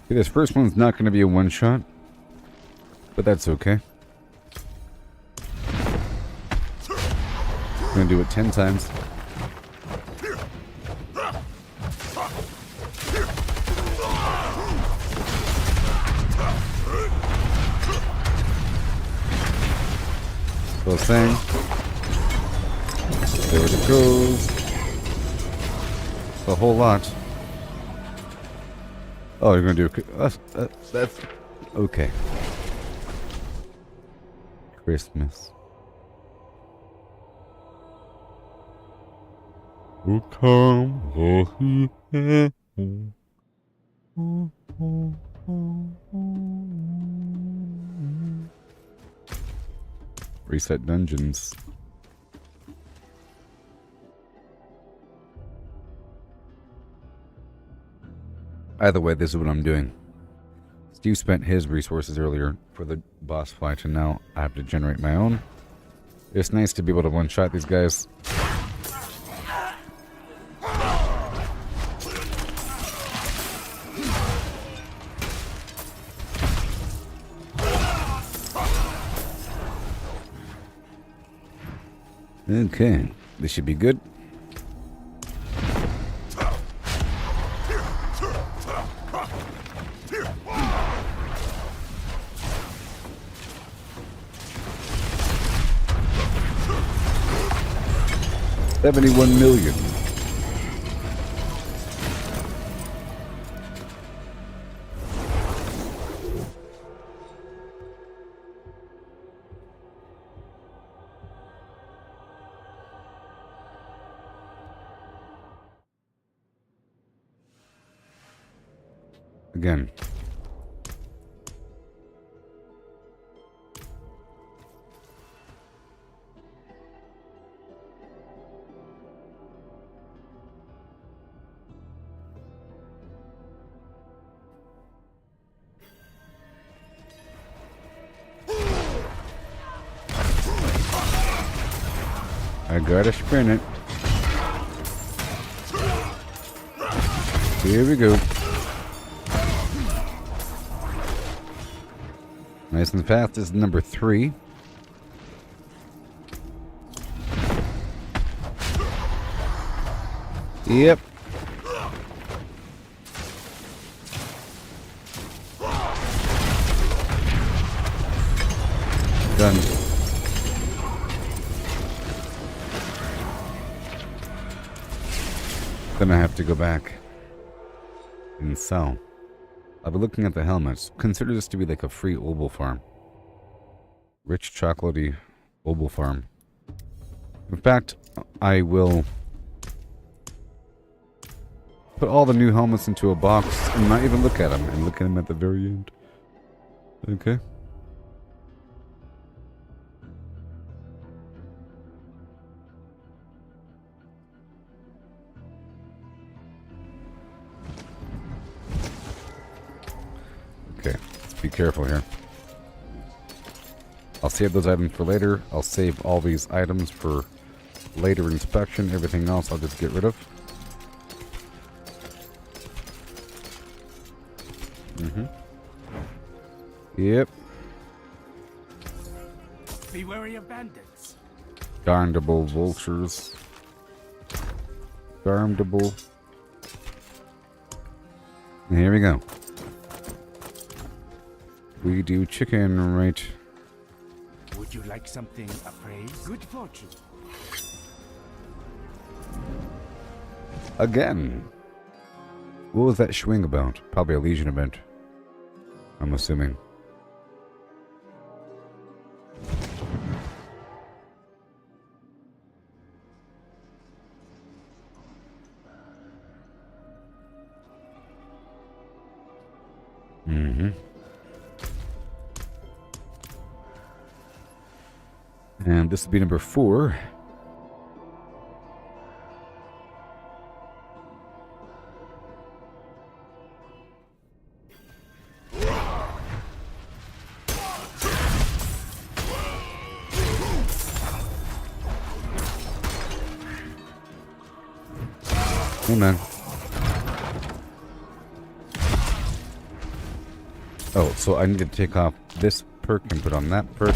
Okay, this first one's not going to be a one-shot, but that's okay. I'm going to do it 10 times. was saying. There it goes. A whole lot. Oh, you're gonna do that's okay. Christmas. Oh, come, reset dungeons. Either way, this is what I'm doing. Steve spent his resources earlier for the boss fight, and now I have to generate my own. It's nice to be able to one-shot these guys. Okay, this should be good. $71 million. Again. I gotta spin it. Here we go. Nice and fast. This is number 3. Yep. Done. Then I have to go back and sell. I'll be looking at the helmets. Consider this to be like a free oboe farm. Rich chocolatey oboe farm. In fact, I will put all the new helmets into a box and not even look at them. And look at them at the very end. Okay. Okay, let's be careful here. I'll save those items for later. I'll save all these items for later inspection. Everything else I'll just get rid of. Yep. Be wary of bandits. Garndable vultures. Garndable. Here we go. We do chicken, right? Would you like something appraised? Good fortune. Again. What was that swing about? Probably a Legion event. I'm assuming. And this will be number 4. Hey man. Oh, so I need to take off this perk and put on that perk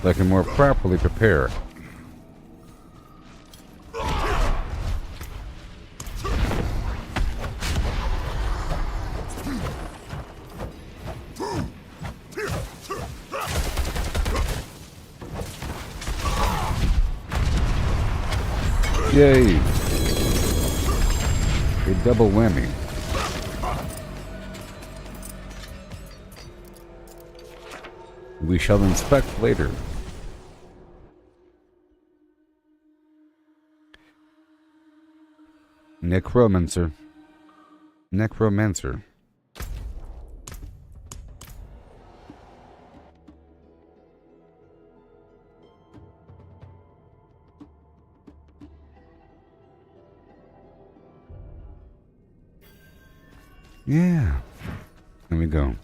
so I can more properly prepare. Yay! A double whammy. We shall inspect later. Necromancer. Necromancer. Yeah. Here we go.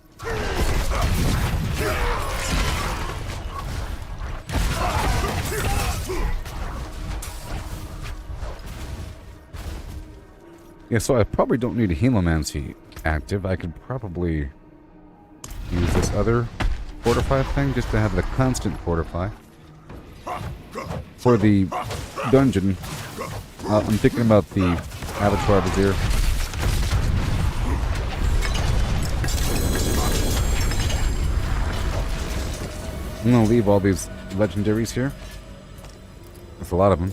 Yeah, so I probably don't need a hemomancy active. I could probably use this other fortify thing just to have the constant fortify. For the dungeon, I'm thinking about the abattoir vizier. I'm gonna leave all these legendaries here. That's a lot of them.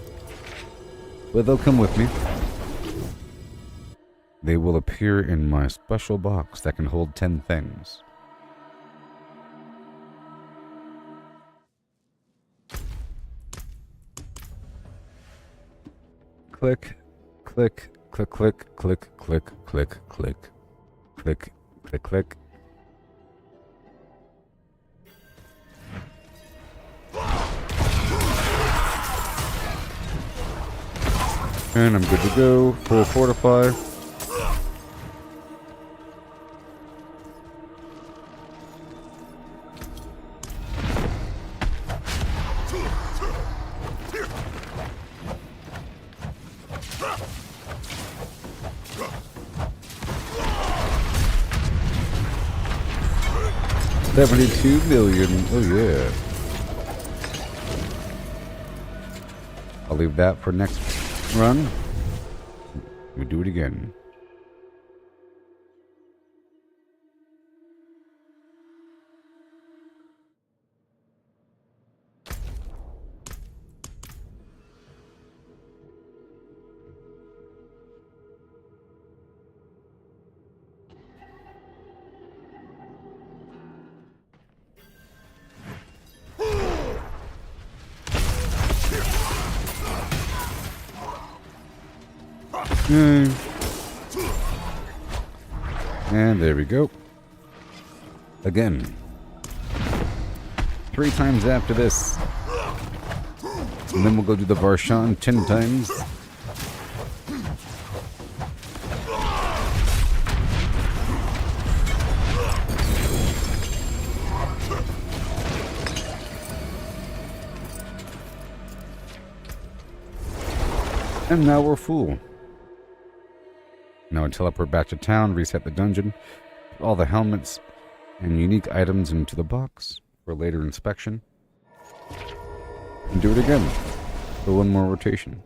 But they'll come with me. They will appear in my special box that can hold 10 things. Click, click, click, click, click, click, click, click, click, click, click. And I'm good to go. Full fortify. $72 million. Oh yeah. I'll leave that for next run. We do it again. And there we go. Again. 3 times after this. And then we'll go do the Varshan 10 times. And now we're full. Now I teleport back to town, reset the dungeon, put all the helmets and unique items into the box for later inspection, and do it again for one more rotation.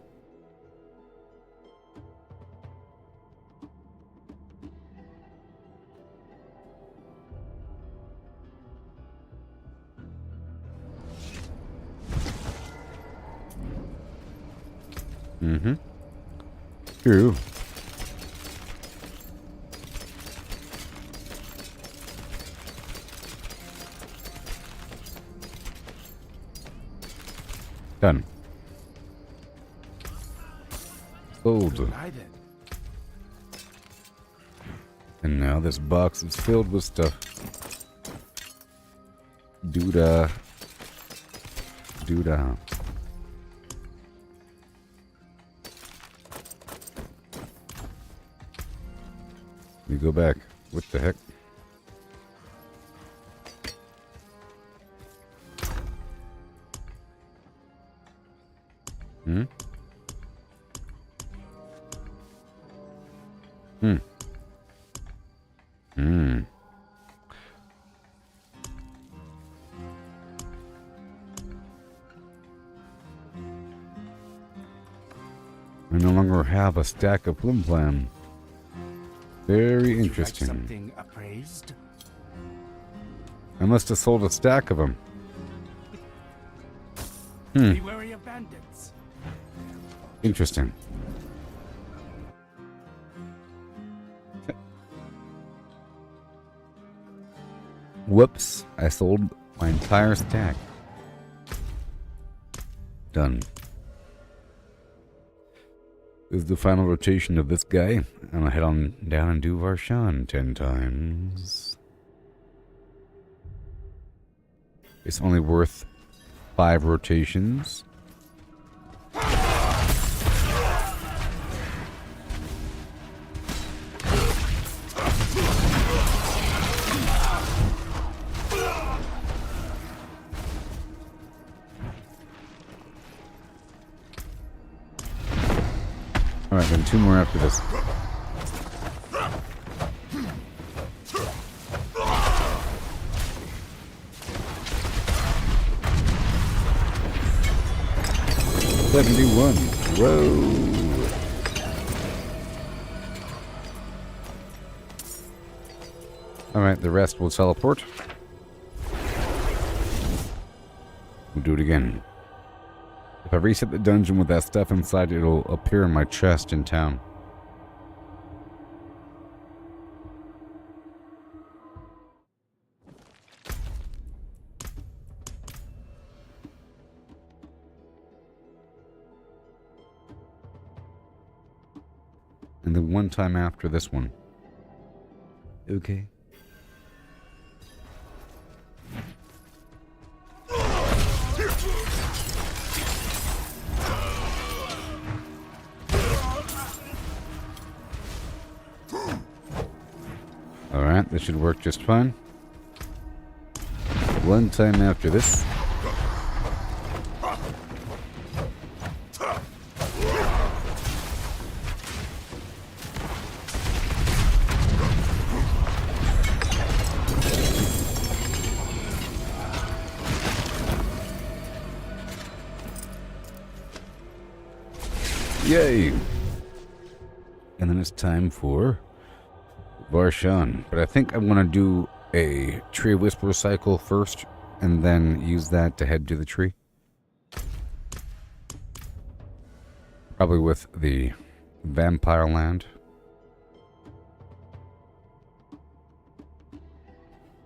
True. Done. Sold. And now this box is filled with stuff. Doodah. Doodah. We go back. What the heck? I no longer have a stack of FlimFlamming. Very interesting. Like something appraised? I must have sold a stack of them. Be wary of bandits. Interesting. Whoops, I sold my entire stack. Done. This is the final rotation of this guy, and I'll head on down and do Varshan 10 times. It's only worth 5 rotations. Alright, then 2 more after this. $71. Whoa. Alright, the rest will teleport. We'll do it again. If I reset the dungeon with that stuff inside, it'll appear in my chest in town. And then one time after this one. Okay. Alright, this should work just fine. One time after this. Yay! And then it's time for Varshan. But I think I want to do a Tree Whisperer cycle first, and then use that to head to the tree. Probably with the Vampire Land.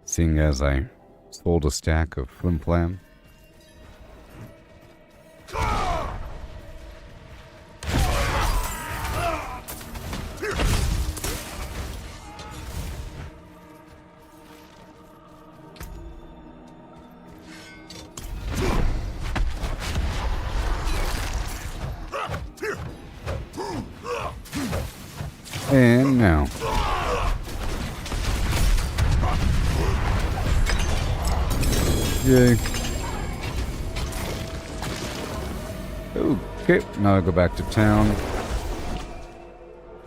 Seeing as I sold a stack of FlimFlamming. And now. Yay. Okay, now I go back to town.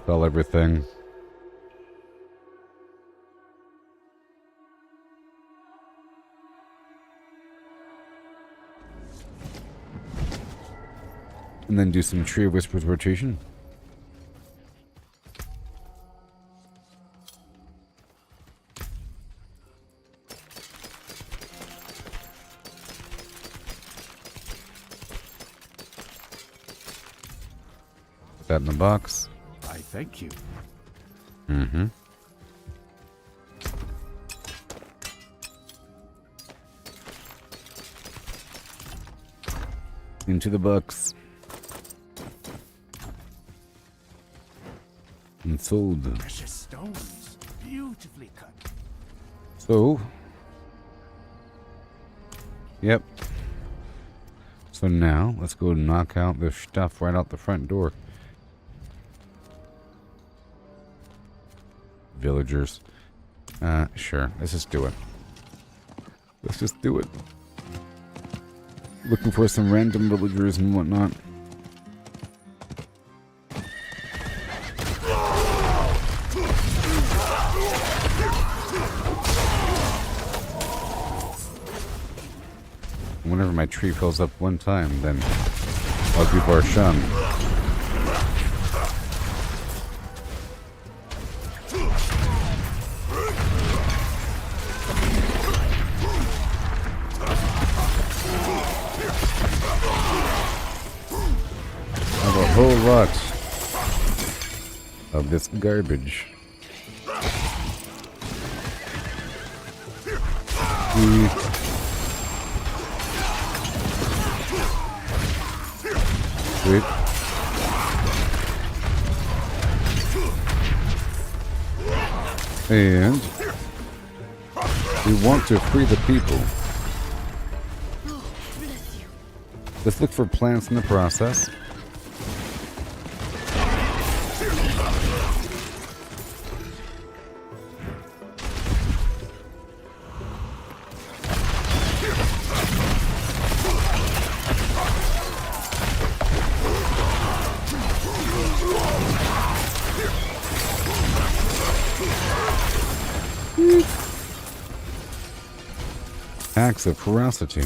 Sell everything. And then do some Tree Whispers rotation. Put that in the box. I thank you. Mm-hmm. Into the box. And sold. Precious stones, beautifully cut. So. Yep. So now, let's go knock out this stuff right out the front door. Villagers. Sure. Let's just do it. Let's just do it. Looking for some random villagers and whatnot. Whenever my tree fills up one time, then I'll do Varshan. How about whole lot of this garbage. Sweet. And we want to free the people. Let's look for plants in the process. Acts of ferocity.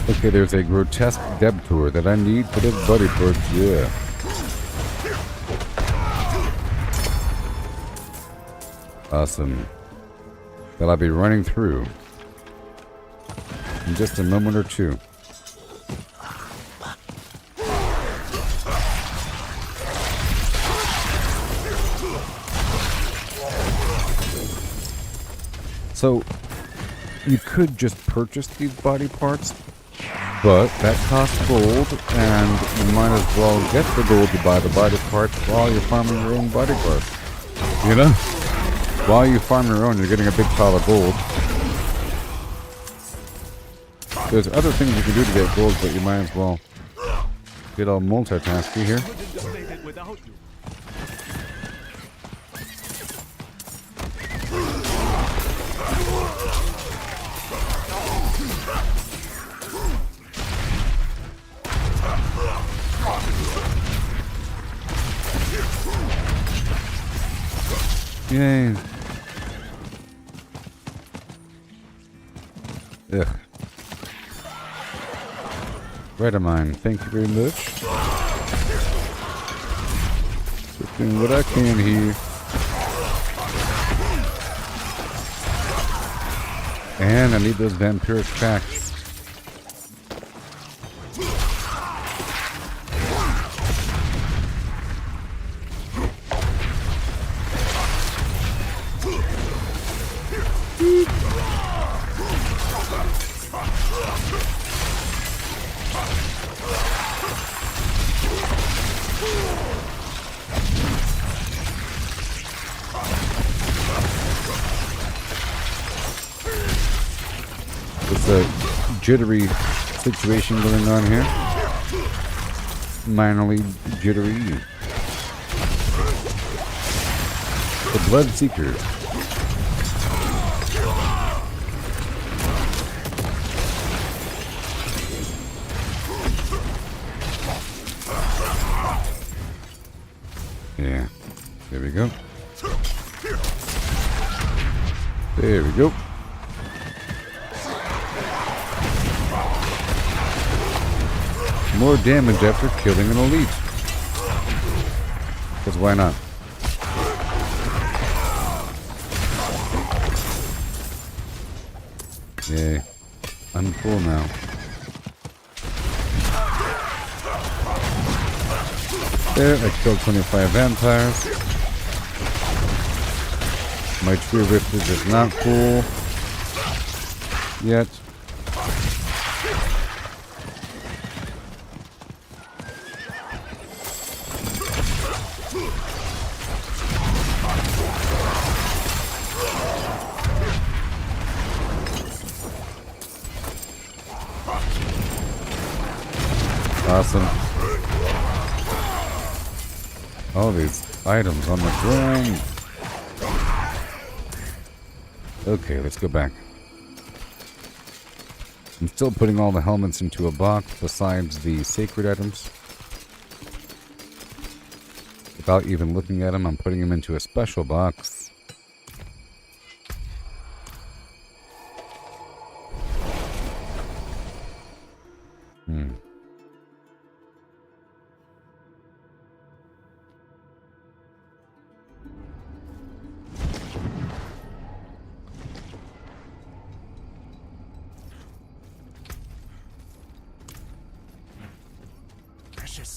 Okay, there's a grotesque debtor that I need for this buddy perk, yeah. Awesome. That I'll be running through in just a moment or two. So, you could just purchase these body parts, but that costs gold, and you might as well get the gold to buy the body parts while you're farming your own body parts. You know? While you farm your own, you're getting a big pile of gold. There's other things you can do to get gold, but you might as well get all multitasky here. Yay. Ugh. Right of mine. Thank you very much. Just doing what I can here. And I need those vampiric tracks. There's a jittery situation going on here. Minorly jittery. The Blood Seekers. Yeah. There we go. There we go. More damage after killing an elite. Because why not? Yay. I'm full now. There, I killed 25 vampires. My tree rift is just not cool yet. Awesome. All these items on the ground. Okay, let's go back. I'm still putting all the helmets into a box besides the sacred items. Without even looking at them, I'm putting them into a special box.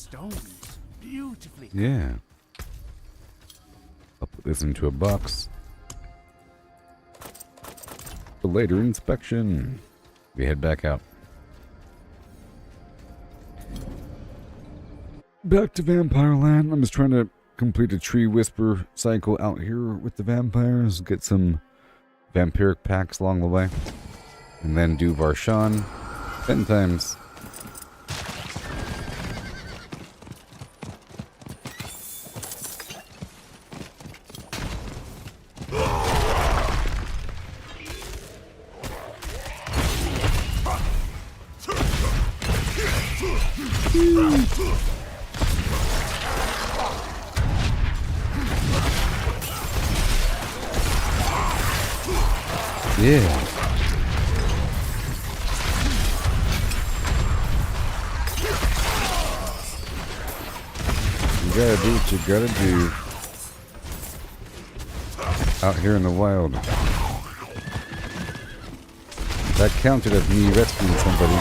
stones. Beautifully. Yeah. I'll put this into a box for later inspection. We head back out. Back to Vampire Land. I'm just trying to complete a tree whisper cycle out here with the vampires. Get some vampiric packs along the way. And then do Varshan 10 times. Yeah. You gotta do what you gotta do out here in the wild. That counted as me rescuing somebody.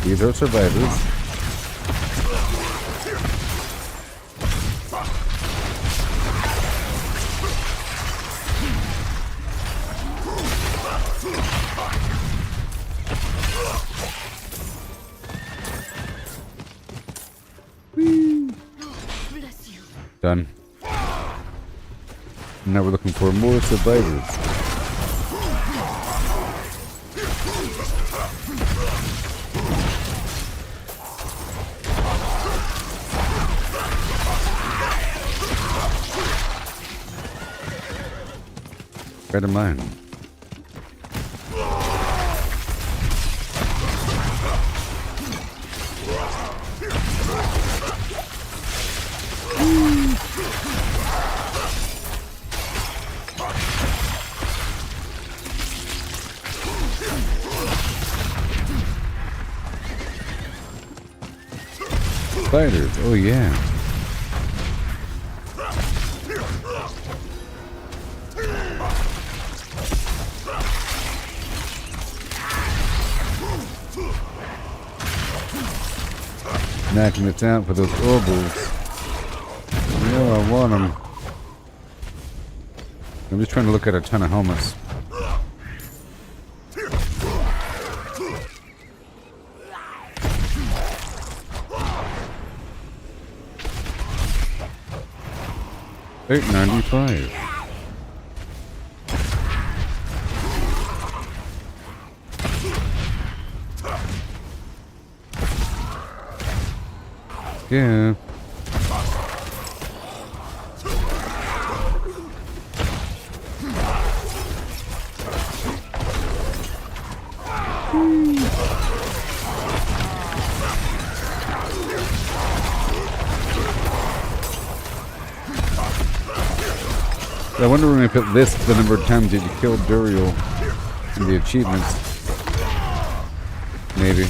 These are survivors. Done. Now we're looking for more survivors. Right in mind. Spiders, oh yeah. Knocking it out for those orbals. You know I want them. I'm just trying to look at a ton of helmets. $8.95. Yeah. I wonder when I put this, the number of times that you killed Duriel in the achievements. Maybe.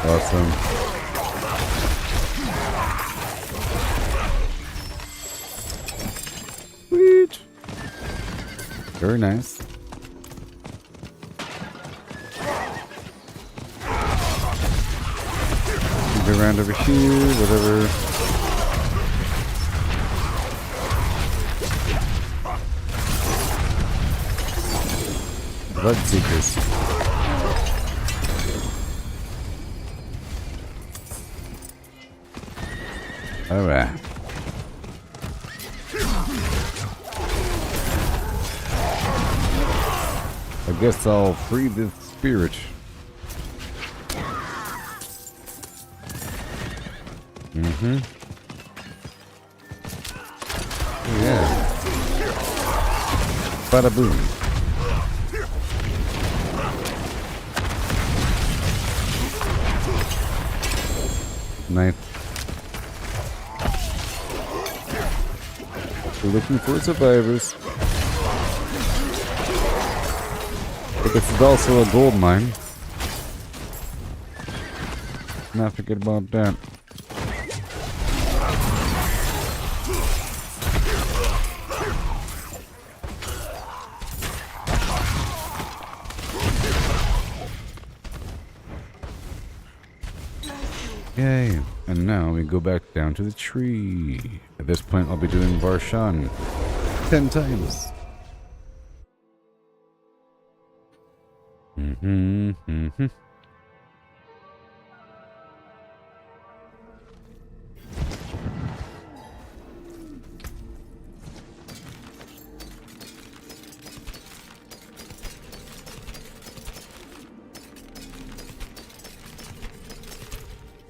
Awesome. Sweet. Very nice. Around over here, whatever. Blood seekers. All right. I guess I'll free this spirit. Yeah. Bada boom. Nice. We're looking for survivors. But this is also a gold mine. Not forget about that. Yay. And now we go back down to the tree. At this point, I'll be doing Varshan 10 times.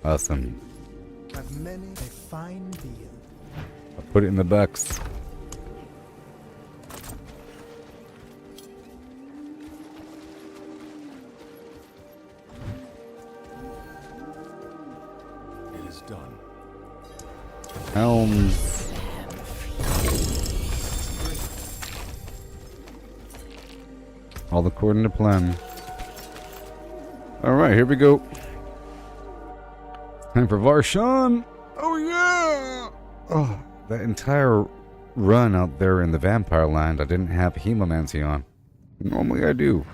Awesome. Have many a fine beard. I'll put it in the box. It is done. Helms. All according to plan. Alright, here we go. Time for Varshan! Oh yeah! Oh, that entire run out there in the Vampire Land, I didn't have Hemomancy on. Normally I do.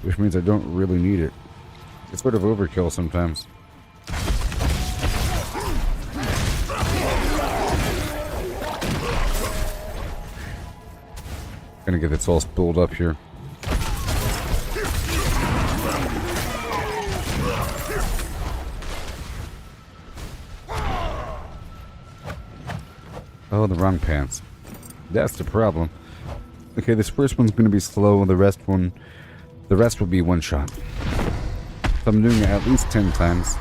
Which means I don't really need it. It's sort of overkill sometimes. Gonna get this all spilled up here. Oh, the wrong pants. That's the problem. Okay, this first one's gonna be slow, the rest will be one shot. So I'm doing it at least 10 times.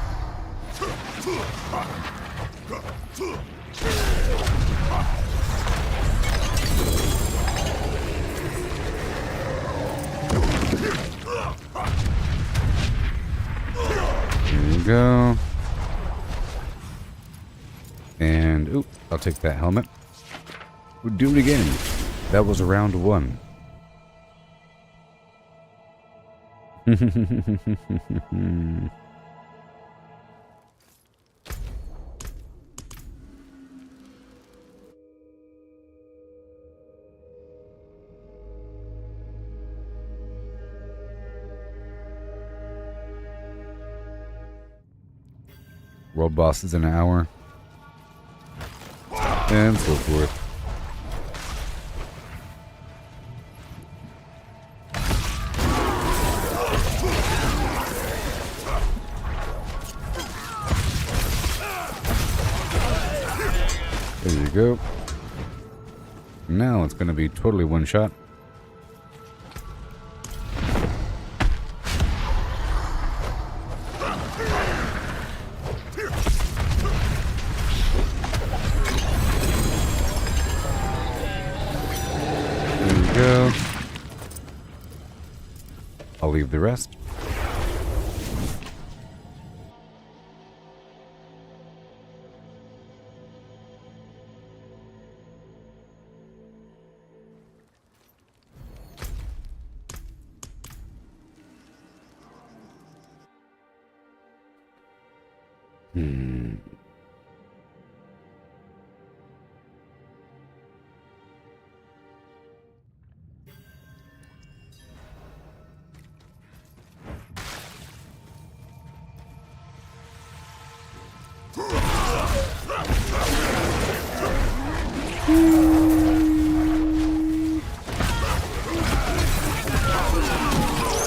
Here we go. And, oop, I'll take that helmet. We'll do it again. That was round 1. World boss is in an hour. And so forth. There you go. Now it's going to be totally one shot. Go. I'll leave the rest.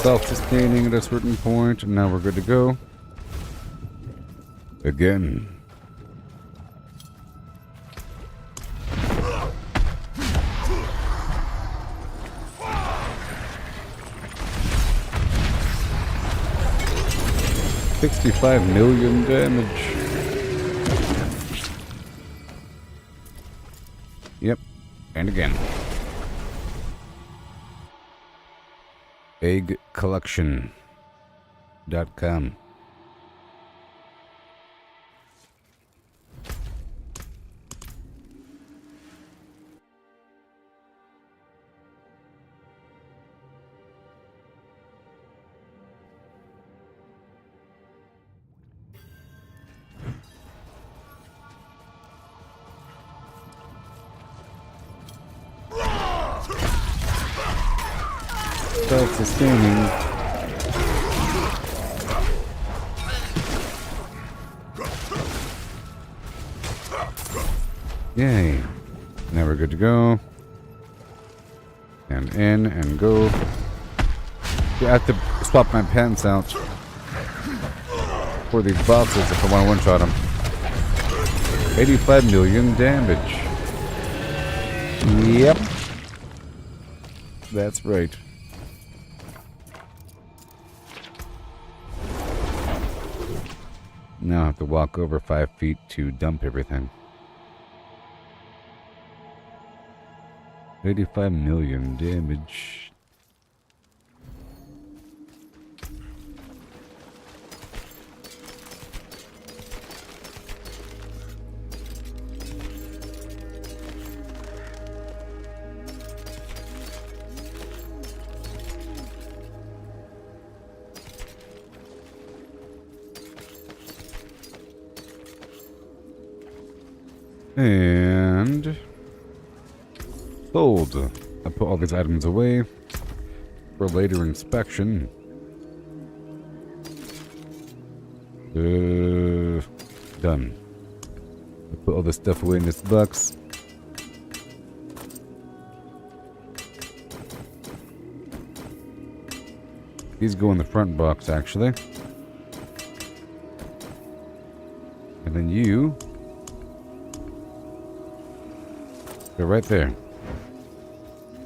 Self-sustaining at a certain point, and now we're good to go. Again. $65 million damage. Yep, and again. eggcollection.com. self-sustaining. Yay. Now we're good to go. And in and go. Yeah, I have to swap my pants out for these boxes if I want to one-shot them. 85 million damage. Yep. That's right. Now I have to walk over 5 feet to dump everything. 85 million damage. And sold. I put all these items away for later inspection. Done. I put all this stuff away in this box. These go in the front box, actually. And then you go right there.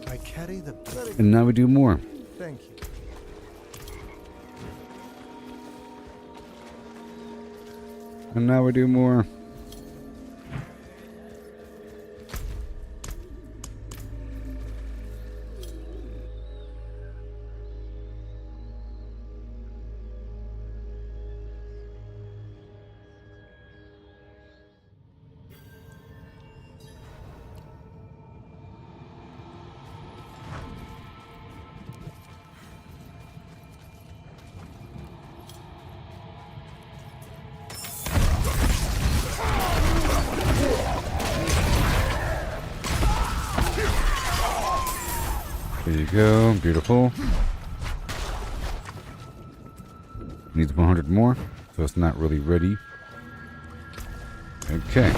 I carry the very And now we do more. thank you. And now we do more. There you go, beautiful. Needs 100 more, so it's not really ready. Okay.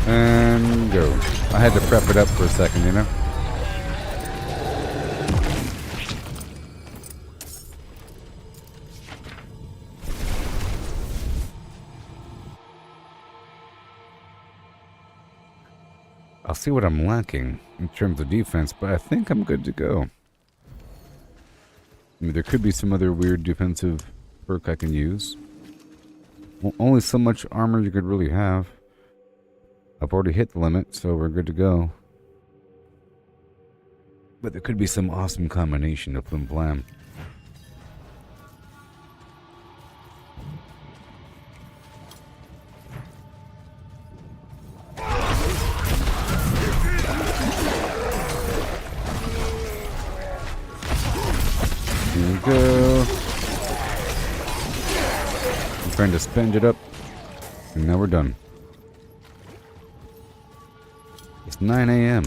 And go. I had to prep it up for a second, you know? I'll see what I'm lacking in terms of defense, but I think I'm good to go. I mean, there could be some other weird defensive perk I can use. Well, only so much armor you could really have. I've already hit the limit, so we're good to go. But there could be some awesome combination of FlimFlam. Here we go. I'm trying to spend it up. And now we're done. It's 9 a.m.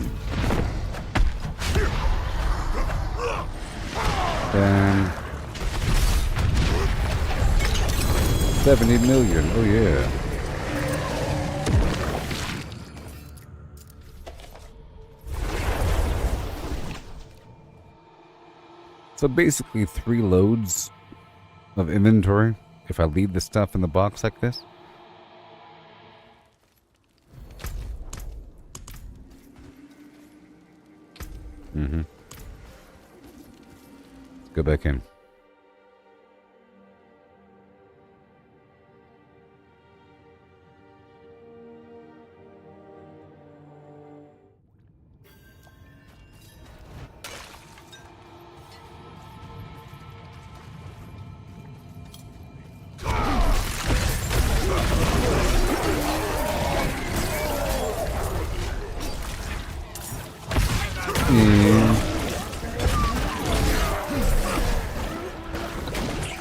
And 70 million. Oh yeah. So basically 3 loads of inventory if I leave the stuff in the box like this. Go back in.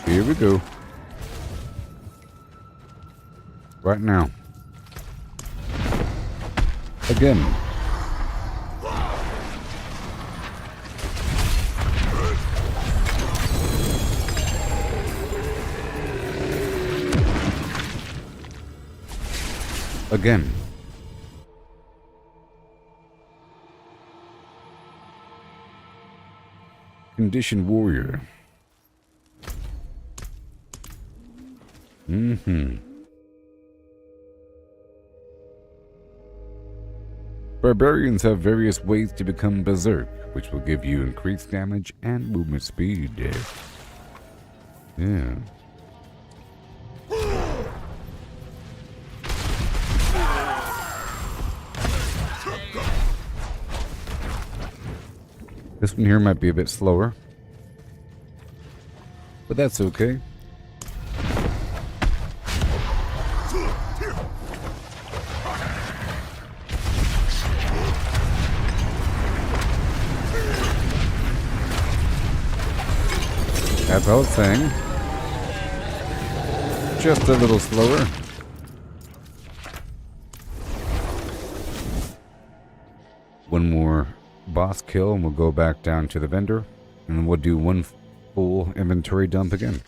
Here we go. Right now. Again. Again. Conditioned warrior. Barbarians have various ways to become berserk, which will give you increased damage and movement speed. Yeah. This one here might be a bit slower, but that's okay. As I was saying, just a little slower. One more boss kill and we'll go back down to the vendor, and then we'll do one full inventory dump again.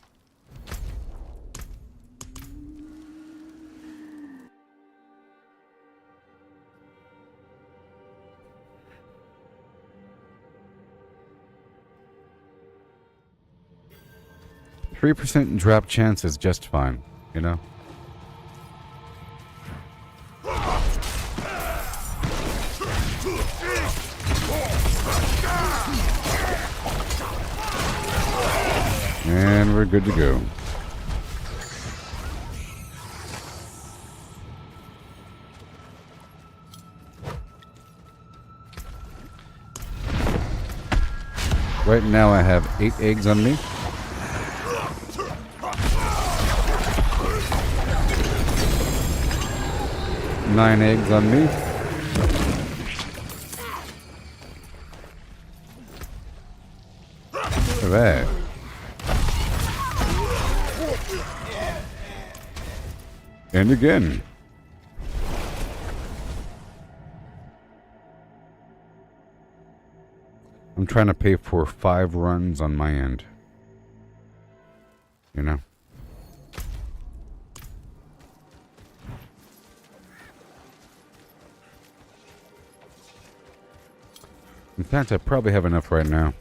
%3 drop chance is just fine, you know? And we're good to go. Right now I have 8 eggs on me. Nine eggs on me. Look at that. And again. I'm trying to pay for 5 runs on my end. You know? In fact, I probably have enough right now.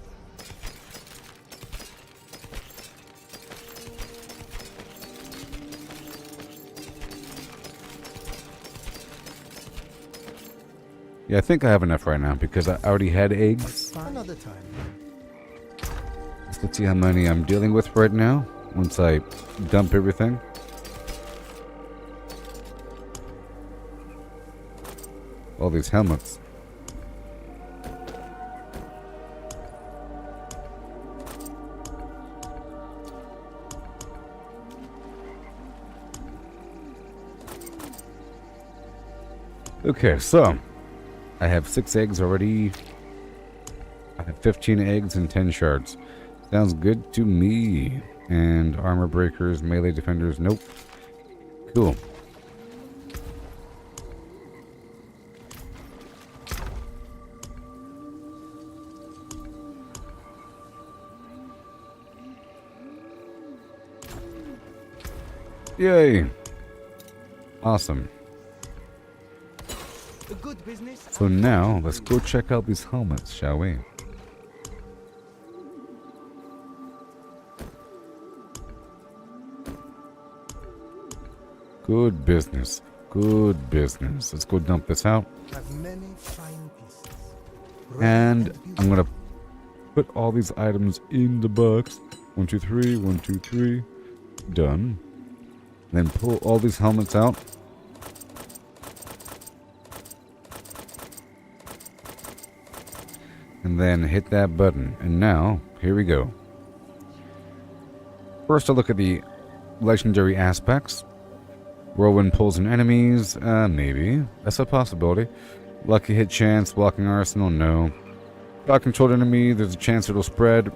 Yeah, I think I have enough right now because I already had eggs. Another time. Let's see how many I'm dealing with right now once I dump everything. All these helmets. Okay, so I have 6 eggs already. I have 15 eggs and 10 shards. Sounds good to me. And armor breakers, melee defenders, nope. Cool. Yay! Awesome. So now, let's go check out these helmets, shall we? Good business. Good business. Let's go dump this out. And I'm gonna put all these items in the box. 1, 2, 3, 1, 2, 3. Done. Then pull all these helmets out. And then hit that button. And now, here we go. First, I'll look at the legendary aspects. Whirlwind pulls in enemies. Maybe. That's a possibility. Lucky hit chance. Blocking arsenal. No. Dog controlled enemy. There's a chance it'll spread.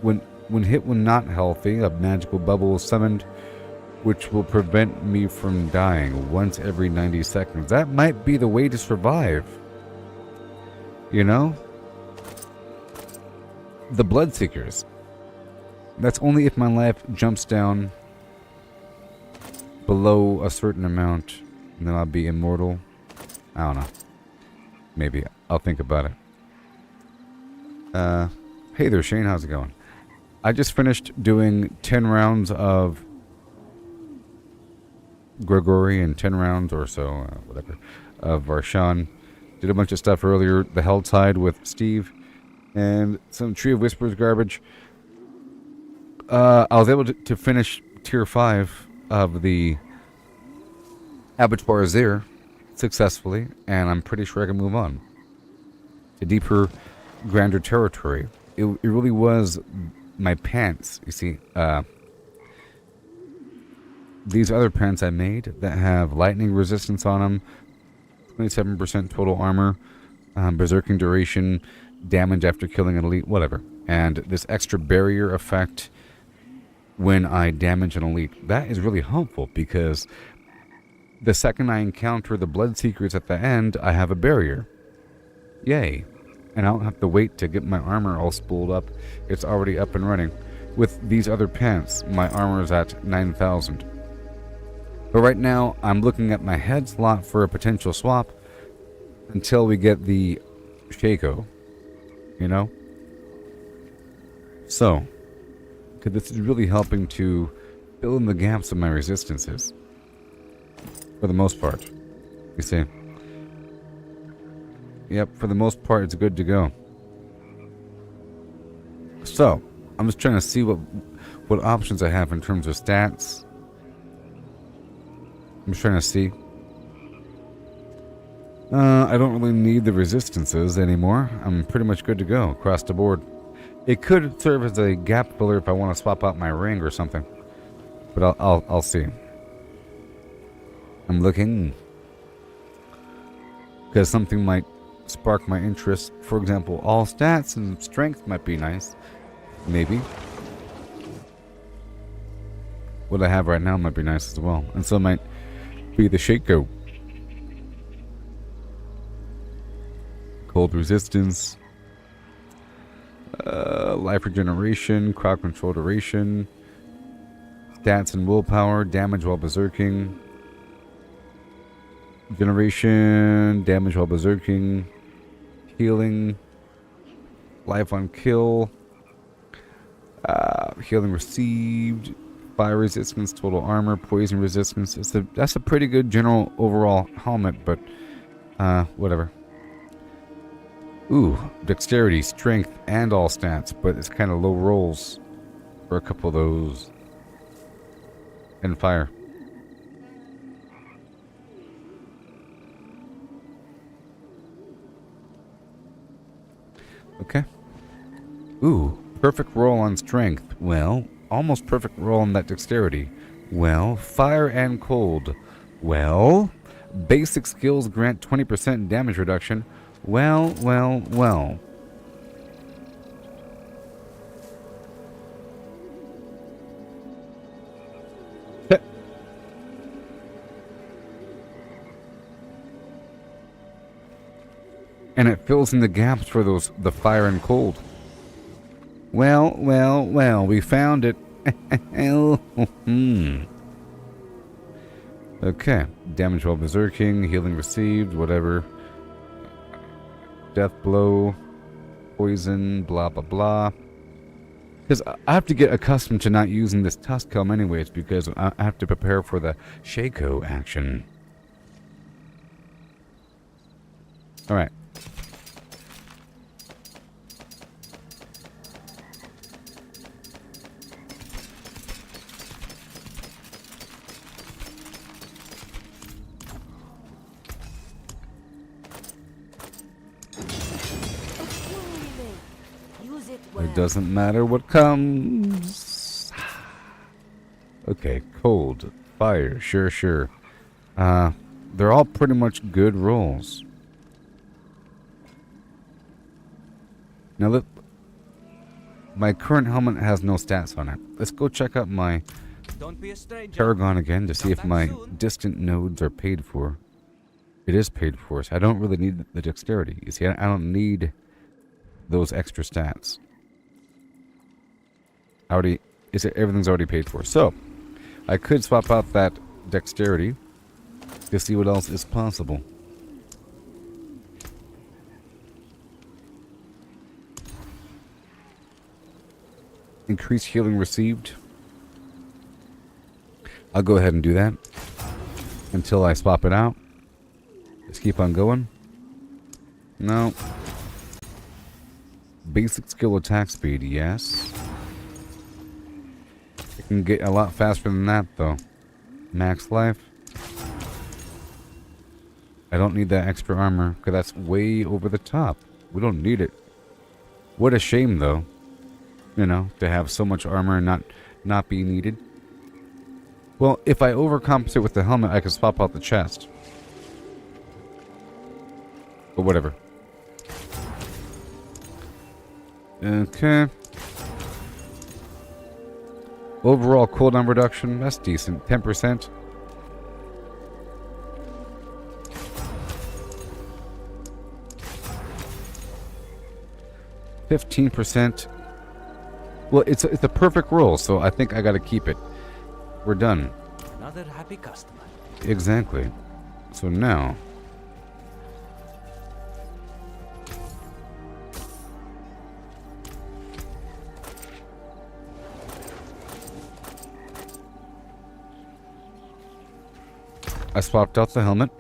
When hit when not healthy, a magical bubble is summoned. which will prevent me from dying once every 90 seconds. That might be the way to survive. You know? The Bloodseekers. That's only if my life jumps down below a certain amount, and then I'll be immortal. I don't know. Maybe. I'll think about it. Hey there, Shane. How's it going? I just finished doing 10 rounds of Gregory and 10 rounds or so, whatever, of Varshan. Did a bunch of stuff earlier. The Helltide with Steve. And some Tree of Whispers garbage. I was able to finish Tier 5 of the Abattoir Azir successfully. And I'm pretty sure I can move on to deeper, grander territory. It really was my pants, you see. These other pants I made that have lightning resistance on them, 27% total armor, berserking duration, damage after killing an elite, whatever. And this extra barrier effect when I damage an elite. That is really helpful because the second I encounter the Bloodseekers at the end, I have a barrier. Yay. And I don't have to wait to get my armor all spooled up. It's already up and running. With these other pants, my armor is at 9,000. But right now, I'm looking at my head slot for a potential swap until we get the Shaco. You know? So, because this is really helping to fill in the gaps of my resistances. For the most part. You see? Yep, for the most part, it's good to go. So, I'm just trying to see what options I have in terms of stats. I'm just trying to see. I don't really need the resistances anymore. I'm pretty much good to go across the board. It could serve as a gap filler if I want to swap out my ring or something. But I'll see. I'm looking. Because something might spark my interest. For example, all stats and strength might be nice. Maybe. What I have right now might be nice as well. And so might be the Shaco. Cold resistance. Life regeneration. Crowd control duration. Stats and willpower. Damage while berserking. Generation. Damage while berserking. Healing. Life on kill. Healing received. Fire resistance, total armor, poison resistance. That's a pretty good general overall helmet, but whatever. Ooh, dexterity, strength, and all stats, but it's kind of low rolls for a couple of those. And fire. Okay. Ooh, perfect roll on strength. Well, almost perfect roll on that dexterity. Well, fire and cold. Well, basic skills grant 20% damage reduction. Well. And it fills in the gaps for the fire and cold. Well, we found it. Okay. Damage while berserking, healing received, whatever. Death blow, poison, blah, blah, blah. Because I have to get accustomed to not using this Tusk Helm anyways, because I have to prepare for the Shaco action. Alright. It doesn't matter what comes. Okay, cold, fire, sure. They're all pretty much good rolls. Now look, my current helmet has no stats on it. Let's go check out my Don't be a stranger. Paragon again to see if Come my back soon. distant nodes are paid for. It is paid for, so I don't really need the dexterity. You see, I don't need those extra stats. Everything's already paid for. So, I could swap out that dexterity to see what else is possible. Increased healing received. I'll go ahead and do that until I swap it out. Just keep on going. No. Basic skill attack speed, yes. It can get a lot faster than that, though. Max life. I don't need that extra armor, because that's way over the top. We don't need it. What a shame, though. You know, to have so much armor and not be needed. Well, if I overcompensate with the helmet, I can swap out the chest. But whatever. Okay. Overall cooldown reduction, that's decent. 10%. %. Well, it's a perfect roll, so I think I gotta keep it. We're done. Another happy customer. Exactly. So now... I swapped out the helmet.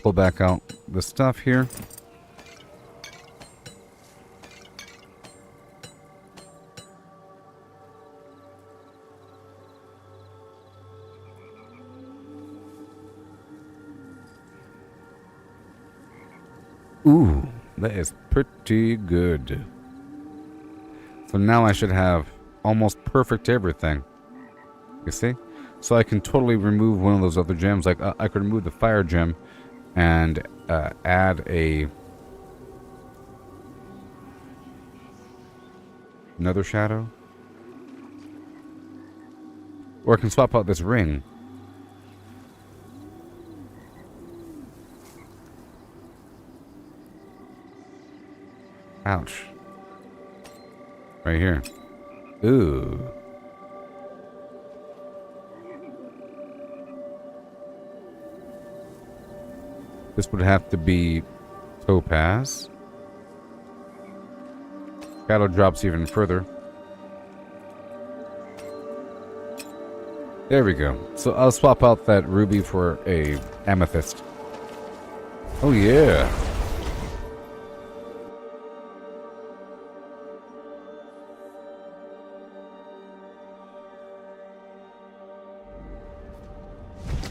Pull back out the stuff here. Ooh, that is pretty good. So now I should have almost perfect everything. You see? So I can totally remove one of those other gems. Like, I could remove the fire gem and add another shadow. Or I can swap out this ring. Ouch. Right here. Ooh. This would have to be topaz. Shadow drops even further. There we go. So I'll swap out that ruby for a amethyst. Oh yeah.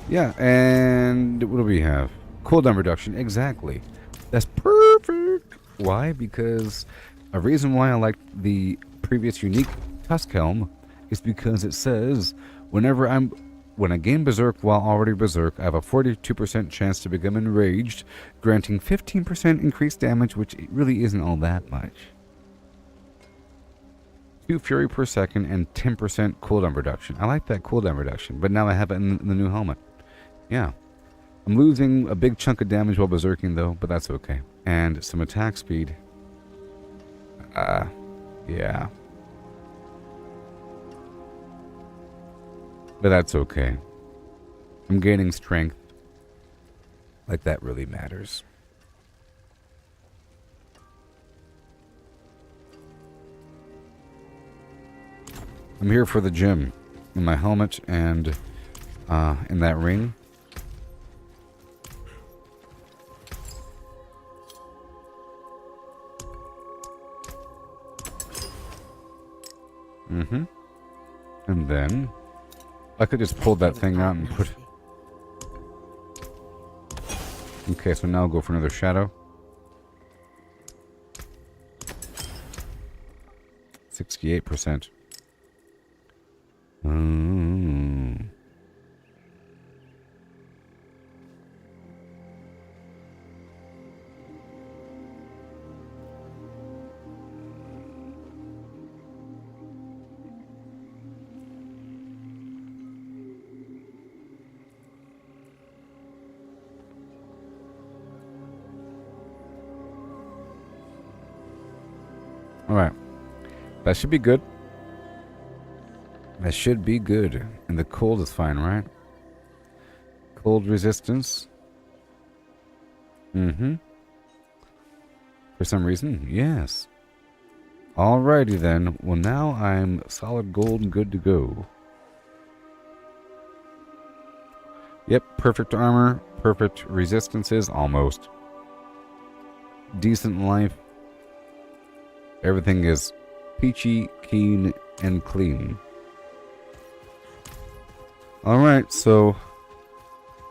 Yeah, and what do we have? Cooldown reduction, exactly. That's perfect. Why? Because a reason why I like the previous unique Tusk Helm is because it says when I gain Berserk while already Berserk, I have a 42% chance to become enraged, granting 15% increased damage, which really isn't all that much. 2 fury per second and 10% cooldown reduction. I like that cooldown reduction, but now I have it in the new helmet. Yeah. I'm losing a big chunk of damage while berserking though, but that's okay. And some attack speed. Yeah. But that's okay. I'm gaining strength. Like that really matters. I'm here for the gym. In my helmet and in that ring. And then I could just pull that thing out and put... Okay, so now I'll go for another shadow. 68%. Alright. That should be good. That should be good. And the cold is fine, right? Cold resistance. Mm-hmm. For some reason, yes. Alrighty then. Well, now I'm solid gold and good to go. Yep, perfect armor, perfect resistances, almost. Decent life. Everything is peachy, keen, and clean. Alright, so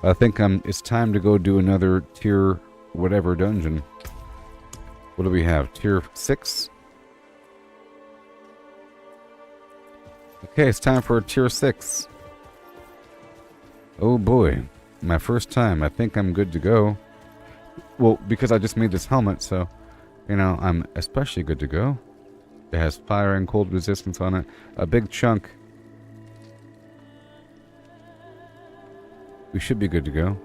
I think it's time to go do another tier whatever dungeon. What do we have? Tier 6? Okay, it's time for tier 6. Oh boy, my first time. I think I'm good to go. Well, because I just made this helmet, so, you know, I'm especially good to go. It has fire and cold resistance on it. A big chunk. We should be good to go.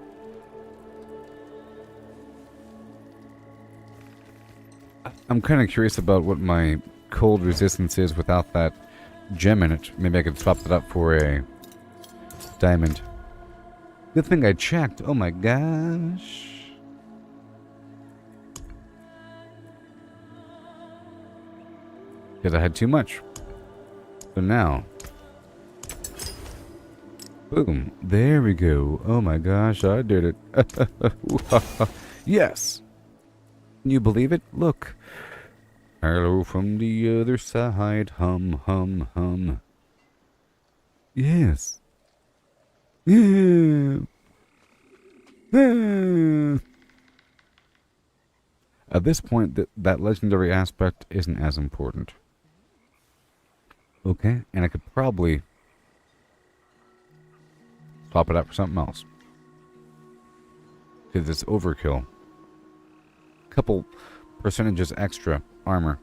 I'm kind of curious about what my cold resistance is without that gem in it. Maybe I could swap that up for a diamond. Good thing I checked. Oh my gosh. Because I had too much. So now. Boom. There we go. Oh my gosh, I did it. Yes. Can you believe it? Look. Hello from the other side. Hum, hum, hum. Yes. Yeah. At this point, that legendary aspect isn't as important. Okay, and I could probably swap it out for something else. Because it's overkill. Couple percentages extra armor.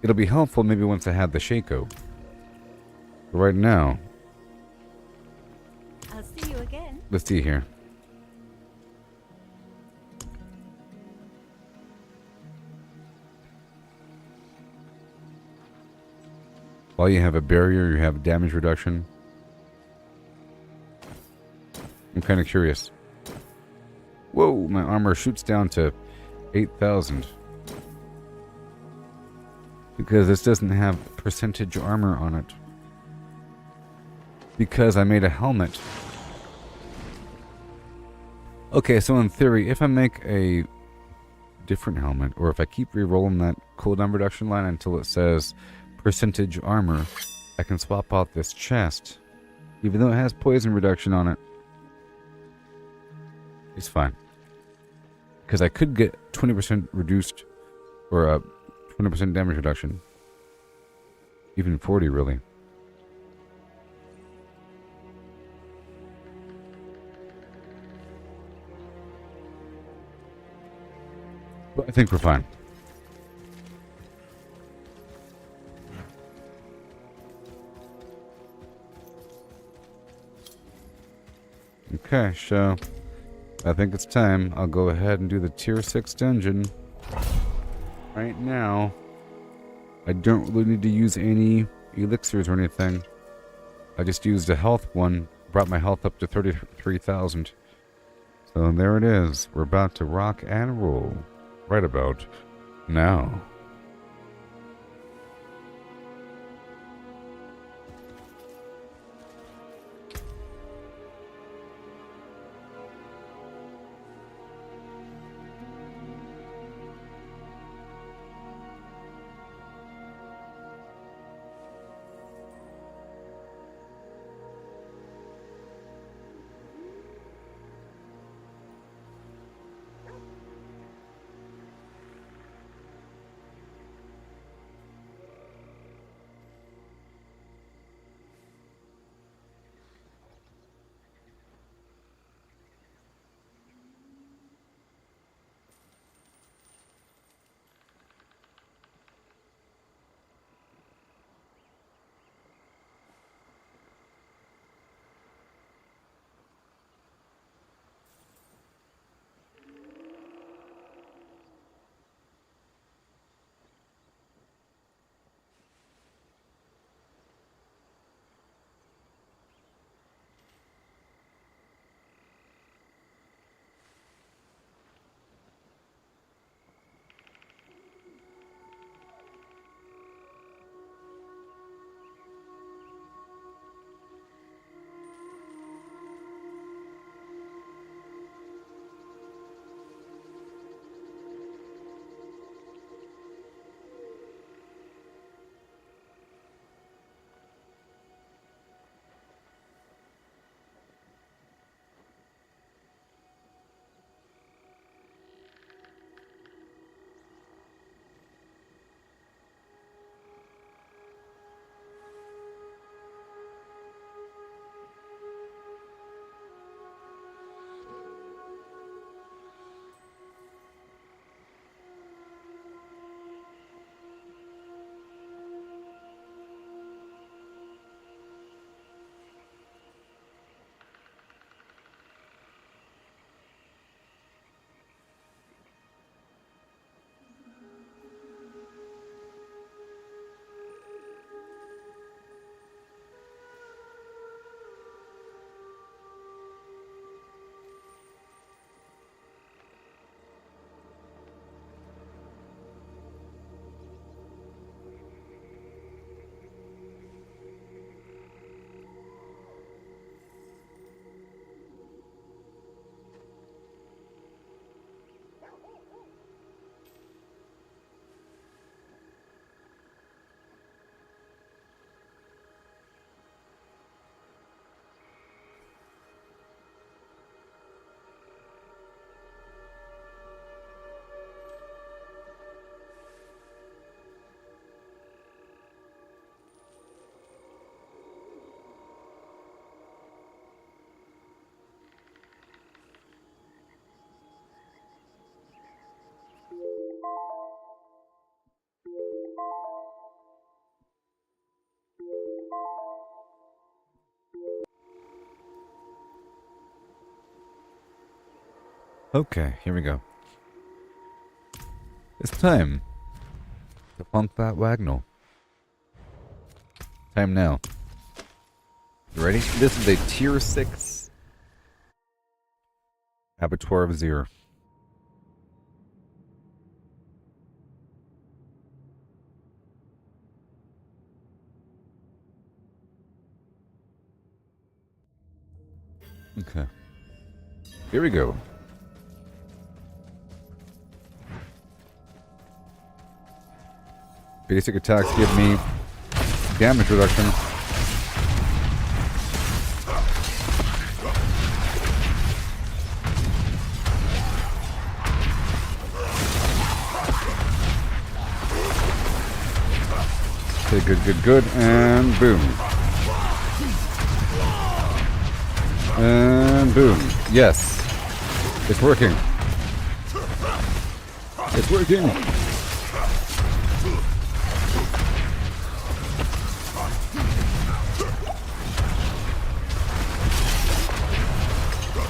It'll be helpful maybe once I have the Shaco. But right now, I'll see you again. let's see here. While you have a barrier, you have damage reduction. I'm kind of curious. Whoa, my armor shoots down to 8,000. Because this doesn't have percentage armor on it. Because I made a helmet. Okay, so in theory, if I make a different helmet, or if I keep re-rolling that cooldown reduction line until it says percentage armor, I can swap out this chest. Even though it has poison reduction on it. It's fine. Because I could get 20% reduced, or a 20% damage reduction. Even 40, really. But I think we're fine. Okay, so I think it's time. I'll go ahead and do the tier 6 dungeon. Right now, I don't really need to use any elixirs or anything. I just used a health one, brought my health up to 33,000. So there it is. We're about to rock and roll. Right about now. Okay, here we go. It's time to funk that Wagnall. Time now. You ready? This is a tier 6 Abattoir of Zir. Okay. Here we go. Basic attacks give me damage reduction. Okay, good. And boom. And boom. Yes. It's working. It's working.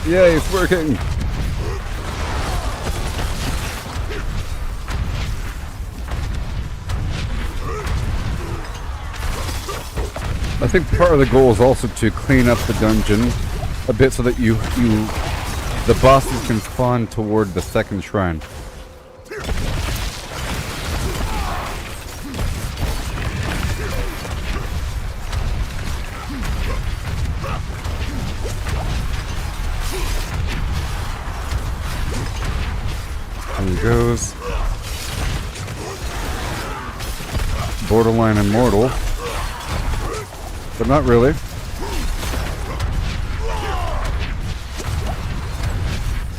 Yay, it's working. I think part of the goal is also to clean up the dungeon a bit so that the bosses can spawn toward the second shrine. And he goes. Borderline immortal. But not really.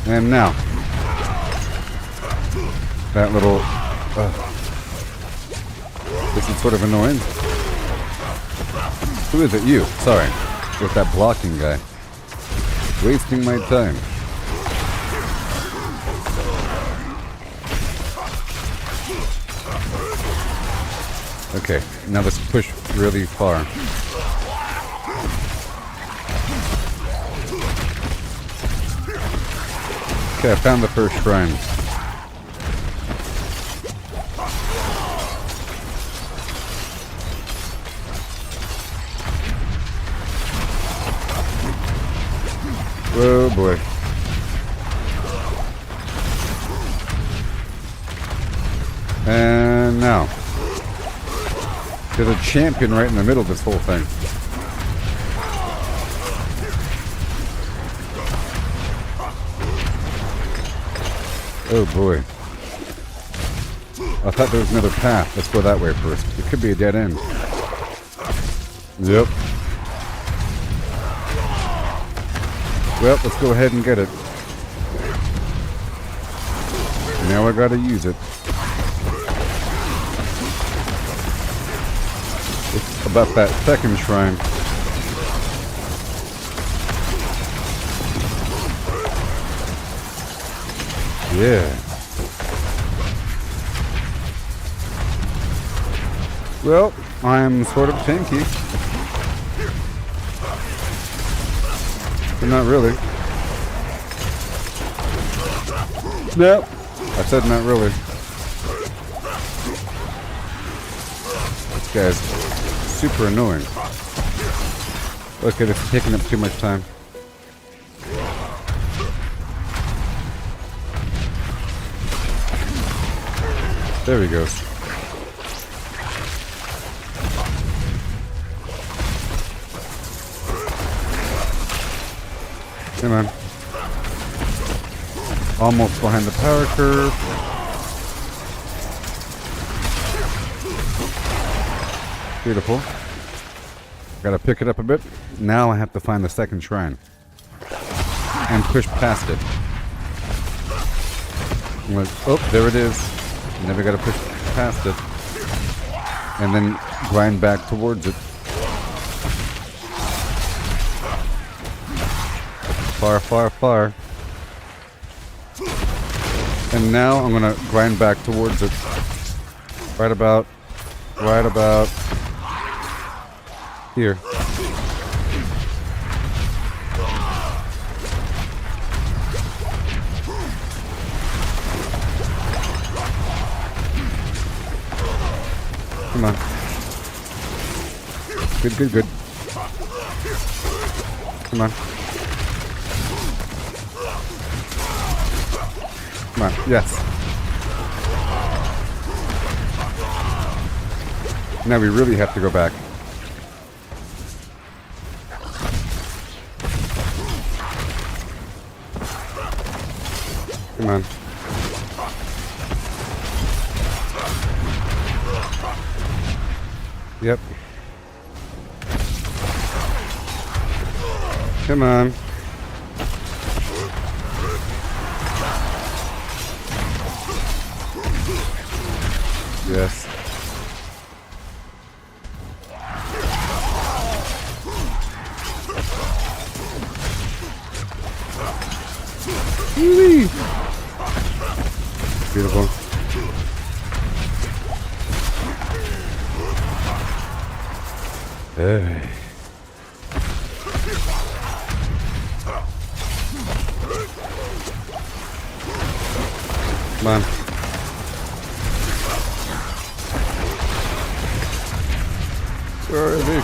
And now. That little... this is sort of annoying. Who is it? You. Sorry. With that blocking guy. Wasting my time. Okay, now let's push really far. Okay, I found the first shrine. Oh boy. And now. There's a champion right in the middle of this whole thing. Oh boy. I thought there was another path. Let's go that way first. It could be a dead end. Yep. Well, let's go ahead and get it. Now I gotta use it. It's about that second shrine. Yeah. Well, I'm sort of tanky. But not really. Nope. I said not really. This guy's super annoying. Okay, this is taking up too much time. There he goes. Come on. Almost behind the power curve. Beautiful. Gotta pick it up a bit. Now I have to find the second shrine. And push past it. Oh, there it is. And then we gotta push past it. And then grind back towards it. Far, far, far. And now I'm gonna grind back towards it. Right about here. Come on. Good, good, good. Come on. Come on. Yes. Now we really have to go back. Come on. Yep. Come on. Yes. Whee! Beautiful. Hey. Come on. Where is he?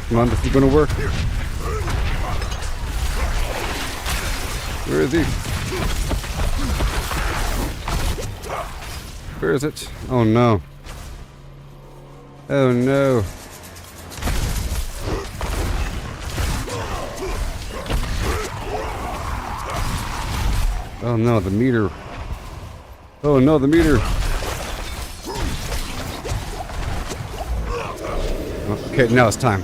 Come on, this is gonna work. Where is he? Where is it? Oh no. Oh no. Oh no, the meter. Oh no, the meter. Okay, now it's time.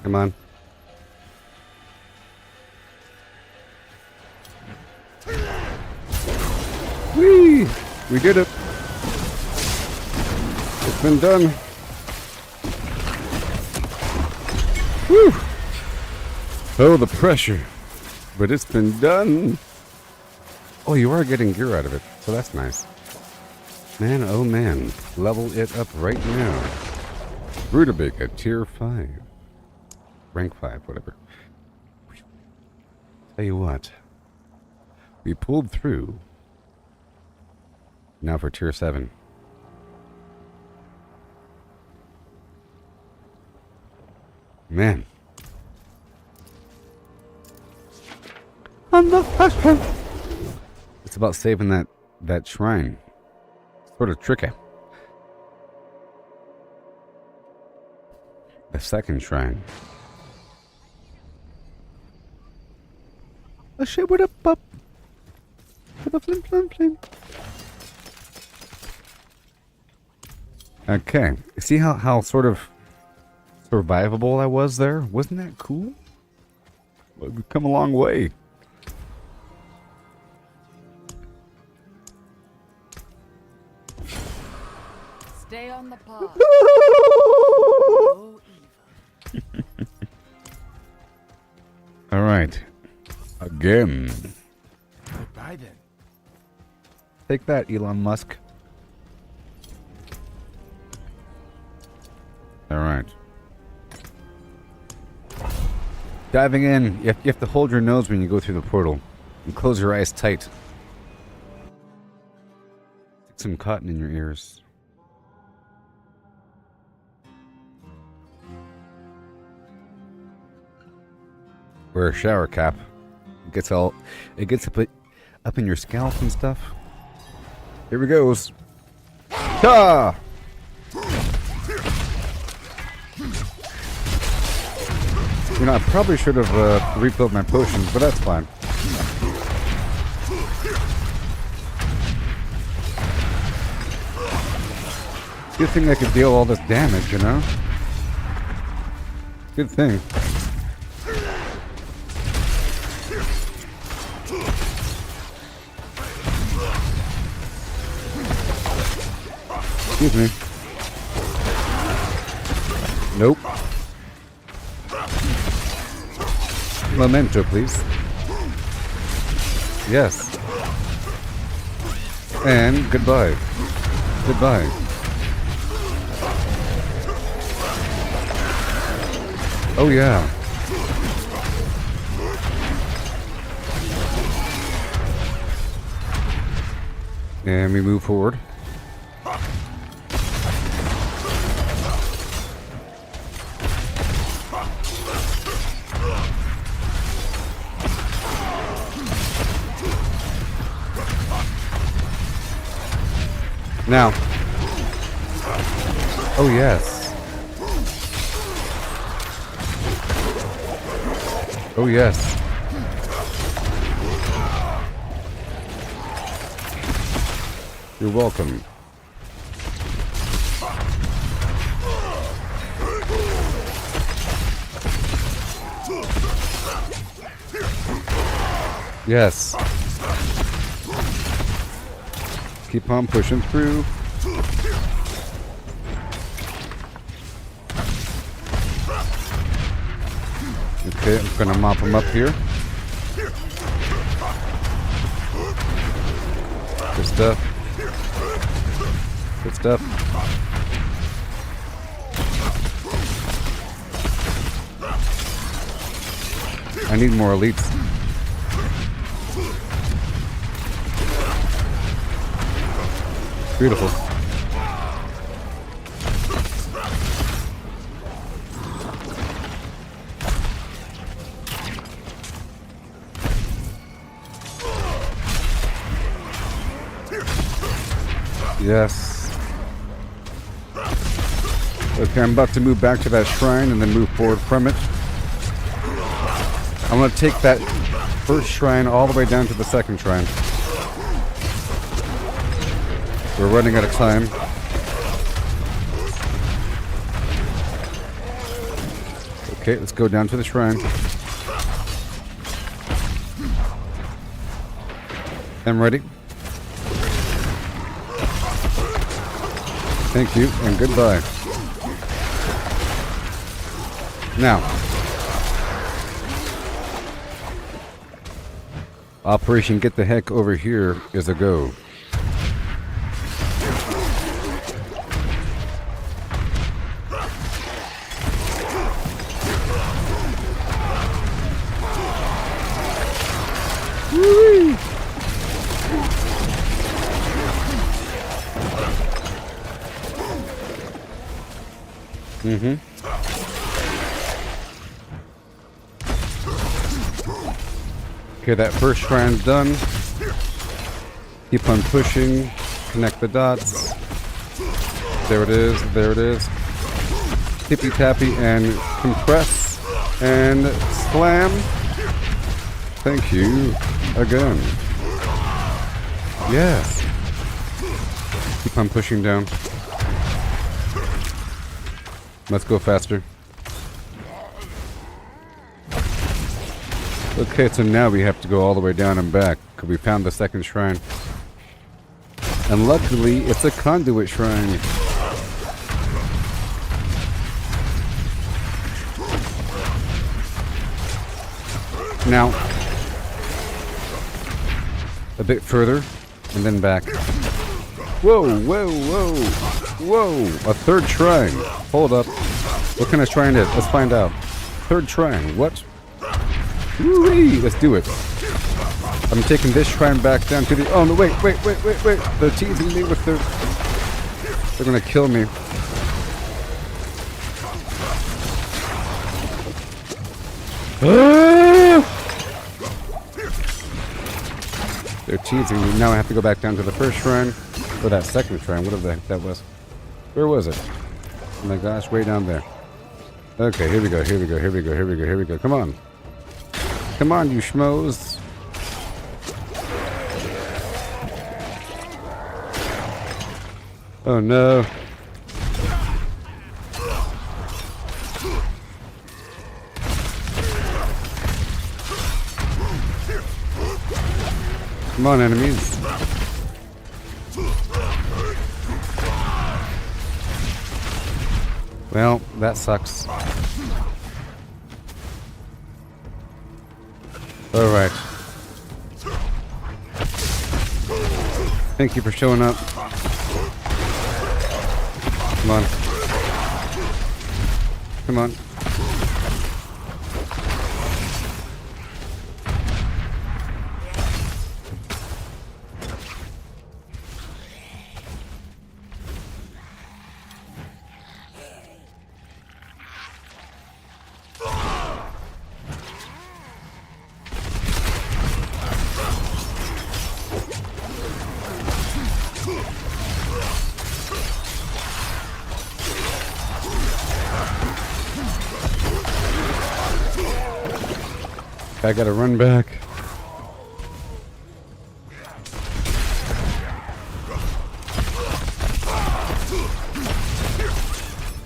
Come on. Whee! We did it. It's been done. Whew! Oh, the pressure. But it's been done. Oh, you are getting gear out of it, so that's nice. Man, oh man. Level it up right now. Rutabaga, tier 5. Rank 5, whatever. Tell you what. We pulled through. Now for tier 7. Man. It's about saving that shrine. Sort of tricky. The second shrine. A shit with a pup. With a flim. Okay. See how sort of survivable I was there? Wasn't that cool? Well, we've come a long way. Stay on the path. All right. Again. Goodbye then. Take that, Elon Musk. All right. Diving in. You have to hold your nose when you go through the portal. And close your eyes tight. Stick some cotton in your ears. Wear a shower cap. It gets up in your scalp and stuff. Here we goes. Ta! You know, I probably should have refilled my potions, but that's fine. Good thing I could deal all this damage, you know? Good thing. Excuse me. Nope. Memento, please. Yes. And goodbye. Goodbye. Oh yeah. And we move forward. Now. Oh, yes. Oh, yes. You're welcome. Yes. Keep on pushing through. Okay, I'm gonna mop him up here. Good stuff. Good stuff. I need more elites. Beautiful. Yes. Okay, I'm about to move back to that shrine and then move forward from it. I'm going to take that first shrine all the way down to the second shrine. We're running out of time. Okay, let's go down to the shrine. I'm ready. Thank you, and goodbye. Now, Operation Get the Heck Over Here is a go. Woo-wee. Okay, that first shrine's done. Keep on pushing. Connect the dots. There it is. There it is. Tippy tappy and compress and slam. Thank you again. Yes. Keep on pushing down. Let's go faster. Okay, so now we have to go all the way down and back, because we found the second shrine. And luckily, it's a conduit shrine. Now, a bit further, and then back. Whoa, whoa, whoa, whoa! A third shrine. Hold up. What kind of shrine is it? Let's find out. Third shrine. What? Woo-wee! Let's do it. I'm taking this shrine back down to the... Oh, no, wait. They're teasing me with their... They're gonna kill me. They're teasing me. Now I have to go back down to the first shrine. Or that second shrine. Whatever the heck that was. Where was it? Oh my gosh, way down there. Okay, here we go. Come on. Come on, you schmoes. Oh no. Come on, enemies. Well, that sucks. Alright. Thank you for showing up. Come on. Come on. I gotta run back.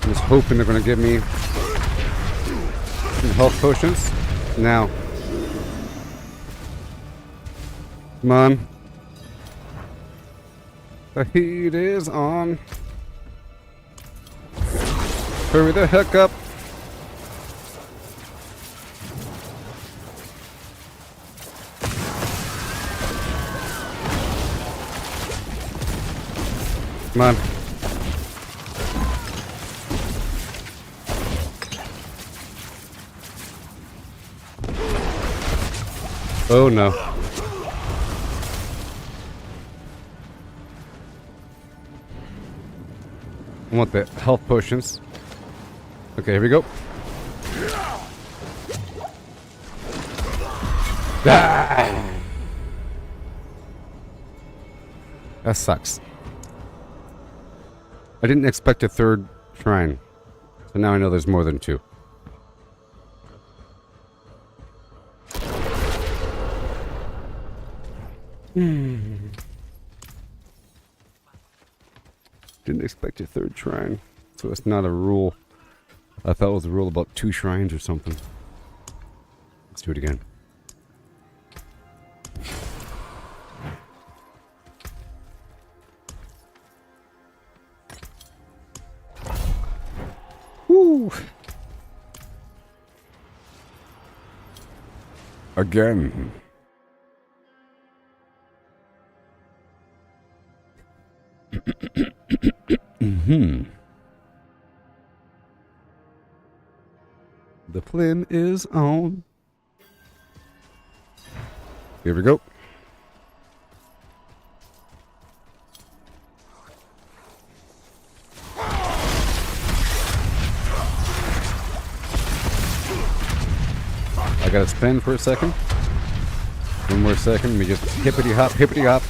I'm just hoping they're gonna give me some health potions. Now. Come on. The heat is on. Hurry the heck up. Come on. Oh no. I want the health potions. Okay, here we go. Ah! That sucks. I didn't expect a third shrine. So now I know there's more than two. Didn't expect a third shrine. So it's not a rule. I thought it was a rule about 2 shrines or something. Let's do it again. Woo! Again. The flame is on. Here we go. I gotta spin for a second. One more second. Let me just hippity hop, hippity hop,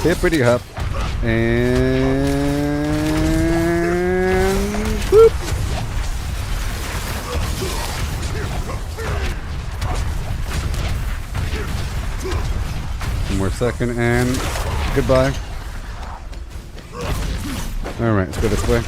hippity hop, and whoop. One more second and goodbye. All right, let's go this way.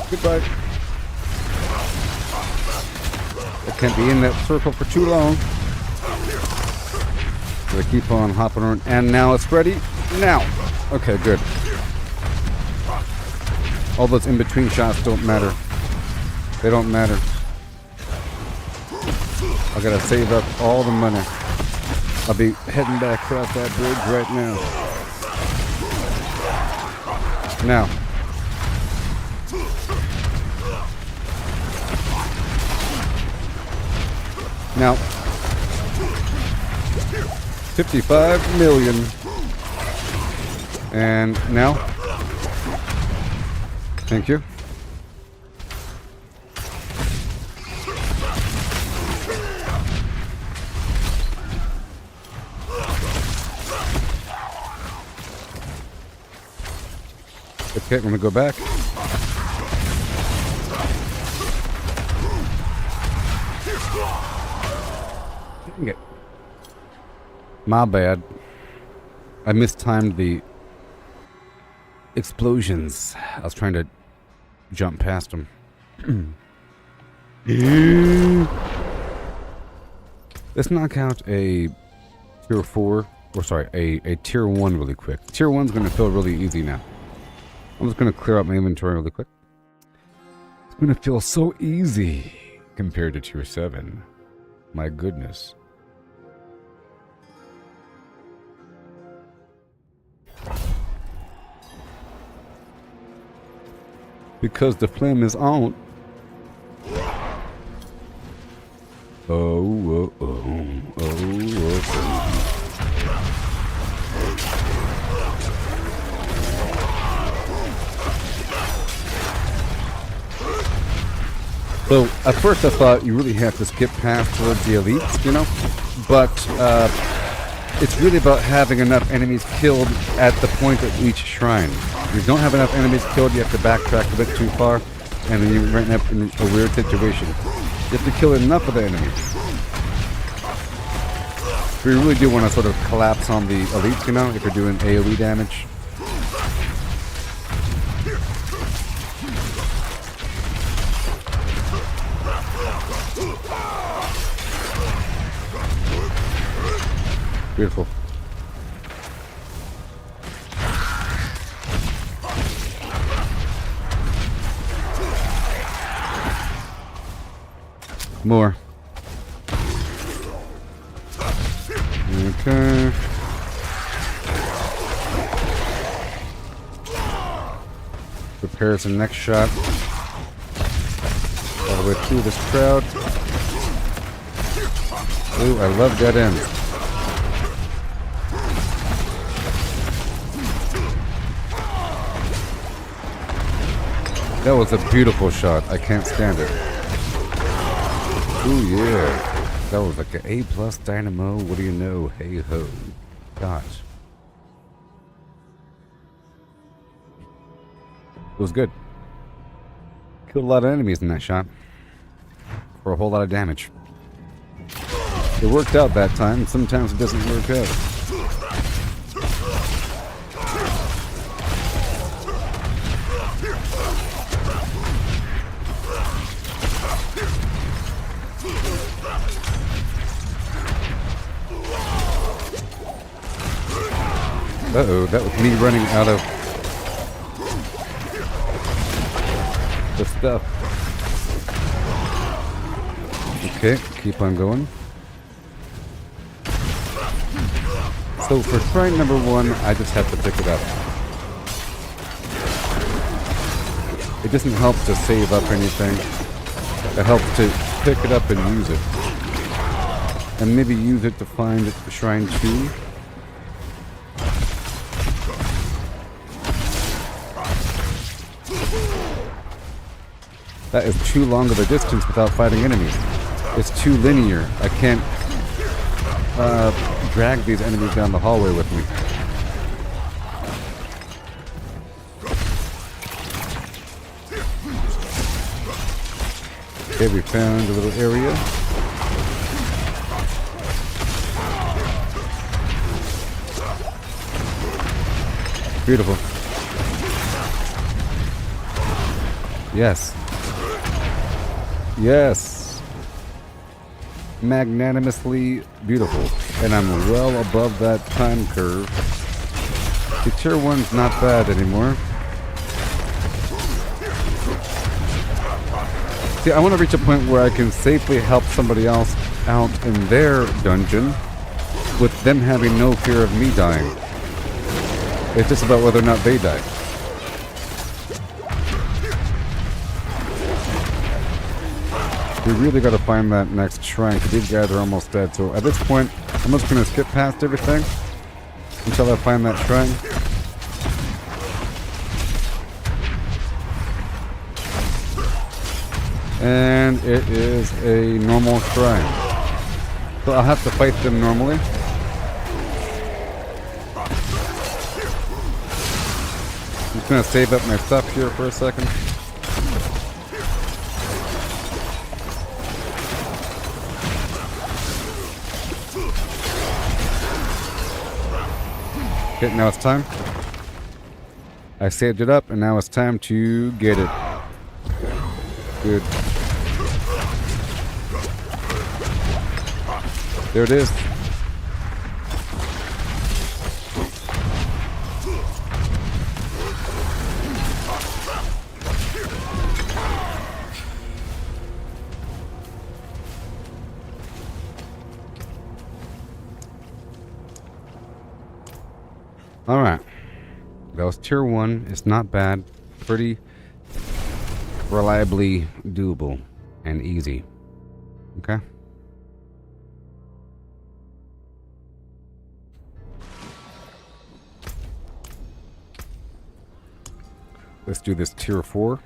Goodbye. I can't be in that circle for too long. So I keep on hopping around. And now it's ready. Now. Okay, good. All those in-between shots don't matter. They don't matter. I gotta save up all the money. I'll be heading back across that bridge right now. Now. Now. 55 million. And now. Thank you. Okay, I'm gonna go back. Dang it. My bad. I mistimed the explosions. I was trying to jump past them. Let's knock out a tier 4, or sorry, a tier 1 really quick. Tier 1's gonna feel really easy now. I'm just gonna clear out my inventory really quick. It's gonna feel so easy compared to tier 7. My goodness. Because the flame is on. Oh, oh, oh, oh, oh, oh. So at first I thought you really have to skip past towards the elites, you know, but it's really about having enough enemies killed at the point of each shrine. If you don't have enough enemies killed, you have to backtrack a bit too far, and then you end up in a weird situation. You have to kill enough of the enemies. We really do want to sort of collapse on the elites, you know, if you're doing AoE damage. Beautiful. More. Okay. Prepares the next shot. All the way through this crowd. Ooh, I love dead ends. That was a beautiful shot. I can't stand it. Ooh, yeah. That was like an A+ dynamo. What do you know? Hey ho. Gosh. It was good. Killed a lot of enemies in that shot. For a whole lot of damage. It worked out that time. Sometimes it doesn't work out. Uh-oh, that was me running out of the stuff. Okay, keep on going. So for shrine number 1, I just have to pick it up. It doesn't help to save up anything. It helps to pick it up and use it. And maybe use it to find shrine 2. That is too long of a distance without fighting enemies. It's too linear. I can't drag these enemies down the hallway with me. Okay, we found a little area. Beautiful. Yes. Yes. Magnanimously beautiful. And I'm well above that time curve. The tier 1's not bad anymore. See, I want to reach a point where I can safely help somebody else out in their dungeon with them having no fear of me dying. It's just about whether or not they die. We really got to find that next shrine because these guys are almost dead. So at this point, I'm just going to skip past everything until I find that shrine. And it is a normal shrine. So I'll have to fight them normally. I'm just going to save up my stuff here for a second. Okay, now it's time. I saved it up, and now it's time to get it. Good. There it is. Alright. That was tier 1. It's not bad. Pretty reliably doable and easy. Okay. Let's do this tier 4.